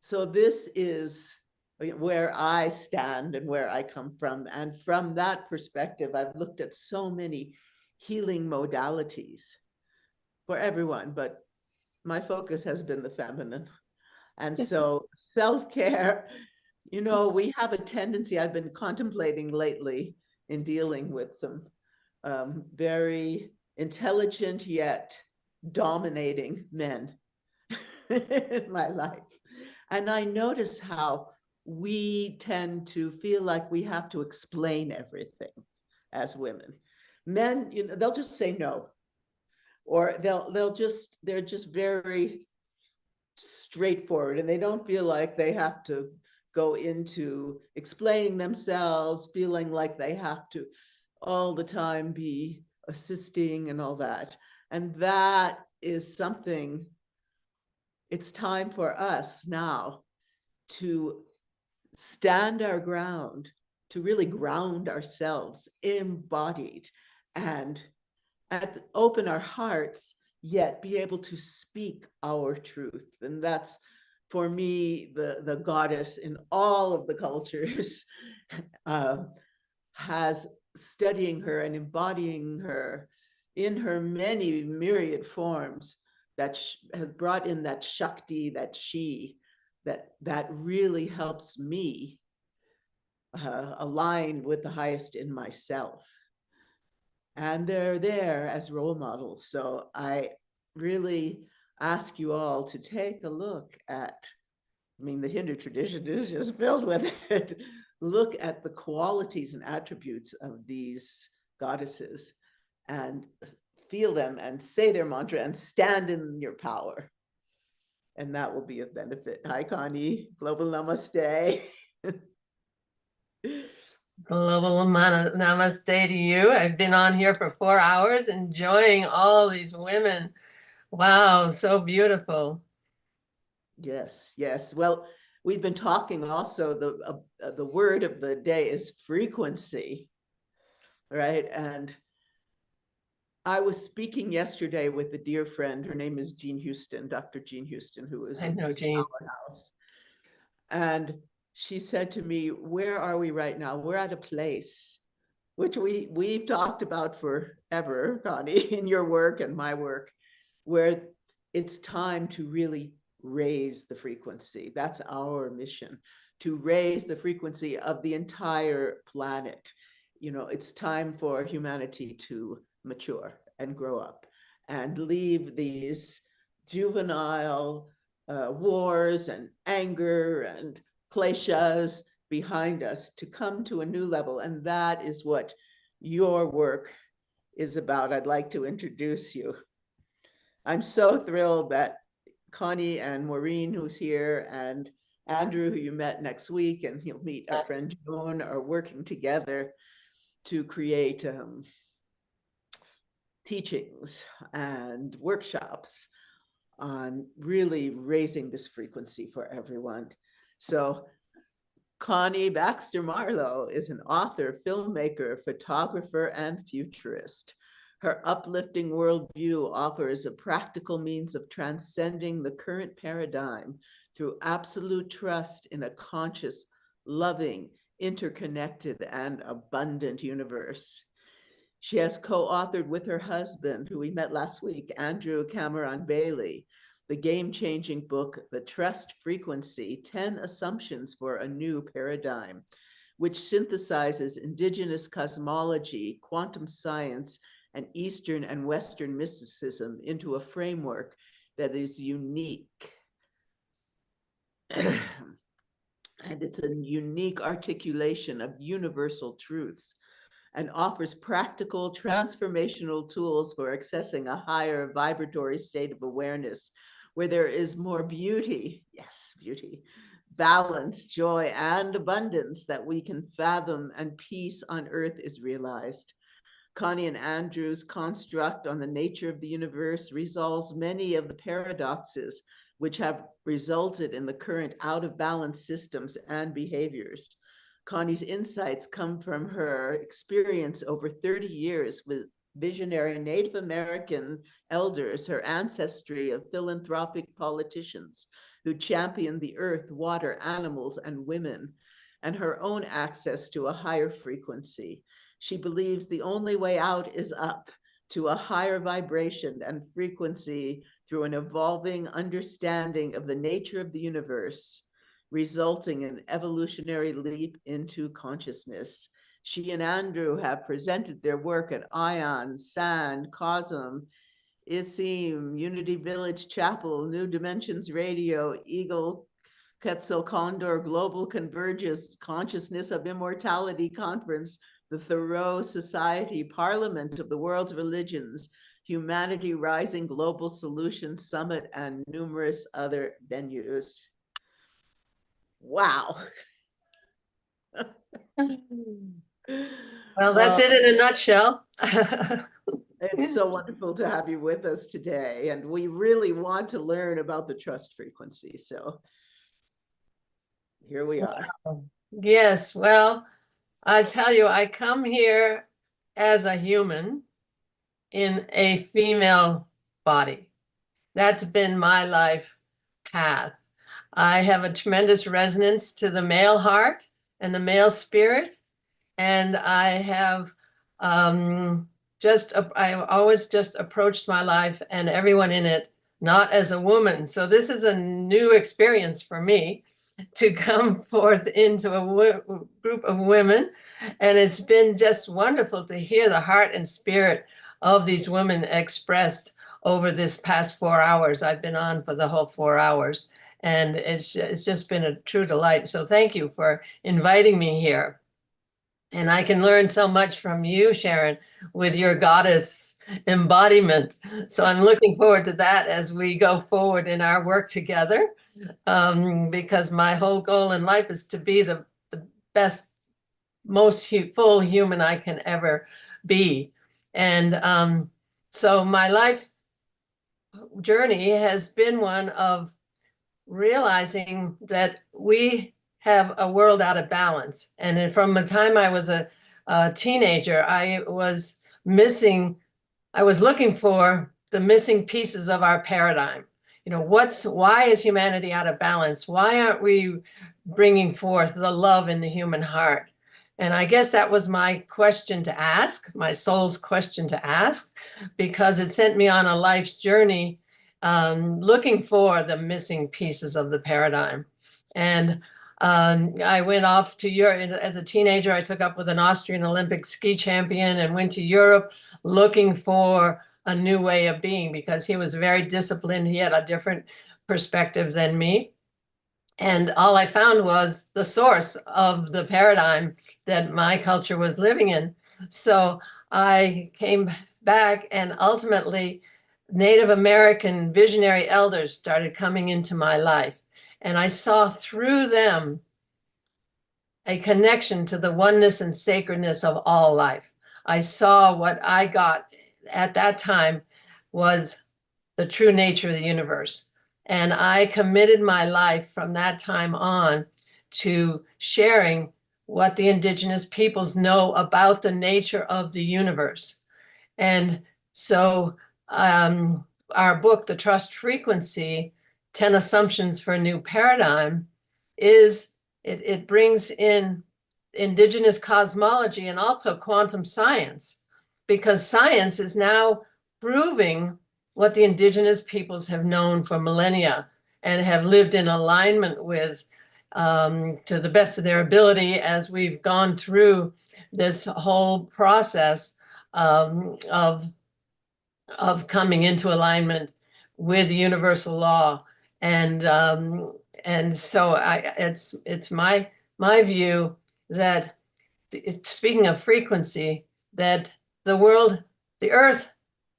So this is where I stand and where I come from. And from that perspective, I've looked at so many healing modalities for everyone, but my focus has been the feminine. And so self-care, you know, we have a tendency, I've been contemplating lately in dealing with some very intelligent yet dominating men in my life. And I notice how we tend to feel like we have to explain everything as women. Men, you know, they'll just say no, or they're just very straightforward, and they don't feel like they have to go into explaining themselves, feeling like they have to all the time be assisting and all that. And that is something, it's time for us now to stand our ground, to really ground ourselves embodied and open our hearts, yet be able to speak our truth. And that's, for me, the goddess in all of the cultures has studying her and embodying her in her many myriad forms that has brought in that Shakti, that she, that really helps me align with the highest in myself. And they're there as role models. So I really ask you all to take a look at, I mean, the Hindu tradition is just filled with it. Look at the qualities and attributes of these goddesses and feel them and say their mantra and stand in your power. And that will be of benefit. Hi, Connie. Global Namaste. Global Namaste to you. I've been on here for 4 hours enjoying all these women. Wow, so beautiful. Yes, yes. Well, we've been talking also, the word of the day is frequency, right? And I was speaking yesterday with a dear friend. Her name is Jean Houston, Dr. Jean Houston, who is I know just Jean. powerhouse. And she said to me, where are we right now? We're at a place which we've talked about forever, Connie, in your work and my work, where it's time to really raise the frequency. That's our mission, to raise the frequency of the entire planet. You know, it's time for humanity to mature and grow up and leave these juvenile wars and anger and kleshas behind us, to come to a new level. And that is what your work is about. I'd like to introduce you. I'm so thrilled that Connie and Maureen, who's here, and Andrew, who you met next week, and he'll meet our friend Joan, are working together to create teachings and workshops on really raising this frequency for everyone. So Connie Baxter Marlowe is an author, filmmaker, photographer, and futurist. Her uplifting worldview offers a practical means of transcending the current paradigm through absolute trust in a conscious, loving, interconnected, and abundant universe. She has co-authored with her husband, who we met last week, Andrew Cameron Bailey, the game-changing book, The Trust Frequency, 10 Assumptions for a New Paradigm, which synthesizes indigenous cosmology, quantum science, and Eastern and Western mysticism into a framework that is unique. And it's a unique articulation of universal truths, and offers practical transformational tools for accessing a higher vibratory state of awareness where there is more beauty, yes, beauty, balance, joy, and abundance that we can fathom, and peace on earth is realized. Connie and Andrew's construct on the nature of the universe resolves many of the paradoxes which have resulted in the current out of balance systems and behaviors. Connie's insights come from her experience over 30 years with visionary Native American elders, her ancestry of philanthropic politicians who championed the earth, water, animals, and women, and her own access to a higher frequency. She believes the only way out is up to a higher vibration and frequency through an evolving understanding of the nature of the universe, resulting in an evolutionary leap into consciousness. She and Andrew have presented their work at Ion, Sand, Cosm, Isim, Unity Village Chapel, New Dimensions Radio, Eagle, Quetzal Condor, Global Convergence, Consciousness of Immortality Conference, the Thoreau Society, Parliament of the World's Religions, Humanity Rising Global Solutions Summit, and numerous other venues. Wow. Well, that's it in a nutshell. It's so wonderful to have you with us today. And we really want to learn about the trust frequency. So here we are. Wow. Yes, well, I tell you, I come here as a human in a female body. That's been my life path. I have a tremendous resonance to the male heart and the male spirit. And I have I always just approached my life and everyone in it, not as a woman. So this is a new experience for me to come forth into a group of women. And it's been just wonderful to hear the heart and spirit of these women expressed over this past 4 hours. I've been on for the whole 4 hours, and it's just been a true delight. So thank you for inviting me here. And I can learn so much from you, Sharon, with your goddess embodiment. So I'm looking forward to that as we go forward in our work together, because my whole goal in life is to be the best, most full human I can ever be. And so my life journey has been one of realizing that we have a world out of balance. And then from the time I was a teenager, I was looking for the missing pieces of our paradigm. You know, why is humanity out of balance? Why aren't we bringing forth the love in the human heart? And I guess that was my question to ask, my soul's question to ask, because it sent me on a life's journey looking for the missing pieces of the paradigm. And I went off to Europe as a teenager. I took up with an Austrian Olympic ski champion and went to Europe looking for a new way of being, because he was very disciplined. He had a different perspective than me. And all I found was the source of the paradigm that my culture was living in. So I came back, and ultimately Native American visionary elders started coming into my life. And I saw through them a connection to the oneness and sacredness of all life. I saw what I got at that time was the true nature of the universe. And I committed my life from that time on to sharing what the indigenous peoples know about the nature of the universe. And so our book, The Trust Frequency, 10 Assumptions for a New Paradigm, it brings in indigenous cosmology and also quantum science, because science is now proving what the indigenous peoples have known for millennia and have lived in alignment with to the best of their ability as we've gone through this whole process of coming into alignment with universal law. And so it's my view that, speaking of frequency, that the earth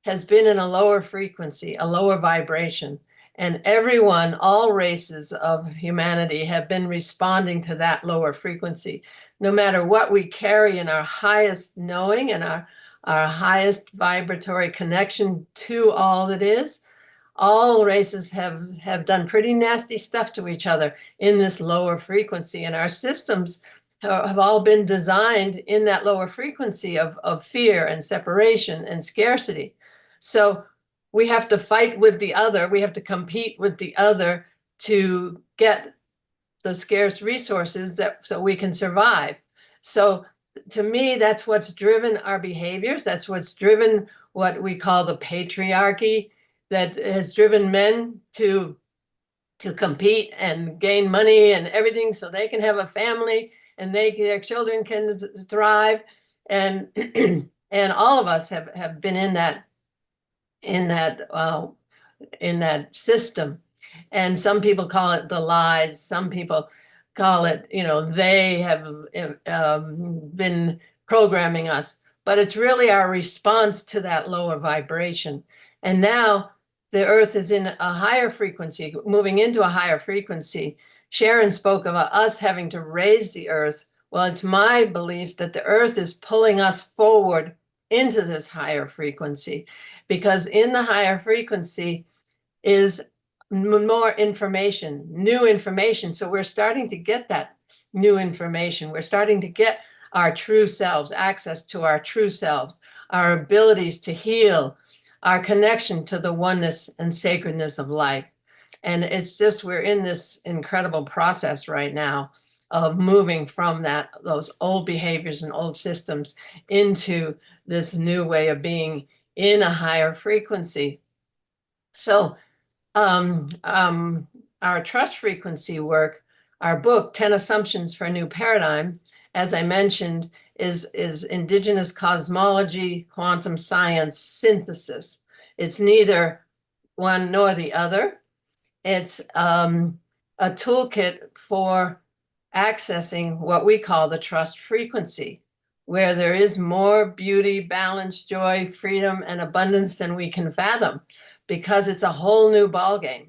has been in a lower frequency, a lower vibration, and everyone, all races of humanity have been responding to that lower frequency. No matter what we carry in our highest knowing and our highest vibratory connection to all that is, all races have done pretty nasty stuff to each other in this lower frequency, and our systems have all been designed in that lower frequency of fear and separation and scarcity. So we have to fight with the other, we have to compete with the other to get the scarce resources so we can survive. So to me, that's what's driven our behaviors. That's what's driven what we call the patriarchy, that has driven men to compete and gain money and everything so they can have a family and their children can thrive. And and all of us have been in that system. And some people call it the lies. Some people call it, they have been programming us. But it's really our response to that lower vibration. And now the earth is in a higher frequency, moving into a higher frequency. Sharon spoke of us having to raise the earth. Well, it's my belief that the earth is pulling us forward into this higher frequency, because in the higher frequency is more information, new information. So we're starting to get that new information. We're starting to get our true selves, access to our true selves, our abilities to heal, our connection to the oneness and sacredness of life. And it's just, we're in this incredible process right now of moving from those old behaviors and old systems into this new way of being in a higher frequency. So our trust frequency work, our book, 10 Assumptions for a New Paradigm, as I mentioned, is indigenous cosmology, quantum science synthesis. It's neither one nor the other. It's a toolkit for accessing what we call the trust frequency, where there is more beauty, balance, joy, freedom, and abundance than we can fathom, because it's a whole new ballgame.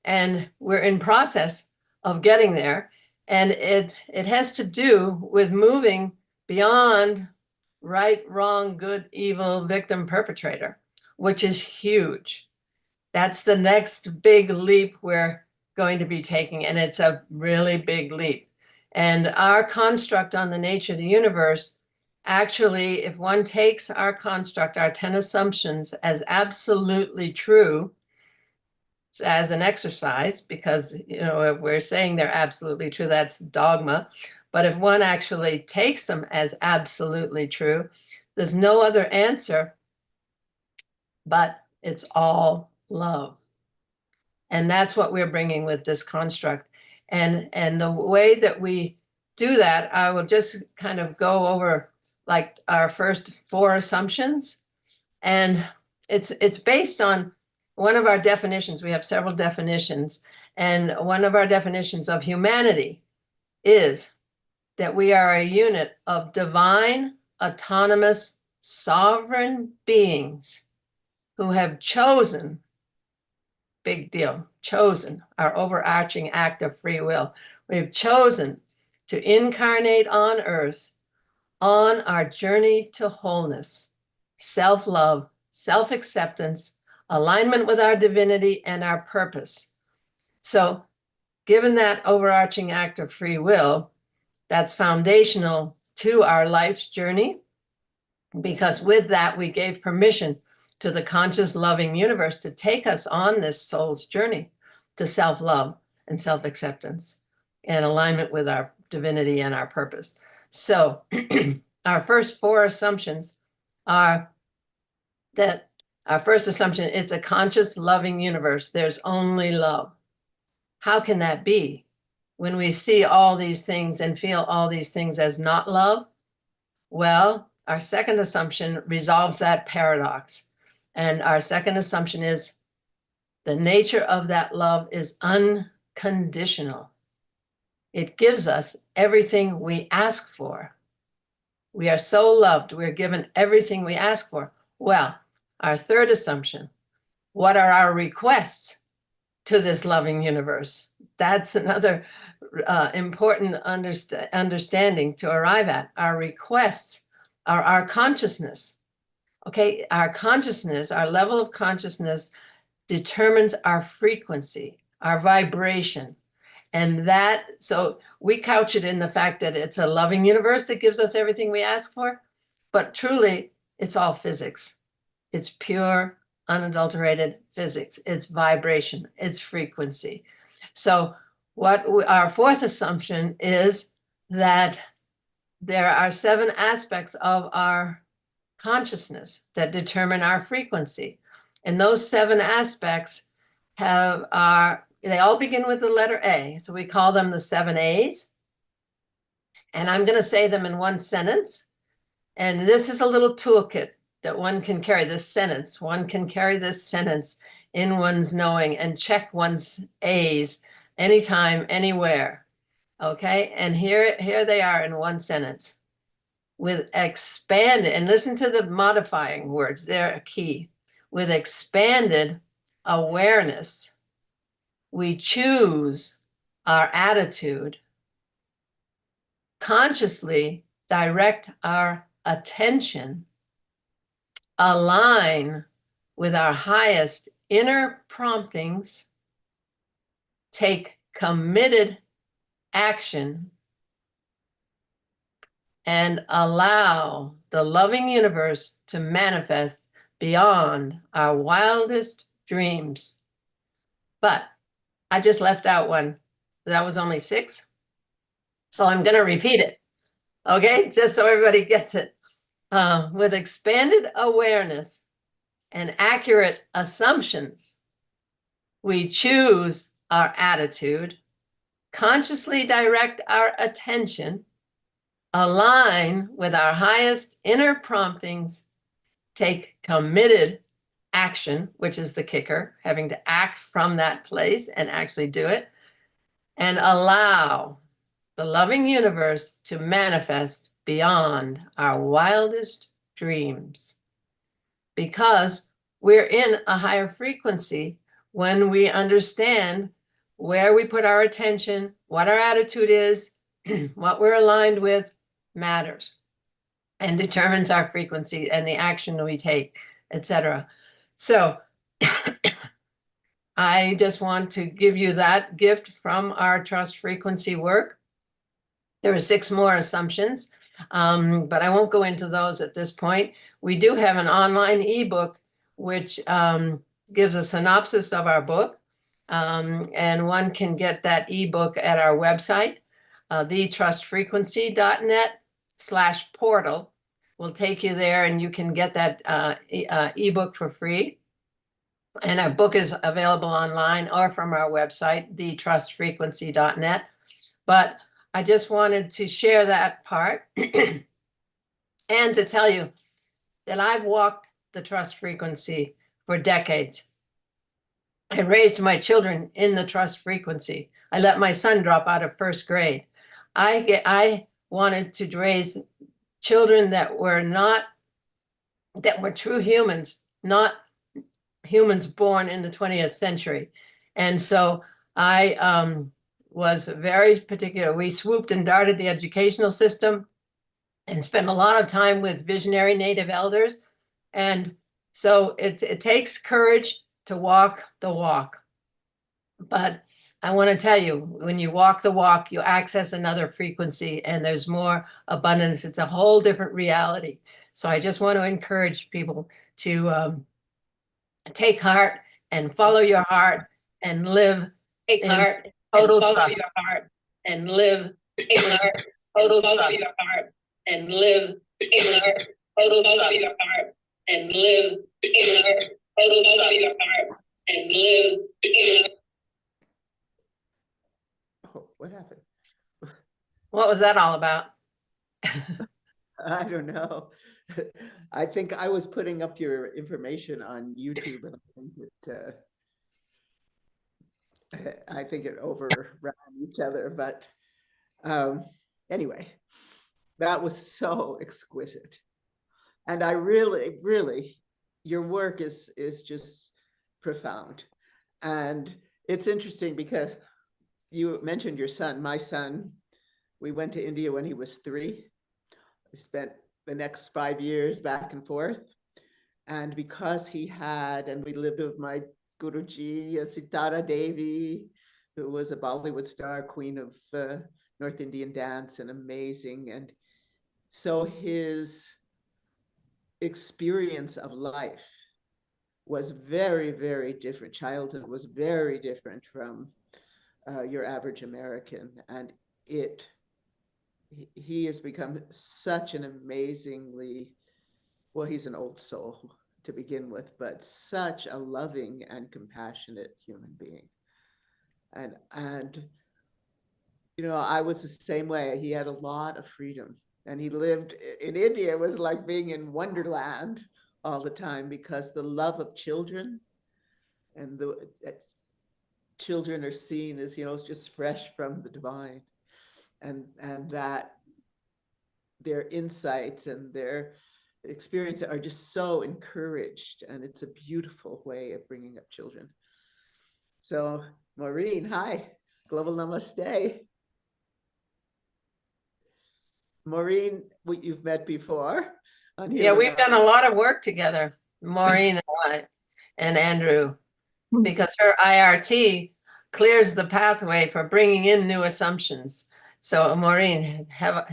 And we're in process of getting there. And it has to do with moving beyond right, wrong, good, evil, victim, perpetrator, which is huge. That's the next big leap we're going to be taking. And it's a really big leap. And our construct on the nature of the universe, actually, if one takes our construct, our 10 assumptions, as absolutely true, as an exercise, because if we're saying they're absolutely true, that's dogma. But if one actually takes them as absolutely true, there's no other answer, but it's all love. And that's what we're bringing with this construct. And the way that we do that, I will just kind of go over like our first 4 assumptions. And it's based on one of our definitions. We have several definitions. And one of our definitions of humanity is that we are a unit of divine, autonomous, sovereign beings who have chosen, big deal, chosen, our overarching act of free will. We've chosen to incarnate on earth on our journey to wholeness, self-love, self-acceptance, alignment with our divinity and our purpose. So given that overarching act of free will, that's foundational to our life's journey, because with that, we gave permission to the conscious, loving universe to take us on this soul's journey to self-love and self-acceptance and alignment with our divinity and our purpose. So our first 4 assumptions are that our first assumption, it's a conscious, loving universe. There's only love. How can that be when we see all these things and feel all these things as not love? Well, our second assumption resolves that paradox. And our second assumption is the nature of that love is unconditional. It gives us everything we ask for. We are so loved, we're given everything we ask for. Well, our third assumption, what are our requests to this loving universe? That's another important understanding to arrive at. Our requests are our consciousness. Okay, our consciousness, our level of consciousness determines our frequency, our vibration. And that, so we couch it in the fact that it's a loving universe that gives us everything we ask for, but truly it's all physics. It's pure, unadulterated physics. It's vibration, it's frequency. So our fourth assumption is that there are 7 aspects of our consciousness that determine our frequency. And those 7 aspects they all begin with the letter A. So we call them the 7 A's. And I'm going to say them in one sentence. And this is a little toolkit that one can carry this sentence. One can carry this sentence in one's knowing and check one's A's anytime, anywhere. Okay. And here they are in one sentence. With expanded, and listen to the modifying words, they're key. With expanded awareness, we choose our attitude, consciously direct our attention, align with our highest inner promptings, take committed action, and allow the loving universe to manifest beyond our wildest dreams. But I just left out one. That was only 6. So I'm going to repeat it. Okay, just so everybody gets it. With expanded awareness and accurate assumptions, we choose our attitude, consciously direct our attention, align with our highest inner promptings, take committed action, which is the kicker, having to act from that place and actually do it, and allow the loving universe to manifest beyond our wildest dreams. Because we're in a higher frequency when we understand where we put our attention, what our attitude is, what we're aligned with matters and determines our frequency and the action we take, etc. So I just want to give you that gift from our trust frequency work. There are 6 more assumptions, but I won't go into those at this point. We do have an online ebook which gives a synopsis of our book, and one can get that ebook at our website, thetrustfrequency.net/portal. Will take you there, and you can get that ebook for free. And our book is available online or from our website, thetrustfrequency.net. But I just wanted to share that part and to tell you that I've walked the trust frequency for decades. I raised my children in the trust frequency. I let my son drop out of 1st grade. I wanted to raise children that were true humans, not humans born in the 20th century. And so I was very particular. We swooped and darted the educational system and spent a lot of time with visionary Native elders. And so it takes courage to walk the walk. But I want to tell you, when you walk the walk, you access another frequency and there's more abundance. It's a whole different reality. So I just want to encourage people to take heart and follow your heart and live total trust. And live in total trust. And live in total trust. And live in total trust. And live in. What happened? What was that all about? I don't know. I think I was putting up your information on YouTube, and I think it overran each other. But anyway, that was so exquisite, and I really, really, your work is just profound, and it's interesting because you mentioned your son. My son, we went to India when he was 3. I spent the next 5 years back and forth. And because he had, and we lived with my Guruji, Sitara Devi, who was a Bollywood star, queen of North Indian dance, and amazing. And so his experience of life was very, very different. Childhood was very different from your average American. And he has become such an amazingly, well, he's an old soul to begin with, but such a loving and compassionate human being. And you know, I was the same way. He had a lot of freedom, and he lived in India. It was like being in Wonderland all the time, because the love of children, and the children are seen as, you know, just fresh from the divine, and that their insights and their experience are just so encouraged, and it's a beautiful way of bringing up children. So Maureen, hi, Global Namaste. Maureen, you've met before. Yeah, we've done a lot of work together, Maureen and I, and Andrew, because her IRT clears the pathway for bringing in new assumptions. So Maureen, have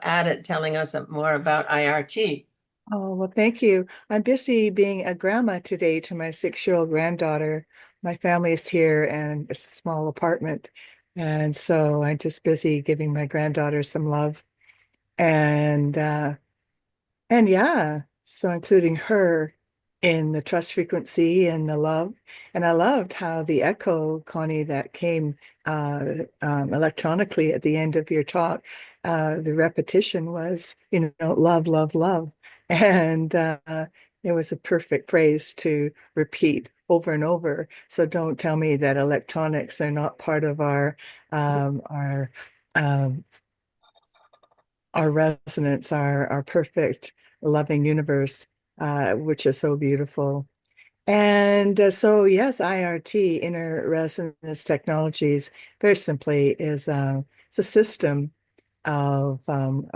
at it telling us more about IRT. Oh, well, thank you. I'm busy being a grandma today to my 6-year-old granddaughter. My family is here and it's a small apartment. And so I'm just busy giving my granddaughter some love. And yeah, so including her in the trust frequency and the love. And I loved how the echo, Connie, that came electronically at the end of your talk, the repetition was, you know, love, love, love. And it was a perfect phrase to repeat over and over. So don't tell me that electronics are not part of our um, resonance, our perfect loving universe, which is so beautiful. And so, yes, IRT, Inner Resonance Technologies, very simply is it's a system of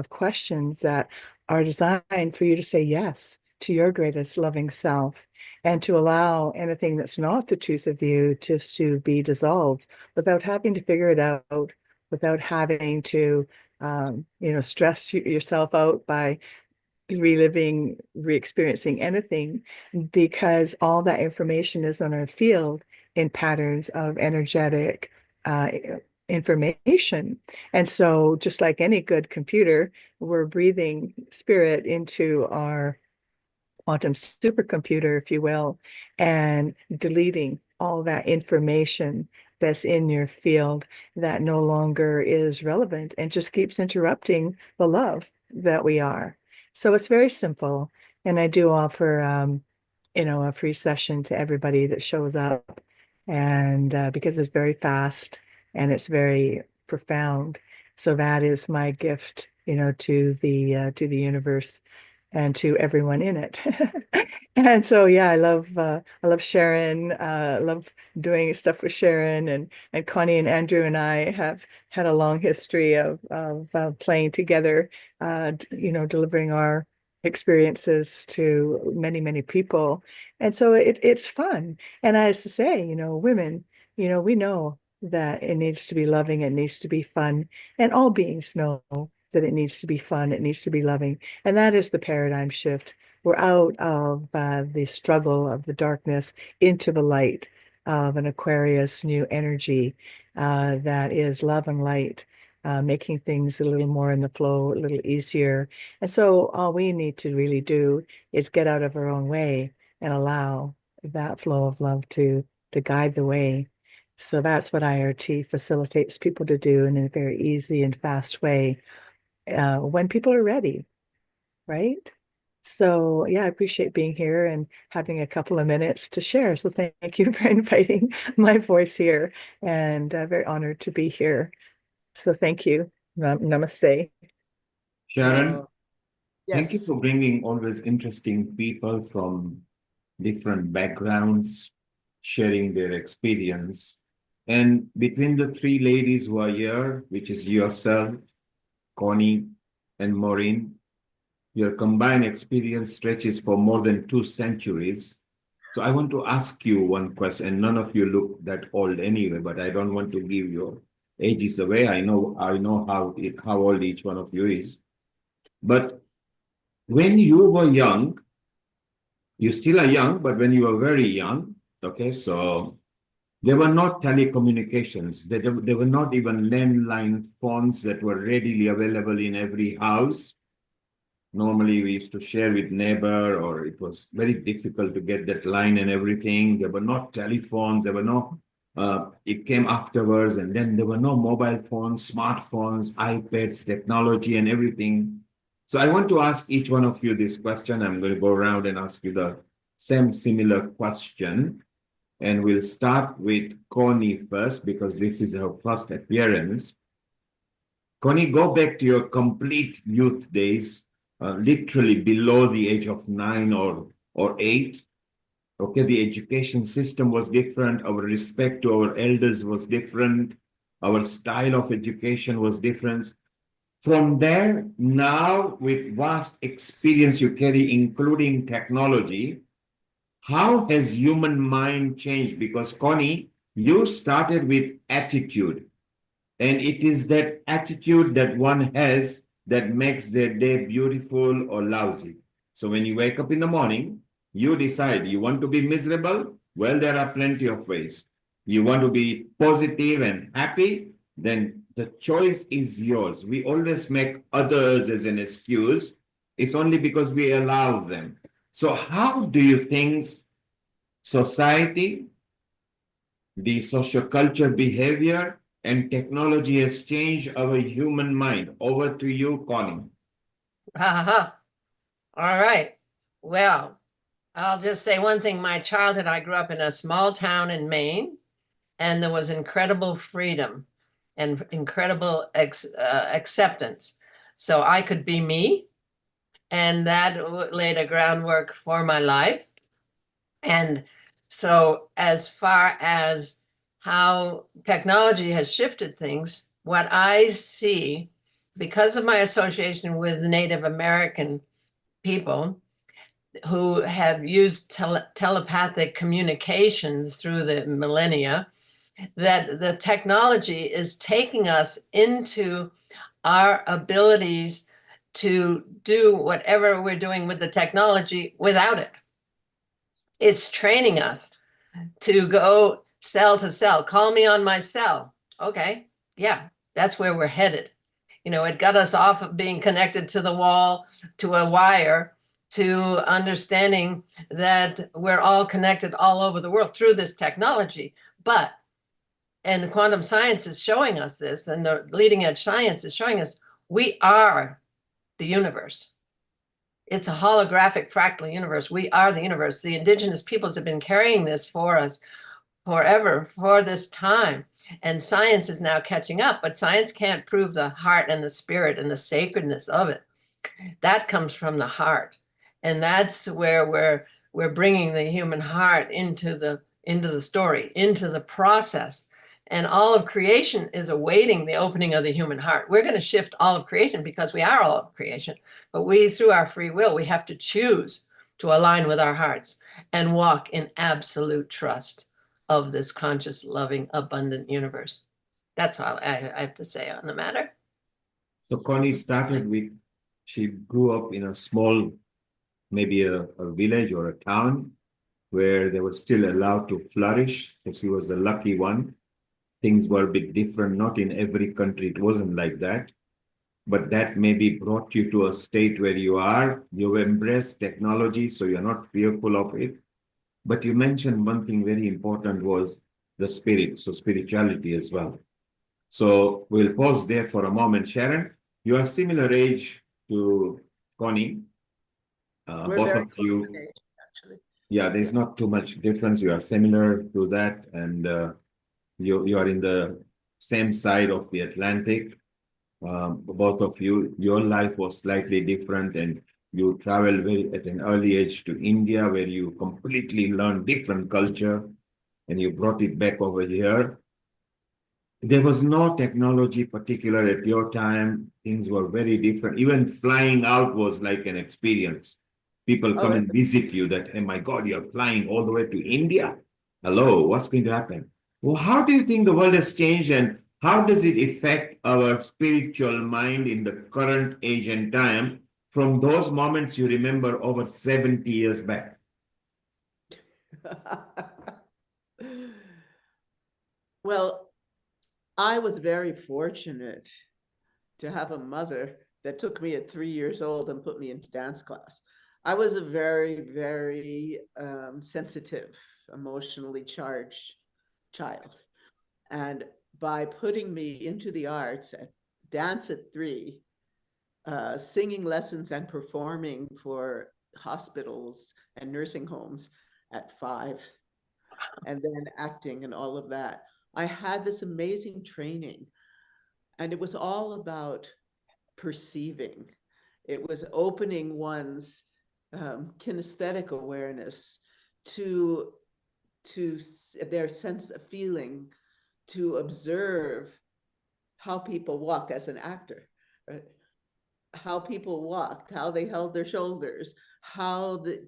questions that are designed for you to say yes to your greatest loving self, and to allow anything that's not the truth of you just to be dissolved without having to figure it out, without having to you know, stress yourself out by reliving, re-experiencing anything, because all that information is on our field in patterns of energetic information. And so just like any good computer, we're breathing spirit into our quantum supercomputer, if you will, and deleting all that information that's in your field that no longer is relevant and just keeps interrupting the love that we are. So it's very simple. And I do offer, you know, a free session to everybody that shows up. And because it's very fast and it's very profound. So that is my gift, you know, to the universe and to everyone in it. And so, yeah, I love Sharon. Love doing stuff with Sharon, and Connie and Andrew and I have had a long history of playing together, you know, delivering our experiences to many, many people. And so it's fun. And I used to say, you know, women, you know, we know that it needs to be loving, it needs to be fun, and all beings know that it needs to be fun, it needs to be loving. And that is the paradigm shift. We're out of the struggle of the darkness into the light of an Aquarius new energy that is love and light, making things a little more in the flow, a little easier. And so all we need to really do is get out of our own way and allow that flow of love to guide the way. So that's what IRT facilitates people to do in a very easy and fast way when people are ready, right? So yeah, I appreciate being here and having a couple of minutes to share. So thank you for inviting my voice here, and very honored to be here. So thank you. Namaste. Sharon, thank you Yes. for bringing always interesting people from different backgrounds, sharing their experience. And between the three ladies who are here, which is yourself, Connie, and Maureen, your combined experience stretches for more than 2 centuries. So I want to ask you one question, and none of you look that old anyway, but I don't want to give your ages away. I know how old each one of you is. But when you were young, you still are young, but when you were very young, okay, so there were not telecommunications. There were not even landline phones that were readily available in every house. Normally, we used to share with neighbor, or it was very difficult to get that line and everything. There were not telephones. There were no. It came afterwards, and then there were no mobile phones, smartphones, iPads, technology, and everything. So I want to ask each one of you this question. I'm going to go around and ask you the same similar question. And we'll start with Connie first, because this is her first appearance. Connie, go back to your complete youth days, literally below the age of 9 or 8. Okay, the education system was different. Our respect to our elders was different. Our style of education was different. From there, now with vast experience you carry, including technology, how has human mind changed? Because Connie, you started with attitude, and it is that attitude that one has that makes their day beautiful or lousy. So when you wake up in the morning, you decide you want to be miserable. Well, there are plenty of ways. You want to be positive and happy, then the choice is yours. We always make others as an excuse. It's only because we allow them. So how do you think society, the sociocultural behavior, and technology has changed our human mind? Over to you, Connie. All right. Well, I'll just say one thing. My childhood, I grew up in a small town in Maine, and there was incredible freedom and incredible acceptance. So I could be me, and that laid a groundwork for my life. And so as far as how technology has shifted things, what I see, because of my association with Native American people who have used telepathic communications through the millennia, that the technology is taking us into our abilities to do whatever we're doing with the technology without it. It's training us to go cell to cell. Call me on my cell. Okay, yeah, that's where we're headed. You know, it got us off of being connected to the wall, to a wire, to understanding that we're all connected all over the world through this technology. But, and quantum science is showing us this, and the leading edge science is showing us, we are the universe. It's a holographic fractal universe. We are the universe. The indigenous peoples have been carrying this for us forever, for this time. And science is now catching up, but science can't prove the heart and the spirit and the sacredness of it. That comes from the heart. And that's where we're bringing the human heart into the story, into the process. And all of creation is awaiting the opening of the human heart. We're going to shift all of creation because we are all of creation. But we, through our free will, we have to choose to align with our hearts and walk in absolute trust of this conscious, loving, abundant universe. That's all I have to say on the matter. So Connie started with, she grew up in a small, maybe a village or a town where they were still allowed to flourish. So she was a lucky one. Things were a bit different, not in every country. It wasn't like that. But that maybe brought you to a state where you are. You embrace technology, so you're not fearful of it. But you mentioned one thing very important was the spirit, so spirituality as well. So we'll pause there for a moment. Sharon, you are similar age to Connie. Both of you. Age, actually. Yeah, there's not too much difference. You are similar to that, and you are in the same side of the Atlantic. Both of you, your life was slightly different, and you traveled at an early age to India, where you completely learned different culture, and you brought it back over here. There was no technology particular at your time. Things were very different. Even flying out was like an experience. People come and visit you that, oh my God, you're flying all the way to India. Hello, what's going to happen? Well, how do you think the world has changed, and how does it affect our spiritual mind in the current age and time from those moments you remember over 70 years back? Well, I was very fortunate to have a mother that took me at 3 years old and put me into dance class. I was a very, very sensitive, emotionally charged child. And by putting me into the arts, at dance at 3, singing lessons and performing for hospitals and nursing homes at 5, and then acting and all of that, I had this amazing training. And it was all about perceiving. It was opening one's kinesthetic awareness to their sense of feeling, to observe how people walk as an actor, right? How people walked, how they held their shoulders,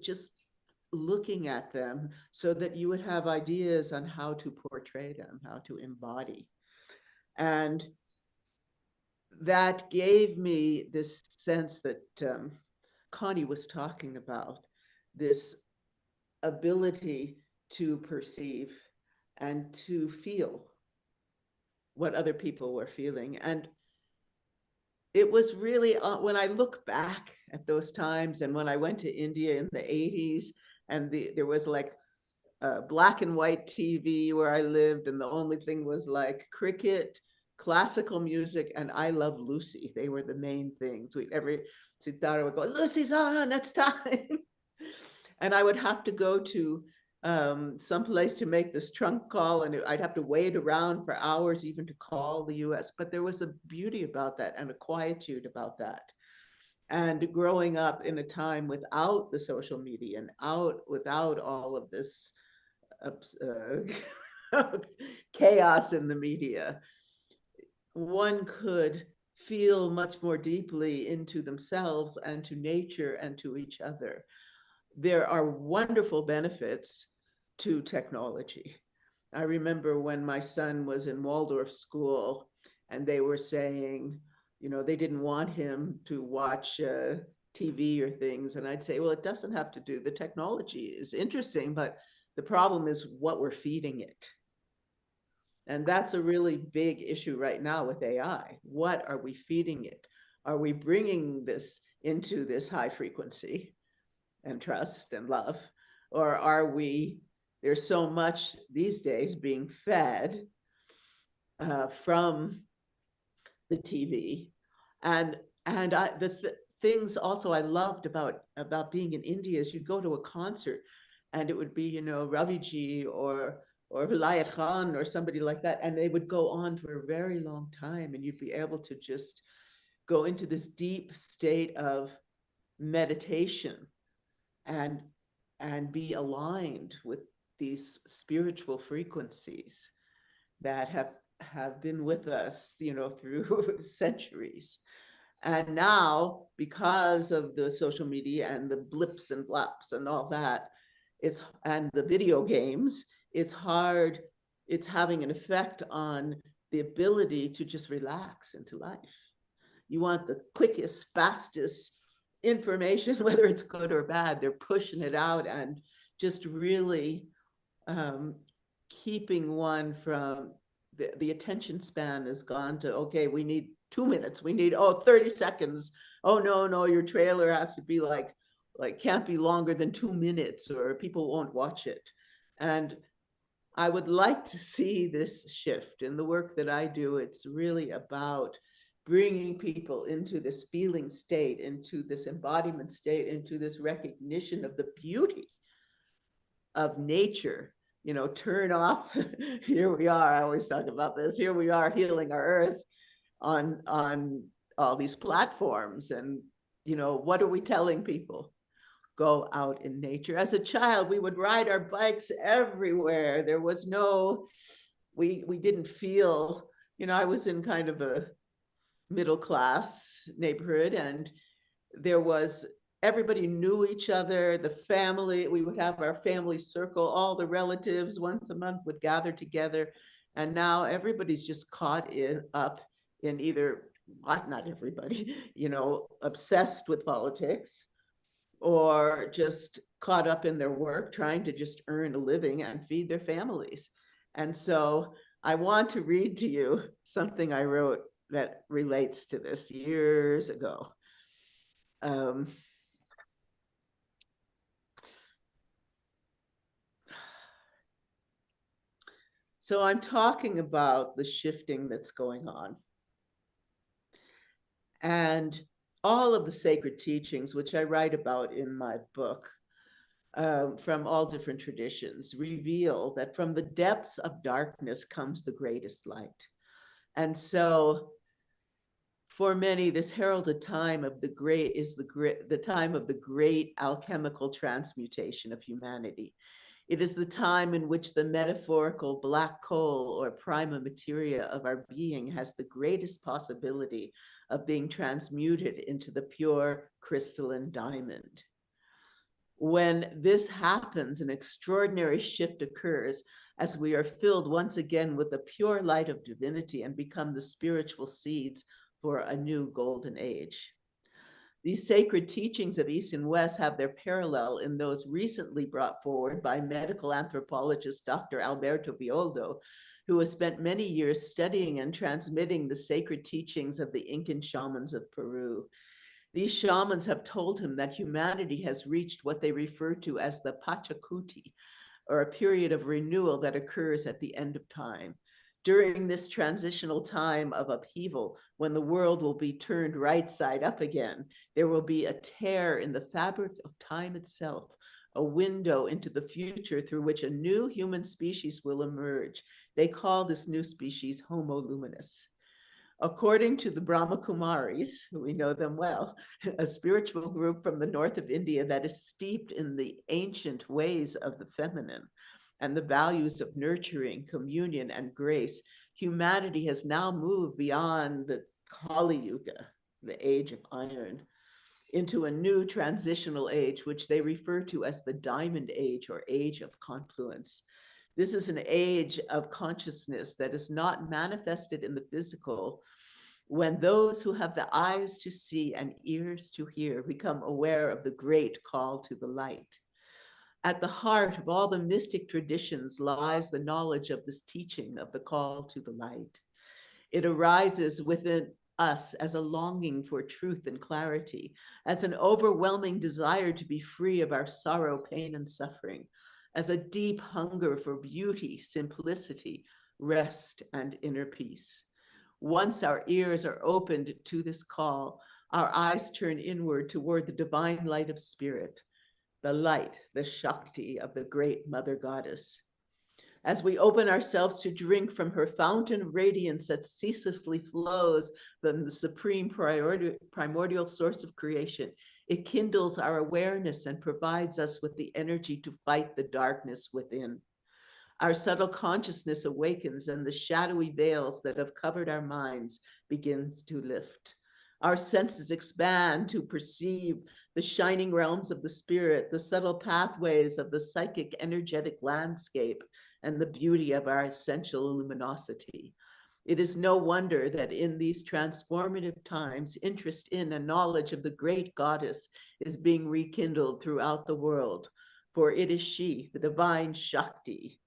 just looking at them so that you would have ideas on how to portray them, how to embody. And that gave me this sense that Connie was talking about, this ability to perceive and to feel what other people were feeling. And it was really, when I look back at those times, and when I went to India in the 80s, and there was like black and white TV where I lived, and the only thing was like cricket, classical music, and I Love Lucy. They were the main things. Every Sitara would go, Lucy's on, it's time. And I would have to go to someplace to make this trunk call, and I'd have to wait around for hours even to call the US. But there was a beauty about that and a quietude about that. And growing up in a time without the social media and without all of this chaos in the media, one could feel much more deeply into themselves and to nature and to each other. There are wonderful benefits to technology. I remember when my son was in Waldorf school and they were saying, they didn't want him to watch TV or things. And I'd say, well, it doesn't have to do, the technology is interesting, but the problem is what we're feeding it. And that's a really big issue right now with AI. What are we feeding it? Are we bringing this into this high frequency and trust and love? Or are there's so much these days being fed from the TV. And the things also I loved about being in India is you'd go to a concert and it would be, Raviji or Vilayat Khan or somebody like that, and they would go on for a very long time, and you'd be able to just go into this deep state of meditation and be aligned with these spiritual frequencies that have been with us, through centuries. And now, because of the social media and the blips and blaps and all that, and the video games, it's having an effect on the ability to just relax into life. You want the quickest, fastest information, whether it's good or bad, they're pushing it out and just really keeping one from the attention span has gone to, okay, we need 2 minutes, we need 30 seconds. Oh no, your trailer has to be like can't be longer than 2 minutes or people won't watch it. And I would like to see this shift in the work that I do. It's really about bringing people into this feeling state, into this embodiment state, into this recognition of the beauty of nature. Turn off, here we are, I always talk about this, here we are healing our earth on all these platforms. And, what are we telling people? Go out in nature. As a child, we would ride our bikes everywhere. There was we didn't feel, I was in kind of a middle class neighborhood, and there was everybody knew each other, the family, we would have our family circle, all the relatives once a month would gather together. And now everybody's just caught up in either, not everybody, obsessed with politics, or just caught up in their work, trying to just earn a living and feed their families. And so I want to read to you something I wrote that relates to this years ago. So I'm talking about the shifting that's going on. And all of the sacred teachings, which I write about in my book, from all different traditions, reveal that from the depths of darkness comes the greatest light. And so for many, this heralded time of the great is the time of the great alchemical transmutation of humanity. It is the time in which the metaphorical black coal or prima materia of our being has the greatest possibility of being transmuted into the pure crystalline diamond. When this happens, an extraordinary shift occurs as we are filled once again with the pure light of divinity and become the spiritual seeds for a new golden age. These sacred teachings of East and West have their parallel in those recently brought forward by medical anthropologist Dr. Alberto Bioldo, who has spent many years studying and transmitting the sacred teachings of the Incan shamans of Peru. These shamans have told him that humanity has reached what they refer to as the Pachacuti, or a period of renewal that occurs at the end of time. During this transitional time of upheaval, when the world will be turned right side up again, there will be a tear in the fabric of time itself, a window into the future through which a new human species will emerge. They call this new species Homo luminous. According to the Brahma Kumaris, we know them well, a spiritual group from the north of India that is steeped in the ancient ways of the feminine and the values of nurturing, communion, and grace, humanity has now moved beyond the Kali Yuga, the age of iron, into a new transitional age, which they refer to as the Diamond Age or Age of Confluence. This is an age of consciousness that is not manifested in the physical, when those who have the eyes to see and ears to hear become aware of the great call to the light. At the heart of all the mystic traditions lies the knowledge of this teaching of the call to the light. It arises within us as a longing for truth and clarity, as an overwhelming desire to be free of our sorrow, pain, and suffering, as a deep hunger for beauty, simplicity, rest, and inner peace. Once our ears are opened to this call, our eyes turn inward toward the divine light of spirit, the light, the Shakti of the great Mother Goddess. As we open ourselves to drink from her fountain of radiance that ceaselessly flows from the supreme primordial source of creation, it kindles our awareness and provides us with the energy to fight the darkness within. Our subtle consciousness awakens and the shadowy veils that have covered our minds begin to lift. Our senses expand to perceive the shining realms of the spirit, the subtle pathways of the psychic energetic landscape, and the beauty of our essential luminosity. It is no wonder that in these transformative times, interest in and knowledge of the great goddess is being rekindled throughout the world, for it is she, the divine Shakti,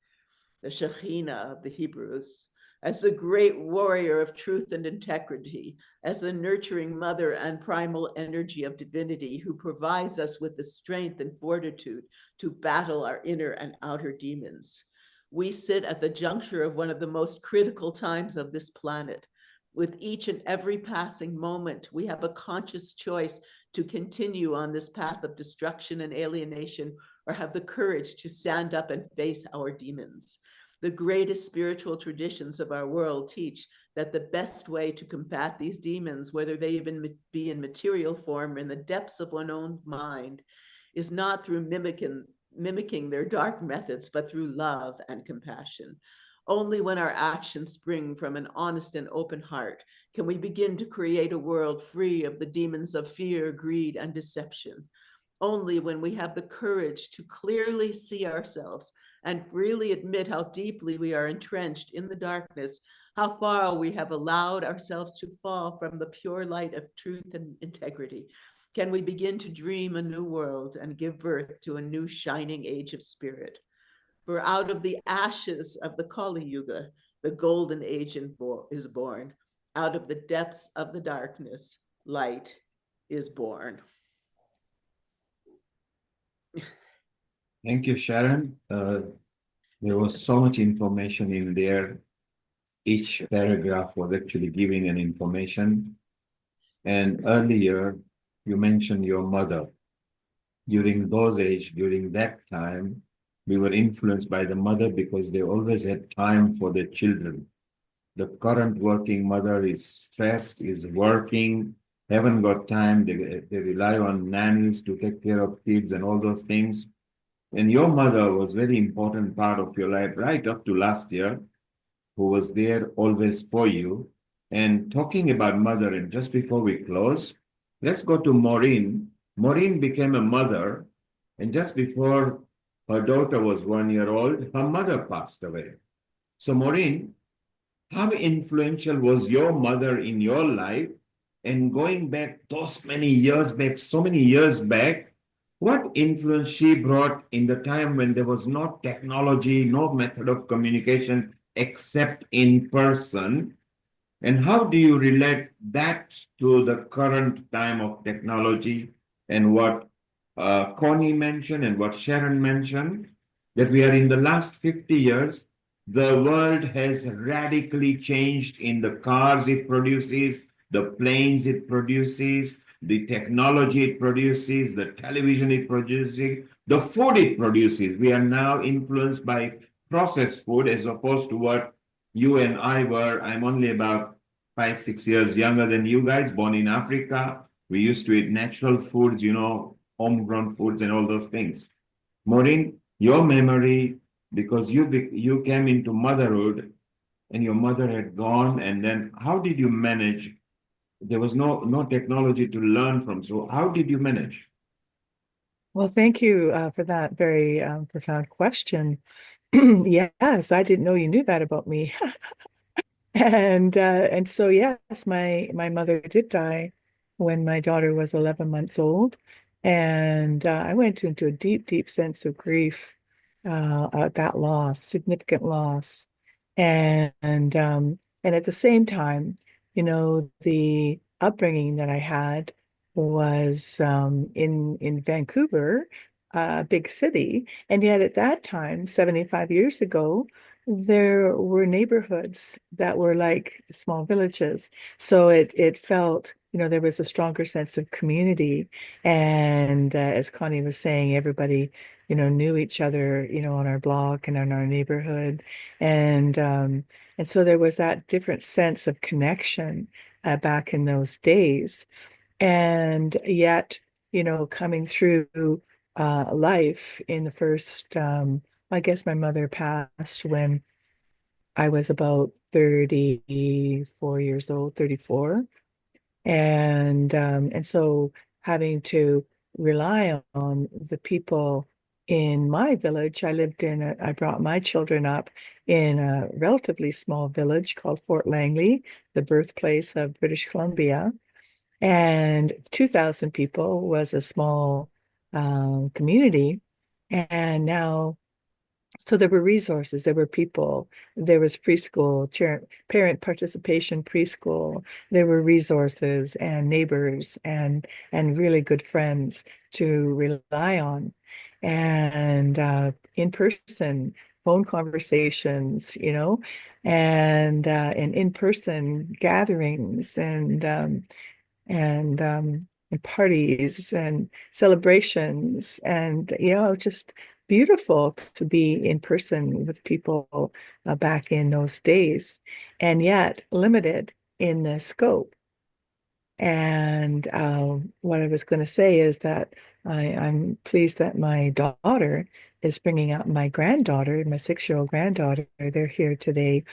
the Shekhinah of the Hebrews, as the great warrior of truth and integrity, as the nurturing mother and primal energy of divinity who provides us with the strength and fortitude to battle our inner and outer demons. We sit at the juncture of one of the most critical times of this planet. With each and every passing moment, we have a conscious choice to continue on this path of destruction and alienation, or have the courage to stand up and face our demons. The greatest spiritual traditions of our world teach that the best way to combat these demons, whether they even be in material form or in the depths of one's own mind, is not through mimicking their dark methods, but through love and compassion. Only when our actions spring from an honest and open heart can we begin to create a world free of the demons of fear, greed, and deception. Only when we have the courage to clearly see ourselves and freely admit how deeply we are entrenched in the darkness, how far we have allowed ourselves to fall from the pure light of truth and integrity, can we begin to dream a new world and give birth to a new shining age of spirit. For out of the ashes of the Kali Yuga, the golden age is born. Out of the depths of the darkness, light is born. Thank you, Sharon. There was so much information in there. Each paragraph was actually giving an information. And earlier, you mentioned your mother. During those age, during that time, we were influenced by the mother because they always had time for their children. The current working mother is stressed, is working, haven't got time. They rely on nannies to take care of kids and all those things. And your mother was very important part of your life right up to last year, who was there always for you. And talking about mother, and just before we close, let's go to Maureen. Maureen became a mother, and just before her daughter was 1 year old, her mother passed away. So Maureen, how influential was your mother in your life? And going back those many years back, so many years back, what influence she brought in the time when there was no technology, no method of communication except in person? And how do you relate that to the current time of technology and what Connie mentioned and what Sharon mentioned, that we are in the last 50 years, the world has radically changed in the cars it produces, the planes it produces, the technology it produces, the television it produces, the food it produces. We are now influenced by processed food as opposed to what you and I were. I'm only about 5-6 years younger than you guys, born in Africa. We used to eat natural foods, homegrown foods and all those things. Maureen, your memory, because you came into motherhood and your mother had gone, and then how did you manage? There was no technology to learn from. So how did you manage? Well, thank you for that very profound question. Yes, I didn't know you knew that about me. And so yes, my mother did die when my daughter was 11 months old, and I went into a deep sense of grief at that loss, significant loss, and at the same time, the upbringing that I had was in Vancouver, a big city, and yet at that time, 75 years ago, there were neighborhoods that were like small villages. So it felt, there was a stronger sense of community. And as Connie was saying, everybody, knew each other, on our block and in our neighborhood. And so there was that different sense of connection back in those days. And yet, coming through life in the first, I guess my mother passed when I was about 34 years old, 34. And so having to rely on the people in my village, I brought my children up in a relatively small village called Fort Langley, the birthplace of British Columbia. And 2,000 people was a small community. And now, so there were resources, there were people, there was preschool, parent participation preschool, there were resources and neighbors and really good friends to rely on. And in-person phone conversations, and in-person gatherings and parties and celebrations, and just beautiful to be in person with people back in those days, and yet limited in the scope. And what I was going to say is that I'm pleased that my daughter is bringing up my granddaughter, my 6-year-old granddaughter. They're here today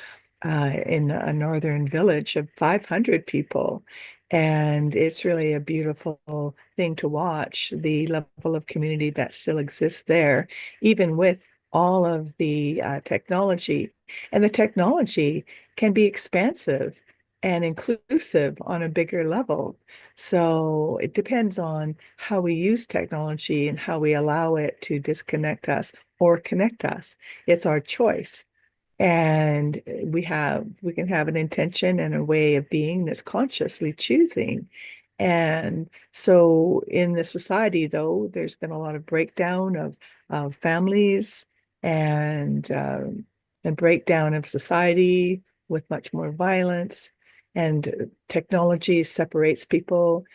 in a northern village of 500 people. And it's really a beautiful thing to watch, the level of community that still exists there, even with all of the technology. And the technology can be expansive and inclusive on a bigger level. So it depends on how we use technology and how we allow it to disconnect us or connect us. It's our choice. And we can have an intention and a way of being that's consciously choosing. And so in the society, though, there's been a lot of breakdown of families and breakdown of society with much more violence, and technology separates people.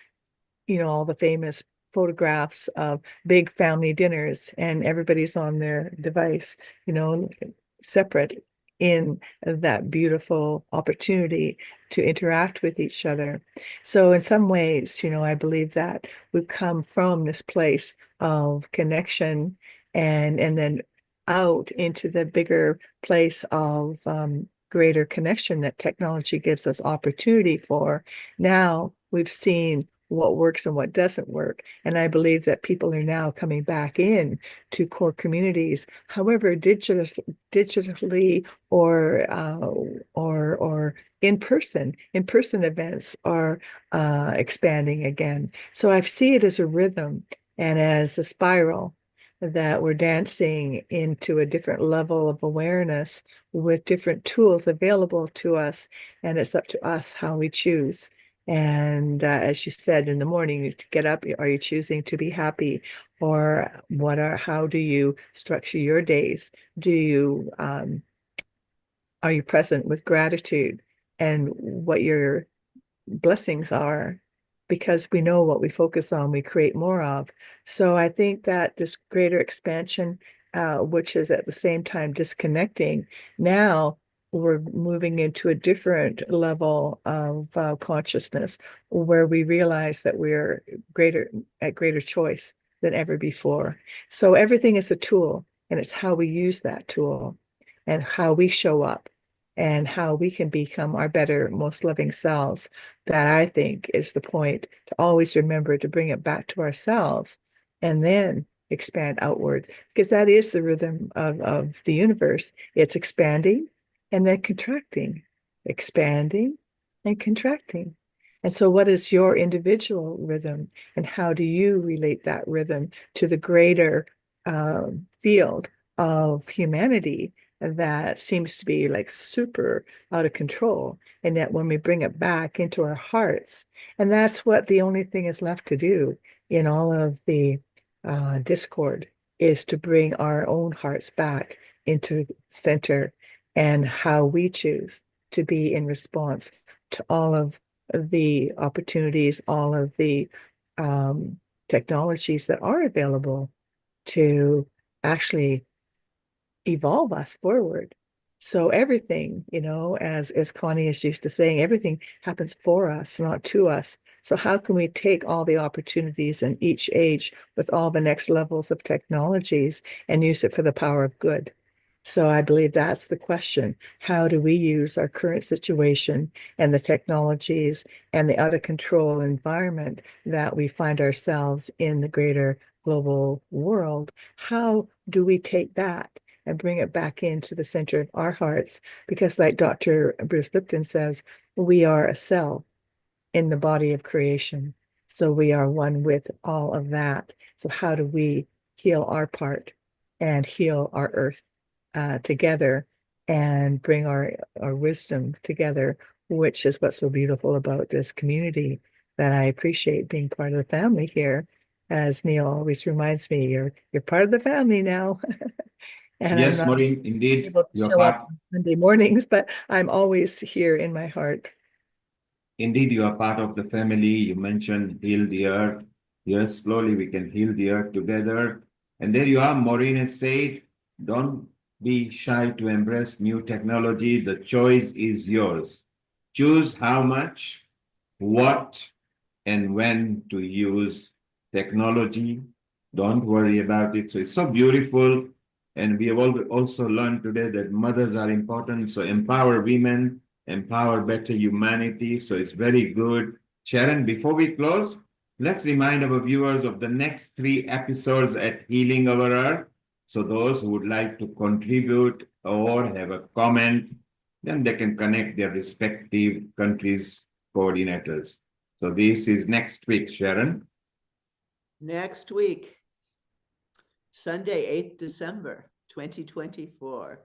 All the famous photographs of big family dinners and everybody's on their device, separate in that beautiful opportunity to interact with each other. So in some ways, I believe that we've come from this place of connection and then out into the bigger place of greater connection that technology gives us opportunity for. Now we've seen what works and what doesn't work. And I believe that people are now coming back in to core communities, however, digitally or in person. In-person events are expanding again. So I see it as a rhythm and as a spiral that we're dancing into a different level of awareness with different tools available to us. And it's up to us how we choose. And as you said, in the morning, you get up, are you choosing to be happy? Or how do you structure your days? Are you present with gratitude and what your blessings are? Because we know what we focus on, we create more of. So I think that this greater expansion, which is at the same time disconnecting, now we're moving into a different level of consciousness where we realize that we're at greater choice than ever before. So everything is a tool, and it's how we use that tool and how we show up and how we can become our better, most loving selves. That I think is the point, to always remember to bring it back to ourselves and then expand outwards, because that is the rhythm of the universe. It's expanding and then contracting, expanding and contracting. And so what is your individual rhythm, and how do you relate that rhythm to the greater field of humanity that seems to be like super out of control? And yet when we bring it back into our hearts, and that's what the only thing is left to do in all of the discord, is to bring our own hearts back into center, and how we choose to be in response to all of the opportunities, all of the technologies that are available to actually evolve us forward. So everything, as Connie is used to saying, everything happens for us, not to us. So how can we take all the opportunities in each age with all the next levels of technologies and use it for the power of good? So I believe that's the question. How do we use our current situation and the technologies and the out of control environment that we find ourselves in the greater global world? How do we take that and bring it back into the center of our hearts? Because like Dr. Bruce Lipton says, we are a cell in the body of creation. So we are one with all of that. So how do we heal our part and heal our earth together and bring our wisdom together, which is what's so beautiful about this community, that I appreciate being part of the family here. As Neil always reminds me, you're part of the family now. And Yes, I'm not Maureen, indeed, able to you're show up part. on Monday mornings, but I'm always here in my heart. Indeed, you are part of the family. You mentioned heal the earth. Yes, slowly we can heal the earth together. And there you are, Maureen has said, don't be shy to embrace new technology. The choice is yours. Choose how much, what, and when to use technology. Don't worry about it. So it's so beautiful. And we have also learned today that mothers are important. So empower women, empower better humanity. So it's very good. Sharon, before we close, let's remind our viewers of the next 3 episodes at Healing Our Earth. So those who would like to contribute or have a comment, then they can connect their respective countries' coordinators. So this is next week, Sharon. Next week, Sunday, 8th December, 2024,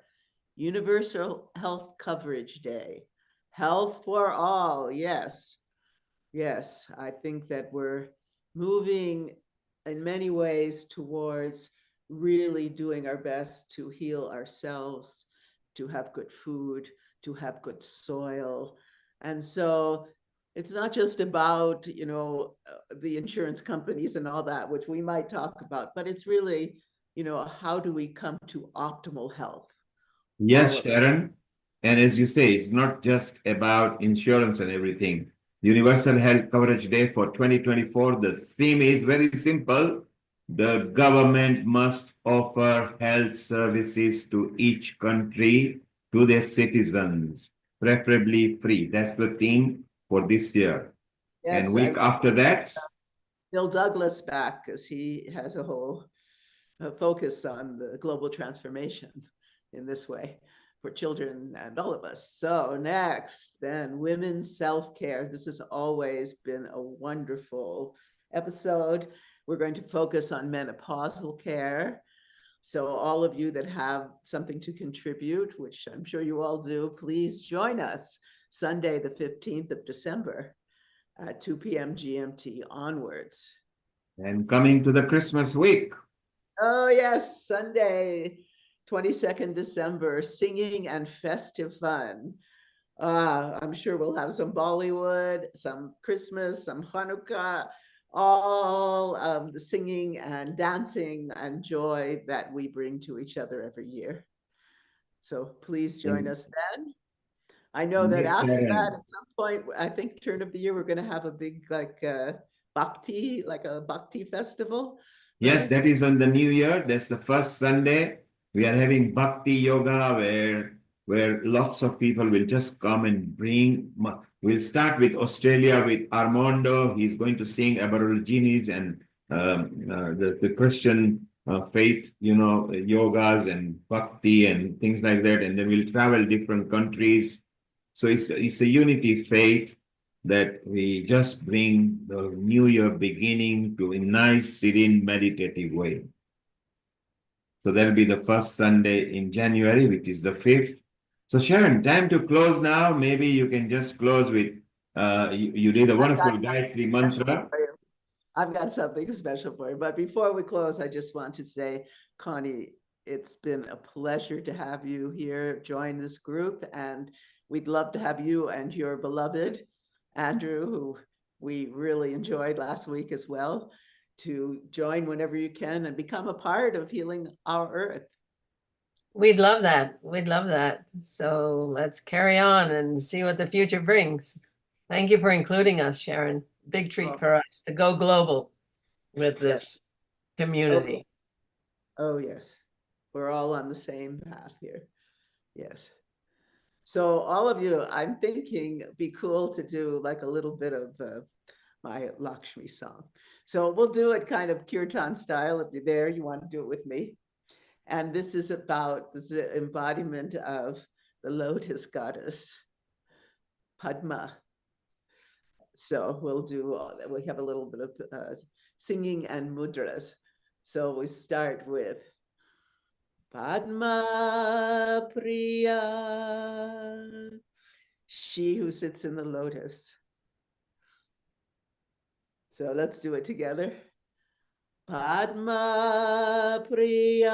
Universal Health Coverage Day. Health for all, yes. Yes, I think that we're moving in many ways towards really doing our best to heal ourselves, to have good food, to have good soil. And so it's not just about, the insurance companies and all that, which we might talk about, but it's really, how do we come to optimal health? Yes, Sharon. And as you say, it's not just about insurance and everything. Universal Health Coverage Day for 2024, the theme is very simple. The government must offer health services to each country, to their citizens, preferably free. That's the theme for this year. Yes, And week after that, Bill Douglas back, because he has a whole focus on the global transformation in this way for children and all of us. So next, then, women's self-care. This has always been a wonderful episode. We're going to focus on menopausal care. So all of you that have something to contribute, which I'm sure you all do, please join us Sunday, the 15th of December at 2 p.m. GMT onwards. and coming to the Christmas week. Oh yes, Sunday, 22nd December, singing and festive fun. I'm sure we'll have some Bollywood, some Christmas, some Hanukkah, all of the singing and dancing and joy that we bring to each other every year. So please join us then. I know that after that, at some point, I think turn of the year, we're going to have a big bhakti, like a bhakti festival. Yes, that is on the New Year. That's the first Sunday. We are having Bhakti Yoga where lots of people will just come and bring. We'll start with Australia with Armando. He's going to sing Aborigines and the Christian faith, yogas and Bhakti and things like that. And then we'll travel different countries. So it's a unity faith that we just bring the new year beginning to a nice, serene, meditative way. So that'll be the first Sunday in January, which is the 5th. So Sharon, time to close now. Maybe you can just close with, you did a wonderful Gayatri mantra. I've got something special for you. But before we close, I just want to say, Connie, it's been a pleasure to have you here, join this group. And we'd love to have you and your beloved Andrew, who we really enjoyed last week as well, to join whenever you can and become a part of Healing Our Earth. We'd love that. We'd love that. So let's carry on and see what the future brings. Thank you for including us, Sharon. Big treat for us to go global with this community. Oh, yes. We're all on the same path here. Yes. So all of you, I'm thinking it'd be cool to do like a little bit of my Lakshmi song. So we'll do it kind of kirtan style. If you're there, you want to do it with me. And this is the embodiment of the lotus goddess, Padma. So we'll have a little bit of singing and mudras. So we start with Padma Priya, she who sits in the lotus. So let's do it together. Padma Priya.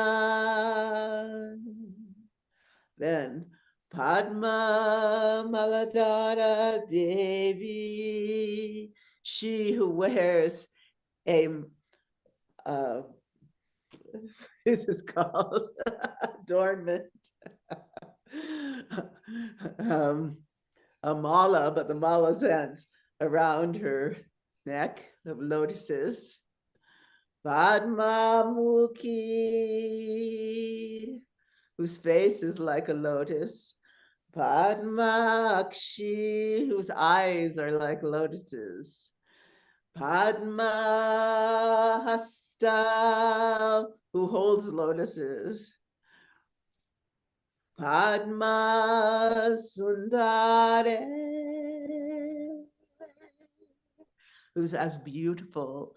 Then Padma Maladara Devi, she who wears a this is called adornment, a mala, but the mala ends around her neck of lotuses. Padma Mukhi, whose face is like a lotus. Padmakshi, whose eyes are like lotuses. Padma Hasta, who holds lotuses. Padma Sundare, who's as beautiful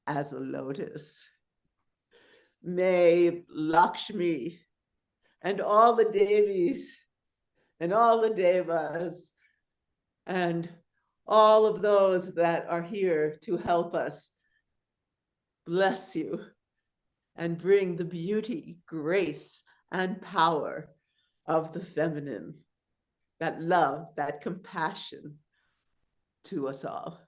as a lotus. May Lakshmi and all the Devis and all the Devas and all of those that are here to help us bless you and bring the beauty, grace, and power of the feminine, that love, that compassion to us all.